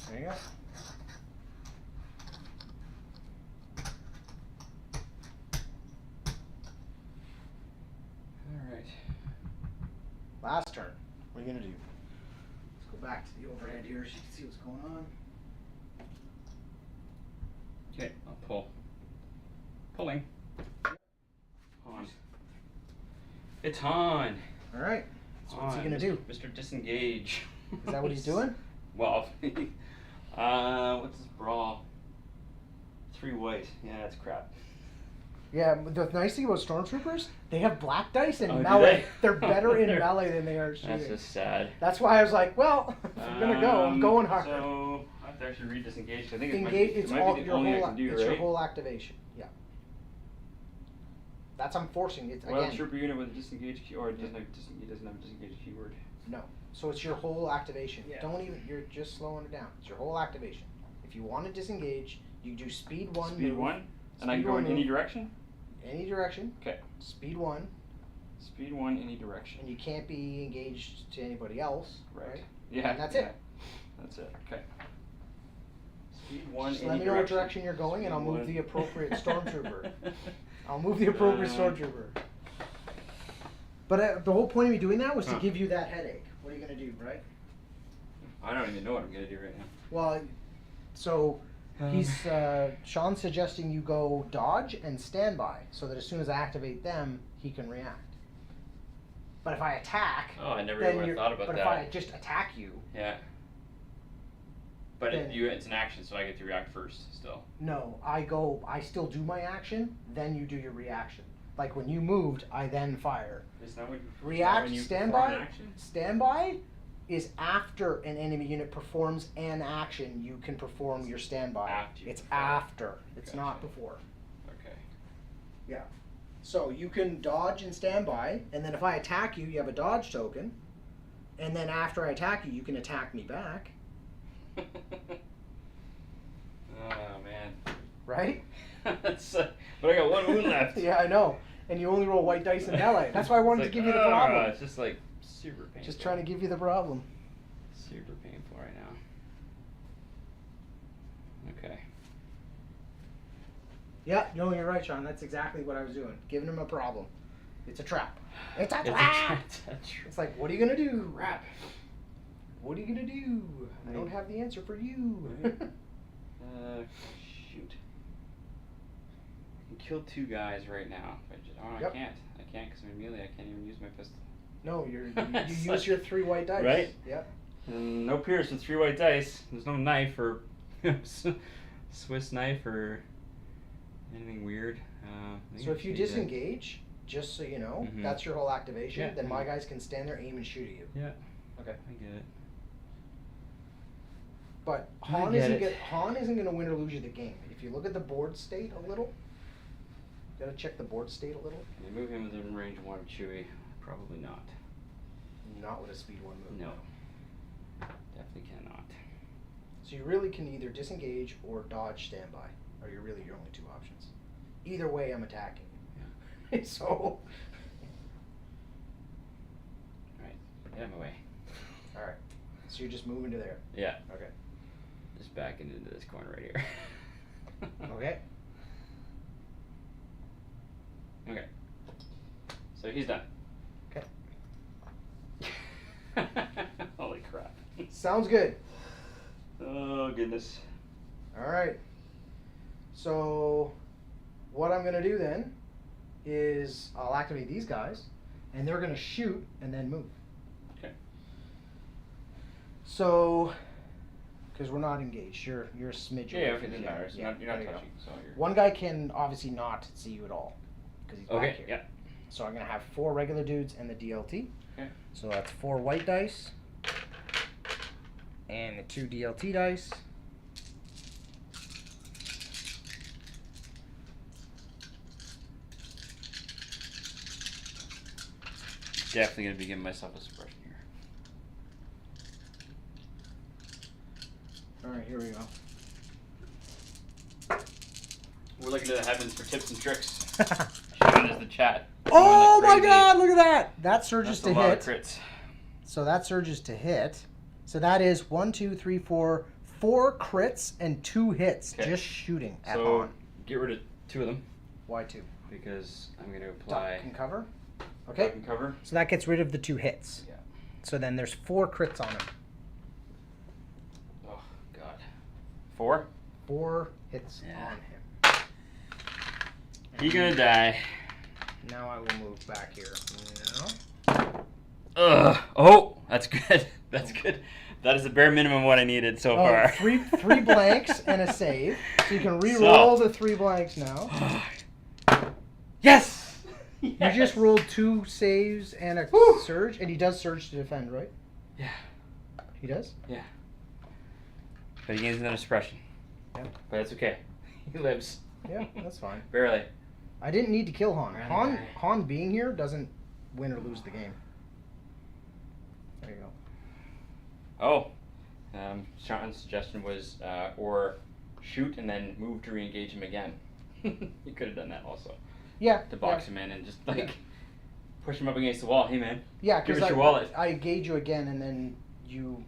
There you go. Alright. Last turn. What are you gonna do? Let's go back to the overhead here so you can see what's going on. Okay, I'll pull. Pulling. On. It's Han. All right. So what's he Han, gonna do? Mr. Disengage. Is that what he's doing? Well, what's this brawl? 3 white. Yeah, that's crap. Yeah, the nice thing about Stormtroopers, they have black dice and Oh, do melee. they? They're better in melee than they are shooting. That's just sad. That's why I was like, well, if I'm gonna go, I'm going hard. So I have to actually read disengage. I think Engage, it it's might all be the your only whole, I can do, it's right? your whole activation. Yeah. That's I'm forcing it Well, again. trooper unit with a disengage key, or it doesn't have he doesn't have a disengage keyword. No. So it's your whole activation. Yeah. Don't even. You're just slowing it down. It's your whole activation. If you want to disengage, you do speed 1. Speed move, 1, and I can speed go one in any move, direction. Any direction. Okay. Speed 1, Speed 1, any direction. and you can't be engaged to anybody else. Right. Yeah. And that's yeah. it. That's it. Okay. Speed 1, Just any let me know what direction. direction you're going, and I'll Speed move 1. the appropriate stormtrooper. I'll move the appropriate Uh, stormtrooper. But the whole point of me doing that was to Huh. give you that headache. What are you gonna do, right? I don't even know what I'm gonna do right now. Well, so he's Sean's suggesting you go dodge and standby, so that as soon as I activate them, he can react. But if I attack, Oh, I never then even you're, thought about but that. if I just attack you, Yeah. But Then- it's an action, so I get to react first still. no, I still do my action, then you do your reaction. Like when you moved, I then fire. Is that what React, when you standby. perform an action? Standby is after an enemy unit performs an action, you can perform your standby. After you it's perform. after. It's Gotcha. not before. Okay. Yeah. So you can dodge and standby, and then if I attack you, you have a dodge token. And then after I attack you, you can attack me back. Oh man. Right? That's, but I got 1 wound left. Yeah, I know. And you only roll white dice and melee. That's why I wanted It's to like, give you the problem. It's just like super painful. Just trying to give you the problem. Super painful right now. Okay. Yeah, no, you're right, Sean. That's exactly what I was doing. Giving him a problem. It's a trap. It's a It's a trap! it's a tr- It's like, what are you gonna do? Crap. What are you gonna do? I don't have the answer for you. Shoot. I can kill 2 guys right now. I Yep. can't. I can't because I'm in melee. I can't even use my pistol. No, you It's use like- your 3 white dice. Right? Yep. And no pierce with 3 white dice. There's no knife or Swiss knife or anything weird. I think So I if you should do that. disengage, just so you know, Mhm. that's your whole activation. Yeah. Then my guys can stand there, aim, and shoot at you. Yeah. Okay. I get it. But I Han get isn't it. Han isn't gonna win or lose you the game. If you look at the board state a little, you gotta check the board state a little. Can I move him within range 1 of Chewie? Probably not. Not with a speed 1 move. No. Definitely cannot. So you really can either disengage or dodge standby. Are you really your only 2 options? Either way, I'm attacking you. So. Alright. Get him away. All right. So you're just moving to there. Yeah. Okay. Just backing into this corner right here. Okay. Okay. So he's done. Okay. Holy crap. Sounds good. Oh goodness. All right. So what I'm gonna do then is I'll activate these guys, and they're gonna shoot and then move. Okay. So, because we're not engaged, you're a smidge. Yeah, away okay, from doesn't the matter. other. So Yeah, you're not there you go. touching, so you're One guy can obviously not see you at all because he's back okay, here. yeah. So I'm gonna have 4 regular dudes and the DLT. Okay. So that's 4 white dice and the 2 DLT dice. Definitely gonna be giving myself a suppression here. All right, here we go. We're looking to the heavens for tips and tricks. Sean is the chat. Oh Going my like crazy. God! Look at that. That surges That's to a lot hit. of crits. So that surges to hit. So that is 1, 2, 3, 4, 4 crits and 2 hits Okay. just shooting at So Han. get rid of 2 of them Why 2? because I'm gonna apply. Duck can cover. Okay. Can cover. So that gets rid of the 2 hits. Yeah. So then there's 4 crits on him. Oh God. 4. 4 hits Yeah. on him. He gonna die. Now I will move back here. No. Ugh. Oh, that's good. That's good. That is the bare minimum what I needed so far. Three blanks and a save. So you can re-roll the 3 blanks now. Yes! You just rolled 2 saves and a surge, and he does surge to defend, right? Yeah. He does? Yeah. But he gains another suppression. Yeah. But it's okay. He lives. Yeah, that's fine. Barely. I didn't need to kill Han. Right. Han being here doesn't win or lose the game. There you go. Oh. Sean's suggestion was or shoot and then move to re-engage him again. You could have done that also. Yeah. To box him in and just push him up against the wall. Hey man. Yeah, Give because us your wallet. I engage you again, and then you.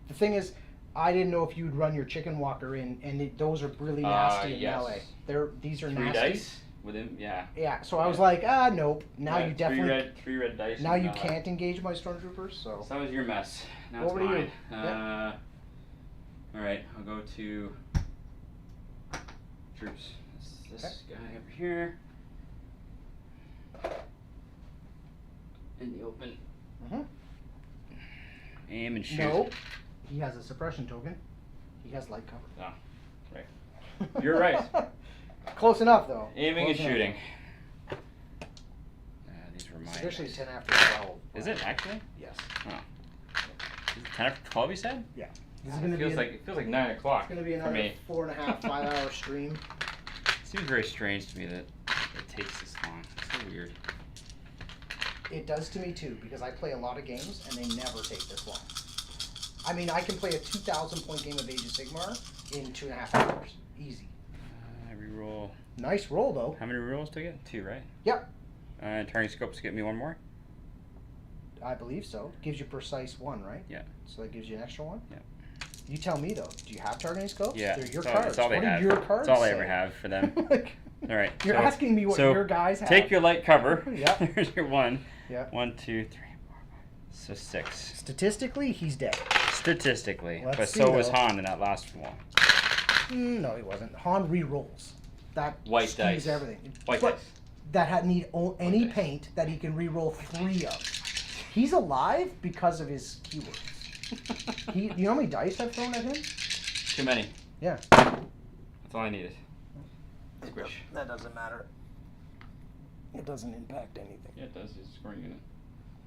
The thing is, I didn't know if you'd run your chicken walker in, and those are really nasty in yes. melee. These are 3 nasty. dice with him. Yeah. Yeah, so I was like, nope. Now you definitely. 3 red dice. Now and, you can't engage my stormtroopers, so. So that was your mess. Now Over it's to mine. you. All right, I'll go to troops. This guy over here. In the open. Mm-hmm. Aim and shoot. No, he has a suppression token. He has light cover. Oh, right. You're right. Close enough, though. Aiming Close and enough. shooting. These were mine. It's officially 10 after 12. Is it actually? Yes. Oh. Is it 10 after 12 you said? Yeah. This is gonna It feels like 9 o'clock. It's gonna be for another me. 4.5, 5-hour stream. Seems very strange to me that it takes this long. It's so weird. It does to me too, because I play a lot of games and they never take this long. I mean, I can play a 2,000 point game of Age of Sigmar in 2.5 hours. Easy. I reroll. Nice roll, though. How many rerolls do I get? 2, right? Yep. Turning scopes get me 1 more? I believe so. Gives you precise 1, right? Yeah. So that gives you an extra 1? Yeah. You tell me, though. Do you have targeting scopes? Yeah. They're your that's all- cards. That's all they what have. do your cards That's all I say? ever have for them. All right. You're so- asking me what so your guys have. Take your light cover. Yeah. There's your 1. Yeah. 1, 2, 3, 4, 5. So 6. Statistically, he's dead. Statistically. Let's but see, so was though. Han in that last one. No, he wasn't. Han re-rolls. That White skews dice. everything. White But dice. that need any dice. paint that he can re-roll 3 of. He's alive because of his keywords. You know how many dice I've thrown at him? Too many. Yeah. That's all I needed. Squish. That doesn't matter. It doesn't impact anything. Yeah, it does. It's a scoring unit.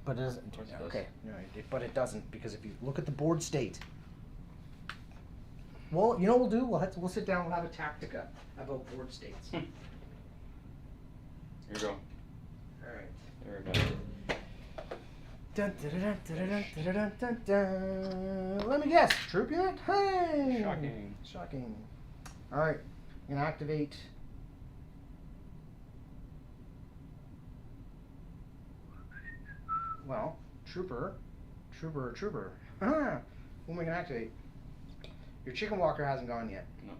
But it doesn't. Of course it does. Okay. No, but it doesn't, because if you look at the board state. Well, you know what we'll do? We'll sit down. We'll have a tactica about board states. Here we go. All right. There we go. Dun, dun, dun, dun, dun, dun, dun, dun, dun. Let me guess. Troop unit? Hey! Shocking. Shocking. Alright. I'm going to activate. Well, trooper. Ah! Who am I going to activate? Your chicken walker hasn't gone yet. No.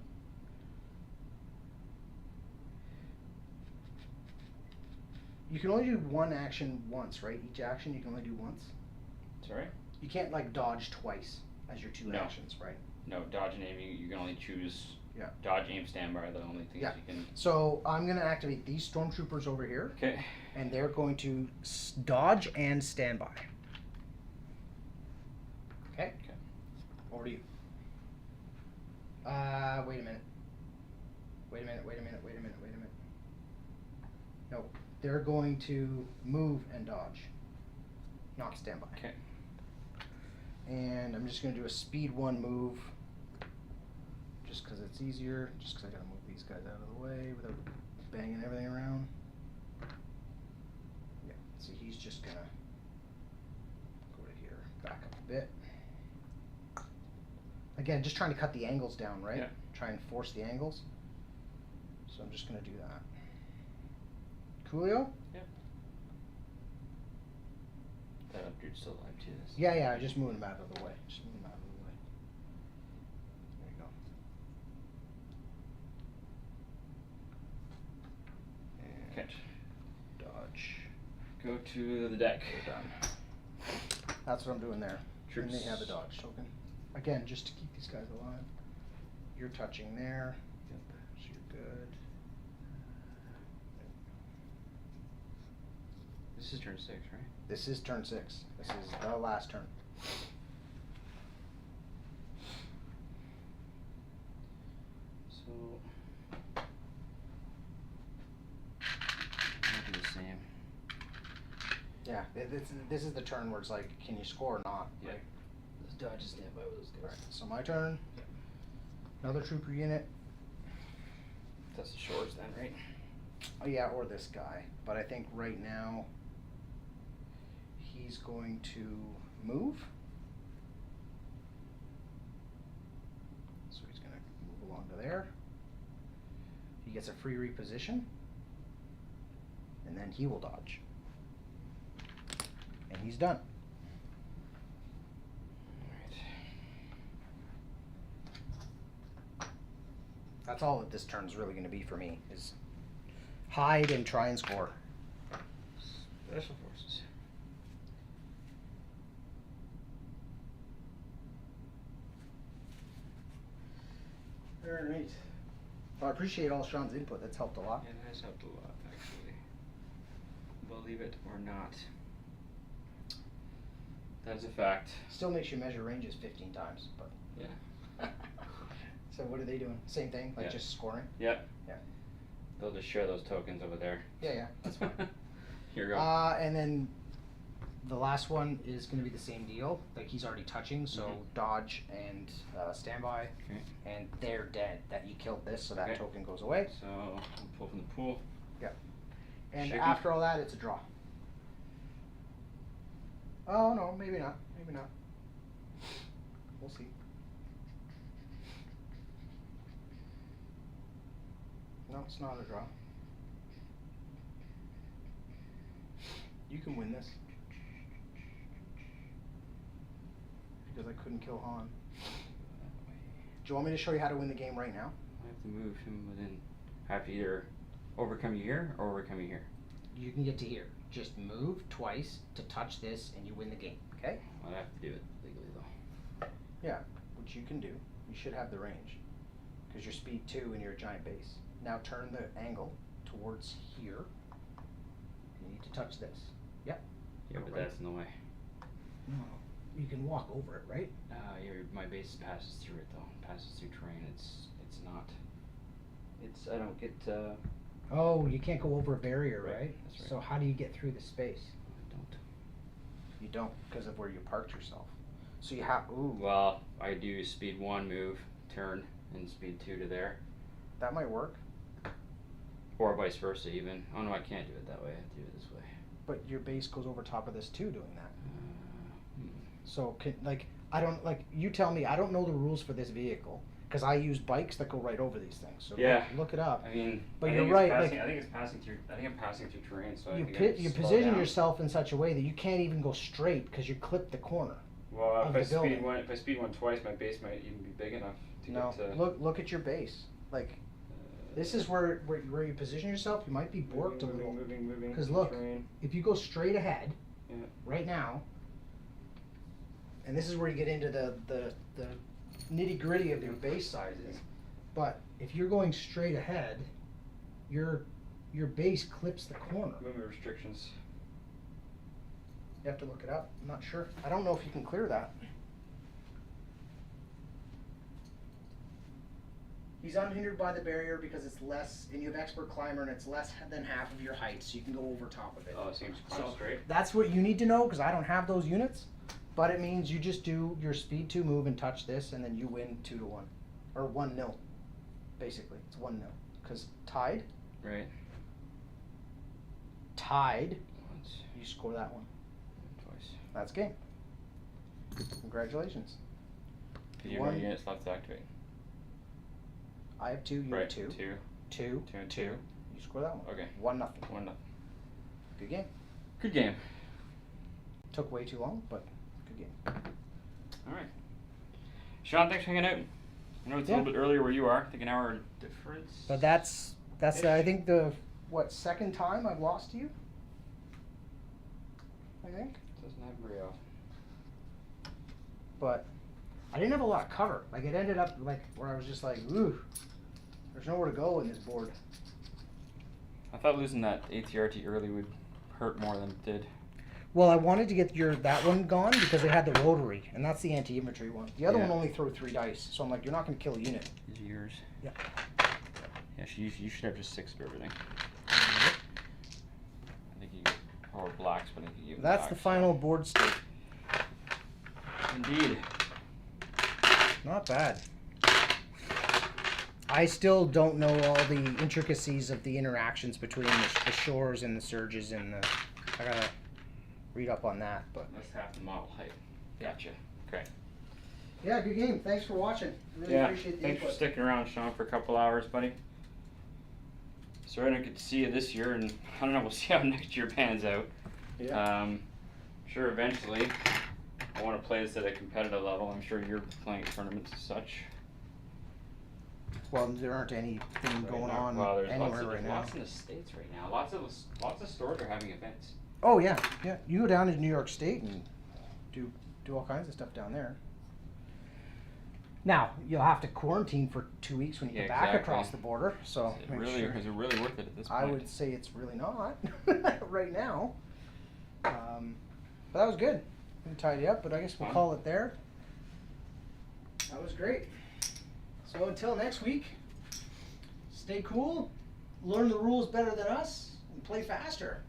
You can only do one action once, right? Each action you can only do once. Sorry? You can't like dodge twice as your 2 No. actions, right? No, dodge and aim, you can only choose. Yeah. Dodge, aim, standby are the only things Yeah. you can. So I'm going to activate these stormtroopers over here, Okay. and they're going to dodge and standby. Okay? Okay. Over to you. Wait a minute. Wait a minute. No, they're going to move and dodge, not standby. Okay. And I'm just going to do a speed 1 move, just because it's easier, just because I got to move these guys out of the way without banging everything around. Yeah, see, he's just going to go to here, back up a bit. Again, just trying to cut the angles down, right? Yeah. Try and force the angles. So I'm just going to do that. Coolio? Yeah. That dude's still alive too. This. Yeah, just moving him out of the way. Just moving him out of the way. There you go. And Okay. dodge. go to the deck. We're done. That's what I'm doing there. Troops. And they have a dodge token. Again, just to keep these guys alive. You're touching there. Yep. So you're good. This is turn 6, right? This is turn 6. This is the last turn. So might be the same. Yeah, this is the turn where it's like, can you score or not? Yeah. Right? Let's dodge and stand by with those guys. Right. So my turn. Yep. Another trooper unit. That's the shores then, right? Oh yeah, or this guy. But I think right now he's going to move. So he's going to move along to there. He gets a free reposition. And then he will dodge. And he's done. That's all that this turn's really going to be for me, is hide and try and score. Special forces. Alright. Well, I appreciate all Sean's input. That's helped a lot. It has helped a lot, actually. Believe it or not. That is a fact. Still makes you measure ranges 15 times, but. Yeah. So what are they doing? Same thing, like Yeah. just scoring? Yep. Yeah. They'll just share those tokens over there. Yeah, that's fine. Here you go. And then the last one is going to be the same deal. Like he's already touching, so Mhm. dodge and standby, Okay. and they're dead. That you killed this, so that Okay. token goes away. So we'll pull from the pool. Yeah. And Shaky. after all that, it's a draw. Oh no, maybe not. Maybe not. We'll see. No, it's not a draw. You can win this. Because I couldn't kill Han. Do you want me to show you how to win the game right now? I have to move him within. I have to either overcome you here or overcome you here. You can get to here. Just move twice to touch this and you win the game, okay? I'd have to do it legally though. Yeah, which you can do. You should have the range. Because you're speed 2 and you're a giant base. Now turn the angle towards here. You need to touch this. Yep. Yeah, but Right. that's in the way. No, you can walk over it, right? My base passes through it though. Passes through terrain. It's not. It's I don't get. Oh, you can't go over a barrier, Right, right? that's right. So how do you get through the space? I don't. You don't, because of where you parked yourself. So you have, ooh, Well, I do speed 1 move, turn, and speed 2 to there, that might work. or vice versa even. Oh no, I can't do it that way. I have to do it this way. But your base goes over top of this too doing that. Hmm. So I don't, you tell me, I don't know the rules for this vehicle. Because I use bikes that go right over these things. So Yeah. look it up. I mean, But I you're think it's right, Passing, like- I think it's passing through. I think I'm passing through terrain, so I You, think I have to you slow position down. yourself in such a way that you can't even go straight because you clip the corner. Well, of if the I building. if I speed 1 twice, my base might even be big enough to No, get to. look at your base. Like, this is where you position yourself. You might be borked a little. Moving. 'Cause look, terrain. If you go straight ahead, Yeah. right now, and this is where you get into the nitty gritty of your base sizes. But if you're going straight ahead, your base clips the corner. Movement restrictions. You have to look it up. I'm not sure. I don't know if you can clear that. He's unhindered by the barrier because it's less, and you have expert climber, and it's less than half of your height, so you can go over top of it. Oh, it seems climb So straight. that's what you need to know, because I don't have those units. But it means you just do your speed 2 move and touch this, and then you win 2-1, or 1-0. Basically, it's 1-0. Because tied, Right. Once, you score that one. twice. That's game. Congratulations. Do you have One- any units left to activate? I have 2, you Right. have 2. 2. 2, 2 and 2. You score that one. Okay. 1-0. 1-0. Good game. Good game. Took way too long, but good game. All right. Sean, thanks for hanging out. I know it's a Yeah. little bit earlier where you are. I think an hour difference. But that's Ish. I think the second time I've lost to you? I think. Doesn't have gray off. But I didn't have a lot of cover. Like it ended up like where I was just like, ooh, there's nowhere to go in this board. I thought losing that ATRT early would hurt more than it did. Well, I wanted to get that one gone because it had the rotary, and that's the anti-infantry one. The other one only threw 3 dice, so I'm like, you're not going to kill a unit. These are yours. Yeah. Yeah, you should have just 6 of everything. I think you or blacks, but I think you give That's blacks, the final board state. Indeed. Not bad. I still don't know all the intricacies of the interactions between the shores and the surges and the. I gotta read up on that, but. That's half the model height. Gotcha. Okay. Yeah, good game. Thanks for watching. Really appreciate the Thanks input. for sticking around, Sean, for a couple hours, buddy. Sorry I didn't get to see you this year, and I don't know. We'll see how next year pans out. Yeah. Sure, eventually, I want to play this at a competitive level. I'm sure you're playing tournaments and such. Well, there aren't anything going on there's anywhere right now. lots in the States right now. Lots of stores are having events. Oh yeah, yeah. You go down to New York State and do all kinds of stuff down there. Now you'll have to quarantine for 2 weeks when you get back across the border. So Is it really worth it at this point? I would say it's really not right now. But that was good. We tied you up, but I guess we'll call it there. That was great. So until next week, stay cool, learn the rules better than us, and play faster.